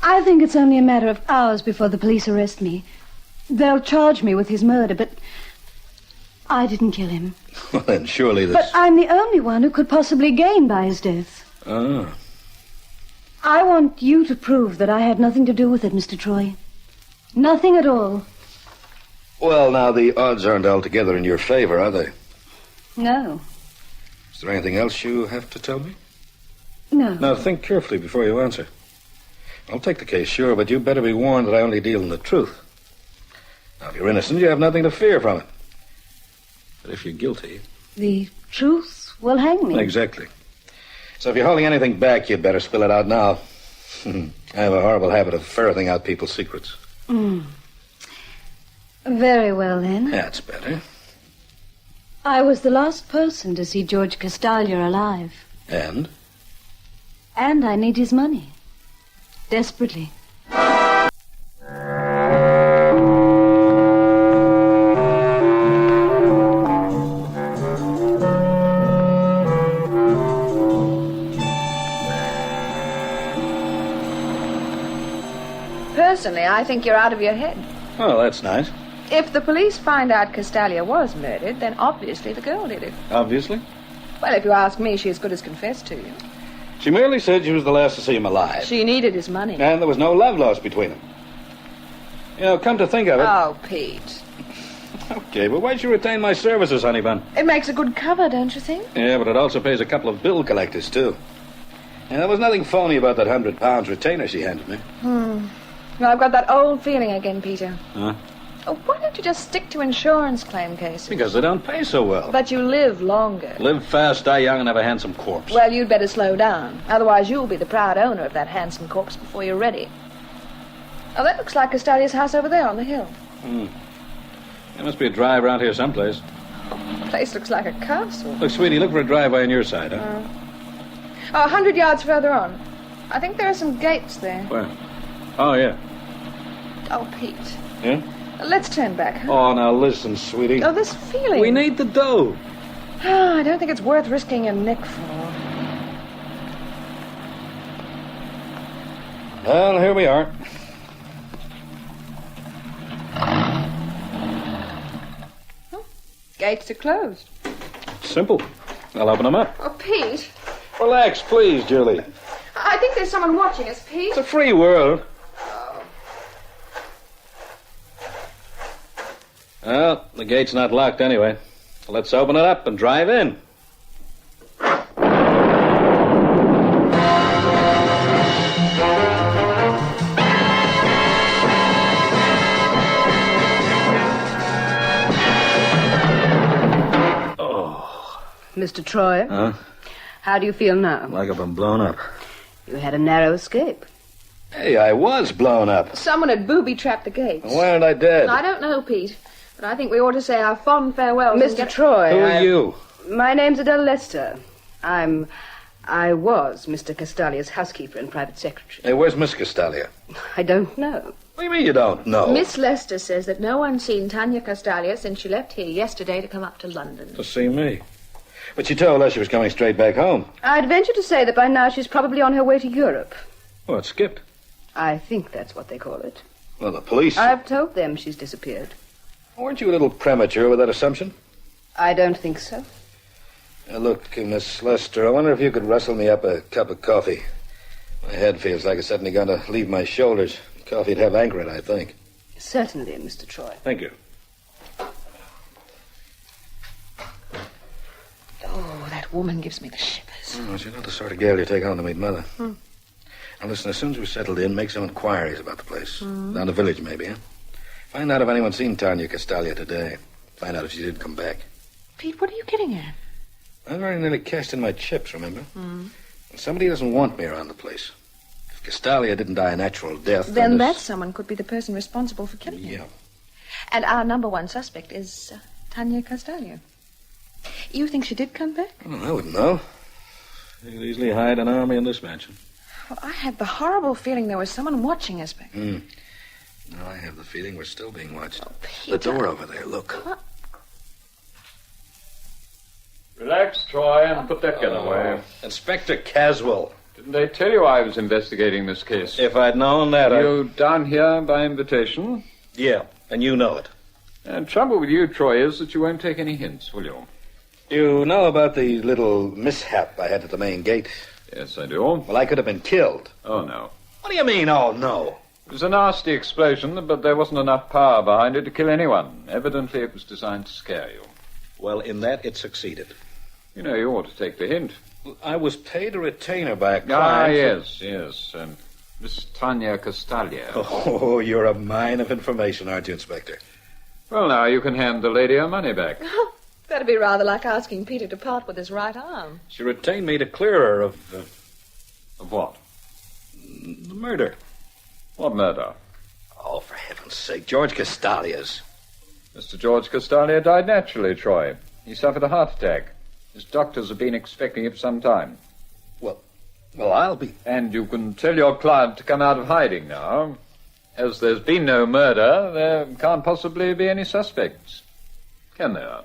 I think it's only a matter of hours before the police arrest me. They'll charge me with his murder, but I didn't kill him. Well, then surely this... But I'm the only one who could possibly gain by his death. Ah. I want you to prove that I had nothing to do with it, Mr. Troy. Nothing at all. Well, now, the odds aren't altogether in your favor, are they? No. Is there anything else you have to tell me? No. Now, think carefully before you answer. I'll take the case, sure, but you better be warned that I only deal in the truth. Now, if you're innocent, you have nothing to fear from it. But if you're guilty... The truth will hang me. Exactly. So if you're holding anything back, you'd better spill it out now. I have a horrible habit of ferreting out people's secrets. Very well, then. That's better. I was the last person to see George Castalia alive. And? And I need his money. Desperately. Personally, I think you're out of your head. Oh, that's nice. If the police find out Castalia was murdered, then obviously the girl did it. Obviously? Well, if you ask me, she as good as confessed to you. She merely said she was the last to see him alive. She needed his money. And there was no love lost between them. You know, come to think of it... Oh, Pete. Okay, but why'd you retain my services, honey bun? It makes a good cover, don't you think? Yeah, but it also pays a couple of bill collectors, too. And there was nothing phony about that £100 retainer she handed me. Well, I've got that old feeling again, Peter. Huh? Oh, why don't you just stick to insurance claim cases? Because they don't pay so well. But you live longer. Live fast, die young, and have a handsome corpse. Well, you'd better slow down. Otherwise, you'll be the proud owner of that handsome corpse before you're ready. Oh, that looks like Castalia's house over there on the hill. There must be a drive around here someplace. The place looks like a castle. Look, sweetie, look for a driveway on your side, huh? 100 yards further on. I think there are some gates there. Where? Oh, yeah. Oh, Pete. Yeah? Let's turn back, huh? Oh, now listen, sweetie. Oh, this feeling. We need the dough. Oh, I don't think it's worth risking your neck for. Well, here we are. Gates are closed. Simple. I'll open them up. Oh, Pete. Relax, please, Julie. I think there's someone watching us, Pete. It's a free world. Well, the gate's not locked anyway. So let's open it up and drive in. Mr. Troy? Huh? How do you feel now? Like I've been blown up. You had a narrow escape. Hey, I was blown up. Someone had booby-trapped the gates. Why aren't I dead? I don't know, Pete. But I think we ought to say our fond farewells. Mr. Troy. Who are you? My name's Adele Lester. I was Mr. Castalia's housekeeper and private secretary. Hey, where's Miss Castalia? I don't know. What do you mean you don't know? Miss Lester says that no one's seen Tanya Castalia since she left here yesterday to come up to London. To see me. But she told us she was coming straight back home. I'd venture to say that by now she's probably on her way to Europe. Oh, it skipped. I think that's what they call it. Well, the police... I've told them she's disappeared. Weren't you a little premature with that assumption? I don't think so. Look, Miss Lester, I wonder if you could rustle me up a cup of coffee. My head feels like it's suddenly going to leave my shoulders. Coffee'd have anchor in, I think. Certainly, Mr. Troy. Thank you. Oh, that woman gives me the shivers. Oh, she's not the sort of girl you take home to meet Mother. Now, listen, as soon as we're settled in, make some inquiries about the place. Down the village, maybe, huh? Find out if anyone's seen Tanya Castalia today. Find out if she did come back. Pete, what are you getting at? I very nearly cashed in my chips, remember? Somebody doesn't want me around the place. If Castalia didn't die a natural death... Then that someone could be the person responsible for killing him. Yeah. And our number one suspect is Tanya Castalia. You think she did come back? Well, I wouldn't know. You could easily hide an army in this mansion. Well, I had the horrible feeling there was someone watching us back. Now I have the feeling we're still being watched. Oh, Peter. The door over there, look. What? Relax, Troy, and put that gun away. Inspector Caswell. Didn't I tell you I was investigating this case? If I'd known that, You down here by invitation? Yeah, and you know it. And trouble with you, Troy, is that you won't take any hints, will you? You know about the little mishap I had at the main gate? Yes, I do. Well, I could have been killed. Oh, no. What do you mean, oh, no? It was a nasty explosion, but there wasn't enough power behind it to kill anyone. Evidently, it was designed to scare you. Well, in that, it succeeded. You know, you ought to take the hint. I was paid a retainer by a client. Yes. Miss Tanya Castalia. Oh, you're a mine of information, aren't you, Inspector? Well, now, you can hand the lady her money back. That'd be rather like asking Peter to part with his right arm. She retained me to clear her of... Of what? The murder. What murder? Oh, for heaven's sake, George Castalia's. Mr. George Castalia died naturally, Troy. He suffered a heart attack. His doctors have been expecting it for some time. Well, I'll be... And you can tell your client to come out of hiding now. As there's been no murder, there can't possibly be any suspects. Can there?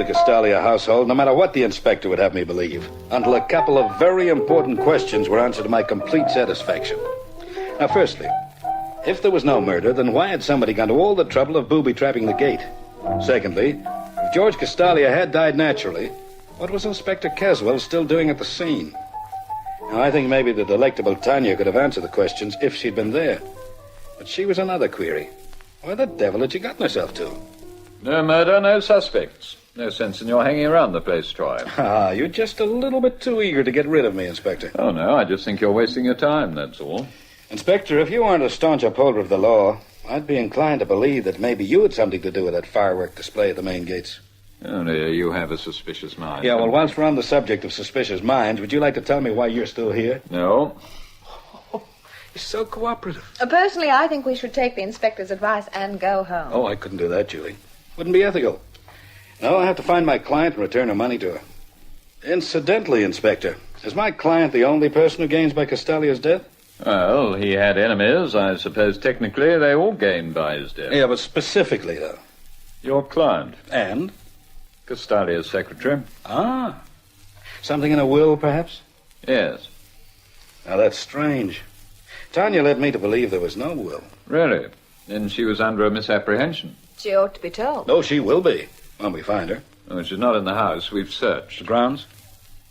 Castalia household, no matter what the inspector would have me believe, until a couple of very important questions were answered to my complete satisfaction. Now, firstly, if there was no murder, then why had somebody gone to all the trouble of booby-trapping the gate? Secondly, if George Castalia had died naturally, what was Inspector Caswell still doing at the scene? Now, I think maybe the delectable Tanya could have answered the questions if she'd been there. But she was another query. Where the devil had she gotten herself to? No murder, no suspects. No sense in your hanging around the place, Troy. Ah, you're just a little bit too eager to get rid of me, Inspector. Oh, no, I just think you're wasting your time, that's all. Inspector, if you aren't a staunch upholder of the law, I'd be inclined to believe that maybe you had something to do with that firework display at the main gates. Oh, dear, you have a suspicious mind. Yeah, well, whilst we're on the subject of suspicious minds, would you like to tell me why you're still here? No. You're so cooperative. Personally, I think we should take the inspector's advice and go home. Oh, I couldn't do that, Julie. Wouldn't be ethical. No, I have to find my client and return her money to her. Incidentally, Inspector, is my client the only person who gains by Castalia's death? Well, he had enemies. I suppose technically they all gained by his death. Yeah, but specifically, though. Your client. And? Castalia's secretary. Ah. Something in a will, perhaps? Yes. Now, that's strange. Tanya led me to believe there was no will. Really? Then she was under a misapprehension. She ought to be told. Oh, she will be, when we find her. Oh, she's not in the house. We've searched. The grounds?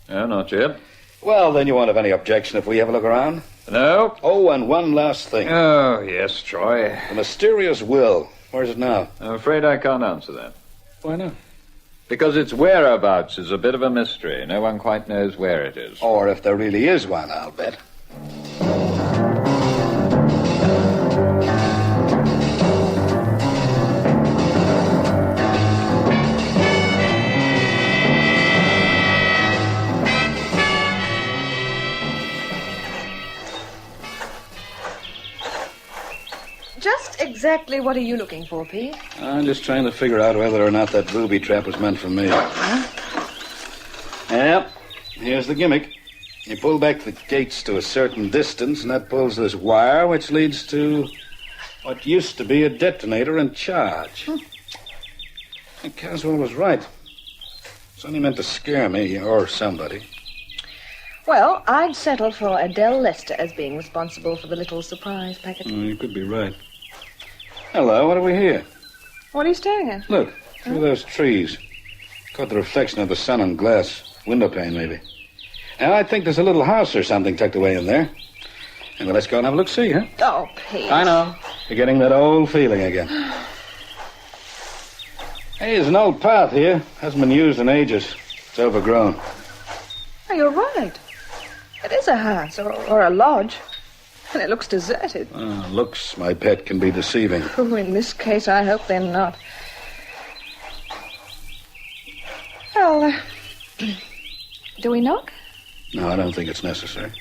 No, not yet. Well, then you won't have any objection if we have a look around? No. Oh, and one last thing. Oh, yes, Troy. The mysterious will. Where's it now? I'm afraid I can't answer that. Why not? Because its whereabouts is a bit of a mystery. No one quite knows where it is. Or if there really is one, I'll bet. Just exactly what are you looking for, Pete? I'm just trying to figure out whether or not that booby trap was meant for me. Huh? Yep. Here's the gimmick. You pull back the gates to a certain distance, and that pulls this wire, which leads to what used to be a detonator and charge. And Caswell was right. It's only meant to scare me, or somebody. Well, I'd settle for Adele Lester as being responsible for the little surprise packet. You could be right. Hello, what are we here? What are you staring at? Look, through those trees. Caught the reflection of the sun on glass. Window pane, maybe. Now, I think there's a little house or something tucked away in there. And well, let's go and have a look-see, huh? Oh, Pete. I know. You're getting that old feeling again. Hey, there's an old path here. Hasn't been used in ages. It's overgrown. Oh, you're right. It is a house, or a lodge. And it looks deserted. Looks, my pet, can be deceiving. Oh, in this case, I hope they're not. Well, do we knock? No, I don't think it's necessary.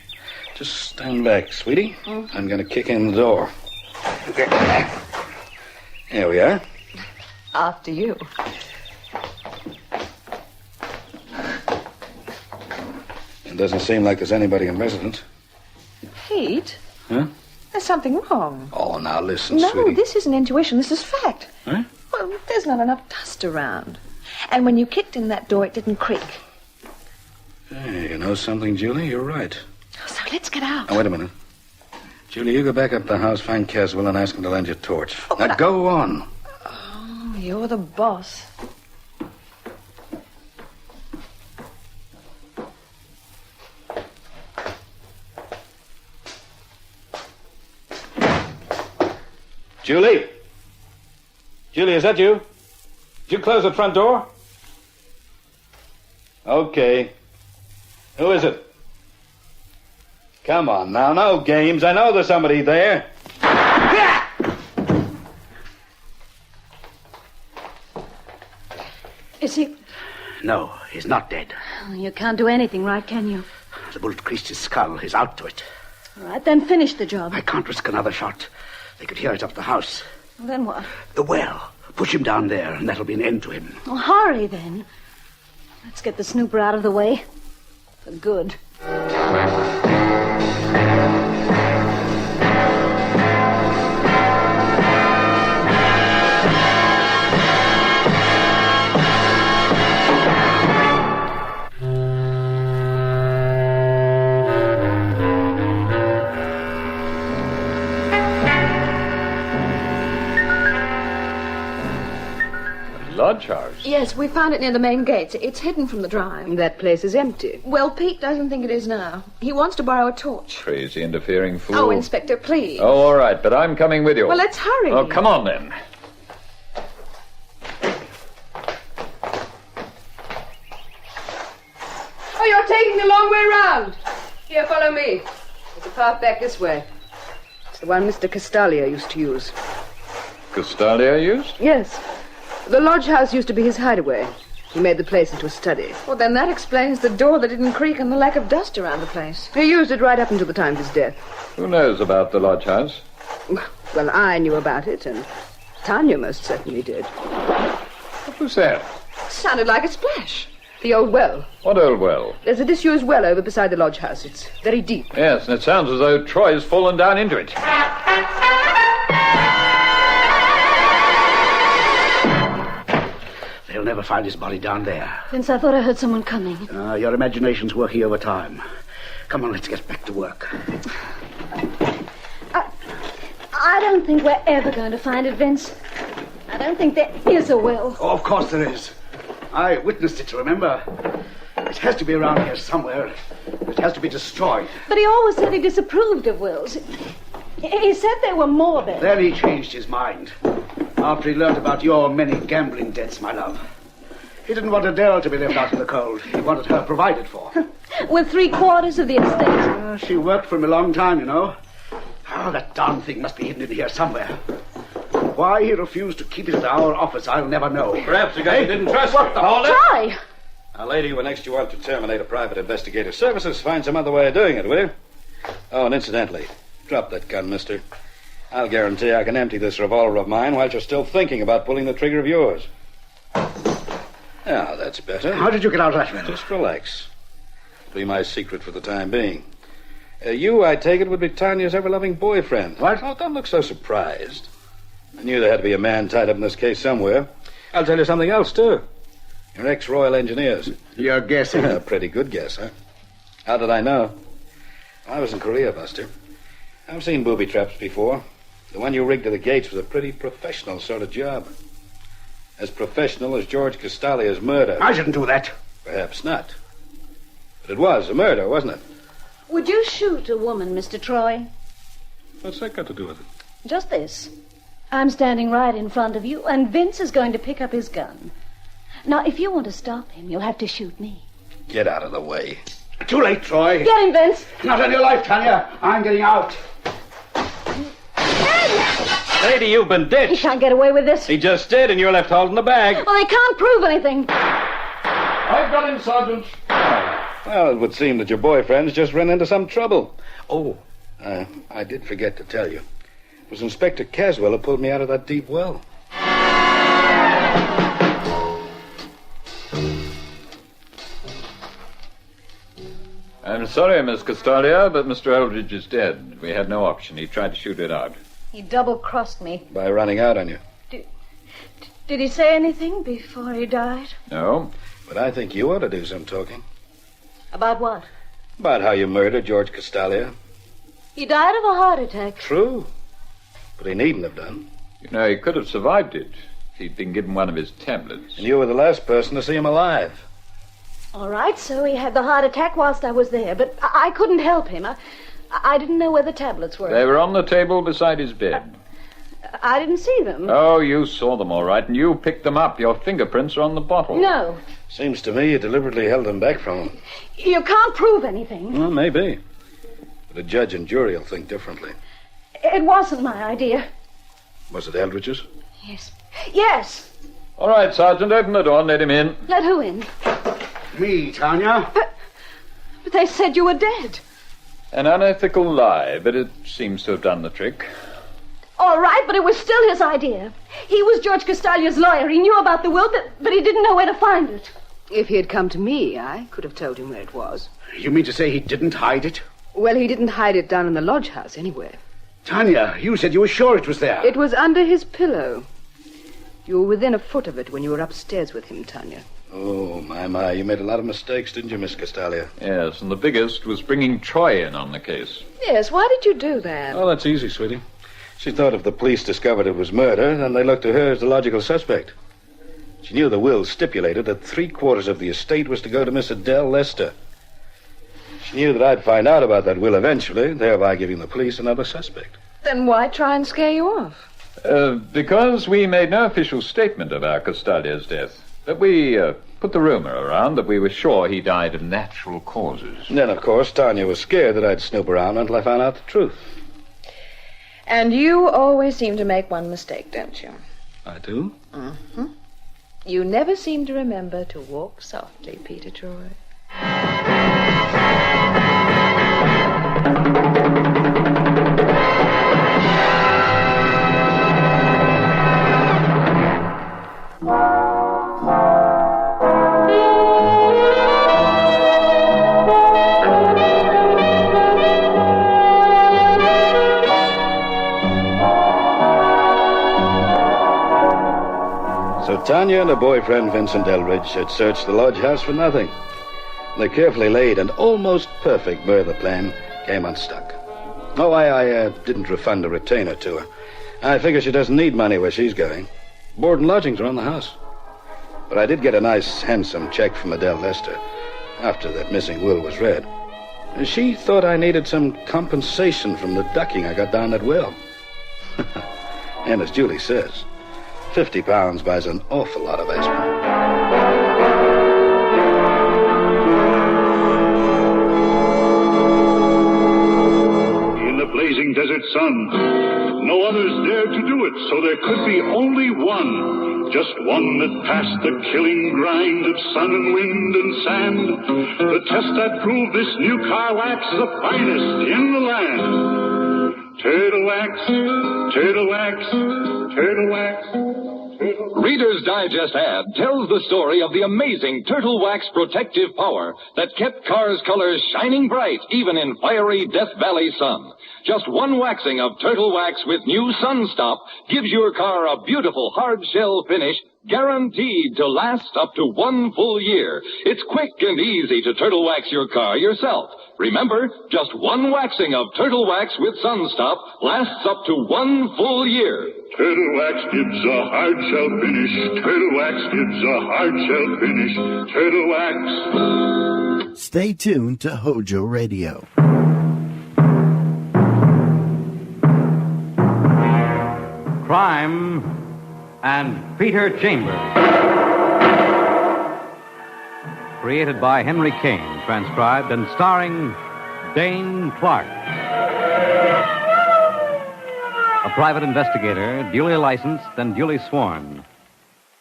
Just stand back, sweetie. I'm going to kick in the door. Here we are. After you. It doesn't seem like there's anybody in residence. Pete? Huh? There's something wrong. Oh, now listen, No, sweetie. this isn't intuition. This is fact. Huh? Well, there's not enough dust around. And when you kicked in that door, it didn't creak. Hey, you know something, Julie? You're right. So let's get out. Now, wait a minute. Julie, you go back up the house, find Caswell, and ask him to lend you a torch. Oh, now, go on. Oh, you're the boss. Julie? Julie, is that you? Did you close the front door? Okay. Who is it? Come on now, no games. I know there's somebody there. Is he... No, he's not dead. You can't do anything, right, can you? The bullet creased his skull. He's out to it. All right, then finish the job. I can't risk another shot. They could hear it up the house. Well, then what? The well. Push him down there, and that'll be an end to him. Well, hurry, then. Let's get the snooper out of the way. For good. lodge house? Yes, we found it near the main gates. It's hidden from the drive. That place is empty. Well, Pete doesn't think it is now. He wants to borrow a torch. Crazy interfering fool. Oh, Inspector, please. Oh, all right, but I'm coming with you. Well, let's hurry. Oh, come on, then. Oh, you're taking the long way round. Here, follow me. There's a path back this way. It's the one Mr. Castalia used to use. Castalia used? Yes. The lodge house used to be his hideaway. He made the place into a study. Well, then that explains the door that didn't creak and the lack of dust around the place. He used it right up until the time of his death. Who knows about the lodge house? Well, I knew about it, and Tanya most certainly did. What was that? Sounded like a splash. The old well. What old well? There's a disused well over beside the lodge house. It's very deep. Yes, and it sounds as though Troy's fallen down into it. They'll never find his body down there. Vince, I thought I heard someone coming. Your imagination's working overtime. Come on, let's get back to work. I don't think we're ever going to find it, Vince. I don't think there is a will. Oh, of course there is. I witnessed it, remember? It has to be around here somewhere. It has to be destroyed. But he always said he disapproved of wills. He said there were morbid. Then he changed his mind. After he learned about your many gambling debts, my love. He didn't want Adele to be left out in the cold. He wanted her provided for. With 3/4 of the estate. She worked for him a long time, you know. Oh, that darn thing must be hidden in here somewhere. Why he refused to keep it at our office, I'll never know. Perhaps the guy didn't trust you. Hold it. Try. Now, lady, when next you want to terminate a private investigator's services, find some other way of doing it, will you? Oh, and incidentally, drop that gun, mister. I'll guarantee I can empty this revolver of mine while you're still thinking about pulling the trigger of yours. Now, that's better. How did you get out of that, man? Just relax. It'll be my secret for the time being. You, I take it, would be Tanya's ever-loving boyfriend. What? Oh, don't look so surprised. I knew there had to be a man tied up in this case somewhere. I'll tell you something else, too. You're ex-Royal Engineers. You're guessing? A pretty good guess, huh? How did I know? I was in Korea, Buster. I've seen booby traps before. The one you rigged to the gates was a pretty professional sort of job. As professional as George Castalia's murder. I didn't do that. Perhaps not. But it was a murder, wasn't it? Would you shoot a woman, Mr. Troy? What's that got to do with it? Just this. I'm standing right in front of you, and Vince is going to pick up his gun. Now, if you want to stop him, you'll have to shoot me. Get out of the way. Too late, Troy. Get him, Vince. Not on your life, Tanya. I'm getting out. Lady, you've been ditched. He can't get away with this. He just did, and you're left holding the bag. Well, they can't prove anything. I've got him, Sergeant. Well, it would seem that your boyfriend's just run into some trouble. Oh, I did forget to tell you. It was Inspector Caswell who pulled me out of that deep well. I'm sorry, Miss Castalia, but Mr. Eldridge is dead. We had no option. He tried to shoot it out. He double-crossed me. By running out on you. Did he say anything before he died? No. But I think you ought to do some talking. About what? About how you murdered George Castalia. He died of a heart attack. True. But he needn't have done. You know, he could have survived it if he'd been given one of his tablets. And you were the last person to see him alive. All right, so he had the heart attack whilst I was there, but I couldn't help him. I didn't know where the tablets were. They were on the table beside his bed. I didn't see them. Oh, you saw them all right, and you picked them up. Your fingerprints are on the bottle. No. Seems to me you deliberately held them back from him. You can't prove anything. Well, maybe. But a judge and jury will think differently. It wasn't my idea. Was it Eldridge's? Yes. Yes. All right, Sergeant, open the door and let him in. Let who in? Me, Tanya. But they said you were dead. An unethical lie, but it seems to have done the trick. All right, but it was still his idea. He was George Castalia's lawyer. He knew about the will, but he didn't know where to find it. If he had come to me, I could have told him where it was. You mean to say he didn't hide it? Well, he didn't hide it down in the lodge house anywhere. Tanya, you said you were sure it was there. It was under his pillow. You were within a foot of it when you were upstairs with him, Tanya. Oh, my. You made a lot of mistakes, didn't you, Miss Castalia? Yes, and the biggest was bringing Troy in on the case. Yes, why did you do that? Oh, that's easy, sweetie. She thought if the police discovered it was murder, then they looked to her as the logical suspect. She knew the will stipulated that 3/4 of the estate was to go to Miss Adele Lester. She knew that I'd find out about that will eventually, thereby giving the police another suspect. Then why try and scare you off? Because we made no official statement of our Castalia's death. But we put the rumor around that we were sure he died of natural causes. And then, of course, Tanya was scared that I'd snoop around until I found out the truth. And you always seem to make one mistake, don't you? I do? Mm-hmm. You never seem to remember to walk softly, Peter Troy. So Tanya and her boyfriend, Vincent Eldridge, had searched the lodge house for nothing. The carefully laid and almost perfect murder plan came unstuck. Oh, I didn't refund a retainer to her. I figure she doesn't need money where she's going. Board and lodgings are on the house. But I did get a nice, handsome check from Adele Lester after that missing will was read. She thought I needed some compensation from the ducking I got down that well. And as Julie says, 50 pounds buys an awful lot of aspirin. In the blazing desert sun, no others dared to do it, so there could be only one. Just one that passed the killing grind of sun and wind and sand. The test that proved this new car wax the finest in the land. Turtle wax, turtle wax, turtle wax. Reader's Digest ad tells the story of the amazing Turtle Wax protective power that kept cars' colors shining bright even in fiery Death Valley sun. Just one waxing of Turtle Wax with new Sun Stop gives your car a beautiful hard shell finish guaranteed to last up to 1 full year. It's quick and easy to Turtle Wax your car yourself. Remember, just one waxing of Turtle Wax with Sun Stop lasts up to 1 full year. Turtle Wax gives a hard shell finish. Turtle Wax gives a hard shell finish. Turtle Wax. Stay tuned to HOJO Radio. Crime and Peter Chambers. Created by Henry Kane, transcribed and starring Dane Clark. A private investigator, duly licensed and duly sworn.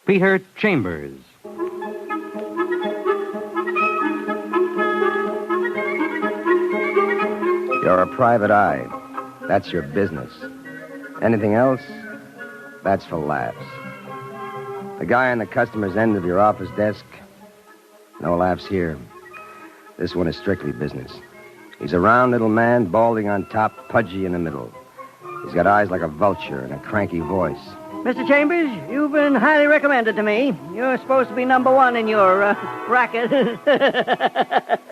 Peter Chambers. You're a private eye. That's your business. Anything else? That's for laughs. The guy on the customer's end of your office desk? No laughs here. This one is strictly business. He's a round little man, balding on top, pudgy in the middle. He's got eyes like a vulture and a cranky voice. Mr. Chambers, you've been highly recommended to me. You're supposed to be number one in your racket.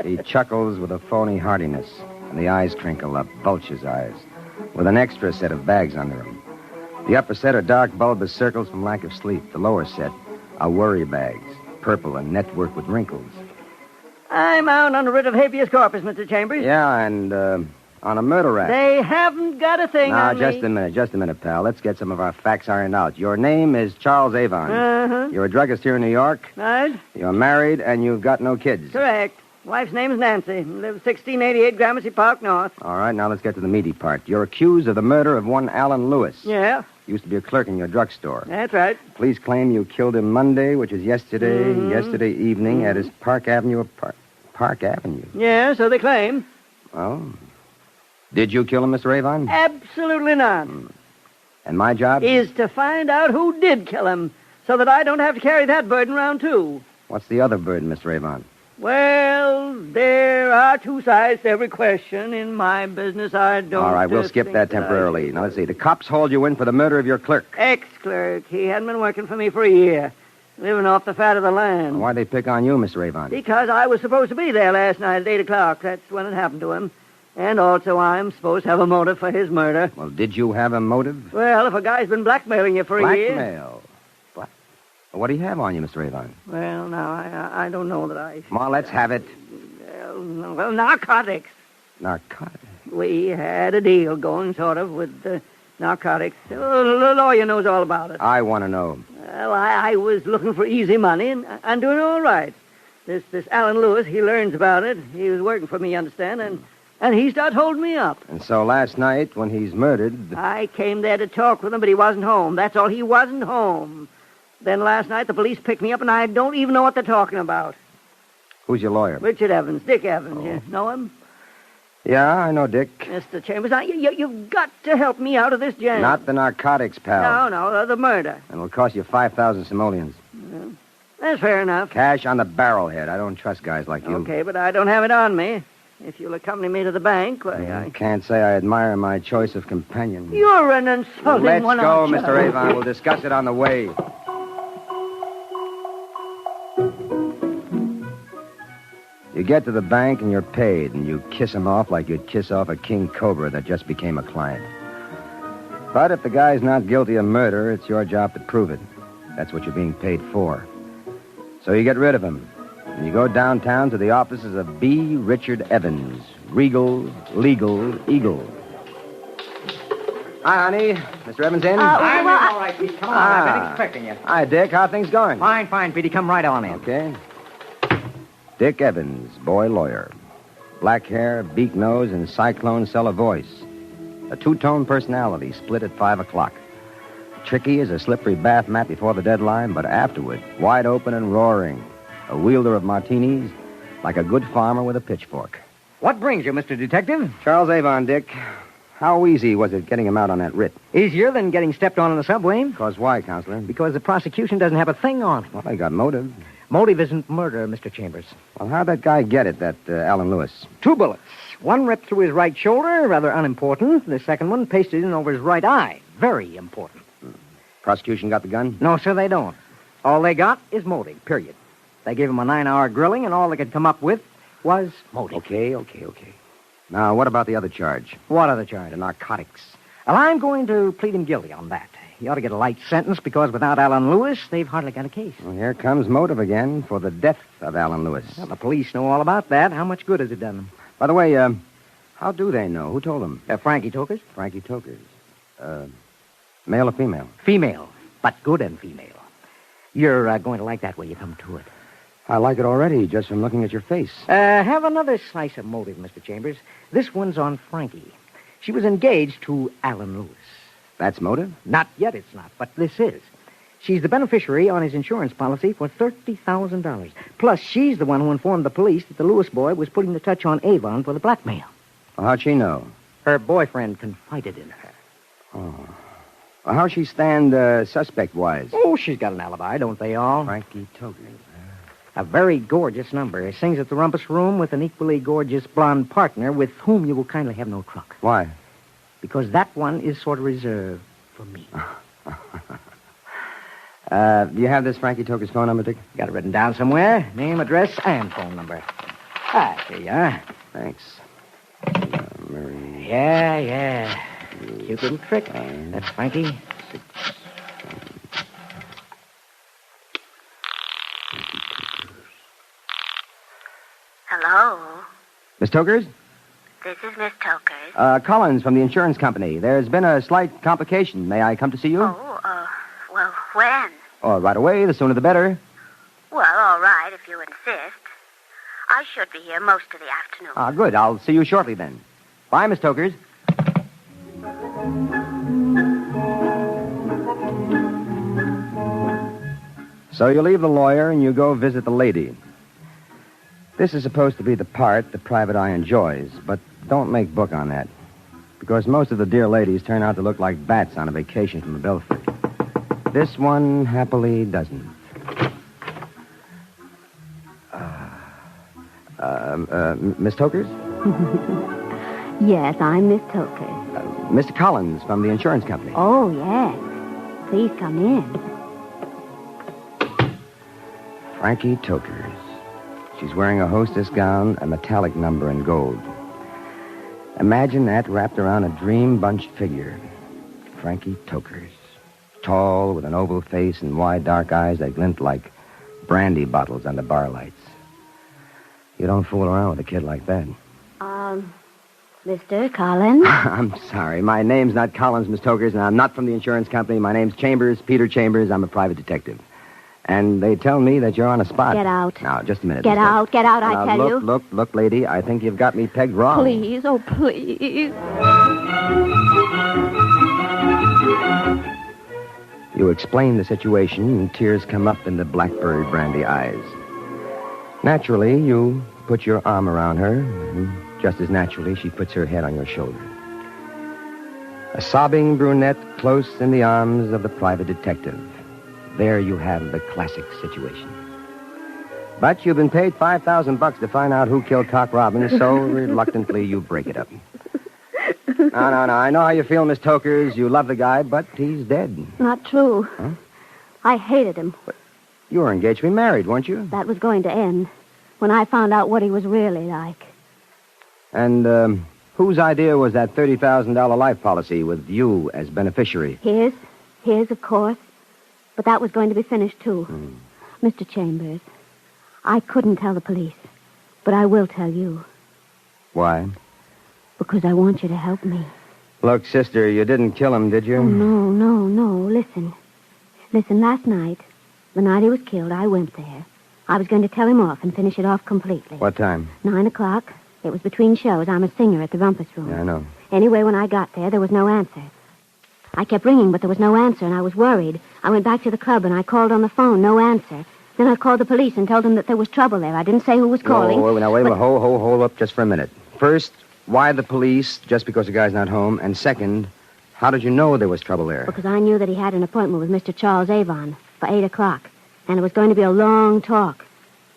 He chuckles with a phony heartiness, and the eyes crinkle up, vulture's eyes, with an extra set of bags under them. The upper set are dark, bulbous circles from lack of sleep. The lower set are worry bags, purple and networked with wrinkles. I'm out on a writ of habeas corpus, Mr. Chambers. Yeah, and on a murder rap. They haven't got a thing on Now, me. just a minute, pal. Let's get some of our facts ironed out. Your name is Charles Avon. Uh-huh. You're a druggist here in New York. Right. You're married, and you've got no kids. Correct. Wife's name's Nancy. Lives 1688 Gramercy Park North. All right, now let's get to the meaty part. You're accused of the murder of one Alan Lewis. Yeah. Used to be a clerk in your drugstore. That's right. Police claim you killed him Monday, which is yesterday evening at his Park Avenue Park Avenue. Yeah, so they claim. Oh. Did you kill him, Mr. Avon? Absolutely not. And my job? Is to find out who did kill him, so that I don't have to carry that burden around, too. What's the other burden, Mr. Avon? Well, there are two sides to every question. In my business, I don't... All right, we'll skip that temporarily. Now, let's see. The cops hauled you in for the murder of your clerk. Ex-clerk. He hadn't been working for me for a year. Living off the fat of the land. Why'd they pick on you, Mr. Avon? Because I was supposed to be there last night at 8 o'clock. That's when it happened to him. And also, I'm supposed to have a motive for his murder. Well, did you have a motive? Well, if a guy's been blackmailing you for a year... Blackmail? What do you have on you, Mr. Avon? Well, now, I don't know that I... Come on, let's have it. Well, narcotics. Narcotics? We had a deal going, sort of, with narcotics. The lawyer knows all about it. I want to know. Well, I was looking for easy money, and I'm doing all right. This Alan Lewis, he learns about it. He was working for me, you understand, and he starts holding me up. And so last night, when he's murdered... I came there to talk with him, but he wasn't home. That's all. He wasn't home. Then last night, the police picked me up, and I don't even know what they're talking about. Who's your lawyer? Richard Evans, Dick Evans. You know him? Yeah, I know Dick. Mr. Chambers, now, you've got to help me out of this jam. Not the narcotics, pal. No, the murder. And it'll cost you 5,000 simoleons. Yeah. That's fair enough. Cash on the barrelhead. I don't trust guys like you. Okay, but I don't have it on me. If you'll accompany me to the bank, why, I can't say I admire my choice of companion. You're an insulting Let's one, go, aren't you? Mr. Avon. We'll discuss it on the way. You get to the bank and you're paid, and you kiss him off like you'd kiss off a king cobra that just became a client. But if the guy's not guilty of murder, it's your job to prove it. That's what you're being paid for. So you get rid of him, and you go downtown to the offices of B. Richard Evans, Regal, Legal, Eagle. Hi, honey. Mr. Evans in? I'm all right, Pete. Come on. I've been expecting you. Hi, Dick. How things going? Fine, Petey. Come right on in. Okay. Dick Evans, boy lawyer. Black hair, beak nose, and cyclone cellar voice. A two-tone personality split at 5 o'clock. Tricky as a slippery bath mat before the deadline, but afterward, wide open and roaring. A wielder of martinis, like a good farmer with a pitchfork. What brings you, Mr. Detective? Charles Avon, Dick. How easy was it getting him out on that writ? Easier than getting stepped on in the subway. Because why, Counselor? Because the prosecution doesn't have a thing on him. Well, they got motive. Motive isn't murder, Mr. Chambers. Well, how'd that guy get it, that Alan Lewis? 2 bullets. One ripped through his right shoulder, rather unimportant. The second one pasted in over his right eye. Very important. Prosecution got the gun? No, sir, they don't. All they got is motive, period. They gave him a 9-hour grilling, and all they could come up with was motive. Okay. Now, what about the other charge? What other charge? The narcotics. Well, I'm going to plead him guilty on that. He ought to get a light sentence because without Alan Lewis, they've hardly got a case. Well, here comes motive again for the death of Alan Lewis. Well, the police know all about that. How much good has it done them? By the way, how do they know? Who told them? Frankie Tokers. Frankie Tokers. Male or female? Female, but good and female. You're going to like that when you come to it. I like it already, just from looking at your face. Have another slice of motive, Mr. Chambers. This one's on Frankie. She was engaged to Alan Lewis. That's motive? Not yet, it's not, but this is. She's the beneficiary on his insurance policy for $30,000. Plus, she's the one who informed the police that the Lewis boy was putting the touch on Avon for the blackmail. Well, how'd she know? Her boyfriend confided in her. Oh. Well, how'd she stand suspect-wise? Oh, she's got an alibi, don't they all? Frankie Tokers. A very gorgeous number. Sings at the Rumpus Room with an equally gorgeous blonde partner with whom you will kindly have no truck. Why? Because that one is sort of reserved for me. Do you have this Frankie Toker's phone number, Dick? Got it written down somewhere. Name, address, and phone number. Here you are. Thanks. Mary. Yeah. Cute little trick. That's Frankie. Hello? Miss Tokers? This is Miss Tokers. Collins from the insurance company. There's been a slight complication. May I come to see you? Well, when? Oh, right away. The sooner the better. Well, all right, if you insist. I should be here most of the afternoon. Good. I'll see you shortly then. Bye, Miss Tokers. So you leave the lawyer and you go visit the lady. This is supposed to be the part the private eye enjoys, but don't make book on that. Because most of the dear ladies turn out to look like bats on a vacation from the Belfry. This one happily doesn't. Miss Tokers? Yes, I'm Miss Tokers. Mr. Collins from the insurance company. Oh, yes. Please come in. Frankie Tokers. She's wearing a hostess gown, a metallic number in gold. Imagine that wrapped around a dream bunch figure. Frankie Tokers. tall, with an oval face and wide, dark eyes that glint like brandy bottles under bar lights. You don't fool around with a kid like that. Mr. Collins? I'm sorry. My name's not Collins, Miss Tokers, and I'm not from the insurance company. My name's Chambers, Peter Chambers. I'm a private detective. And they tell me that you're on a spot. Get out. Now, just a minute. Get out, I tell you. Look, lady, I think you've got me pegged wrong. Please, oh, please. You explain the situation, and tears come up in the blackberry brandy eyes. Naturally, you put your arm around her, and just as naturally, she puts her head on your shoulder. A sobbing brunette close in the arms of the private detective. There you have the classic situation. But you've been paid $5,000 to find out who killed Cock Robbins, so reluctantly you break it up. No. I know how you feel, Miss Tokers. You love the guy, but he's dead. Not true. Huh? I hated him. But you were engaged to be married, weren't you? That was going to end when I found out what he was really like. And, whose idea was that $30,000 life policy with you as beneficiary? His, of course. But that was going to be finished, too. Mr. Chambers, I couldn't tell the police, but I will tell you. Why? Because I want you to help me. Look, sister, you didn't kill him, did you? Oh, no. Listen, last night, the night he was killed, I went there. I was going to tell him off and finish it off completely. What time? 9 o'clock. It was between shows. I'm a singer at the Rumpus Room. Yeah, I know. Anyway, when I got there was no answer. I kept ringing, but there was no answer, and I was worried. I went back to the club, and I called on the phone. No answer. Then I called the police and told them that there was trouble there. I didn't say who was calling. Wait a minute. Hold up just for a minute. First, why the police, just because the guy's not home? And second, how did you know there was trouble there? Because I knew that he had an appointment with Mr. Charles Avon for 8 o'clock, and it was going to be a long talk.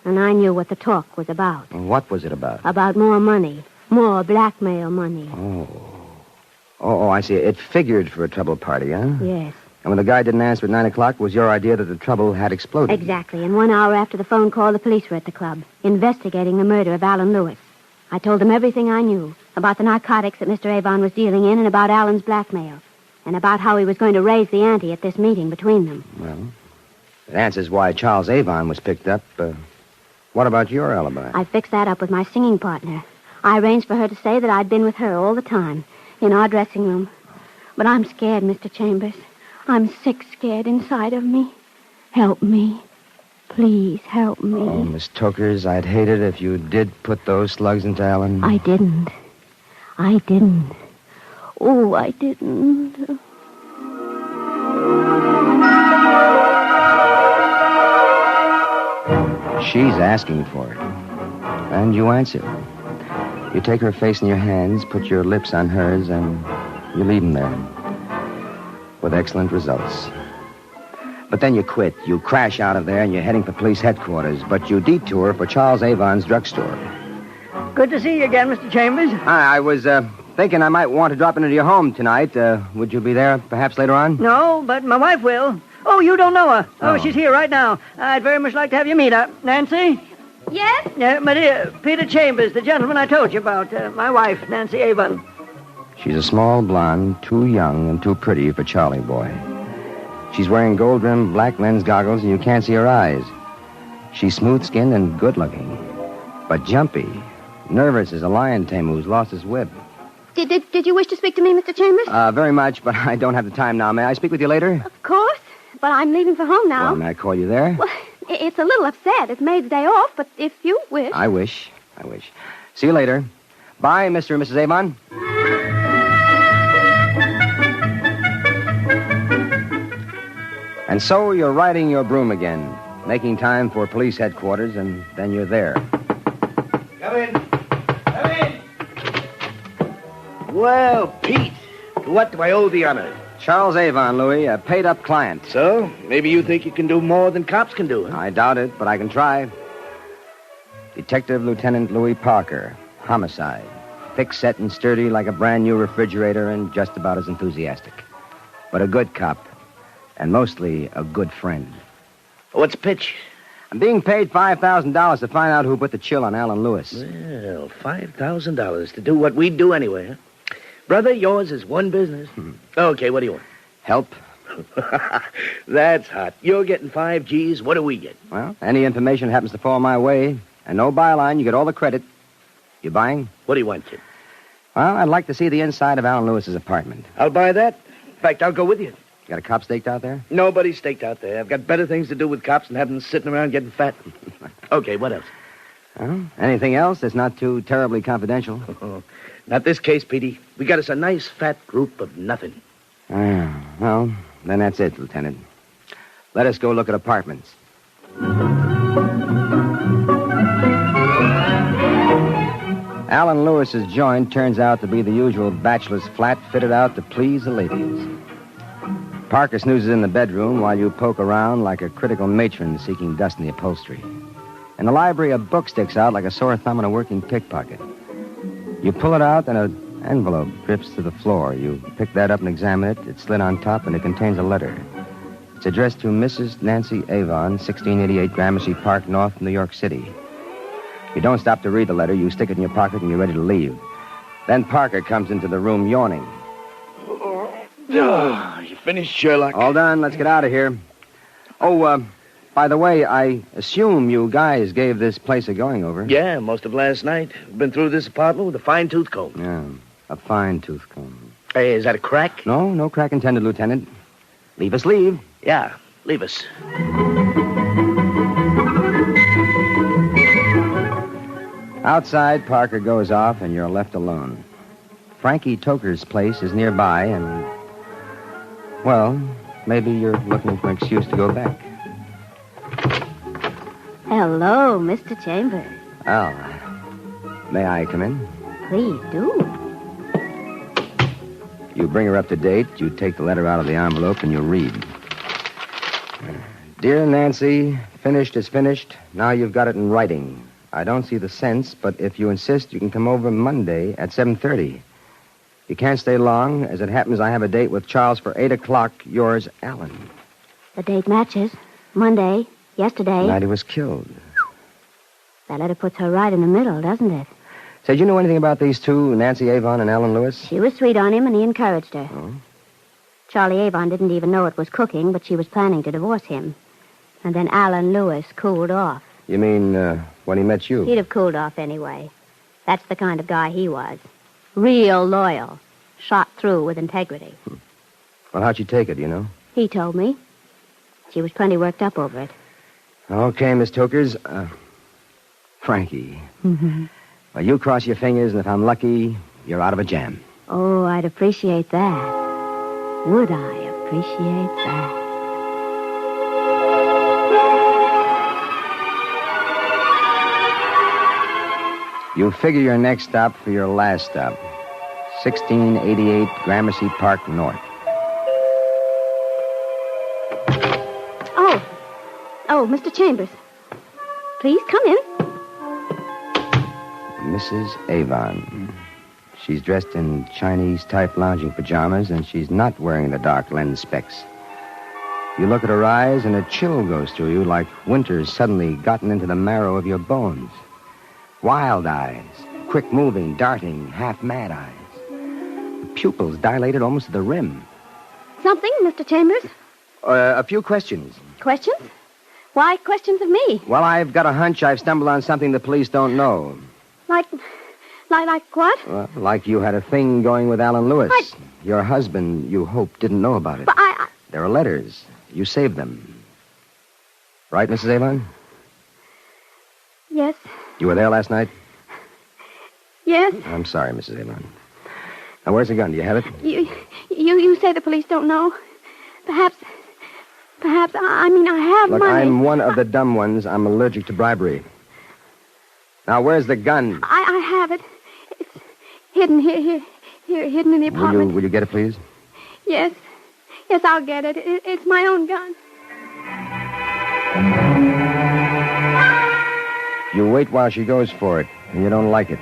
And I knew what the talk was about. And what was it about? About more money. More blackmail money. Oh, I see. It figured for a trouble party, huh? Yes. And when the guy didn't answer at 9 o'clock, it was your idea that the trouble had exploded. Exactly. And 1 hour after the phone call, the police were at the club, investigating the murder of Alan Lewis. I told them everything I knew about the narcotics that Mr. Avon was dealing in and about Alan's blackmail, and about how he was going to raise the ante at this meeting between them. Well, it answers why Charles Avon was picked up. What about your alibi? I fixed that up with my singing partner. I arranged for her to say that I'd been with her all the time, in our dressing room. But I'm scared, Mr. Chambers. I'm sick scared inside of me. Help me. Please help me. Oh, Miss Tokers, I'd hate it if you did put those slugs into Alan. I didn't. Oh, I didn't. She's asking for it. And you answer. You take her face in your hands, put your lips on hers, and you leave them there. With excellent results. But then you quit. You crash out of there, and you're heading for police headquarters. But you detour for Charles Avon's drugstore. Good to see you again, Mr. Chambers. Hi, I was thinking I might want to drop into your home tonight. Would you be there perhaps later on? No, but my wife will. Oh, you don't know her. Oh, she's here right now. I'd very much like to have you meet her. Nancy? Yes? My dear, Peter Chambers, the gentleman I told you about. My wife, Nancy Avon. She's a small blonde, too young and too pretty for Charlie boy. She's wearing gold-rimmed black lens goggles, and you can't see her eyes. She's smooth-skinned and good-looking, but jumpy, nervous as a lion tamer who's lost his whip. Did you wish to speak to me, Mr. Chambers? Very much, but I don't have the time now. May I speak with you later? Of course, but I'm leaving for home now. Well, may I call you there? Well, it's a little upset. It's Maid's day off, but if you wish... I wish. See you later. Bye, Mr. and Mrs. Avon. And so you're riding your broom again, making time for police headquarters, and then you're there. Come in. Well, Pete, what do I owe the honor? Charles Avon, Louis, a paid-up client. So, maybe you think you can do more than cops can do, huh? I doubt it, but I can try. Detective Lieutenant Louis Parker, homicide. Thick-set and sturdy like a brand-new refrigerator and just about as enthusiastic. But a good cop, and mostly a good friend. What's the pitch? I'm being paid $5,000 to find out who put the chill on Alan Lewis. Well, $5,000 to do what we do anyway, huh? Brother, yours is one business. Okay, what do you want? Help. That's hot. You're getting 5 G's. What do we get? Well, any information happens to fall my way, and no byline, you get all the credit. You buying? What do you want, kid? Well, I'd like to see the inside of Alan Lewis's apartment. I'll buy that. In fact, I'll go with you. You got a cop staked out there? Nobody's staked out there. I've got better things to do with cops than have them sitting around getting fat. Okay, what else? Well, anything else that's not too terribly confidential? Not this case, Petey. We got us a nice fat group of nothing. Well, then that's it, Lieutenant. Let us go look at apartments. Alan Lewis's joint turns out to be the usual bachelor's flat fitted out to please the ladies. Parker snoozes in the bedroom while you poke around like a critical matron seeking dust in the upholstery. In the library, a book sticks out like a sore thumb in a working pickpocket. You pull it out, and an envelope drifts to the floor. You pick that up and examine it. It's slid on top, and it contains a letter. It's addressed to Mrs. Nancy Avon, 1688 Gramercy Park, North, New York City. You don't stop to read the letter. You stick it in your pocket, and you're ready to leave. Then Parker comes into the room yawning. You finished, Sherlock? All done. Let's get out of here. Oh, by the way, I assume you guys gave this place a going-over. Yeah, most of last night. Been through this apartment with a fine-tooth comb. Yeah, a fine-tooth comb. Hey, is that a crack? No crack intended, Lieutenant. Leave us leave. Yeah, leave us. Outside, Parker goes off, and you're left alone. Frankie Toker's place is nearby, and, well, maybe you're looking for an excuse to go back. Hello, Mr. Chambers. Oh, may I come in? Please do. You bring her up to date, you take the letter out of the envelope, and you read. Dear Nancy, finished is finished. Now you've got it in writing. I don't see the sense, but if you insist, you can come over Monday at 7:30. You can't stay long. As it happens, I have a date with Charles for 8 o'clock. Yours, Alan. The date matches. Monday, yesterday. The night he was killed. That letter puts her right in the middle, doesn't it? Say, did you know anything about these two, Nancy Avon and Alan Lewis? She was sweet on him, and he encouraged her. Oh? Charlie Avon didn't even know it was cooking, but she was planning to divorce him. And then Alan Lewis cooled off. You mean, when he met you? He'd have cooled off anyway. That's the kind of guy he was. Real loyal. Shot through with integrity. Well, how'd you take it, you know? He told me. She was plenty worked up over it. Okay, Miss Tokers. Frankie. Mm-hmm. Well, you cross your fingers, and if I'm lucky, you're out of a jam. Oh, I'd appreciate that. Would I appreciate that? You figure your next stop for your last stop. 1688 Gramercy Park North. Oh, Mr. Chambers. Please come in. Mrs. Avon. She's dressed in Chinese-type lounging pajamas, and she's not wearing the dark lens specs. You look at her eyes, and a chill goes through you like winter's suddenly gotten into the marrow of your bones. Wild eyes, quick-moving, darting, half-mad eyes. The pupils dilated almost to the rim. Something, Mr. Chambers? A few questions. Questions? Why questions of me? Well, I've got a hunch I've stumbled on something the police don't know. Like what? Well, like you had a thing going with Alan Lewis. Your husband, you hope, didn't know about it. But There are letters. You saved them. Right, Mrs. Avon? Yes. You were there last night? Yes. I'm sorry, Mrs. Avon. Now, where's the gun? Do you have it? You say the police don't know. Perhaps, I have Look, money. I'm one of the dumb ones. I'm allergic to bribery. Now, where's the gun? I have it. It's hidden here, hidden in the apartment. Will you get it, please? Yes, I'll get it. It's my own gun. You wait while she goes for it, and you don't like it.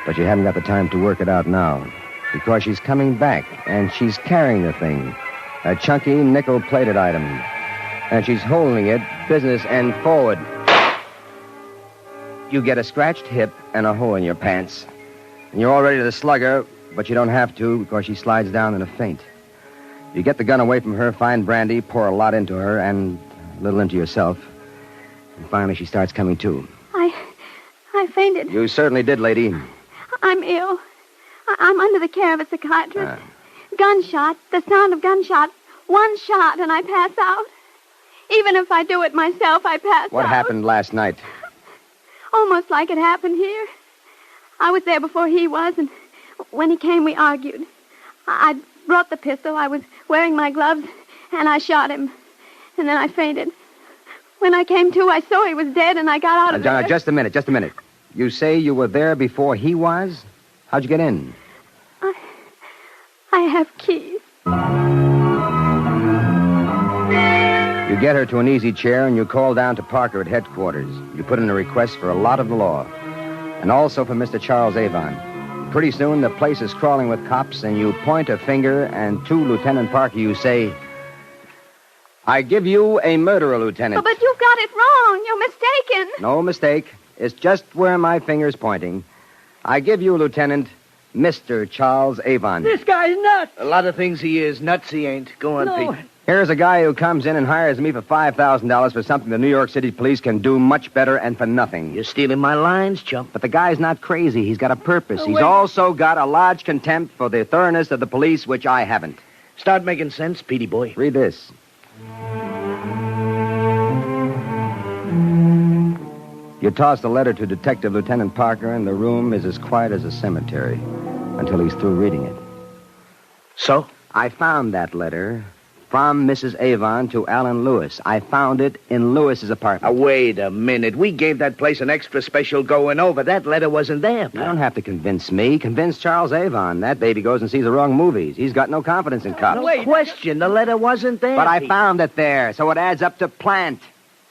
But you haven't got the time to work it out now, because she's coming back, and she's carrying the thing. A chunky, nickel-plated item. And she's holding it, business end forward. You get a scratched hip and a hole in your pants. And you're all ready to slug her, but you don't have to because she slides down in a faint. You get the gun away from her, find Brandy, pour a lot into her, and a little into yourself. And finally, she starts coming to. I fainted. You certainly did, lady. I'm ill. I'm under the care of a psychiatrist. Gunshot, the sound of gunshot. One shot, and I pass out. Even if I do it myself, I pass out. What happened last night? Almost like it happened here. I was there before he was, and when he came, we argued. I brought the pistol. I was wearing my gloves, and I shot him. And then I fainted. When I came to, I saw he was dead, and I got out of there. Just a minute. You say you were there before he was? How'd you get in? I have keys. You get her to an easy chair, and you call down to Parker at headquarters. You put in a request for a lot of the law, and also for Mr. Charles Avon. Pretty soon, the place is crawling with cops, and you point a finger, and to Lieutenant Parker, you say, I give you a murderer, Lieutenant. Oh, but you've got it wrong. You're mistaken. No mistake. It's just where my finger's pointing. I give you, Lieutenant, Mr. Charles Avon. This guy's nuts. A lot of things he is. Nuts he ain't. Go on, Pete. Here's a guy who comes in and hires me for $5,000 for something the New York City police can do much better and for nothing. You're stealing my lines, chump. But the guy's not crazy. He's got a purpose. He's wait. also got a large contempt for the thoroughness of the police, which I haven't. Start making sense, Petey boy. Read this. You toss the letter to Detective Lieutenant Parker, and the room is as quiet as a cemetery until he's through reading it. So? I found that letter from Mrs. Avon to Alan Lewis. I found it in Lewis's apartment. Wait a minute. We gave that place an extra special going over. That letter wasn't there, pal. You don't have to convince me. Convince Charles Avon. That baby goes and sees the wrong movies. He's got no confidence in cops. No question. The letter wasn't there. But I found it there, so it adds up to plant.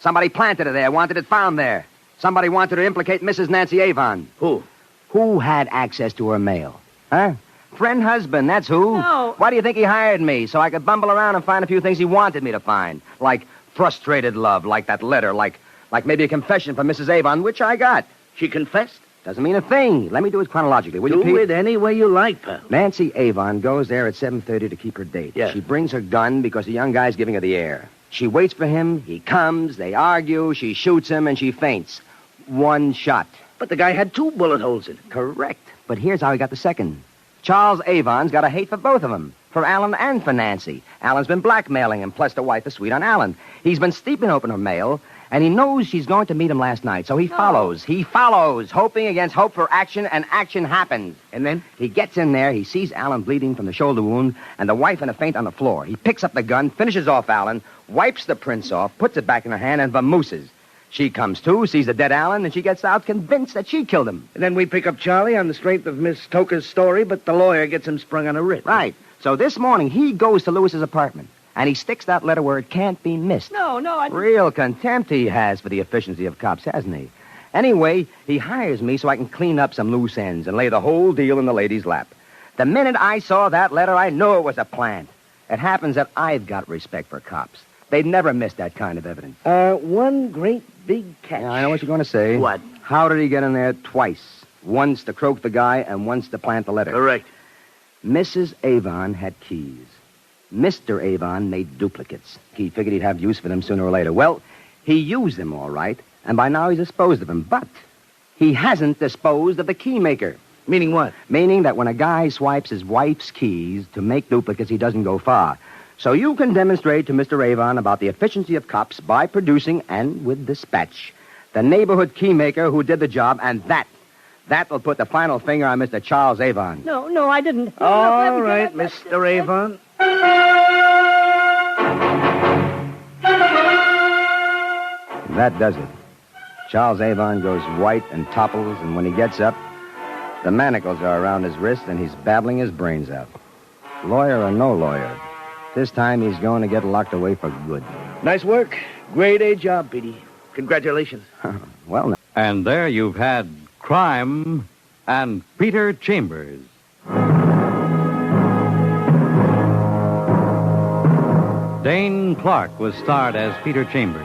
Somebody planted it there, wanted it found there. Somebody wanted to implicate Mrs. Nancy Avon. Who? Who had access to her mail? Huh? Friend husband, that's who. No. Why do you think he hired me? So I could bumble around and find a few things he wanted me to find. Like frustrated love, like that letter, like maybe a confession from Mrs. Avon, which I got. She confessed? Doesn't mean a thing. Let me do it chronologically, will you, Pete? Do it any way you like, pal. Nancy Avon goes there at 7:30 to keep her date. Yeah. She brings her gun because the young guy's giving her the air. She waits for him, he comes, they argue, she shoots him, and she faints. One shot. But the guy had 2 bullet holes in it. Correct. But here's how he got the second. Charles Avon's got a hate for both of them, for Alan and for Nancy. Alan's been blackmailing him, plus the wife is sweet on Alan. He's been steeping open her mail, and he knows she's going to meet him last night, so he follows. He follows, hoping against hope for action, and action happens. And then? He gets in there, he sees Alan bleeding from the shoulder wound, and the wife in a faint on the floor. He picks up the gun, finishes off Alan, wipes the prints off, puts it back in her hand, and vamooses. She comes to, sees the dead Alan, and she gets out convinced that she killed him. And then we pick up Charlie on the strength of Miss Toka's story, but the lawyer gets him sprung on a writ. Right. So this morning, he goes to Lewis's apartment, and he sticks that letter where it can't be missed. No, I... Real contempt he has for the efficiency of cops, hasn't he? Anyway, he hires me so I can clean up some loose ends and lay the whole deal in the lady's lap. The minute I saw that letter, I knew it was a plant. It happens that I've got respect for cops. They'd never miss that kind of evidence. One great big catch. Yeah, I know what you're going to say. What? How did he get in there twice? Once to croak the guy and once to plant the letter. Correct. Mrs. Avon had keys. Mr. Avon made duplicates. He figured he'd have use for them sooner or later. Well, he used them all right, and by now he's disposed of them. But he hasn't disposed of the key maker. Meaning what? Meaning that when a guy swipes his wife's keys to make duplicates, he doesn't go far. So you can demonstrate to Mr. Avon about the efficiency of cops by producing, and with dispatch, the neighborhood keymaker who did the job, and that will put the final finger on Mr. Charles Avon. No, I didn't. All right, Mr. Avon. That does it. Charles Avon goes white and topples, and when he gets up, the manacles are around his wrist, and he's babbling his brains out. Lawyer or no lawyer, this time he's going to get locked away for good. Nice work. Grade A job, Petey. Congratulations. Well, now. And there you've had Crime and Peter Chambers. Dane Clark was starred as Peter Chambers.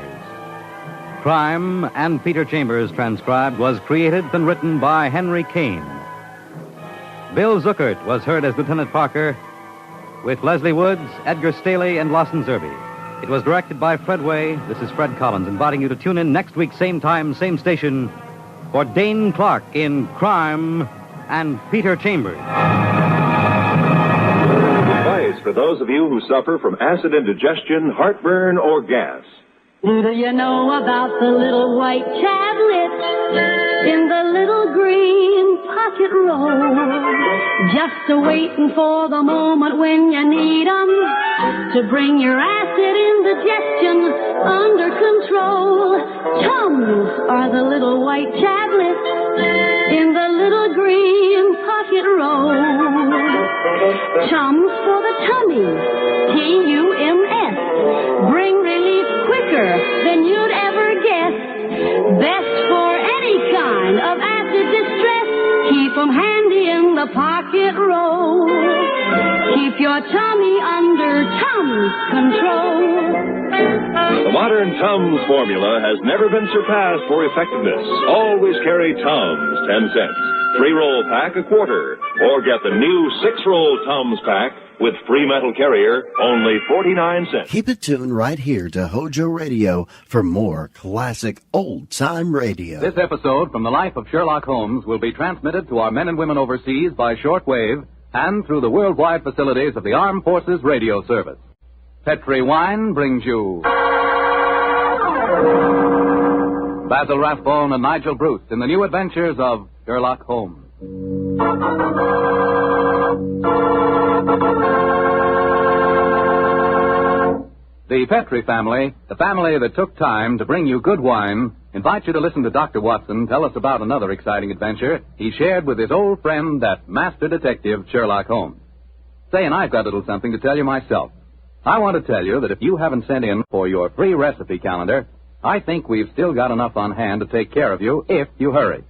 Crime and Peter Chambers, transcribed, was created and written by Henry Kane. Bill Zuckert was heard as Lieutenant Parker, with Leslie Woods, Edgar Staley, and Lawson Zerbe. It was directed by Fred Way. This is Fred Collins, inviting you to tune in next week, same time, same station, for Dane Clark in Crime and Peter Chambers. Advice for those of you who suffer from acid indigestion, heartburn, or gas. Do you know about the little white tablet in the little green pocket roll? Just a-waiting for the moment when you need 'em to bring your acid indigestion under control. Tums are the little white tablets in the little green pocket roll. Tums for the tummy, T-U-M-S. Bring relief quicker than you'd ever guess. Best for any kind of acid distress. Keep 'em handy in the pocket roll. Keep your tummy under Tums control. The modern Tums formula has never been surpassed for effectiveness. Always carry Tums, 10 cents. 3-roll pack, a quarter. Or get the new 6-roll Tums pack with free metal carrier, only 49 cents. Keep it tuned right here to HOJO Radio for more classic old-time radio. This episode from the life of Sherlock Holmes will be transmitted to our men and women overseas by shortwave and through the worldwide facilities of the Armed Forces Radio Service. Petri Wine brings you Basil Rathbone and Nigel Bruce in the new adventures of Sherlock Holmes. The Petri family, the family that took time to bring you good wine, invites you to listen to Dr. Watson tell us about another exciting adventure he shared with his old friend, that master detective, Sherlock Holmes. Say, and I've got a little something to tell you myself. I want to tell you that if you haven't sent in for your free recipe calendar, I think we've still got enough on hand to take care of you if you hurry.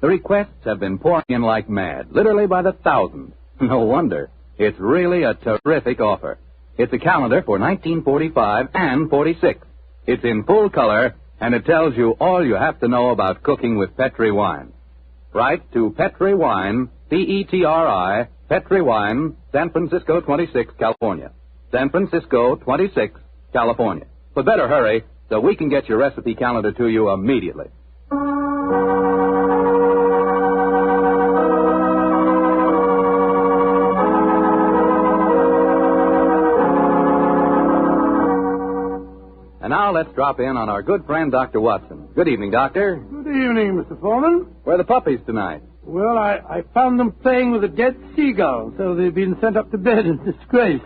The requests have been pouring in like mad, literally by the thousands. No wonder. It's really a terrific offer. It's a calendar for 1945 and 46. It's in full color, and it tells you all you have to know about cooking with Petri wine. Write to Petri Wine, P-E-T-R-I, Petri Wine, San Francisco 26, California. San Francisco 26, California. But better hurry so we can get your recipe calendar to you immediately. And now let's drop in on our good friend, Dr. Watson. Good evening, Doctor. Good evening, Mr. Foreman. Where are the puppies tonight? Well, I found them playing with a dead seagull, so they've been sent up to bed in disgrace.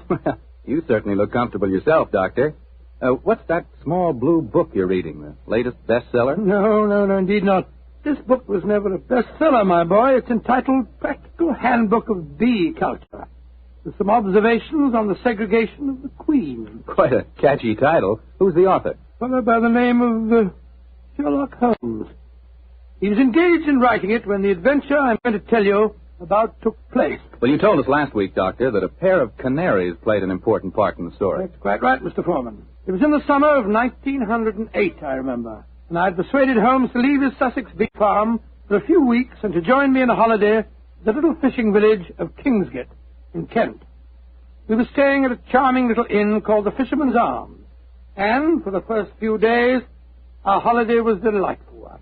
You certainly look comfortable yourself, Doctor. What's that small blue book you're reading, the latest bestseller? No, indeed not. This book was never a bestseller, my boy. It's entitled Practical Handbook of Bee Culture, with some observations on the segregation of the queen. Quite a catchy title. Who's the author? A fellow by the name of Sherlock Holmes. He was engaged in writing it when the adventure I'm going to tell you about took place. Well, you told us last week, Doctor, that a pair of canaries played an important part in the story. That's quite right, Mr. Foreman. It was in the summer of 1908, I remember, and I had persuaded Holmes to leave his Sussex bee farm for a few weeks and to join me in a holiday at the little fishing village of Kingsgate in Kent. We were staying at a charming little inn called the Fisherman's Arms, and for the first few days, our holiday was a delightful one.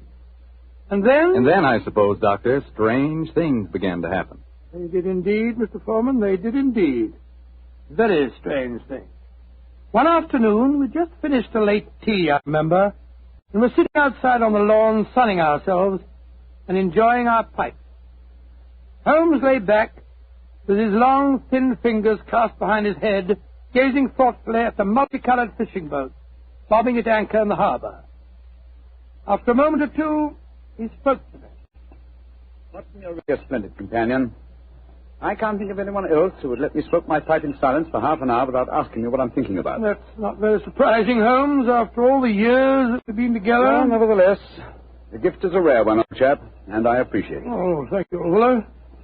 And then, I suppose, Doctor, strange things began to happen. They did indeed, Mr. Foreman, they did indeed. Very strange things. One afternoon, we just finished a late tea, I remember, and were sitting outside on the lawn sunning ourselves and enjoying our pipes. Holmes lay back, with his long, thin fingers clasped behind his head, gazing thoughtfully at the multicolored fishing boats bobbing at anchor in the harbor. After a moment or two, he spoke to me. Watson, you're really a splendid companion. I can't think of anyone else who would let me smoke my pipe in silence for half an hour without asking me what I'm thinking about. That's not very surprising, Holmes, after all the years that we've been together. Well, nevertheless, the gift is a rare one, old chap, and I appreciate it. Oh, thank you, old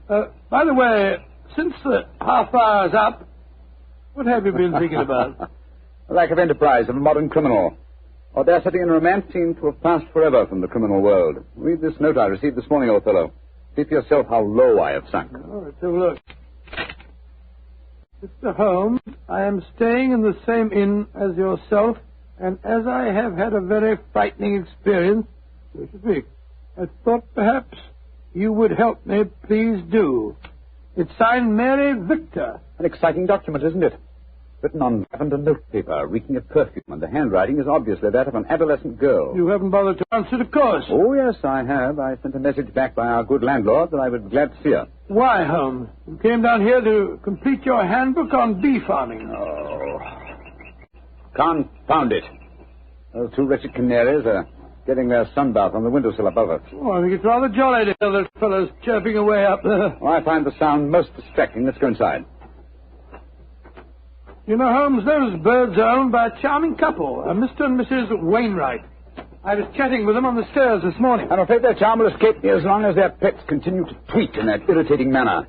fellow. By the way, since the half hour's up, what have you been thinking about? The lack of enterprise of a modern criminal. Audacity and romance seem to have passed forever from the criminal world. Read this note I received this morning, old fellow. See for yourself how low I have sunk. All right, have a look. Mr. Holmes, I am staying in the same inn as yourself, and as I have had a very frightening experience, so to speak, I thought perhaps you would help me. Please do. It's signed Mary Victor. An exciting document, isn't it? Written on lavender notepaper, reeking of perfume, and the handwriting is obviously that of an adolescent girl. You haven't bothered to answer, of course. Oh, yes, I have. I sent a message back by our good landlord that I would be glad to see her. Why, Holmes? You came down here to complete your handbook on bee farming. Oh. Confound it. Those two wretched canaries are getting their sunbath on the windowsill above us. Oh, I think it's rather jolly to hear those fellows chirping away up there. Oh, I find the sound most distracting. Let's go inside. You know, Holmes, those birds are owned by a charming couple, Mr. and Mrs. Wainwright. I was chatting with them on the stairs this morning. I'm afraid their charm will escape me as long as their pets continue to tweet in that irritating manner.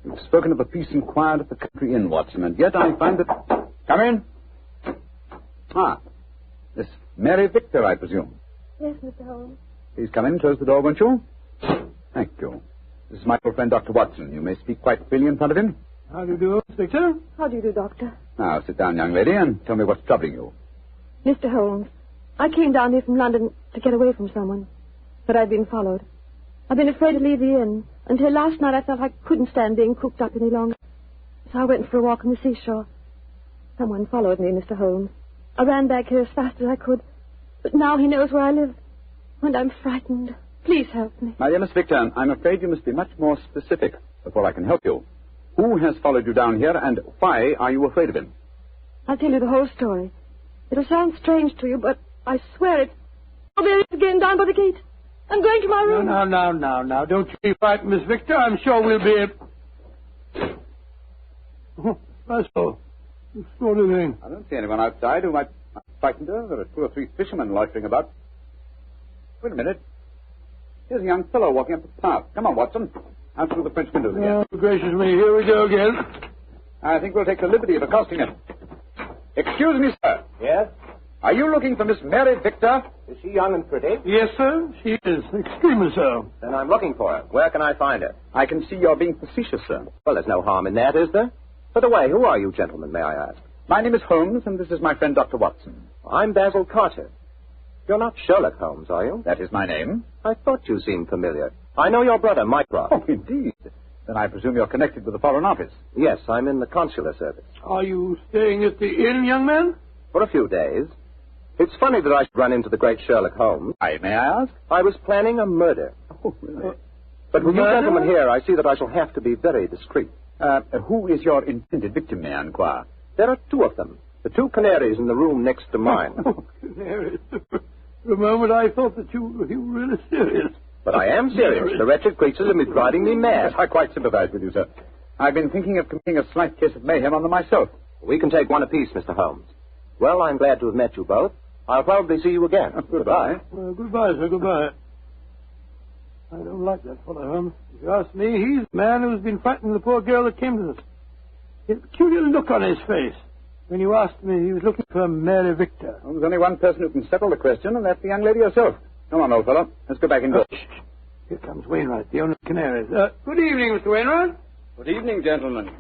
You've spoken of the peace and quiet of the country inn, Watson, and yet I find that... Come in. Ah, Miss Mary Victor, I presume. Yes, Mr. Holmes. Please come in. Close the door, won't you? Thank you. This is my old friend, Dr. Watson. You may speak quite freely in front of him. How do you do, Victor? How do you do, Doctor? Now, sit down, young lady, and tell me what's troubling you. Mr. Holmes, I came down here from London to get away from someone, but I've been followed. I've been afraid to leave the inn. Until last night I felt I couldn't stand being cooped up any longer. So I went for a walk on the seashore. Someone followed me, Mr. Holmes. I ran back here as fast as I could, but now he knows where I live, and I'm frightened. Please help me. My dear Miss Victor, I'm afraid you must be much more specific before I can help you. Who has followed you down here, and why are you afraid of him? I'll tell you the whole story. It'll sound strange to you, but I swear it. Oh, there he is again down by the gate. I'm going to my room. Now. Don't you be frightened, Miss Victor. I'm sure we'll be... Oh, that's all. Extraordinary. I don't see anyone outside who might frighten her. There are 2 or 3 fishermen loitering about. Wait a minute. Here's a young fellow walking up the path. Come on, Watson. Out through the French windows again. Oh, gracious me. Here we go again. I think we'll take the liberty of accosting him. Excuse me, sir. Yes? Are you looking for Miss Mary Victor? Is she young and pretty? Yes, sir. She is. Extremely so. Then I'm looking for her. Where can I find her? I can see you're being facetious, sir. Well, there's no harm in that, is there? By the way, who are you gentlemen, may I ask? My name is Holmes, and this is my friend, Dr. Watson. I'm Basil Carter. You're not Sherlock Holmes, are you? That is my name. I thought you seemed familiar. I know your brother, Mycroft. Oh, indeed. Then I presume you're connected with the Foreign Office. Yes, I'm in the consular service. Are you staying at the inn, young man? For a few days. It's funny that I should run into the great Sherlock Holmes. May I ask? I was planning a murder. Oh, really? But with you gentlemen here, I see that I shall have to be very discreet. Who is your intended victim, may I inquire? There are 2 of them. The 2 canaries in the room next to mine. Oh, canaries. For a moment I thought that you were really serious. But I am serious. The wretched creatures have been driving me mad. I quite sympathize with you, sir. I've been thinking of committing a slight case of mayhem on them myself. We can take one apiece, Mr. Holmes. Well, I'm glad to have met you both. I'll probably see you again. Goodbye. Well, goodbye, sir. Goodbye. I don't like that fellow, Holmes. If you ask me, he's the man who's been frightening the poor girl that came to us. He had a peculiar look on his face when you asked me he was looking for Mary Victor. Well, there's only one person who can settle the question, and that's the young lady herself. Come on, old fellow. Let's go back indoors. Here comes Wainwright, the owner of the Canaries. Good evening, Mr. Wainwright. Good evening, gentlemen.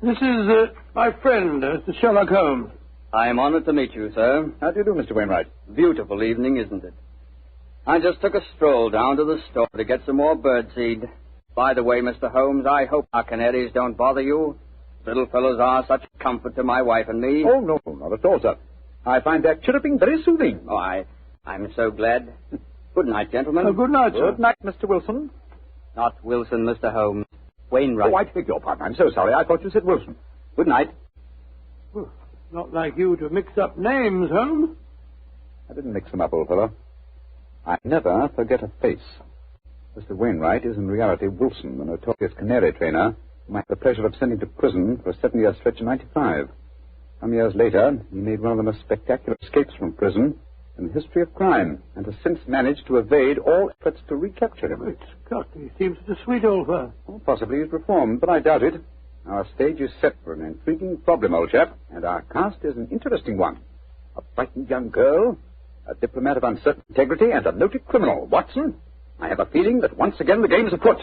This is my friend, Mr. Sherlock Holmes. I am honored to meet you, sir. How do you do, Mr. Wainwright? Beautiful evening, isn't it? I just took a stroll down to the store to get some more birdseed. By the way, Mr. Holmes, I hope our canaries don't bother you. Little fellows are such a comfort to my wife and me. Oh, no, not at all, sir. I find their chirruping very soothing. Oh, I'm so glad. Good night, gentlemen. Good night, sir. Good night, Mr. Wilson. Not Wilson, Mr. Holmes. Wainwright. Oh, I beg your pardon. I'm so sorry. I thought you said Wilson. Good night. Well, not like you to mix up names, Holmes. I didn't mix them up, old fellow. I never forget a face. Mr. Wainwright is in reality Wilson, the notorious canary trainer whom I had the pleasure of sending to prison for a 7-year stretch in '95. Some years later, he made one of the most spectacular escapes from prison in the history of crime, and has since managed to evade all efforts to recapture him. Great Scott, he seems such a sweet old fellow. Well, possibly he's reformed, but I doubt it. Our stage is set for an intriguing problem, old chap, and our cast is an interesting one. A frightened young girl, a diplomat of uncertain integrity, and a noted criminal. Watson, I have a feeling that once again the game's afoot.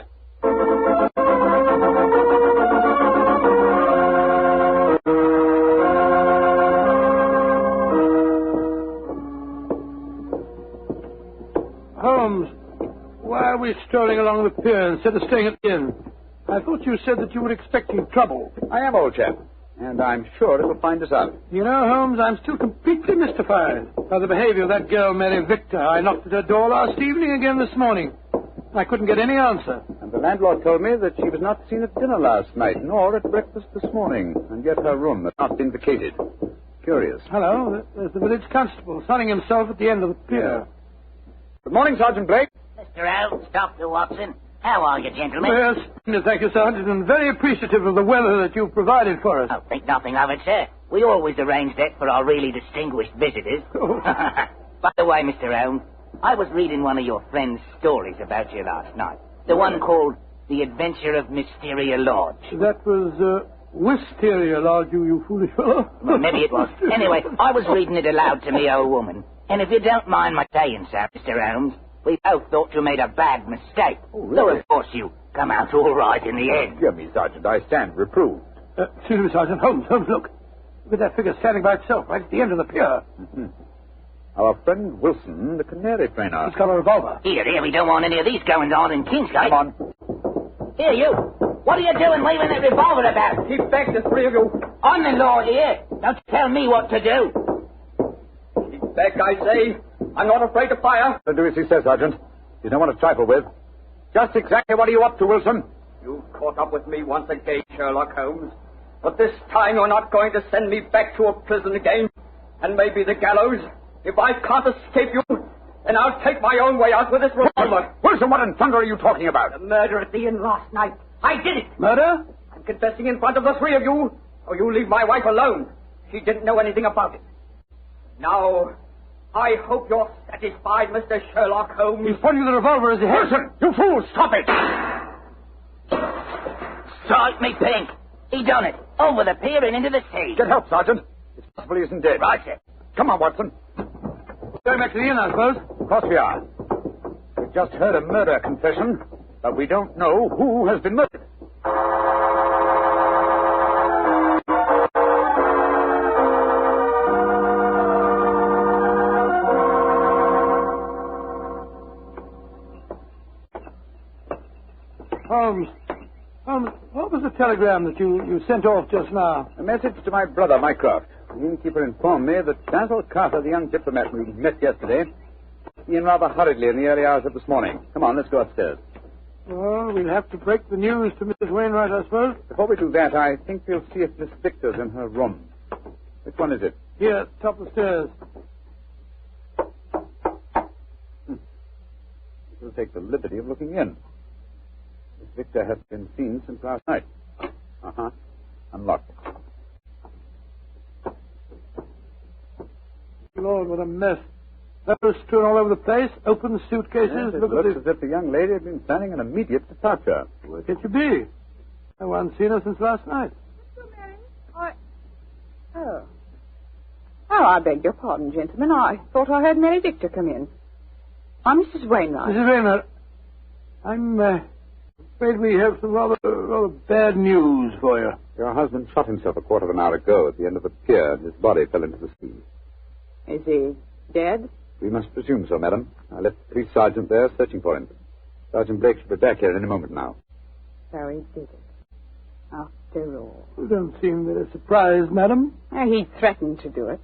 merely strolling along the pier instead of staying at the inn. I thought you said that you were expecting trouble. I am, old chap. And I'm sure it will find us out. You know, Holmes, I'm still completely mystified by the behavior of that girl, Mary Victor. I knocked at her door last evening again this morning. I couldn't get any answer. And the landlord told me that she was not seen at dinner last night, nor at breakfast this morning, and yet her room had not been vacated. Curious. Hello, there's the village constable sunning himself at the end of the pier. Good morning, Sergeant Blake. Mr. Holmes, Dr. Watson. How are you, gentlemen? Yes, thank you, Sergeant, and very appreciative of the weather that you've provided for us. Oh, think nothing of it, sir. We always arrange that for our really distinguished visitors. By the way, Mr. Holmes, I was reading one of your friend's stories about you last night. The one called The Adventure of Mysteria Lodge. That was, Wisteria Lodge, you foolish fellow. Well, maybe it was. Anyway, I was reading it aloud to me old woman. And if you don't mind my saying so, Mr. Holmes, we both thought you made a bad mistake. Oh, really? So, of course, you come out all right in the end. Dear me, Sergeant, I stand reproved. Excuse me, Sergeant. Holmes, look. Look at that figure standing by itself right at the end of the pier. Mm-hmm. Our friend Wilson, the canary trainer. He's got a revolver. Here, we don't want any of these goings on in Kingsgate. Come on. Here, you. What are you doing waving that revolver about? Keep back, the three of you. I'm the law here. Don't tell me what to do. Keep back, I say. I'm not afraid to fire. Do as he says, Sergeant. He's no one to trifle with. Just exactly what are you up to, Wilson? You've caught up with me once again, Sherlock Holmes. But this time you're not going to send me back to a prison again, and maybe the gallows. If I can't escape you, then I'll take my own way out with this revolver. Wilson, what in thunder are you talking about? The murder at the inn last night. I did it. Murder? I'm confessing in front of the three of you, or you leave my wife alone. She didn't know anything about it. Now, I hope you're satisfied, Mr. Sherlock Holmes. He's pointing the revolver as he has. Wilson, you fool, stop it! Strike me pink. He done it. Over the pier and into the sea. Get help, Sergeant. It's possible he isn't dead. Right, sir. Come on, Watson. Going back to the inn, I suppose. Of course we are. We've just heard a murder confession, but we don't know who has been murdered. Holmes, what was the telegram that you sent off just now? A message to my brother, Mycroft. The innkeeper informed me that Basil Carter, the young diplomat we met yesterday, came in rather hurriedly in the early hours of this morning. Come on, let's go upstairs. Well, we'll have to break the news to Mrs. Wainwright, I suppose. Before we do that, I think we'll see if Miss Victor's in her room. Which one is it? Here, top of the stairs. We'll take the liberty of looking in. Miss Victor has been seen since last night. Uh-huh. Unlocked. Lord, what a mess. Letters strewn all over the place, open suitcases. Yes, it Look looks at as if the young lady had been planning an immediate departure. Where could she be? No one's seen her since last night. Oh, I beg your pardon, gentlemen. I thought I heard Mary Victor come in. I'm Mrs. Wainwright. Mrs. Wainwright, I'm afraid we have some rather bad news for you. Your husband shot himself a quarter of an hour ago at the end of the pier, and his body fell into the sea. Is he dead? We must presume so, madam. I left the police sergeant there searching for him. Sergeant Blake should be back here any moment now. So he did it. After all. You don't seem very surprised, madam. He threatened to do it.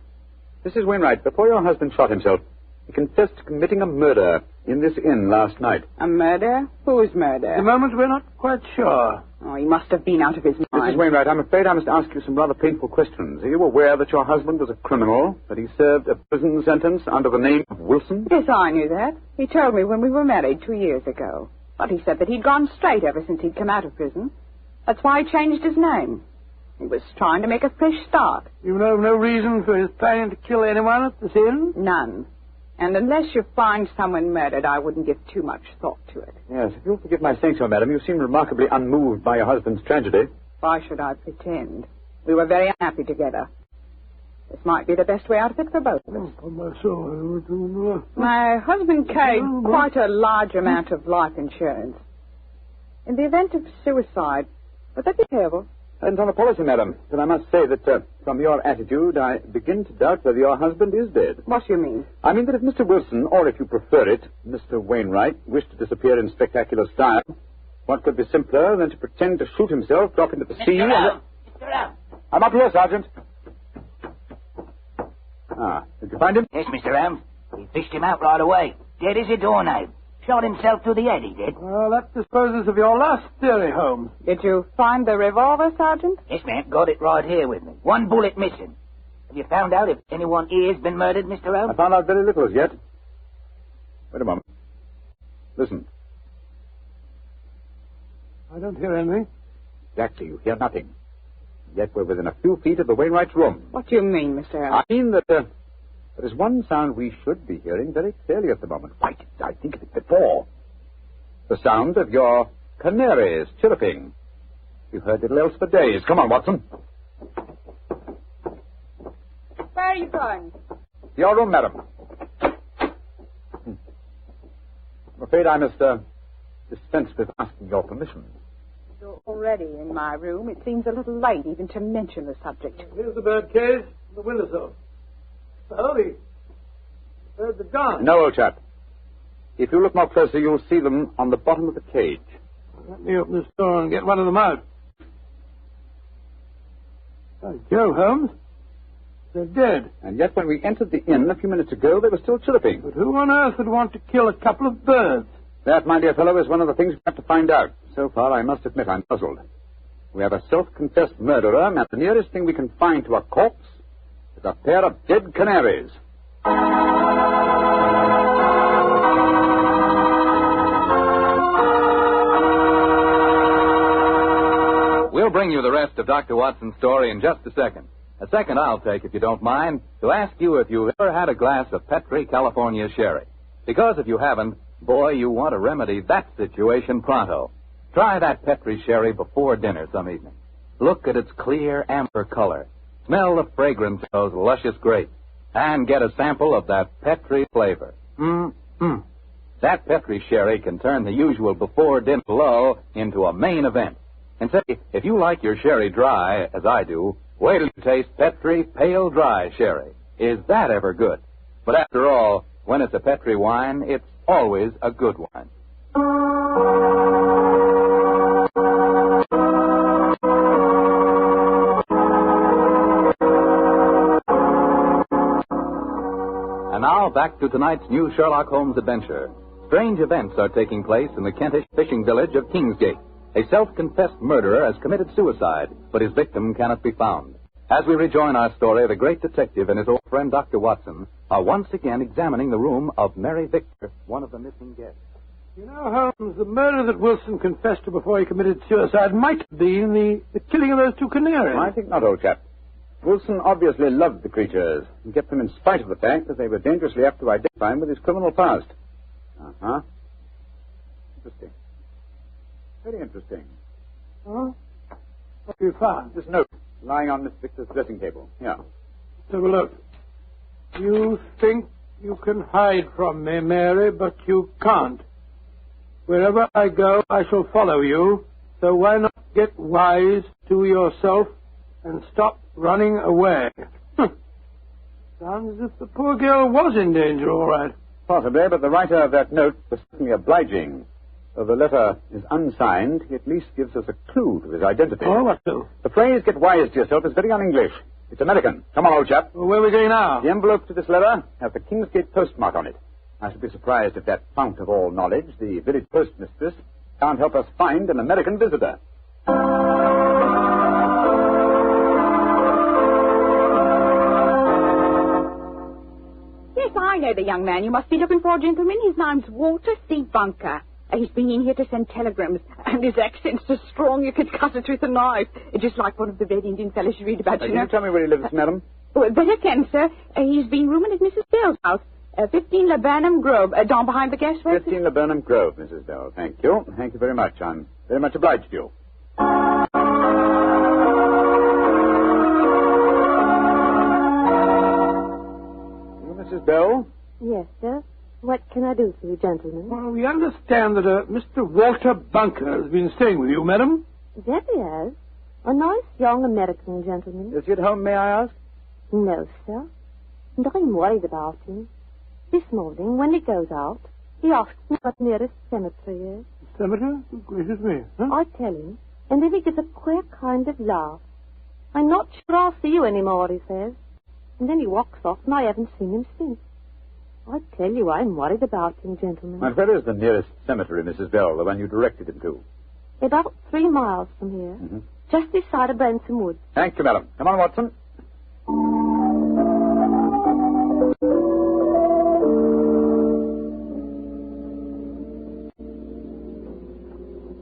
Mrs. Wainwright, before your husband shot himself, he confessed to committing a murder in this inn last night. A murder? Whose murder? At the moment, we're not quite sure. Oh, he must have been out of his mind. Mrs. Wainwright, I'm afraid I must ask you some rather painful questions. Are you aware that your husband was a criminal, that he served a prison sentence under the name of Wilson? Yes, I knew that. He told me when we were married 2 years ago. But he said that he'd gone straight ever since he'd come out of prison. That's why he changed his name. He was trying to make a fresh start. You know of no reason for his planning to kill anyone at this inn? None. And unless you find someone murdered, I wouldn't give too much thought to it. Yes, if you'll forgive my saying so, madam, you seem remarkably unmoved by your husband's tragedy. Why should I pretend? We were very unhappy together. This might be the best way out of it for both of us. My husband carried quite a large amount of life insurance. In the event of suicide, would that be payable? And on a policy, madam, but I must say that from your attitude, I begin to doubt whether your husband is dead. What do you mean? I mean that if Mr. Wilson, or if you prefer it, Mr. Wainwright, wished to disappear in spectacular style, what could be simpler than to pretend to shoot himself, drop into the sea... Mr. Elm! I'm up here, Sergeant. Ah, did you find him? Yes, Mr. Elm. We fished him out right away. Dead as a doornail. Shot himself through the head, he did. Well, that disposes of your last theory, Holmes. Did you find the revolver, Sergeant? Yes, ma'am. Got it right here with me. One bullet missing. Have you found out if anyone here's been murdered, Mr. Elm? I found out very little as yet. Wait a moment. Listen. I don't hear anything. Exactly, you hear nothing. Yet we're within a few feet of the Wainwright's room. What do you mean, Mr. Elm? I mean that there is one sound we should be hearing very clearly at the moment. Why didn't I think of it before? The sound of your canaries chirruping. You've heard little else for days. Come on, Watson. Where are you going? Your room, madam. I'm afraid I must dispense with asking your permission. You're already in my room. It seems a little late even to mention the subject. Here's the bird cage, the windowsill. Oh, the birds are gone. No, old chap. If you look more closely, you'll see them on the bottom of the cage. Let me open this door and get one of them out. By Joe, Holmes. They're dead. And yet when we entered the inn a few minutes ago, they were still chirruping. But who on earth would want to kill a couple of birds? That, my dear fellow, is one of the things we have to find out. So far, I must admit I'm puzzled. We have a self-confessed murderer, and the nearest thing we can find to a corpse is a pair of dead canaries. We'll bring you the rest of Dr. Watson's story in just a second. A second I'll take, if you don't mind, to ask you if you've ever had a glass of Petri California sherry. Because if you haven't, boy, you want to remedy that situation pronto. Try that Petri sherry before dinner some evening. Look at its clear amber color. Smell the fragrance of those luscious grapes. And get a sample of that Petri flavor. That Petri sherry can turn the usual before-dinner lull into a main event. And say, if you like your sherry dry, as I do, wait till you taste Petri Pale Dry Sherry. Is that ever good? But after all, when it's a Petri wine, it's always a good wine. And now, back to tonight's new Sherlock Holmes adventure. Strange events are taking place in the Kentish fishing village of Kingsgate. A self-confessed murderer has committed suicide, but his victim cannot be found. As we rejoin our story, the great detective and his old friend Dr. Watson are once again examining the room of Mary Victor, one of the missing guests. You know, Holmes, the murder that Wilson confessed to before he committed suicide might have been the killing of those two canaries. I think not, old chap. Wilson obviously loved the creatures and kept them in spite of the fact that they were dangerously apt to identify him with his criminal past. Uh-huh. Interesting. Very interesting. Huh? What have you found? This note lying on Miss Victor's dressing table. Here. Let's have a look. You think you can hide from me, Mary, but you can't. Wherever I go, I shall follow you. So why not get wise to yourself and stop running away? Sounds as if the poor girl was in danger, all right. Possibly, but the writer of that note was certainly obliging. Though the letter is unsigned, he at least gives us a clue to his identity. Oh, what clue? The phrase, get wise to yourself, is very un-English. It's American. Come on, old chap. Well, where are we going now? The envelope to this letter has the Kingsgate postmark on it. I should be surprised if that fount of all knowledge, the village postmistress, can't help us find an American visitor. Yes, I know the young man you must be looking for, gentlemen. His name's Walter C. Bunker. He's been in here to send telegrams, and his accent's so strong you could cut it with a knife. Just like one of the Red Indian fellows you read about, you know. Can you tell me where he lives, madam? Well, better can, sir. He's been rooming at Mrs. Bell's house, 15 Laburnum Grove, down behind the gas works. 15 Laburnum Grove, Mrs. Bell. Thank you. Thank you very much. I'm very much obliged to you. You, Mrs. Bell? Yes, sir. What can I do for you, gentlemen? Well, we understand that Mr. Walter Bunker has been staying with you, madam. Yes, he has. A nice young American gentleman. Is he at home, may I ask? No, sir. And I'm worried about him. This morning, when he goes out, he asks me what the nearest cemetery is. Cemetery? Gracious me. Huh? I tell him, and then he gives a queer kind of laugh. I'm not sure I'll see you anymore, he says. And then he walks off, and I haven't seen him since. I tell you, I'm worried about him, gentlemen. And where is the nearest cemetery, Mrs. Bell, the one you directed him to? About 3 miles from here. Mm-hmm. Just this side of Branson Woods. Thank you, madam. Come on, Watson.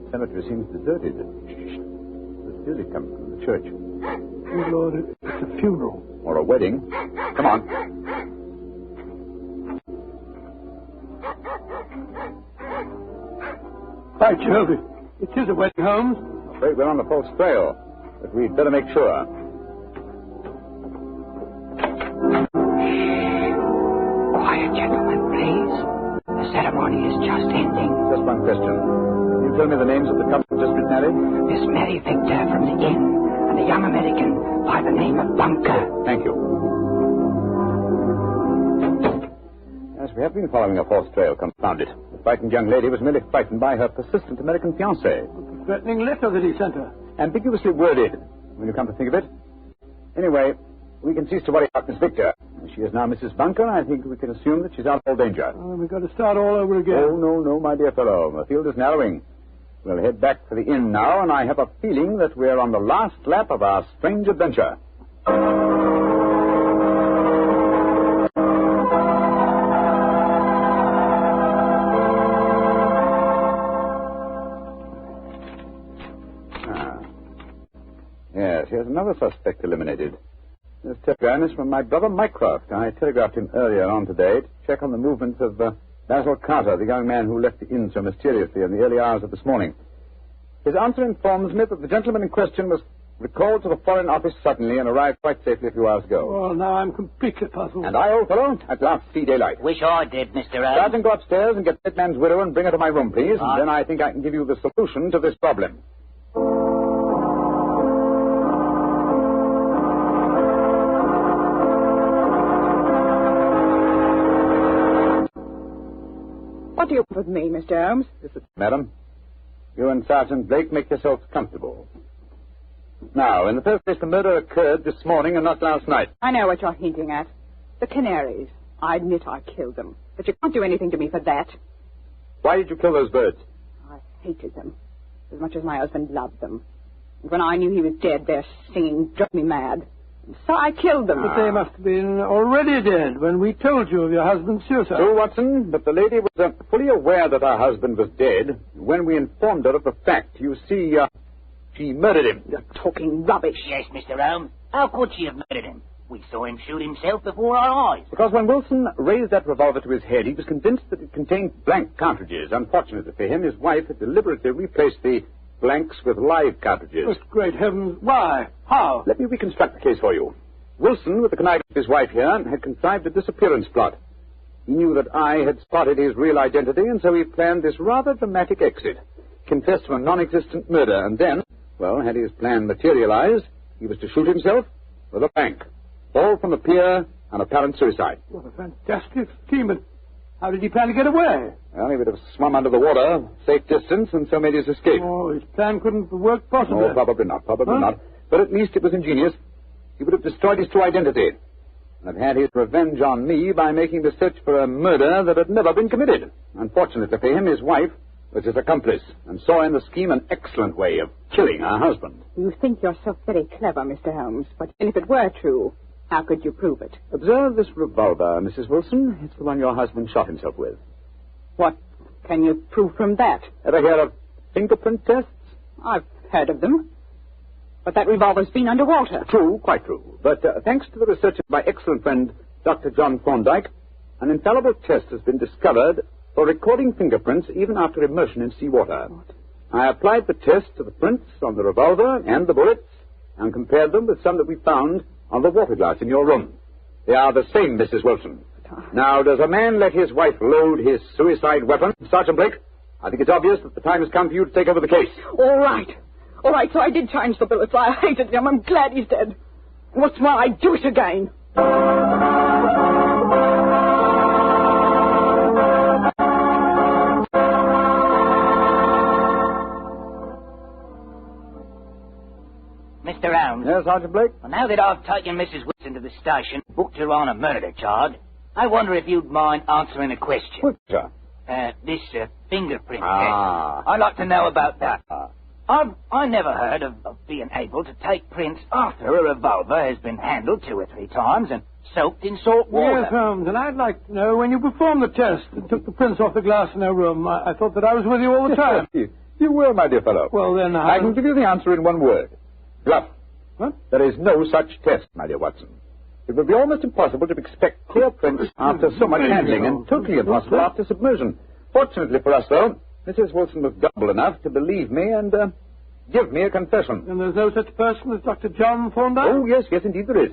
The cemetery seems deserted. There's music coming from the church. Oh, Lord, it's a funeral. Or a wedding. Come on. By Jove, it is a wedding, Holmes. I'm afraid we're on the false trail, but we'd better make sure. Quiet, gentlemen, please. The ceremony is just ending. Just one question. Can you tell me the names of the couple just been married? Miss Mary Victor from the inn, and a young American by the name of Bunker. Thank you. Yes, we have been following a false trail, confound it. The frightened young lady was merely frightened by her persistent American fiancé. The threatening letter that he sent her. Ambiguously worded, when you come to think of it. Anyway, we can cease to worry about Miss Victor. She is now Mrs. Bunker. I think we can assume that she's out of all danger. We've got to start all over again. Oh, no, my dear fellow. The field is narrowing. We'll head back to the inn now, and I have a feeling that we're on the last lap of our strange adventure. Yes, here's another suspect eliminated. This telegram is from my brother Mycroft. I telegraphed him earlier on today to check on the movements of Basil Carter, the young man who left the inn so mysteriously in the early hours of this morning. His answer informs me that the gentleman in question was recalled to the Foreign Office suddenly and arrived quite safely a few hours ago. Well, now I'm completely puzzled. And I, old fellow, at last see daylight. Wish I did, Mr. Holmes. Sergeant, go upstairs and get that man's widow and bring her to my room, please. And then I think I can give you the solution to this problem. What do you want with me, Mr. Holmes? Madam, you and Sergeant Blake make yourselves comfortable. Now, in the first place, the murder occurred this morning and not last night. I know what you're hinting at. The canaries. I admit I killed them. But you can't do anything to me for that. Why did you kill those birds? I hated them. As much as my husband loved them. And when I knew he was dead, their singing drove me mad. So I killed them. But they must have been already dead when we told you of your husband's suicide. True, Watson, but the lady was fully aware that her husband was dead when we informed her of the fact. You see, she murdered him. You're talking rubbish. Yes, Mr. Holmes. How could she have murdered him? We saw him shoot himself before our eyes. Because when Wilson raised that revolver to his head, he was convinced that it contained blank cartridges. Unfortunately for him, his wife had deliberately replaced the blanks with live cartridges. Oh, great heavens. Why? How? Let me reconstruct the case for you. Wilson, with the connivance of his wife here, had contrived a disappearance plot. He knew that I had spotted his real identity, and so he planned this rather dramatic exit. Confessed to a non-existent murder, and then, well, had his plan materialized, he was to shoot himself with a blank. All from the pier, an apparent suicide. What a fantastic scheme. But how did he plan to get away? Well, he would have swum under the water, safe distance, and so made his escape. Oh, his plan couldn't work possibly. Oh, probably not, not. But at least it was ingenious. He would have destroyed his true identity and have had his revenge on me by making the search for a murder that had never been committed. Unfortunately for him, his wife was his accomplice and saw in the scheme an excellent way of killing her husband. You think you're so very clever, Mr. Holmes, but if it were true, how could you prove it? Observe this revolver, Mrs. Wilson. It's the one your husband shot himself with. What can you prove from that? Ever hear of fingerprint tests? I've heard of them. But that revolver's been underwater. True, quite true. But thanks to the research of my excellent friend, Dr. John Thorndyke, an infallible test has been discovered for recording fingerprints even after immersion in seawater. What? I applied the test to the prints on the revolver and the bullets and compared them with some that we found on the water glass in your room. They are the same, Mrs. Wilson. Now, does a man let his wife load his suicide weapon? Sergeant Blake, I think it's obvious that the time has come for you to take over the case. All right. All right, so I did change the billets. I hated him. I'm glad he's dead. What's more, I'd do it again. Mr. Round. Yes, Sergeant Blake? Well, now that I've taken Mrs. Wilson to the station, booked her on a murder charge, I wonder if you'd mind answering a question. What, sir? This fingerprint Ah. test. I'd like to know about that. I never heard of being able to take prints after a revolver has been handled 2 or 3 times and soaked in salt water. Yes, Holmes, and I'd like to know, when you performed the test and took the prints off the glass in her room, I thought that I was with you all the time. You were, my dear fellow. Well, then I can give you the answer in one word. Bluff. What? There is no such test, my dear Watson. It would be almost impossible to expect clear prints after so much handling, and totally impossible after submersion. Fortunately for us, though, Mrs. Wilson was gullible enough to believe me and give me a confession. And there's no such person as Dr. John Thorndyke? Oh, yes, indeed there is.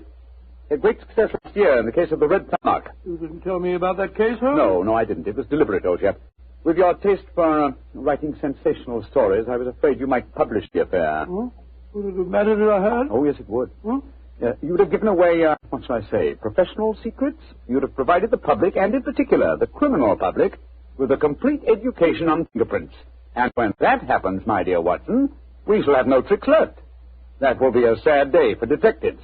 A great success last year in the case of the Red Mark. You didn't tell me about that case, Holmes? No, I didn't. It was deliberate, old chap. With your taste for writing sensational stories, I was afraid you might publish the affair. Oh? Would it have mattered if I heard? Oh, yes, it would. Hmm? You would have given away, what shall I say, professional secrets. You would have provided the public, and in particular the criminal public, with a complete education on fingerprints. And when that happens, my dear Watson, we shall have no tricks left. That will be a sad day for detectives.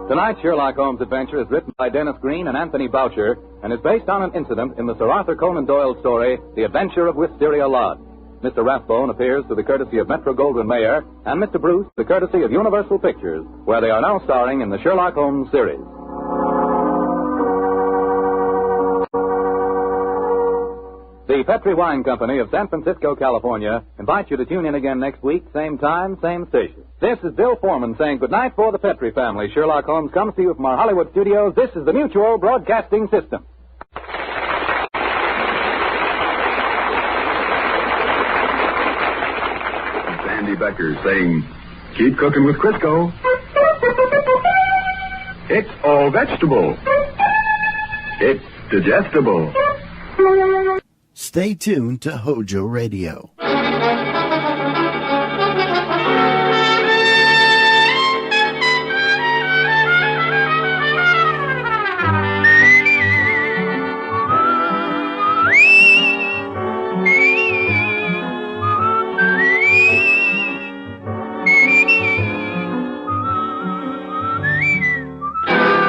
Tonight's Sherlock Holmes adventure is written by Dennis Green and Anthony Boucher and is based on an incident in the Sir Arthur Conan Doyle story, The Adventure of Wisteria Lodge. Mr. Rathbone appears through the courtesy of Metro-Goldwyn-Mayer and Mr. Bruce the courtesy of Universal Pictures, where they are now starring in the Sherlock Holmes series. The Petri Wine Company of San Francisco, California, invites you to tune in again next week, same time, same station. This is Bill Foreman saying goodnight for the Petri family. Sherlock Holmes comes to you from our Hollywood studios. This is the Mutual Broadcasting System. It's Andy Becker saying, keep cooking with Crisco. It's all vegetable. It's digestible. Stay tuned to HOJO Radio.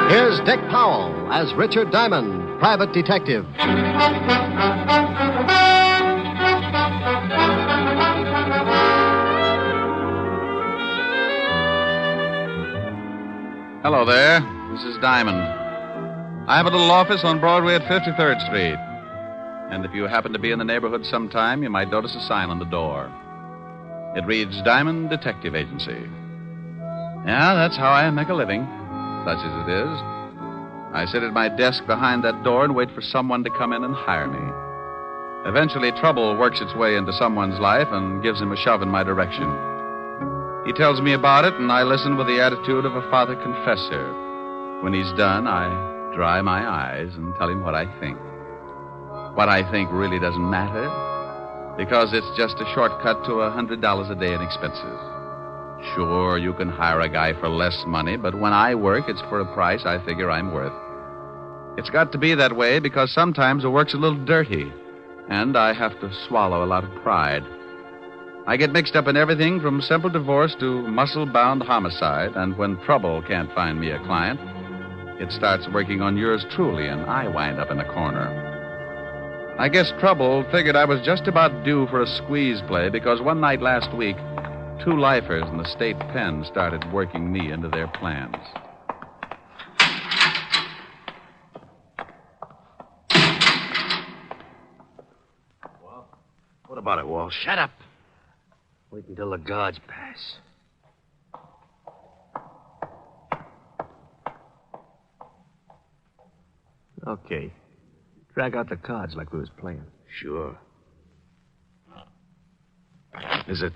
Here's Dick Powell as Richard Diamond, private detective. Hello there. This is Diamond. I have a little office on Broadway at 53rd Street. And if you happen to be in the neighborhood sometime, you might notice a sign on the door. It reads Diamond Detective Agency. Yeah, that's how I make a living, such as it is. I sit at my desk behind that door and wait for someone to come in and hire me. Eventually, trouble works its way into someone's life and gives him a shove in my direction. He tells me about it, and I listen with the attitude of a father confessor. When he's done, I dry my eyes and tell him what I think. What I think really doesn't matter, because it's just a shortcut to $100 a day in expenses. Sure, you can hire a guy for less money, but when I work, it's for a price I figure I'm worth. It's got to be that way because sometimes the work's a little dirty, and I have to swallow a lot of pride. I get mixed up in everything from simple divorce to muscle-bound homicide, and when trouble can't find me a client, it starts working on yours truly, and I wind up in a corner. I guess trouble figured I was just about due for a squeeze play because one night last week, 2 lifers in the state pen started working me into their plans. What about it, Walt? Shut up. Wait until the guards pass. Okay. Drag out the cards like we was playing. Sure. Is it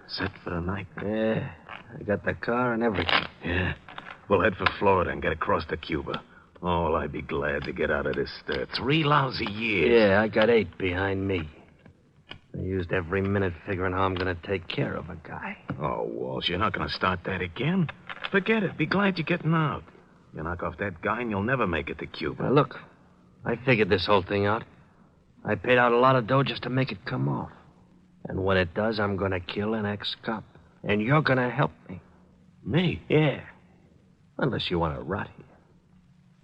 set for the night? Yeah. I got the car and everything. Yeah. We'll head for Florida and get across to Cuba. Oh, well, I'd be glad to get out of this 3 lousy years. Yeah, I got 8 behind me. I used every minute figuring how I'm going to take care of a guy. Oh, Walsh, you're not going to start that again? Forget it. Be glad you're getting out. You knock off that guy and you'll never make it to Cuba. Now, look, I figured this whole thing out. I paid out a lot of dough just to make it come off. And when it does, I'm going to kill an ex-cop. And you're going to help me. Me? Yeah. Unless you want to rot here.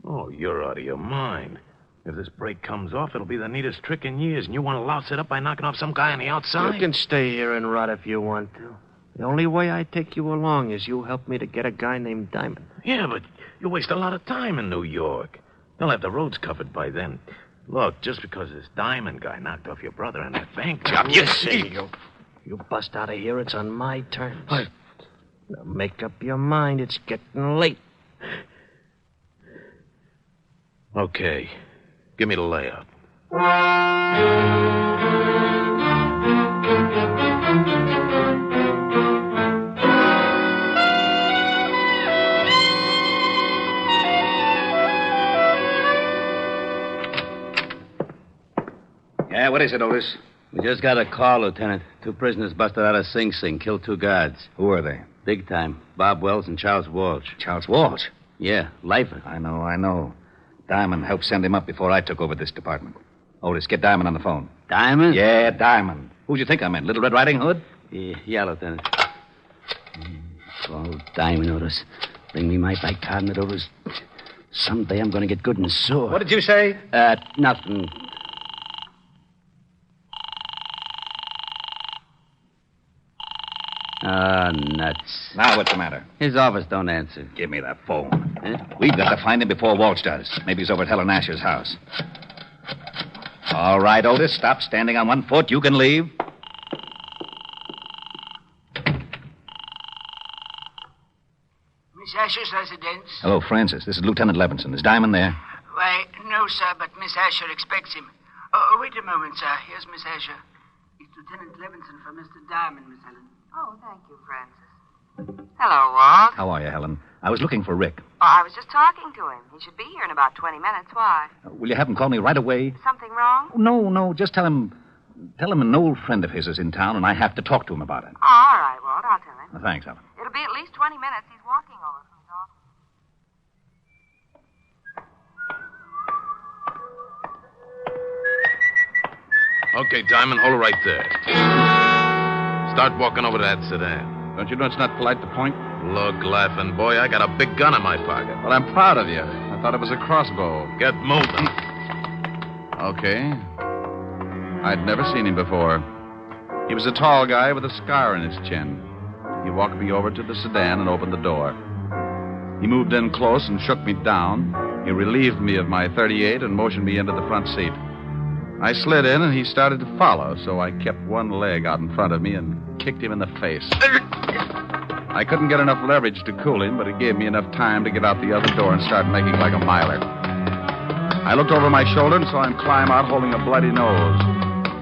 Oh, you're out of your mind. If this break comes off, it'll be the neatest trick in years, and you want to louse it up by knocking off some guy on the outside? You can stay here and rot if you want to. The only way I take you along is you help me to get a guy named Diamond. Yeah, but you waste a lot of time in New York. They'll have the roads covered by then. Look, just because this Diamond guy knocked off your brother on that bank job, You bust out of here, it's on my terms. Now make up your mind, it's getting late. Okay. Give me the layout. Yeah, what is it, Otis? We just got a call, Lieutenant. 2 prisoners busted out of Sing Sing, killed 2 guards. Who are they? Big time. Bob Wells and Charles Walsh. Charles Walsh? Yeah, lifer. I know. Diamond helped send him up before I took over this department. Otis, get Diamond on the phone. Diamond? Yeah, Diamond. Who'd you think I meant? Little Red Riding Hood? Yeah, Lieutenant. Oh, Diamond, Otis. Bring me my bicarbonate, Otis. Someday I'm going to get good and sore. What did you say? Nothing. Nuts. Now what's the matter? His office don't answer. Give me that phone. We've got to find him before Walsh does. Maybe he's over at Helen Asher's house. All right, Otis, stop standing on one foot. You can leave. Miss Asher's residence? Hello, Francis. This is Lieutenant Levinson. Is Diamond there? Why, no, sir, but Miss Asher expects him. Wait a moment, sir. Here's Miss Asher. It's Lieutenant Levinson for Mr. Diamond, Miss Helen. Oh, thank you, Francis. Hello, Walt. How are you, Helen? I was looking for Rick. Oh, I was just talking to him. He should be here in about 20 minutes. Why? Will you have him call me right away? Something wrong? No. Just tell him an old friend of his is in town, and I have to talk to him about it. Oh, all right, Walt. I'll tell him. Thanks, Helen. It'll be at least 20 minutes. He's walking over from his office. Okay, Diamond, hold it right there. Start walking over to that sedan. Don't you know it's not polite to point? Look, laughing boy, I got a big gun in my pocket. Well, I'm proud of you. I thought it was a crossbow. Get moving. Okay. I'd never seen him before. He was a tall guy with a scar in his chin. He walked me over to the sedan and opened the door. He moved in close and shook me down. He relieved me of my .38 and motioned me into the front seat. I slid in, and he started to follow, so I kept one leg out in front of me and kicked him in the face. I couldn't get enough leverage to cool him, but it gave me enough time to get out the other door and start making like a miler. I looked over my shoulder and saw him climb out holding a bloody nose.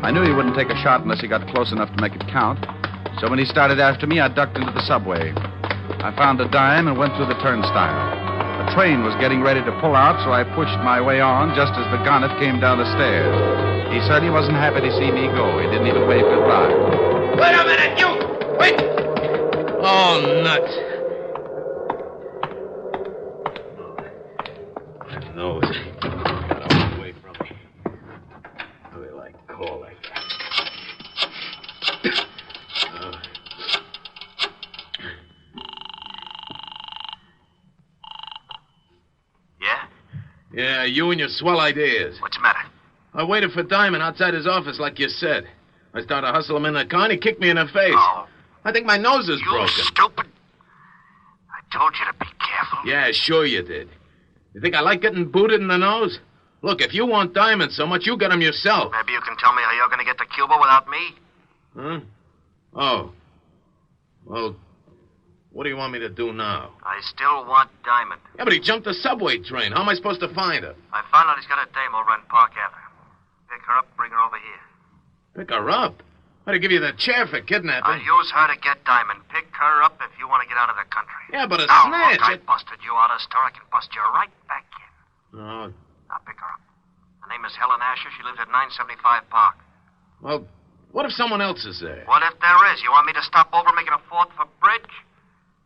I knew he wouldn't take a shot unless he got close enough to make it count, so when he started after me, I ducked into the subway. I found a dime and went through the turnstile. The train was getting ready to pull out, so I pushed my way on just as the gonnet came down the stairs. He said he wasn't happy to see me go. He didn't even wave goodbye. Wait a minute, you! Wait! Oh, nuts. That nose got away from me. What do they like to call like that? Yeah, you and your swell ideas. What's the matter? I waited for Diamond outside his office like you said. I started to hustle him in the car and he kicked me in the face. Oh. I think my nose is broken. You stupid. I told you to be careful. Yeah, sure you did. You think I like getting booted in the nose? Look, if you want Diamond so much, you get him yourself. Maybe you can tell me how you're going to get to Cuba without me. Huh? Oh. What do you want me to do now? I still want Diamond. Yeah, but he jumped the subway train. How am I supposed to find her? I found out he's got a dame over on Park Avenue. Pick her up, bring her over here. Pick her up? I'd give you the chair for kidnapping. I'll use her to get Diamond. Pick her up if you want to get out of the country. Yeah, but a now, snitch... Look, I busted you out of the store. I can bust you right back in. No. Now, pick her up. Her name is Helen Asher. She lives at 975 Park. Well, what if someone else is there? What if there is? You want me to stop over making a fourth for bridge?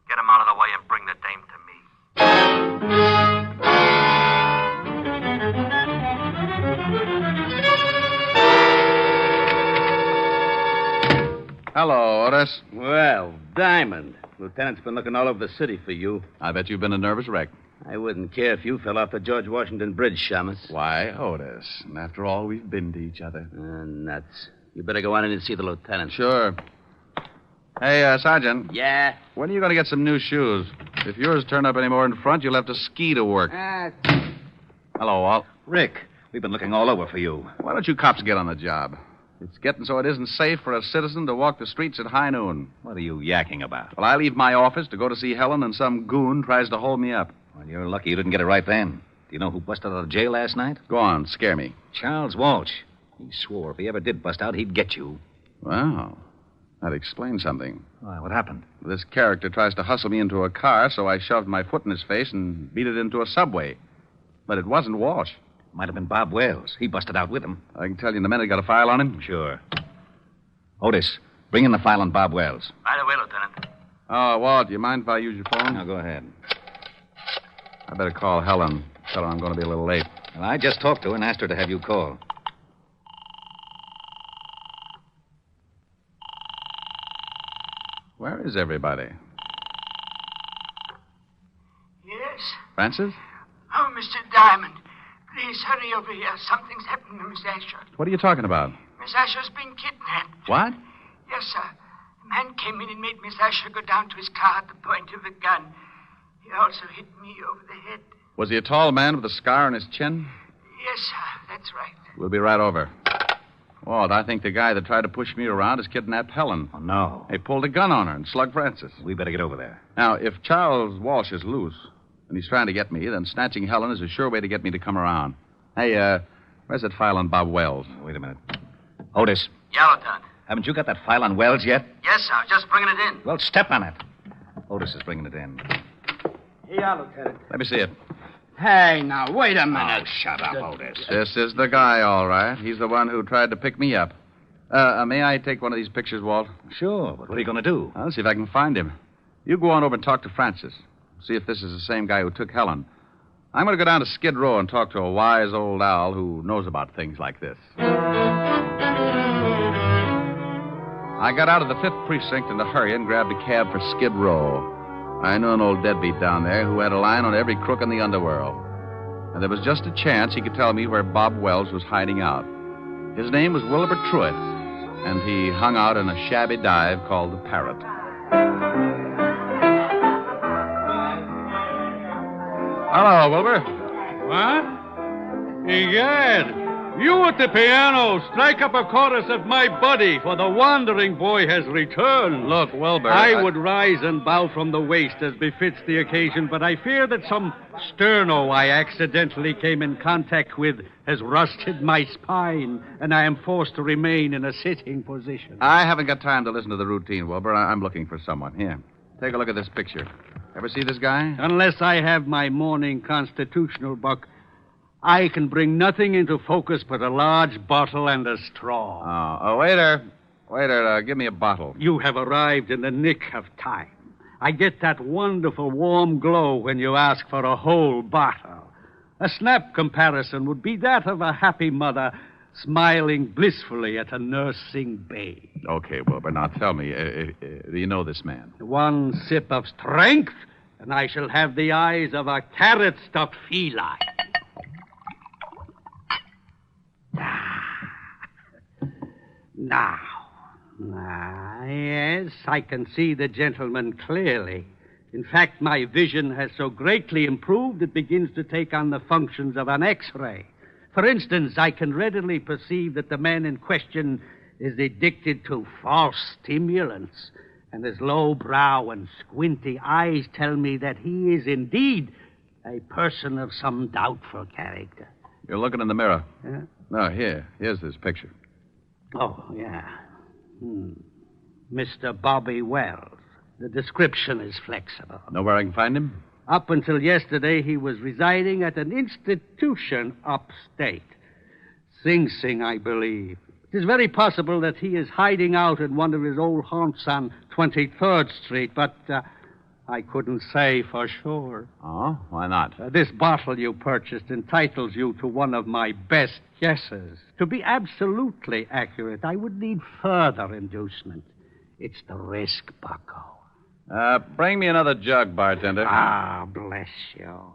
Get him out of the way and bring the dame to me. Hello, Otis. Well, Diamond. Lieutenant's been looking all over the city for you. I bet you've been a nervous wreck. I wouldn't care if you fell off the George Washington Bridge, Shamus. Why, Otis? And after all, we've been to each other. Nuts. You better go on in and see the lieutenant. Sure. Hey, Sergeant. Yeah? When are you going to get some new shoes? If yours turn up any more in front, you'll have to ski to work. Hello, Walt. Rick, we've been looking all over for you. Why don't you cops get on the job? It's getting so it isn't safe for a citizen to walk the streets at high noon. What are you yakking about? Well, I leave my office to go to see Helen, and some goon tries to hold me up. Well, you're lucky you didn't get it right then. Do you know who busted out of jail last night? Go on, scare me. Charles Walsh. He swore if he ever did bust out, he'd get you. Wow. That explains something. Why, what happened? This character tries to hustle me into a car, so I shoved my foot in his face and beat it into a subway. But it wasn't Walsh. Might have been Bob Wells. He busted out with him. I can tell you in a minute. Got a file on him? Sure. Otis, bring in the file on Bob Wells. Right away, Lieutenant. Oh, Walt, do you mind if I use your phone? Now, go ahead. I better call Helen. Tell her I'm going to be a little late. Well, I just talked to her and asked her to have you call. Where is everybody? Yes? Francis? Oh, Mr. Diamond, please hurry over here. Something's happened to Miss Asher. What are you talking about? Miss Asher's been kidnapped. What? Yes, sir. A man came in and made Miss Asher go down to his car at the point of a gun. He also hit me over the head. Was he a tall man with a scar on his chin? Yes, sir. That's right. We'll be right over. Walt, I think the guy that tried to push me around has kidnapped Helen. Oh, no. He pulled a gun on her and slugged Francis. We better get over there. Now, if Charles Walsh is loose and he's trying to get me, then snatching Helen is a sure way to get me to come around. Hey, where's that file on Bob Wells? Wait a minute. Otis. Yeah, Lieutenant. Haven't you got that file on Wells yet? Yes, sir. I was just bringing it in. Well, step on it. Otis is bringing it in. Yeah, Lieutenant. Let me see it. Hey, now, wait a minute. Oh, shut up, Otis. This is the guy, all right. He's the one who tried to pick me up. May I take one of these pictures, Walt? Sure, but what are you going to do? I'll see if I can find him. You go on over and talk to Francis. See if this is the same guy who took Helen. I'm going to go down to Skid Row and talk to a wise old owl who knows about things like this. I got out of the 5th Precinct in a hurry and grabbed a cab for Skid Row. I knew an old deadbeat down there who had a line on every crook in the underworld. And there was just a chance he could tell me where Bob Wells was hiding out. His name was Wilbur Truitt, and he hung out in a shabby dive called the Parrot. Hello, Wilbur. What? Egad, you at the piano, strike up a chorus of My Buddy, for the wandering boy has returned. Look, Wilbur. I would rise and bow from the waist as befits the occasion, but I fear that some sterno I accidentally came in contact with has rusted my spine, and I am forced to remain in a sitting position. I haven't got time to listen to the routine, Wilbur. I'm looking for someone. Here, take a look at this picture. Ever see this guy? Unless I have my morning constitutional, Buck, I can bring nothing into focus but a large bottle and a straw. Oh, waiter. Waiter, give me a bottle. You have arrived in the nick of time. I get that wonderful warm glow when you ask for a whole bottle. A snap comparison would be that of a happy mother smiling blissfully at a nursing babe. Okay, Wilbur, now tell me, do you know this man? One sip of strength, and I shall have the eyes of a carrot-stuffed feline. Now, yes, I can see the gentleman clearly. In fact, my vision has so greatly improved it begins to take on the functions of an X-ray. For instance, I can readily perceive that the man in question is addicted to false stimulants. And his low brow and squinty eyes tell me that he is indeed a person of some doubtful character. You're looking in the mirror. Yeah? No, here's this picture. Oh, yeah. Mr. Bobby Wells. The description is flexible. Know where I can find him? Up until yesterday, he was residing at an institution upstate. Sing Sing, I believe. It is very possible that he is hiding out in one of his old haunts on 23rd Street, but I couldn't say for sure. Oh, why not? This bottle you purchased entitles you to one of my best guesses. To be absolutely accurate, I would need further inducement. It's the risk, bucko. Bring me another jug, bartender. Ah, bless you.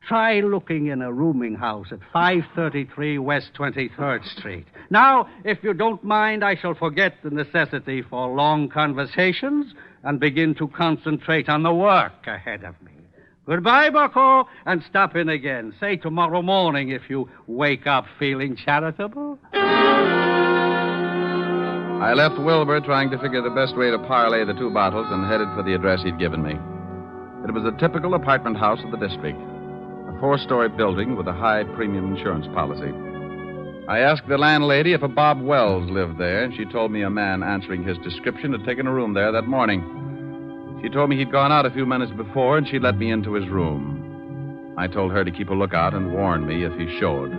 Try looking in a rooming house at 533 West 23rd Street. Now, if you don't mind, I shall forget the necessity for long conversations and begin to concentrate on the work ahead of me. Goodbye, bucko, and stop in again. Say tomorrow morning if you wake up feeling charitable. I left Wilbur trying to figure the best way to parlay the two bottles and headed for the address he'd given me. It was a typical apartment house of the district, a 4-story building with a high premium insurance policy. I asked the landlady if a Bob Wells lived there, and she told me a man answering his description had taken a room there that morning. She told me he'd gone out a few minutes before, and she'd let me into his room. I told her to keep a lookout and warn me if he showed.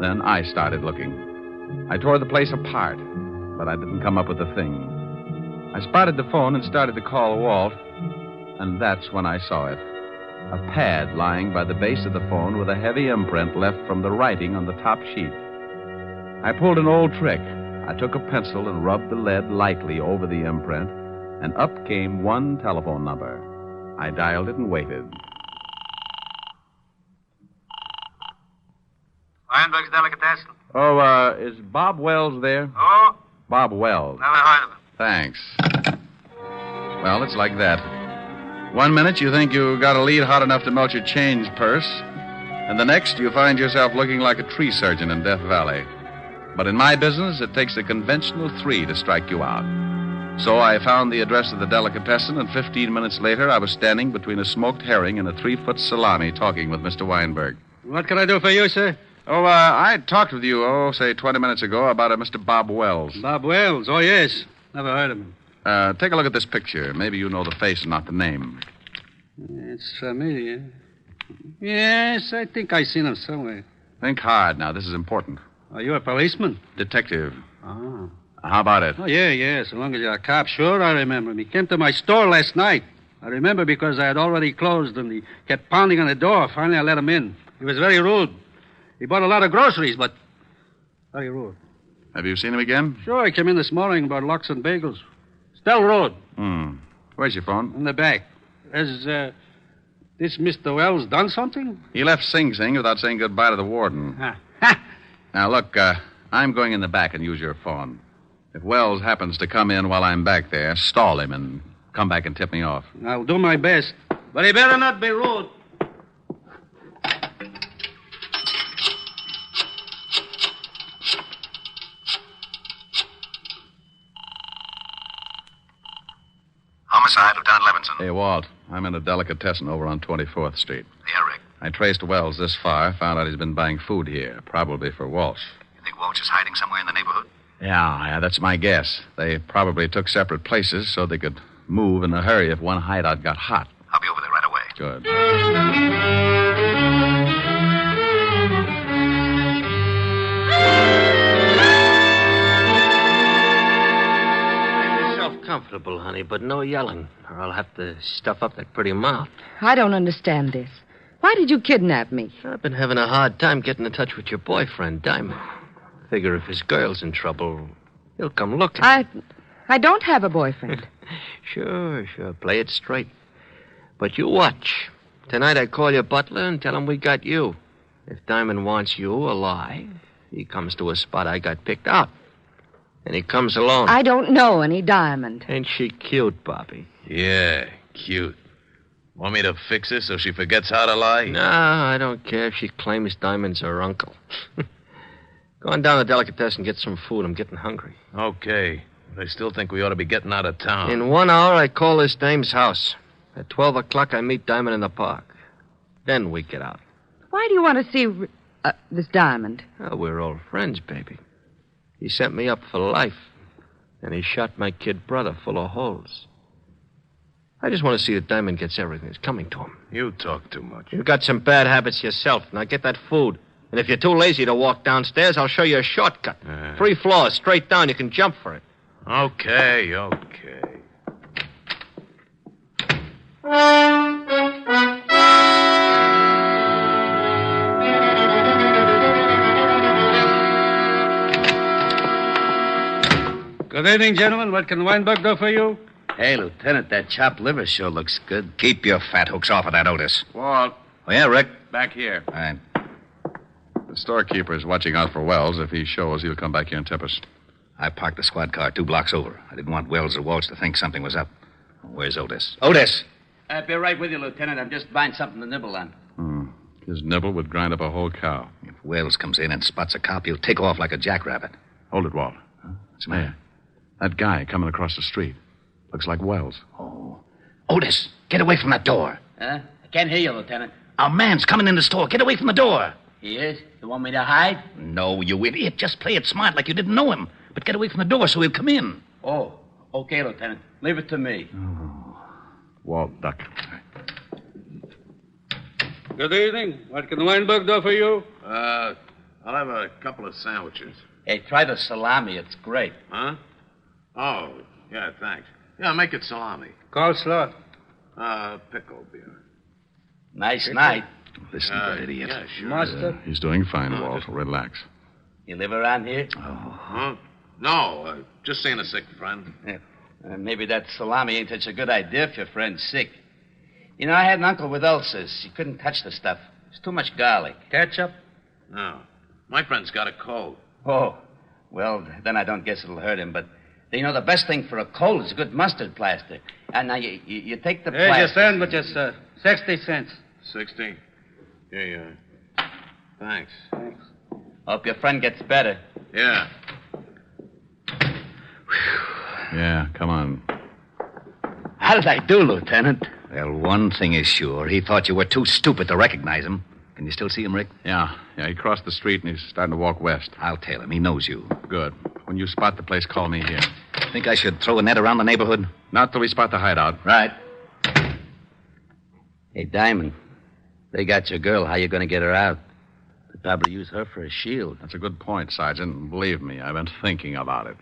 Then I started looking. I tore the place apart, but I didn't come up with a thing. I spotted the phone and started to call Walt, and that's when I saw it. A pad lying by the base of the phone with a heavy imprint left from the writing on the top sheet. I pulled an old trick. I took a pencil and rubbed the lead lightly over the imprint, and up came one telephone number. I dialed it and waited. Weinberg's Delicatessen. Oh, is Bob Wells there? Oh? Bob Wells. Never heard of him. Thanks. Well, it's like that. 1 minute you think you got a lead hot enough to melt your change purse, and the next you find yourself looking like a tree surgeon in Death Valley. But in my business, it takes a conventional 3 to strike you out. So I found the address of the delicatessen, and 15 minutes later, I was standing between a smoked herring and a 3-foot salami talking with Mr. Weinberg. What can I do for you, sir? Oh, I talked with you, say 20 minutes ago about a Mr. Bob Wells. Bob Wells? Oh, yes. Never heard of him. Take a look at this picture. Maybe you know the face and not the name. It's familiar. Yes, I think I've seen him somewhere. Think hard now. This is important. Are you a policeman? Detective. Oh. How about it? Oh, yeah. So long as you're a cop, sure, I remember him. He came to my store last night. I remember because I had already closed and he kept pounding on the door. Finally, I let him in. He was very rude. He bought a lot of groceries, but very rude. Have you seen him again? Sure, he came in this morning about lox and bagels. Still rude. Where's your phone? In the back. Has this Mr. Wells done something? He left Sing Sing without saying goodbye to the warden. Now, look, I'm going in the back and use your phone. If Wells happens to come in while I'm back there, stall him and come back and tip me off. I'll do my best. But he better not be rude. Homicide, Lieutenant Levinson. Hey, Walt, I'm in a delicatessen over on 24th Street. Yeah, Rick. I traced Wells this far, found out he's been buying food here, probably for Walsh. You think Walsh is hiding somewhere in the neighborhood? Yeah, that's my guess. They probably took separate places so they could move in a hurry if one hideout got hot. I'll be over there right away. Good. Make yourself comfortable, honey, but no yelling, or I'll have to stuff up that pretty mouth. I don't understand this. Why did you kidnap me? I've been having a hard time getting in touch with your boyfriend, Diamond. Figure if his girl's in trouble, he'll come looking. I don't have a boyfriend. Sure. Play it straight. But you watch. Tonight I call your butler and tell him we got you. If Diamond wants you alive, he comes to a spot I got picked out. And he comes alone. I don't know any Diamond. Ain't she cute, Bobby? Yeah, cute. Want me to fix her so she forgets how to lie? No, I don't care if she claims Diamond's her uncle. Go on down to the delicatessen and get some food. I'm getting hungry. Okay. They still think we ought to be getting out of town. In 1 hour, I call this dame's house. At 12 o'clock, I meet Diamond in the park. Then we get out. Why do you want to see this Diamond? Oh, we're old friends, baby. He sent me up for life. And he shot my kid brother full of holes. I just want to see that Diamond gets everything that's coming to him. You talk too much. You've got some bad habits yourself. Now get that food. And if you're too lazy to walk downstairs, I'll show you a shortcut. 3 floors, straight down. You can jump for it. Okay. Good evening, gentlemen. What can Weinberg do for you? Hey, Lieutenant, that chopped liver sure looks good. Keep your fat hooks off of that, Otis. Walt. Oh, yeah, Rick? Back here. All right. The storekeeper is watching out for Wells. If he shows, he'll come back here and tip us. I parked the squad car 2 blocks over. I didn't want Wells or Walsh to think something was up. Where's Otis? Otis! I'll be right with you, Lieutenant. I'm just buying something to nibble on. His nibble would grind up a whole cow. If Wells comes in and spots a cop, he'll take off like a jackrabbit. Hold it, Walt. What's the matter? That guy coming across the street. Looks like Wells. Oh. Otis, get away from that door. Huh? I can't hear you, Lieutenant. A man's coming in the store. Get away from the door. He is? You want me to hide? No, you idiot. Just play it smart like you didn't know him. But get away from the door so he'll come in. Oh, okay, Lieutenant. Leave it to me. Walt, duck. Good evening. What can Weinberg do for you? I'll have a couple of sandwiches. Hey, try the salami. It's great. Huh? Oh, yeah, thanks. Yeah, make it salami. Coleslaw. Pickle beer. Nice night. Listen, that idiot. Yeah, sure. Mustard. He's doing fine, Walt. Relax. You live around here? Huh? No, just seeing a sick friend. Yeah. Maybe that salami ain't such a good idea if your friend's sick. You know, I had an uncle with ulcers. He couldn't touch the stuff. It's too much garlic. Ketchup? No. My friend's got a cold. Oh, well, then I don't guess it'll hurt him. But, you know, the best thing for a cold is a good mustard plaster. And now you take the plaster. Here's your sandwiches, sir. 60 cents. 60? Yeah. Thanks. Hope your friend gets better. Yeah. Yeah, come on. How did I do, Lieutenant? Well, one thing is sure. He thought you were too stupid to recognize him. Can you still see him, Rick? Yeah, he crossed the street and he's starting to walk west. I'll tell him. He knows you. Good. When you spot the place, call me here. Think I should throw a net around the neighborhood? Not till we spot the hideout. Right. Hey, Diamond, they got your girl. How you going to get her out? They'd probably use her for a shield. That's a good point, Sergeant. Believe me, I've been thinking about it.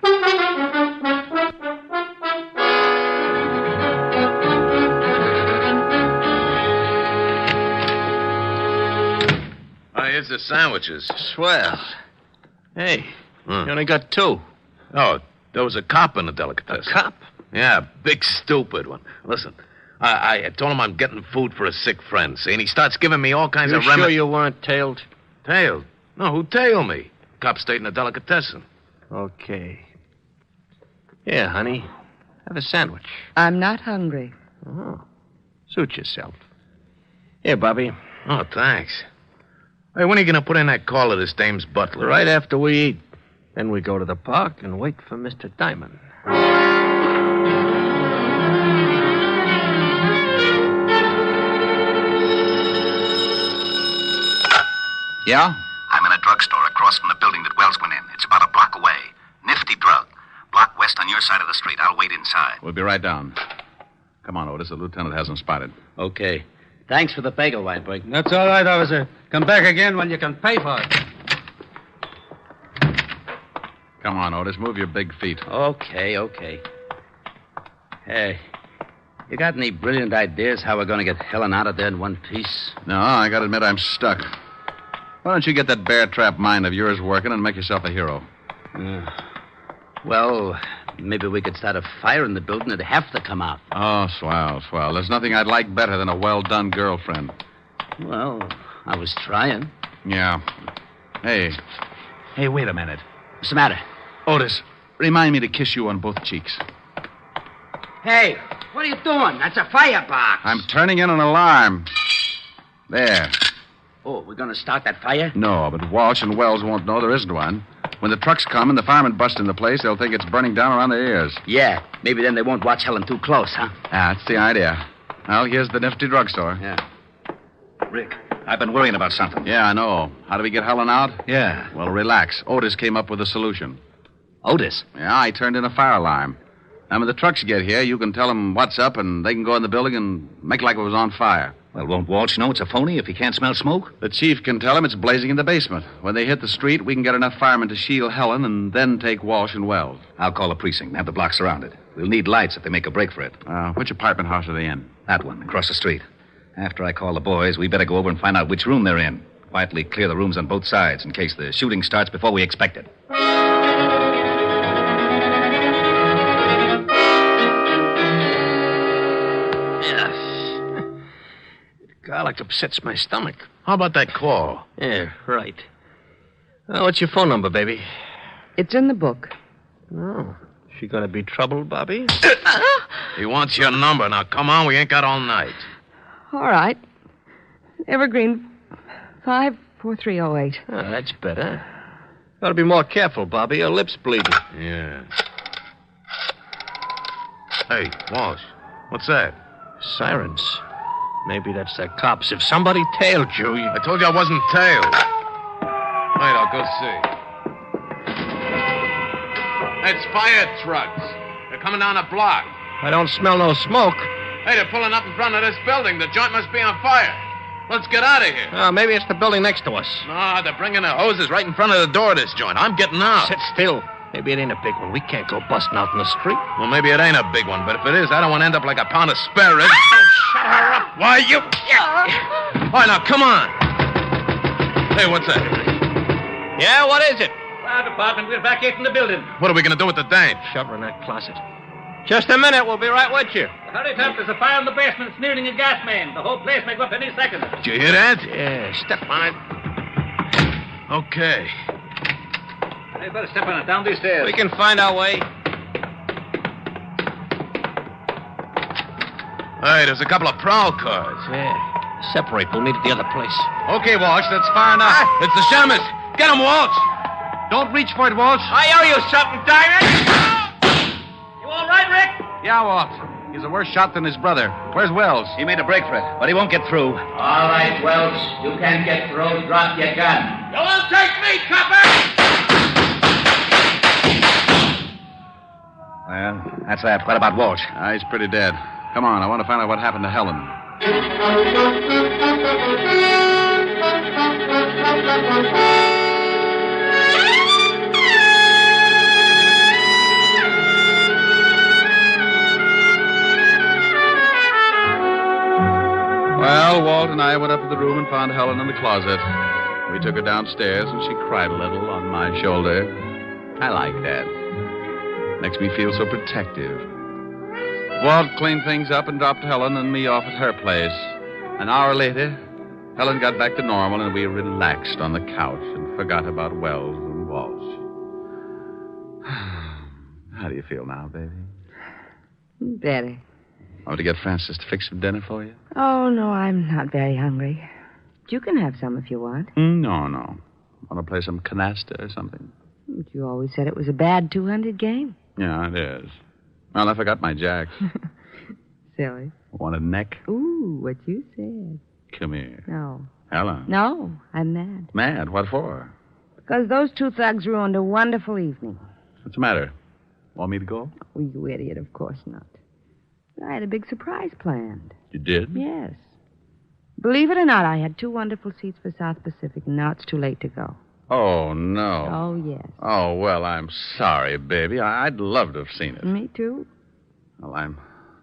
Here's the sandwiches. Swell. Hey, you only got 2. Oh, there was a cop in the delicatessen. A cop? Yeah, big stupid one. Listen, I told him I'm getting food for a sick friend, see, and he starts giving me all kinds of You sure you weren't tailed? Tailed? No, who tailed me? Cop stayed in the delicatessen. Okay. Here, honey. Have a sandwich. I'm not hungry. Oh. Suit yourself. Here, Bobby. Oh, thanks. Hey, when are you going to put in that call to this dame's butler? Right after we eat. Then we go to the park and wait for Mr. Diamond. Yeah? I'm in a drugstore across from the building that Wells went in. It's about a block away. Nifty drug. Block west on your side of the street. I'll wait inside. We'll be right down. Come on, Otis. The lieutenant hasn't spotted. Okay. Thanks for the bagel, Weinberg. That's all right, officer. Come back again when you can pay for it. Come on, Otis. Move your big feet. Okay. Hey, you got any brilliant ideas how we're going to get Helen out of there in one piece? No, I gotta admit I'm stuck. Why don't you get that bear trap mind of yours working and make yourself a hero? Well, maybe we could start a fire in the building. It'd have to come out. Oh, swell. There's nothing I'd like better than a well-done girlfriend. Well, I was trying. Yeah. Hey, wait a minute. What's the matter? Otis, remind me to kiss you on both cheeks. Hey, what are you doing? That's a firebox. I'm turning in an alarm. There. Oh, we're going to start that fire? No, but Walsh and Wells won't know there isn't one. When the trucks come and the firemen bust in the place, they'll think it's burning down around their ears. Yeah, maybe then they won't watch Helen too close, huh? Yeah, that's the idea. Well, here's the nifty drugstore. Yeah. Rick, I've been worrying about something. Yeah, I know. How do we get Helen out? Yeah. Well, relax. Otis came up with a solution. Otis? Yeah, he turned in a fire alarm. Now, when the trucks get here, you can tell them what's up, and they can go in the building and make like it was on fire. Well, won't Walsh know it's a phony if he can't smell smoke? The chief can tell him it's blazing in the basement. When they hit the street, we can get enough firemen to shield Helen and then take Walsh and Wells. I'll call the precinct and have the block surrounded. We'll need lights if they make a break for it. Which apartment house are they in? That one, across the street. After I call the boys, we better go over and find out which room they're in. Quietly clear the rooms on both sides in case the shooting starts before we expect it. Garlic upsets my stomach. How about that claw? Yeah, right. What's your phone number, baby? It's in the book. Oh, she gonna be trouble, Bobby? He wants your number. Now, come on, we ain't got all night. All right. Evergreen 54308. Oh, that's better. Gotta be more careful, Bobby. Your lip's bleeding. Yeah. Hey, Walsh, what's that? Sirens. Maybe that's the cops. If somebody tailed you, I told you I wasn't tailed. Wait, I'll go see. It's fire trucks. They're coming down the block. I don't smell no smoke. Hey, they're pulling up in front of this building. The joint must be on fire. Let's get out of here. Maybe it's the building next to us. No, they're bringing the hoses right in front of the door of this joint. I'm getting out. Sit still. Maybe it ain't a big one. We can't go busting out in the street. Well, maybe it ain't a big one, but if it is, I don't want to end up like a pound of spare ribs. Oh, shut her up. Why, you... All right, now, come on. Hey, what's that? Yeah, what is it? Fire department, we're evacuating the building. What are we going to do with the dame? Shove her in that closet. Just a minute. We'll be right with you. Hurry up. There's a fire in the basement. It's nearing a gas main. The whole place may go up any second. Did you hear that? Yeah, step on it. Okay. You better step on it down these stairs. We can find our way. Hey, there's a couple of prowl cars. Yeah. Separate. We'll meet at the other place. Okay, Walsh, that's far enough. It's the Shamus. Get him, Walsh. Don't reach for it, Walsh. I owe you something, Diamond. You all right, Rick? Yeah, Walt. He's a worse shot than his brother. Where's Wells? He made a break for it, but he won't get through. All right, Wells. You can't get through. Drop your gun. You won't take me, copper! Well, that's that. What about Walsh? He's pretty dead. Come on, I want to find out what happened to Helen. Well, Walt and I went up to the room and found Helen in the closet. We took her downstairs, and she cried a little on my shoulder. I like that. Makes me feel so protective. Walt cleaned things up and dropped Helen and me off at her place. An hour later, Helen got back to normal, and we relaxed on the couch and forgot about Wells and Walsh. How do you feel now, baby? Better. Want to get Francis to fix some dinner for you? Oh, no, I'm not very hungry. You can have some if you want. No. Want to play some canasta or something? But you always said it was a bad 200 game. Yeah, it is. Well, I forgot my jacks. Silly. Want a neck? Ooh, what you said. Come here. No. Helen. No, I'm mad. Mad? What for? Because those two thugs ruined a wonderful evening. What's the matter? Want me to go? Oh, you idiot, of course not. I had a big surprise planned. You did? Yes. Believe it or not, I had 2 wonderful seats for South Pacific, and now it's too late to go. Oh, no. Oh, yes. Oh, well, I'm sorry, baby. I'd love to have seen it. Me too. Well, I'm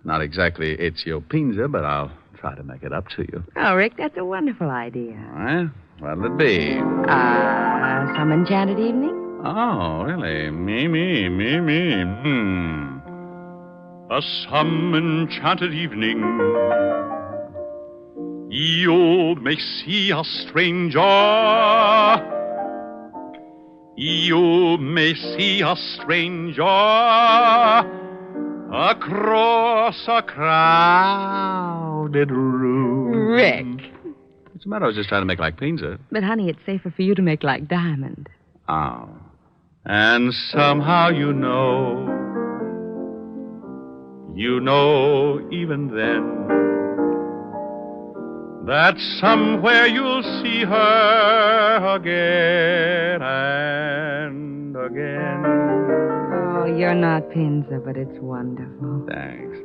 not exactly Ezio Pinza, but I'll try to make it up to you. Oh, Rick, that's a wonderful idea. All right. What'll it be? Some enchanted evening? Oh, really? Me. A some enchanted evening. You may see a stranger. You may see a stranger across a crowded room. Rick. What's the matter? I was just trying to make like Pinza. But, honey, it's safer for you to make like Diamond. Oh. And somehow you know even then, that somewhere you'll see her again and again. Oh, you're not Pinza, but it's wonderful. Thanks.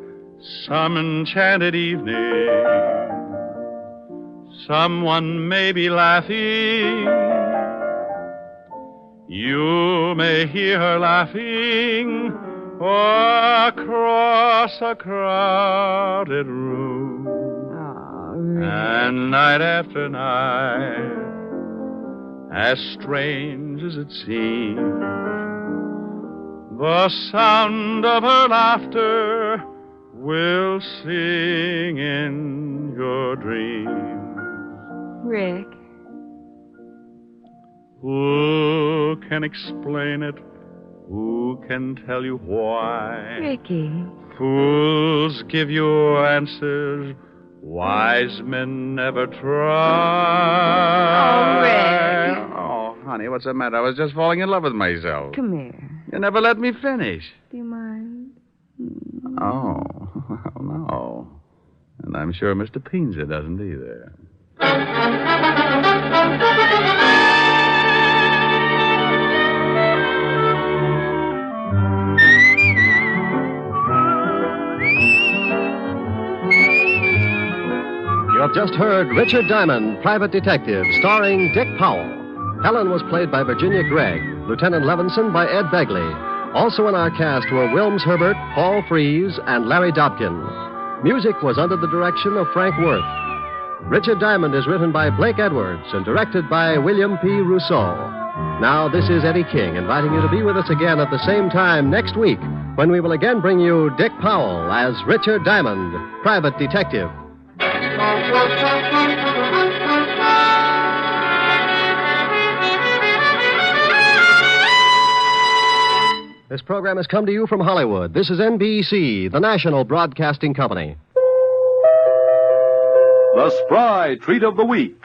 Some enchanted evening, someone may be laughing. You may hear her laughing across a crowded room. Oh, really? And night after night, as strange as it seems, the sound of her laughter will sing in your dreams. Rick. Who can explain it? Who can tell you why? Ricky. Fools give you answers wise men never try. Oh, Rick. Oh, honey, what's the matter? I was just falling in love with myself. Come here. You never let me finish. Do you mind? Oh, no. And I'm sure Mr. Pinza doesn't either. You have just heard Richard Diamond, Private Detective, starring Dick Powell. Helen was played by Virginia Gregg, Lieutenant Levinson by Ed Begley. Also in our cast were Wilms Herbert, Paul Frees, and Larry Dobkin. Music was under the direction of Frank Worth. Richard Diamond is written by Blake Edwards and directed by William P. Rousseau. Now, this is Eddie King inviting you to be with us again at the same time next week when we will again bring you Dick Powell as Richard Diamond, Private Detective. This program has come to you from Hollywood. This is NBC, the national broadcasting company. The Spry Treat of the Week.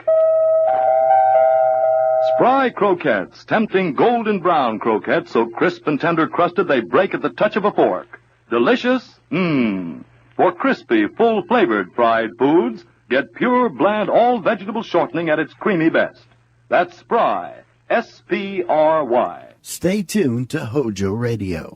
Spry croquettes, tempting golden brown croquettes so crisp and tender crusted they break at the touch of a fork. Delicious? For crispy, full-flavored fried foods, get pure, bland, all-vegetable shortening at its creamy best. That's Spry. S-P-R-Y. Stay tuned to HOJO Radio.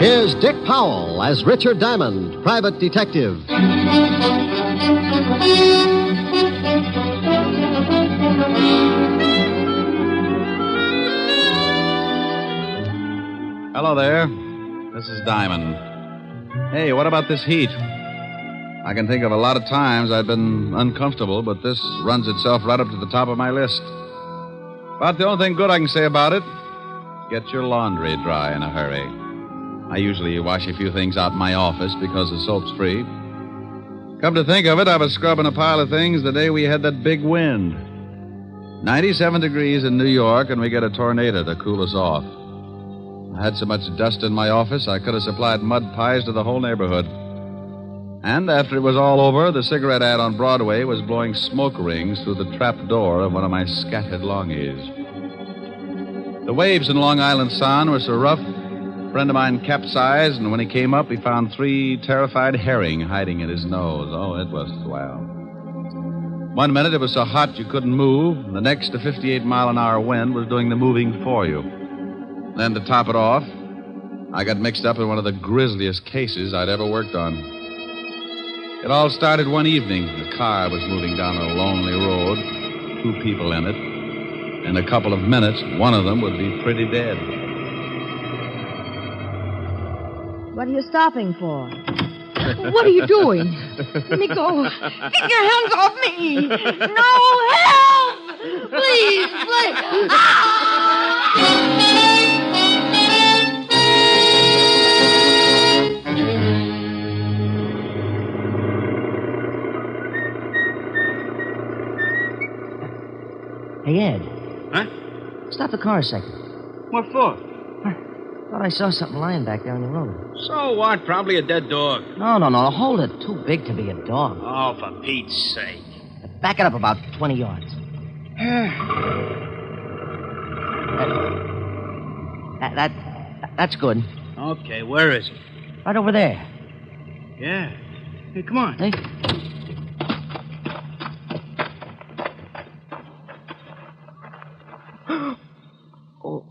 Here's Dick Powell as Richard Diamond, Private Detective. Hello there. This is Diamond. Hey, what about this heat? I can think of a lot of times I've been uncomfortable, but this runs itself right up to the top of my list. But the only thing good I can say about it, get your laundry dry in a hurry. I usually wash a few things out in my office because the soap's free. Come to think of it, I was scrubbing a pile of things the day we had that big wind. 97 degrees in New York, and we get a tornado to cool us off. I had so much dust in my office, I could have supplied mud pies to the whole neighborhood. And after it was all over, the cigarette ad on Broadway was blowing smoke rings through the trap door of one of my scattered longies. The waves in Long Island Sound were so rough, a friend of mine capsized, and when he came up, he found 3 terrified herring hiding in his nose. Oh, it was swell. One minute it was so hot you couldn't move, and the next, a 58-mile-an-hour wind was doing the moving for you. Then, to top it off, I got mixed up in one of the grisliest cases I'd ever worked on. It all started one evening. The car was moving down a lonely road, 2 people in it. In a couple of minutes, one of them would be pretty dead. What are you stopping for? What are you doing? Let me go. Get your hands off me. No, help! Please, please. Hey, Ed. Huh? Stop the car a second. What for? Thought I saw something lying back there on the road. So what? Probably a dead dog. No. Hold it. Too big to be a dog. Oh, for Pete's sake. Back it up about 20 yards. That's good. Okay, where is it? Right over there. Yeah. Hey, come on. Hey. Oh,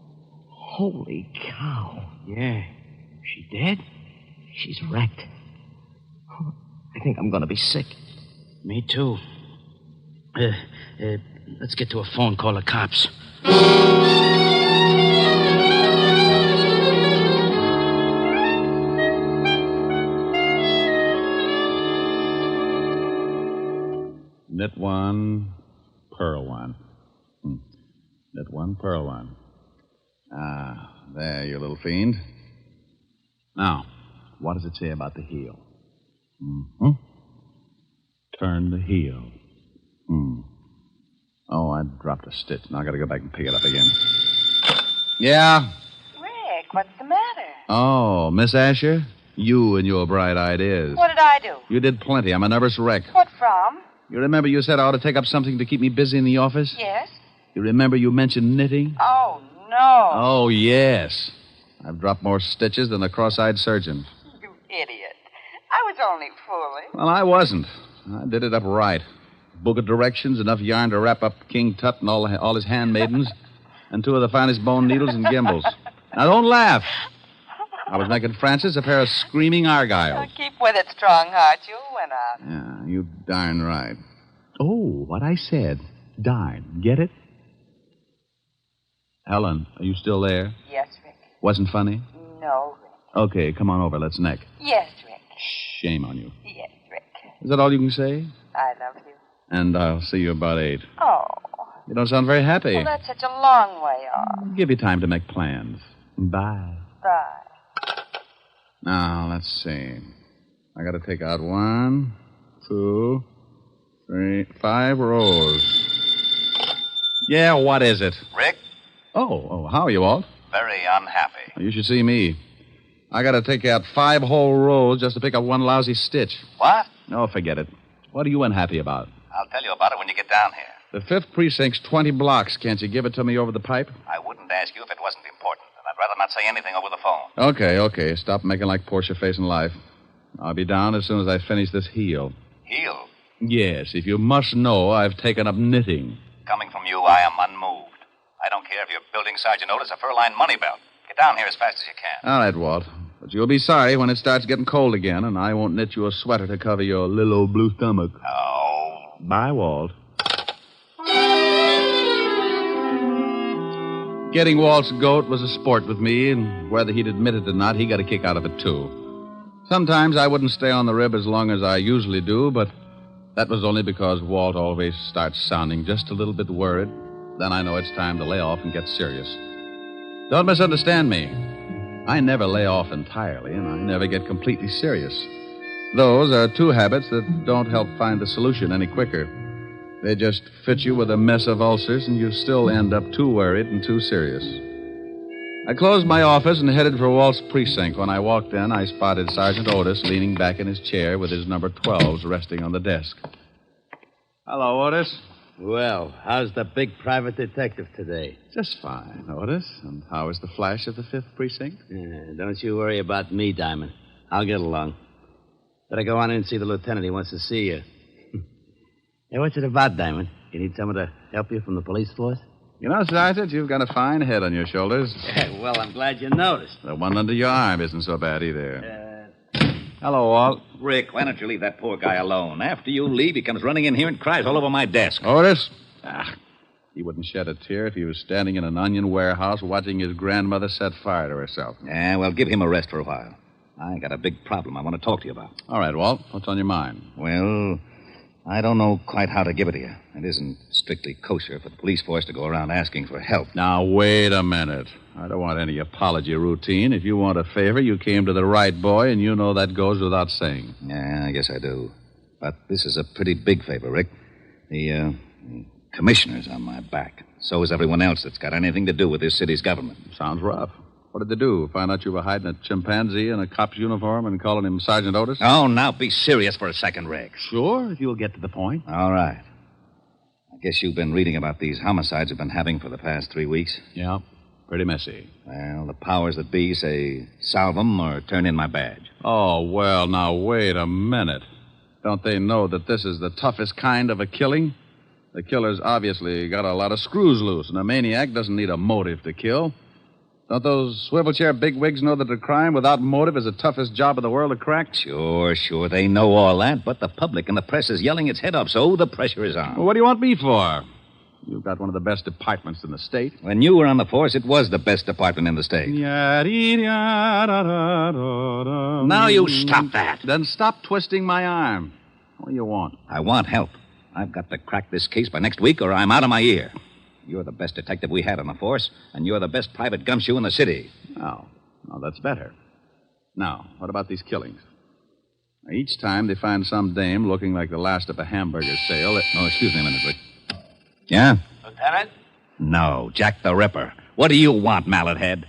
holy cow. Yeah. She dead? She's wrecked. I think I'm going to be sick. Me too. Let's get to a phone, call the cops. Knit one, purl one. Knit one, purl one. Ah, there, you little fiend. Now, what does it say about the heel? Mm-hmm. Turn the heel. Oh, I dropped a stitch. Now I gotta go back and pick it up again. Yeah? Rick, what's the matter? Oh, Miss Asher? You and your bright ideas. What did I do? You did plenty. I'm a nervous wreck. What from? You remember you said I ought to take up something to keep me busy in the office? Yes. You remember you mentioned knitting? Oh, no. Oh, yes. I've dropped more stitches than a cross-eyed surgeon. You idiot. I was only fooling. Well, I wasn't. I did it up right. Book of directions, enough yarn to wrap up King Tut and all his handmaidens, and 2 of the finest bone needles and gimbals. Now, don't laugh. I was making Francis a pair of screaming argyles. Keep with it, strong heart. You'll win out. Yeah, you darn right. Oh, what I said. Darn. Get it? Helen, are you still there? Yes, Rick. Wasn't funny? No, Rick. Okay, come on over. Let's neck. Yes, Rick. Shame on you. Yes, Rick. Is that all you can say? I love you. And I'll see you about 8. Oh. You don't sound very happy. Well, that's such a long way off. Give you time to make plans. Bye. Bye. Now, let's see. I gotta take out 1, 2, 3, 5 rows. Yeah, what is it? Rick? Oh, how are you, Walt? Very unhappy. You should see me. I gotta take out 5 whole rows just to pick up 1 lousy stitch. What? No, forget it. What are you unhappy about? I'll tell you about it when you get down here. The 5th precinct's 20 blocks. Can't you give it to me over the pipe? I wouldn't ask you if it wasn't important, and I'd rather not say anything over the phone. Okay. Stop making like Portia facing life. I'll be down as soon as I finish this heel. Heel? Yes, if you must know, I've taken up knitting. Coming from you, I am unmoved. I don't care if you're building Sergeant Otis a fur-lined money belt. Get down here as fast as you can. All right, Walt. But you'll be sorry when it starts getting cold again, and I won't knit you a sweater to cover your little old blue stomach. Oh. Bye, Walt. Getting Walt's goat was a sport with me, and whether he'd admit it or not, he got a kick out of it, too. Sometimes I wouldn't stay on the rib as long as I usually do, but that was only because Walt always starts sounding just a little bit worried. Then I know it's time to lay off and get serious. Don't misunderstand me. I never lay off entirely, and I never get completely serious. Those are 2 habits that don't help find the solution any quicker. They just fit you with a mess of ulcers, and you still end up too worried and too serious. I closed my office and headed for Walt's precinct. When I walked in, I spotted Sergeant Otis leaning back in his chair with his number 12s resting on the desk. Hello, Otis. Well, how's the big private detective today? Just fine, Otis. And how is the flash of the 5th precinct? Don't you worry about me, Diamond. I'll get along. Better go on in and see the lieutenant. He wants to see you. Hey, what's it about, Diamond? You need someone to help you from the police force? You know, Sergeant, you've got a fine head on your shoulders. Well, I'm glad you noticed. The one under your arm isn't so bad either. Hello, Walt. Rick, why don't you leave that poor guy alone? After you leave, he comes running in here and cries all over my desk. Otis? He wouldn't shed a tear if he was standing in an onion warehouse watching his grandmother set fire to herself. Yeah, well, give him a rest for a while. I got a big problem I want to talk to you about. All right, Walt. What's on your mind? Well, I don't know quite how to give it to you. It isn't strictly kosher for the police force to go around asking for help. Now, wait a minute. I don't want any apology routine. If you want a favor, you came to the right boy, and you know that goes without saying. Yeah, I guess I do. But this is a pretty big favor, Rick. The commissioner's on my back. So is everyone else that's got anything to do with this city's government. Sounds rough. What did they do? Find out you were hiding a chimpanzee in a cop's uniform and calling him Sergeant Otis? Oh, now be serious for a second, Rick. Sure, if you'll get to the point. All right. I guess you've been reading about these homicides we've been having for the past 3 weeks. Yeah, pretty messy. Well, the powers that be say solve them or turn in my badge. Oh, well, now, wait a minute. Don't they know that this is the toughest kind of a killing? The killer's obviously got a lot of screws loose, and a maniac doesn't need a motive to kill. Don't those swivel chair bigwigs know that a crime without motive is the toughest job in the world to crack? Sure, they know all that, but the public and the press is yelling its head up, so the pressure is on. Well, what do you want me for? You've got one of the best departments in the state. When you were on the force, it was the best department in the state. Now you stop that. Then stop twisting my arm. What do you want? I want help. I've got to crack this case by next week, or I'm out of my ear. You're the best detective we had on the force, and you're the best private gumshoe in the city. Oh, that's better. Now, what about these killings? Each time they find some dame looking like the last of a hamburger sale. Oh, excuse me a minute, Rick. Yeah? Lieutenant? No, Jack the Ripper. What do you want, Mallet Head?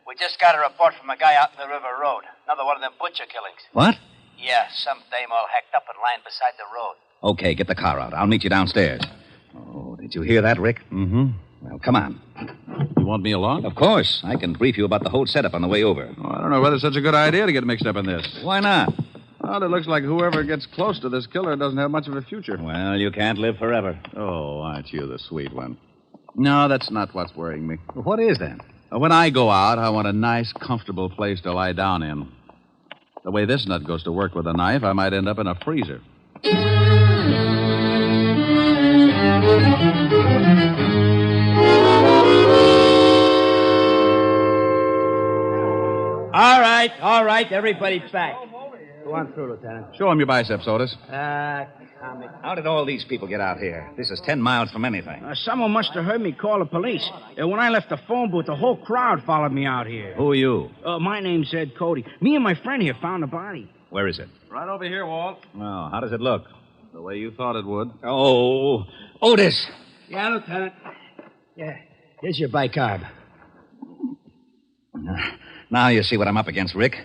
We just got a report from a guy out in the River Road. Another one of them butcher killings. What? Yeah, some dame all hacked up and lying beside the road. Okay, get the car out. I'll meet you downstairs. Oh, did you hear that, Rick? Mm-hmm. Well, come on. You want me along? Of course. I can brief you about the whole setup on the way over. Oh, I don't know whether it's such a good idea to get mixed up in this. Why not? Well, it looks like whoever gets close to this killer doesn't have much of a future. Well, you can't live forever. Oh, aren't you the sweet one? No, that's not what's worrying me. What is then? When I go out, I want a nice, comfortable place to lie down in. The way this nut goes to work with a knife, I might end up in a freezer. All right, everybody's back. Go on through, Lieutenant. Show him your biceps, Otis. Comic. How did all these people get out here? This is 10 miles from anything. Someone must have heard me call the police. When I left the phone booth, the whole crowd followed me out here. Who are you? My name's Ed Cody. Me and my friend here found the body. Where is it? Right over here, Walt. Oh, how does it look? The way you thought it would. Oh, Otis. Yeah, Lieutenant. Yeah, here's your bicarb. Now you see what I'm up against, Rick.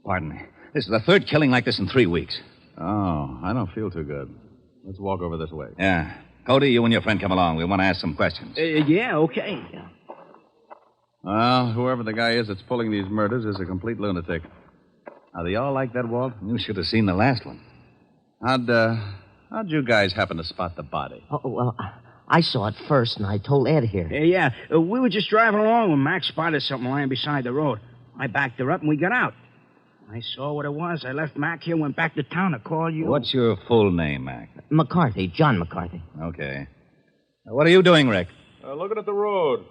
Pardon me. This is the third killing like this in 3 weeks. Oh, I don't feel too good. Let's walk over this way. Yeah. Cody, you and your friend come along. We want to ask some questions. Yeah, okay. Yeah. Well, whoever the guy is that's pulling these murders is a complete lunatic. Are they all like that, Walt? You should have seen the last one. How'd you guys happen to spot the body? Oh, well, I saw it first, and I told Ed here. Yeah. We were just driving along when Max spotted something lying beside the road. I backed her up, and we got out. I saw what it was. I left Mac here, went back to town to call you. What's your full name, Mac? McCarthy, John McCarthy. Okay. What are you doing, Rick? Looking at the road.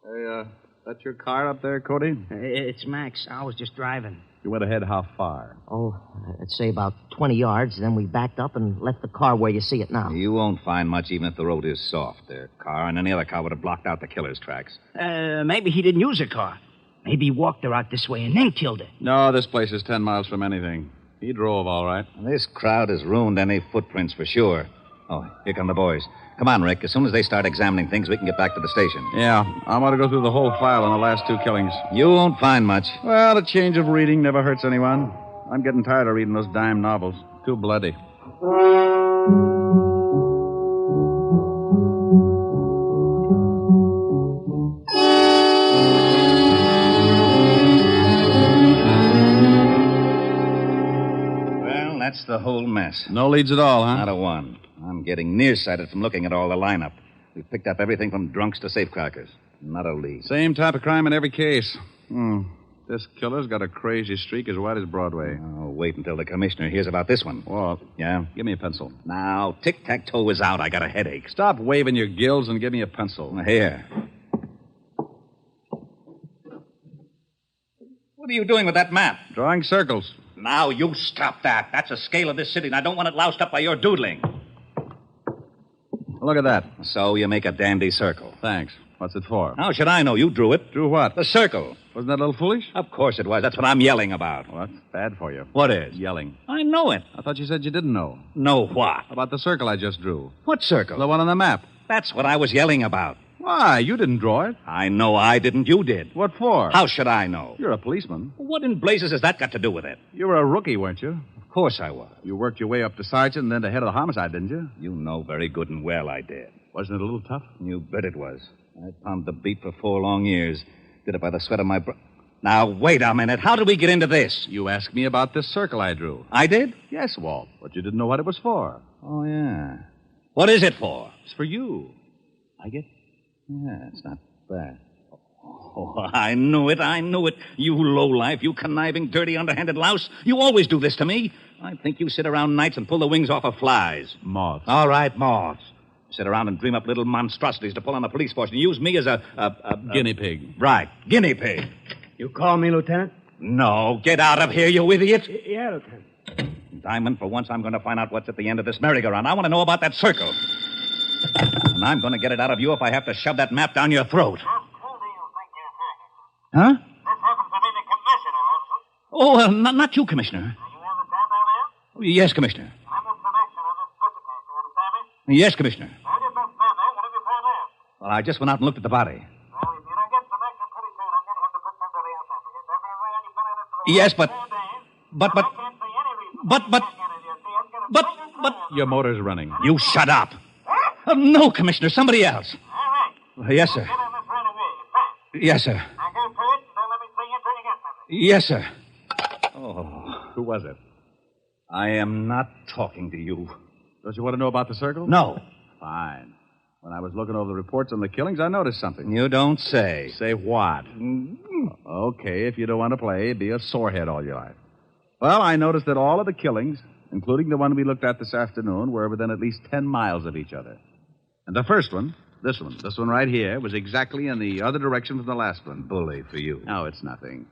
Hey, that's your car up there, Cody? It's Max. I was just driving. You went ahead how far? Oh, I'd say about 20 yards. Then we backed up and left the car where you see it now. You won't find much even if the road is soft. Their car and any other car would have blocked out the killer's tracks. Maybe he didn't use a car. Maybe he walked her out this way and then killed her. No, this place is 10 miles from anything. He drove, all right. This crowd has ruined any footprints for sure. Oh, here come the boys. Come on, Rick. As soon as they start examining things, we can get back to the station. Yeah, I want to go through the whole file on the last 2 killings. You won't find much. Well, a change of reading never hurts anyone. I'm getting tired of reading those dime novels. Too bloody. Well, that's the whole mess. No leads at all, huh? Not a one. I'm getting nearsighted from looking at all the lineup. We've picked up everything from drunks to safecrackers. Not a lead. Same type of crime in every case. This killer's got a crazy streak as wide as Broadway. Oh, wait until the commissioner hears about this one. Walt. Yeah? Give me a pencil. Now, tic-tac-toe is out. I got a headache. Stop waving your gills and give me a pencil. Here. What are you doing with that map? Drawing circles. Now, you stop that. That's a scale of this city, and I don't want it loused up by your doodling. Look at that. So you make a dandy circle. Thanks. What's it for? How should I know? You drew it. Drew what? The circle. Wasn't that a little foolish? Of course it was. That's what I'm yelling about. Well, that's bad for you. What is? Yelling. I know it. I thought you said you didn't know. Know what? About the circle I just drew. What circle? The one on the map. That's what I was yelling about. Why? You didn't draw it. I know I didn't. You did. What for? How should I know? You're a policeman. What in blazes has that got to do with it? You were a rookie, weren't you? Of course I was. You worked your way up to sergeant and then to head of the homicide, didn't you? You know very good and well I did. Wasn't it a little tough? You bet it was. I pounded the beat for 4 long years. Did it by the sweat of my brow. Now, wait a minute. How did we get into this? You asked me about this circle I drew. I did? Yes, Walt, but you didn't know what it was for. Oh, yeah. What is it for? It's for you. I get? Yeah, it's not bad. Oh, I knew it. You lowlife, you conniving, dirty, underhanded louse. You always do this to me. I think you sit around nights and pull the wings off of flies. Moths. All right, moths. Sit around and dream up little monstrosities to pull on the police force and use me as a guinea pig. Right, guinea pig. You call me, Lieutenant? No, get out of here, you idiot. Yeah, Lieutenant. Diamond, for once I'm going to find out what's at the end of this merry-go-round. I want to know about that circle. And I'm going to get it out of you if I have to shove that map down your throat. Huh? This happens to be the commissioner, Anderson. Oh, not you, Commissioner. You have the tab down there? Yes, Commissioner. I'm the selection of this visit case. You understand me? Yes, Commissioner. How did this man there? What have you found there? Well, I just went out and looked at the body. Well, if you don't get selection pretty soon, I'm going to have to put somebody else on because every man you put in it for the Yes, last 4 but... days, But... I can't see any reason. But... Your motor's running. You shut up. No, Commissioner, somebody else. All right. Yes, sir. Get on this right away. Fast. Yes, sir. Now go to it and don't let me see you until you get something. Yes, sir. Oh, who was it? I am not talking to you. Don't you want to know about the circle? No. Fine. When I was looking over the reports on the killings, I noticed something. You don't say. Say what? Okay, if you don't want to play, be a sorehead all your life. Well, I noticed that all of the killings, including the one we looked at this afternoon, were within at least 10 miles of each other. And the first one, this one right here, was exactly in the other direction from the last one. Bully for you. No, it's nothing.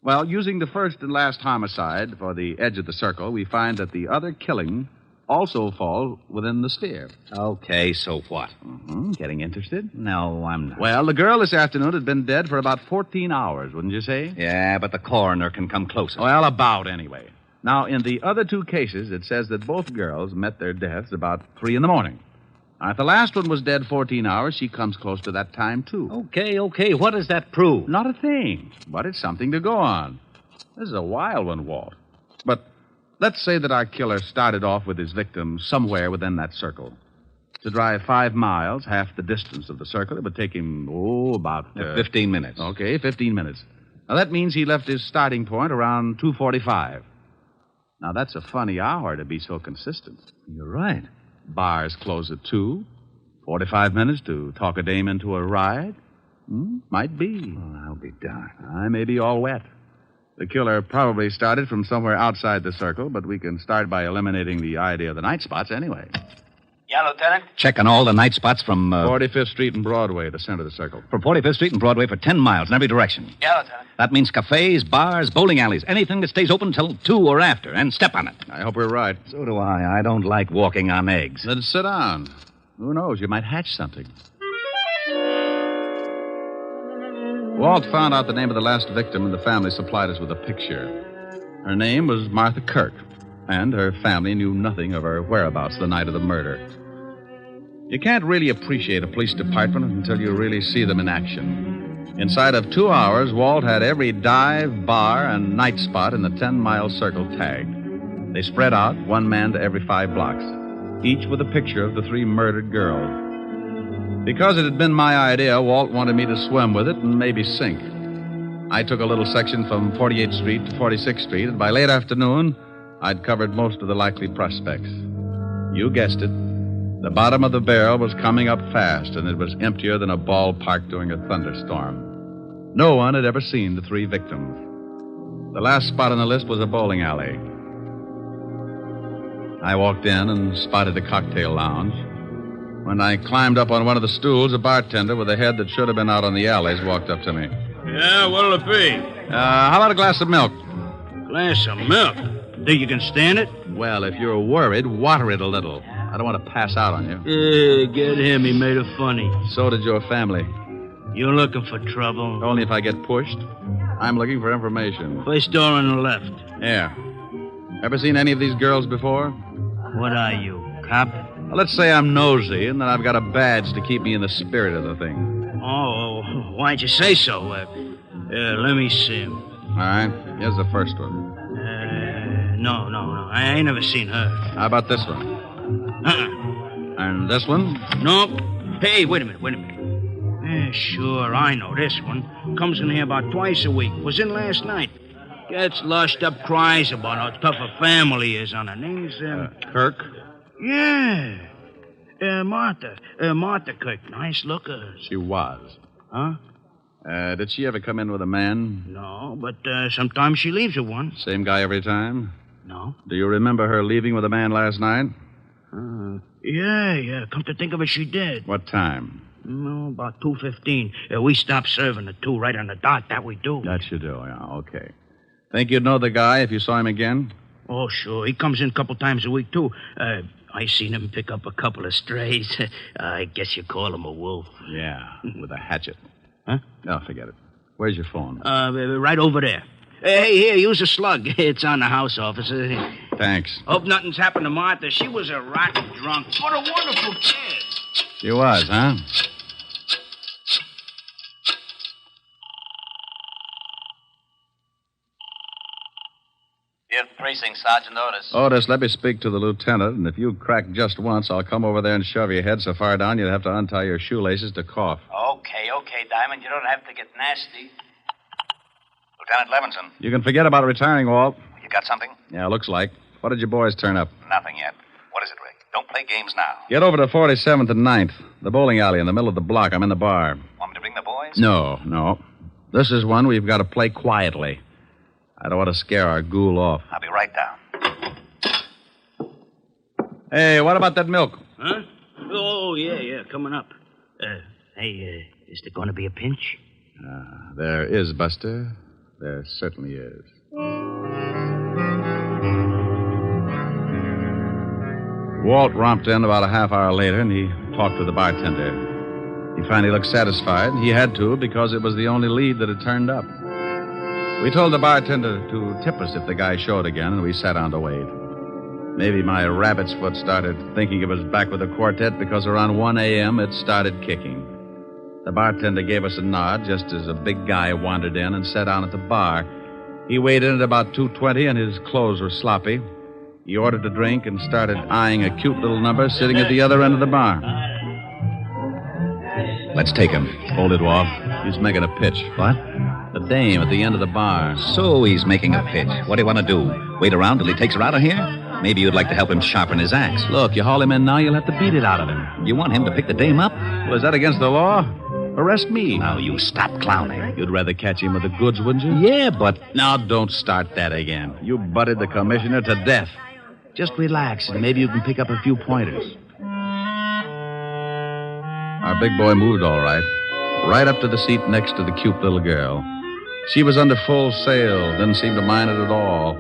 Well, using the first and last homicide for the edge of the circle, we find that the other killing also falls within the sphere. Okay, so what? Getting interested? No, I'm not. Well, the girl this afternoon had been dead for about 14 hours, wouldn't you say? Yeah, but the coroner can come closer. Well, about anyway. Now, in the other 2 cases, it says that both girls met their deaths about 3 in the morning. Now, if the last one was dead 14 hours, she comes close to that time, too. Okay. What does that prove? Not a thing, but it's something to go on. This is a wild one, Walt. But let's say that our killer started off with his victim somewhere within that circle. To drive 5 miles, half the distance of the circle, it would take him, about... 15 minutes. Okay, 15 minutes. Now, that means he left his starting point around 2:45. Now, that's a funny hour to be so consistent. You're right. Bars close at 2. 45 minutes to talk a dame into a ride? Might be. Oh, I'll be darned. I may be all wet. The killer probably started from somewhere outside the circle, but we can start by eliminating the idea of the night spots anyway. Yeah, Lieutenant? Checking all the night spots from... 45th Street and Broadway, the center of the circle. From 45th Street and Broadway for 10 miles in every direction. Yeah, Lieutenant. That means cafes, bars, bowling alleys, anything that stays open till 2 or after, and step on it. I hope we're right. So do I. I don't like walking on eggs. Then sit down. Who knows? You might hatch something. Walt found out the name of the last victim, and the family supplied us with a picture. Her name was Martha Kirk, and her family knew nothing of her whereabouts the night of the murder. You can't really appreciate a police department until you really see them in action. Inside of 2 hours, Walt had every dive, bar, and night spot in the 10-mile circle tagged. They spread out, 1 man to every 5 blocks, each with a picture of the 3 murdered girls. Because it had been my idea, Walt wanted me to swim with it and maybe sink. I took a little section from 48th Street to 46th Street, and by late afternoon, I'd covered most of the likely prospects. You guessed it. The bottom of the barrel was coming up fast, and it was emptier than a ballpark during a thunderstorm. No one had ever seen the 3 victims. The last spot on the list was a bowling alley. I walked in and spotted the cocktail lounge. When I climbed up on one of the stools, a bartender with a head that should have been out on the alleys walked up to me. Yeah, what'll it be? How about a glass of milk? Glass of milk? Think you can stand it? Well, if you're worried, water it a little. I don't want to pass out on you. Get him. He made it funny. So did your family. You're looking for trouble? Only if I get pushed. I'm looking for information. First door on the left. Yeah. Ever seen any of these girls before? What are you, cop? Well, let's say I'm nosy, and then I've got a badge to keep me in the spirit of the thing. Oh, why'd you say so? Let me see him. All right, here's the first one. No. I ain't never seen her. How about this one? And this one? Nope. Hey, wait a minute. Sure, I know this one. Comes in here about twice a week. Was in last night. Gets lushed up, cries about how tough a family he is on her. Name's, Kirk? Yeah. Martha. Martha Kirk. Nice looker. She was. Huh? Did she ever come in with a man? No, but sometimes she leaves with one. Same guy every time? No. Do you remember her leaving with a man last night? Yeah. Come to think of it, she did. What time? No, about 2:15. We stopped serving at 2 right on the dot. That we do. That you do, yeah. Okay. Think you'd know the guy if you saw him again? Oh, sure. He comes in a couple times a week, too. I seen him pick up a couple of strays. I guess you call him a wolf. Yeah, with a hatchet. Huh? No, forget it. Where's your phone? Right over there. Hey, here, use a slug. It's on the house, officer. Thanks. Hope nothing's happened to Martha. She was a rotten drunk. What a wonderful kid. She was, huh? Fifth Precinct, Sergeant Otis. Otis, let me speak to the lieutenant, and if you crack just once, I'll come over there and shove your head so far down you'd have to untie your shoelaces to cough. Okay, Diamond. You don't have to get nasty. Lieutenant Levinson, You can forget about retiring, Walt. you got something? Yeah, looks like. What did your boys turn up? Nothing yet. What is it, Rick? Don't play games now. Get over to 47th and 9th, the bowling alley in the middle of the block. I'm in the bar. Want me to bring the boys? No. This is one we've got to play quietly. I don't want to scare our ghoul off. I'll be right down. Hey, what about that milk? Huh? Oh, yeah, coming up. Hey, is there going to be a pinch? There is, Buster. There certainly is. Walt romped in about a half hour later, and he talked with the bartender. He finally looked satisfied. He had to, because it was the only lead that had turned up. We told the bartender to tip us if the guy showed again, and we sat down to wait. Maybe my rabbit's foot started thinking it was back with the quartet because around 1 a.m. it started kicking. The bartender gave us a nod just as a big guy wandered in and sat down at the bar. He weighed in at about 2:20, and his clothes were sloppy. He ordered a drink and started eyeing a cute little number sitting at the other end of the bar. Let's take him. Hold it, Walt. He's making a pitch. What? The dame at the end of the bar. So he's making a pitch. What do you want to do? Wait around till he takes her out of here? Maybe you'd like to help him sharpen his axe. Look, you haul him in now, you'll have to beat it out of him. You want him to pick the dame up? Well, is that against the law? Arrest me. Now, you stop clowning. You'd rather catch him with the goods, wouldn't you? Yeah, but... Now, don't start that again. You butted the commissioner to death. Just relax, and maybe you can pick up a few pointers. Our big boy moved all right. Right up to the seat next to the cute little girl. She was under full sail, didn't seem to mind it at all.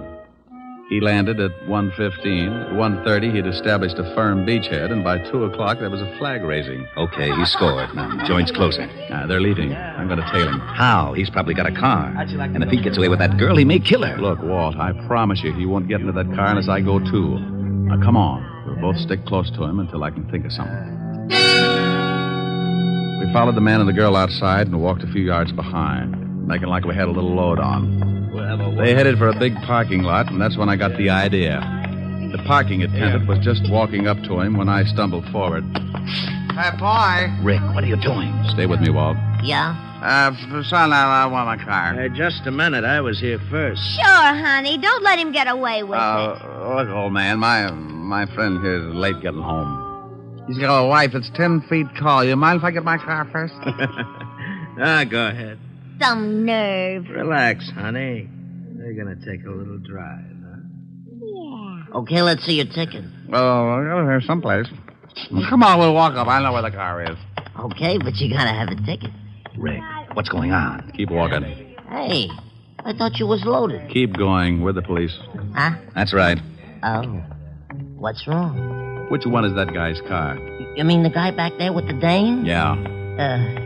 He landed at 1:15. At 1:30, he'd established a firm beachhead, and by 2 o'clock, there was a flag raising. Okay, he scored. Now, joint's closer. They're leaving. I'm going to tail him. How? He's probably got a car. And if he gets away with that girl, he may kill her. Look, Walt, I promise you he won't get into that car unless I go too. Now, come on. We'll both stick close to him until I can think of something. We followed the man and the girl outside and walked a few yards behind, making like we had a little load on. They headed for a big parking lot, and that's when I got the idea. The parking attendant was just walking up to him when I stumbled forward. Hey, boy. Rick, what are you doing? Stay with me, Walt. Yeah? Son, I want my car. Just a minute. I was here first. Sure, honey. Don't let him get away with it. Look, old man, my friend here is late getting home. He's got a wife that's 10 feet tall. You mind if I get my car first? Go ahead. Some nerve. Relax, honey. We're going to take a little drive, huh? Yeah. Okay, let's see your ticket. Well, here's someplace. Come on, we'll walk up. I know where the car is. Okay, but you gotta have a ticket. Rick, what's going on? Keep walking. Hey, I thought you was loaded. Keep going. We're the police. Huh? That's right. Oh. What's wrong? Which one is that guy's car? You mean the guy back there with the dame? Yeah.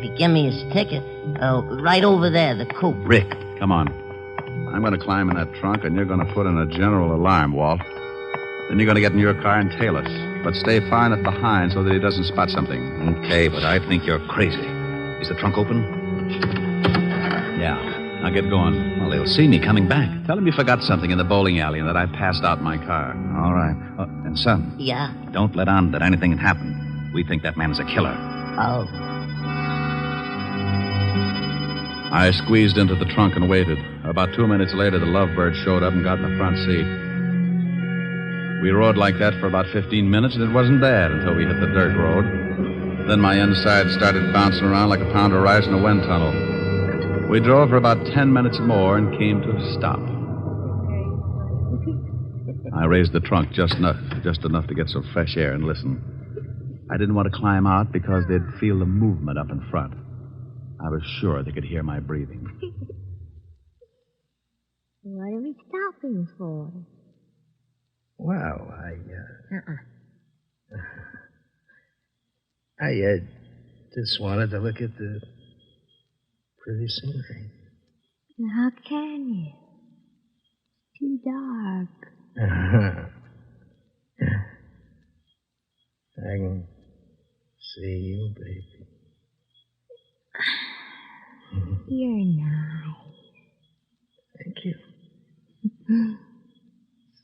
He gave me his ticket. Right over there, the coupe. Rick, come on. I'm going to climb in that trunk, and you're going to put in a general alarm, Walt. Then you're going to get in your car and tail us. but stay far enough behind so that he doesn't spot something. Okay, but I think you're crazy. Is the trunk open? Yeah. Now get going. Well, they'll see me coming back. Tell him you forgot something in the bowling alley and that I passed out in my car. All right. And, son. Yeah? Don't let on that anything had happened. We think that man is a killer. Oh. I squeezed into the trunk and waited. About 2 minutes later, the Lovebird showed up and got in the front seat. We rode like that for about 15 minutes, and it wasn't bad until we hit the dirt road. Then my inside started bouncing around like a pound of rice in a wind tunnel. We drove for about 10 minutes more and came to a stop. I raised the trunk just enough to get some fresh air and listen. I didn't want to climb out because they'd feel the movement up in front. I was sure they could hear my breathing. What are we stopping for? Well, I just wanted to look at the pretty scenery. How can you? It's too dark. I can see you, baby. You're nice. Thank you.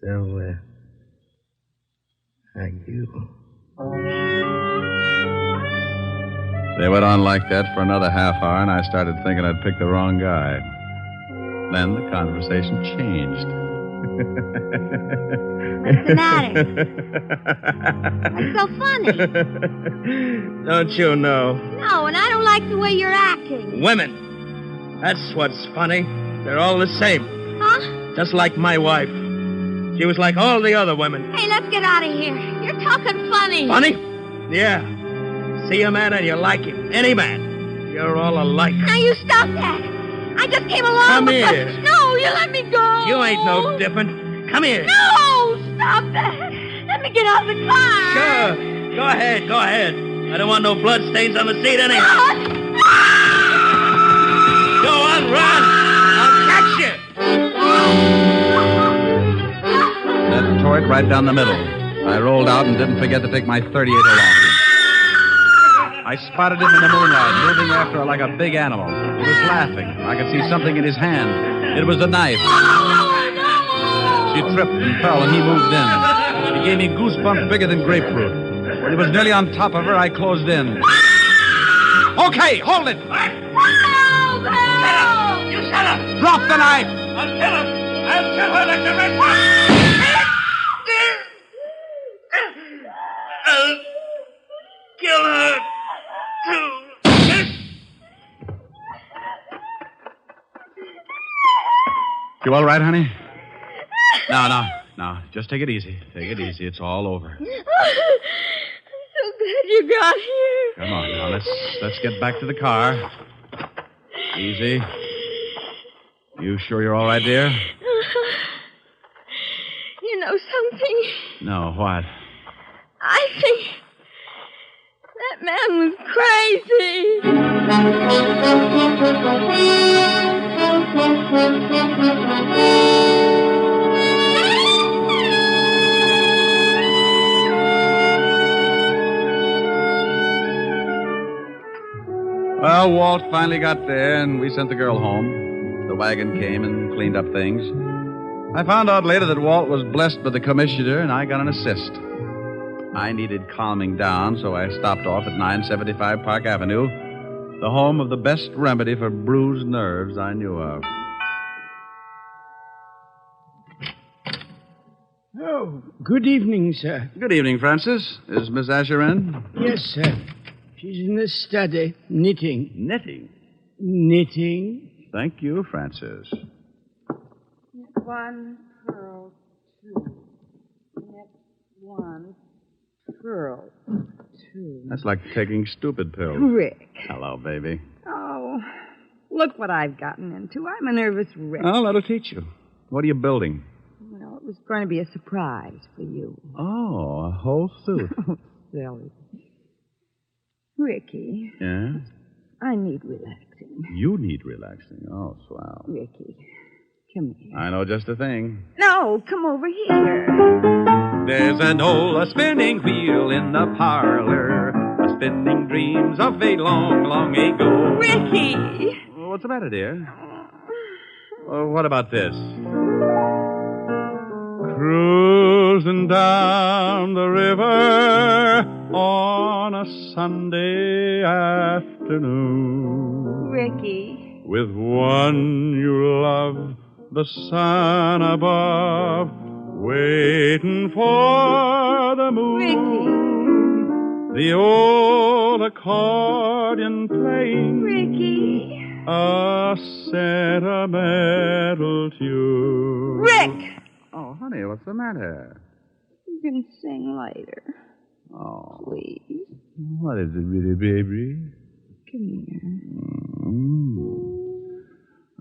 So, are you? They went on like that for another half hour, and I started thinking I'd picked the wrong guy. Then the conversation changed. What's the matter? What's so funny? Don't you know? No, and I don't like the way you're acting. Women. That's what's funny. They're all the same. Huh? Just like my wife. She was like all the other women. Hey, let's get out of here. You're talking funny. Funny? Yeah. See a man and you like him. Any man. You're all alike. Now you stop that. I just came along Come because... here. No, you let me go. You ain't no different. Come here. No, stop that. Let me get out of the car. Sure. Go ahead. I don't want no blood stains on the seat anyhow. Go on, run. I'll catch you. That tore it right down the middle. I rolled out and didn't forget to take my 38 along. I spotted him in the moonlight, moving after her like a big animal. He was laughing. I could see something in his hand. It was a knife. She tripped and fell, and he moved in. She gave me goosebumps bigger than grapefruit. When he was nearly on top of her, I closed in. Okay, hold it! Help! You shut up! Drop the knife! I'll kill him! I'll kill her like the rest of I'll kill her, too. You all right, honey? No. Just take it easy. Take it easy. It's all over. I'm so glad you got here. Come on now. Let's get back to the car. Easy. You sure you're all right, dear? You know something? No, what? I think that man was Well, Walt finally got there, and we sent the girl home. The wagon came and cleaned up things. I found out later that Walt was blessed by the commissioner, and I got an assist. I needed calming down, so I stopped off at 975 Park Avenue, the home of the best remedy for bruised nerves I knew of. Oh, good evening, sir. Good evening, Francis. Is Miss Asher in? Yes, sir. She's in the study, knitting. Knitting? Knitting. Thank you, Francis. One, pearl, two. Next one, pearl, two. That's like taking stupid pills. Rick. Hello, baby. Oh, look what I've gotten into. I'm a nervous wreck. Oh, that'll teach you. What are you building? Well, it was going to be a surprise for you. Oh, a whole suit. Oh, silly. Ricky. Yeah? I need relaxing. You need relaxing. Oh, swell. Ricky, Come here. I know just the thing. No, come over here. There's an old spinning wheel in the parlor, spinning dreams of a long, long ago. Ricky! What's the matter, dear? What about this? Cruising down the river on a Sunday afternoon. Ricky. With one you love, the sun above, waiting for the moon. The old accordion playing. Ricky. A sentimental tune. Rick! Oh, honey, what's the matter? You can sing later. Oh. Please. What is it, really, baby? Come here.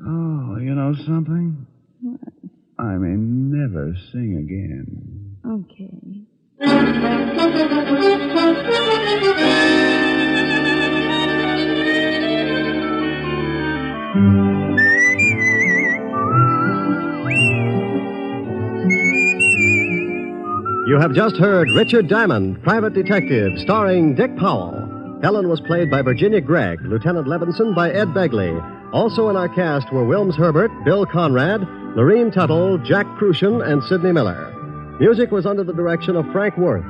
Oh, you know something? What? I may never sing again. Okay. You have just heard Richard Diamond, Private Detective, starring Dick Powell. Helen was played by Virginia Gregg, Lieutenant Levinson by Ed Begley. Also in our cast were Wilms Herbert, Bill Conrad, Lorene Tuttle, Jack Crucian, and Sidney Miller. Music was under the direction of Frank Worth.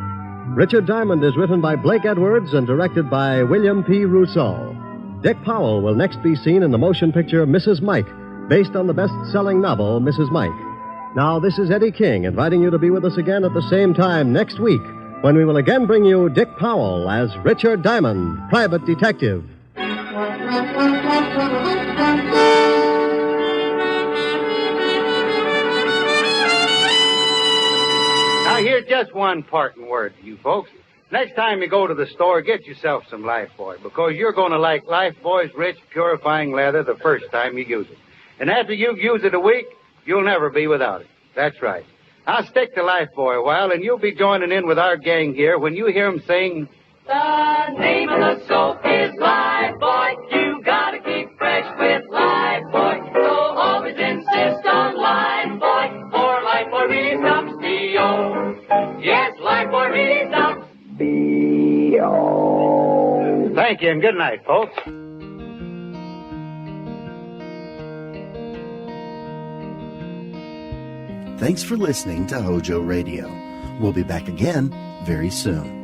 Richard Diamond is written by Blake Edwards and directed by William P. Rousseau. Dick Powell will next be seen in the motion picture Mrs. Mike, based on the best-selling novel Mrs. Mike. Now, this is Eddie King inviting you to be with us again at the same time next week when we will again bring you Dick Powell as Richard Diamond, Private Detective. Now, here's just one parting word to you folks. Next time you go to the store, get yourself some Lifebuoy, because you're going to like Lifebuoy's rich, purifying leather the first time you use it. And after you've used it a week, you'll never be without it. That's right. Now stick to Lifebuoy a while, and you'll be joining in with our gang here when you hear them sing... The name of the soap is Lifebuoy. You gotta keep fresh with Lifebuoy. So always insist on Lifebuoy, for Lifebuoy really stops B.O. Yes, Lifebuoy really stops B.O. Thank you, and good night, folks. Thanks for listening to HOJO Radio. We'll be back again very soon.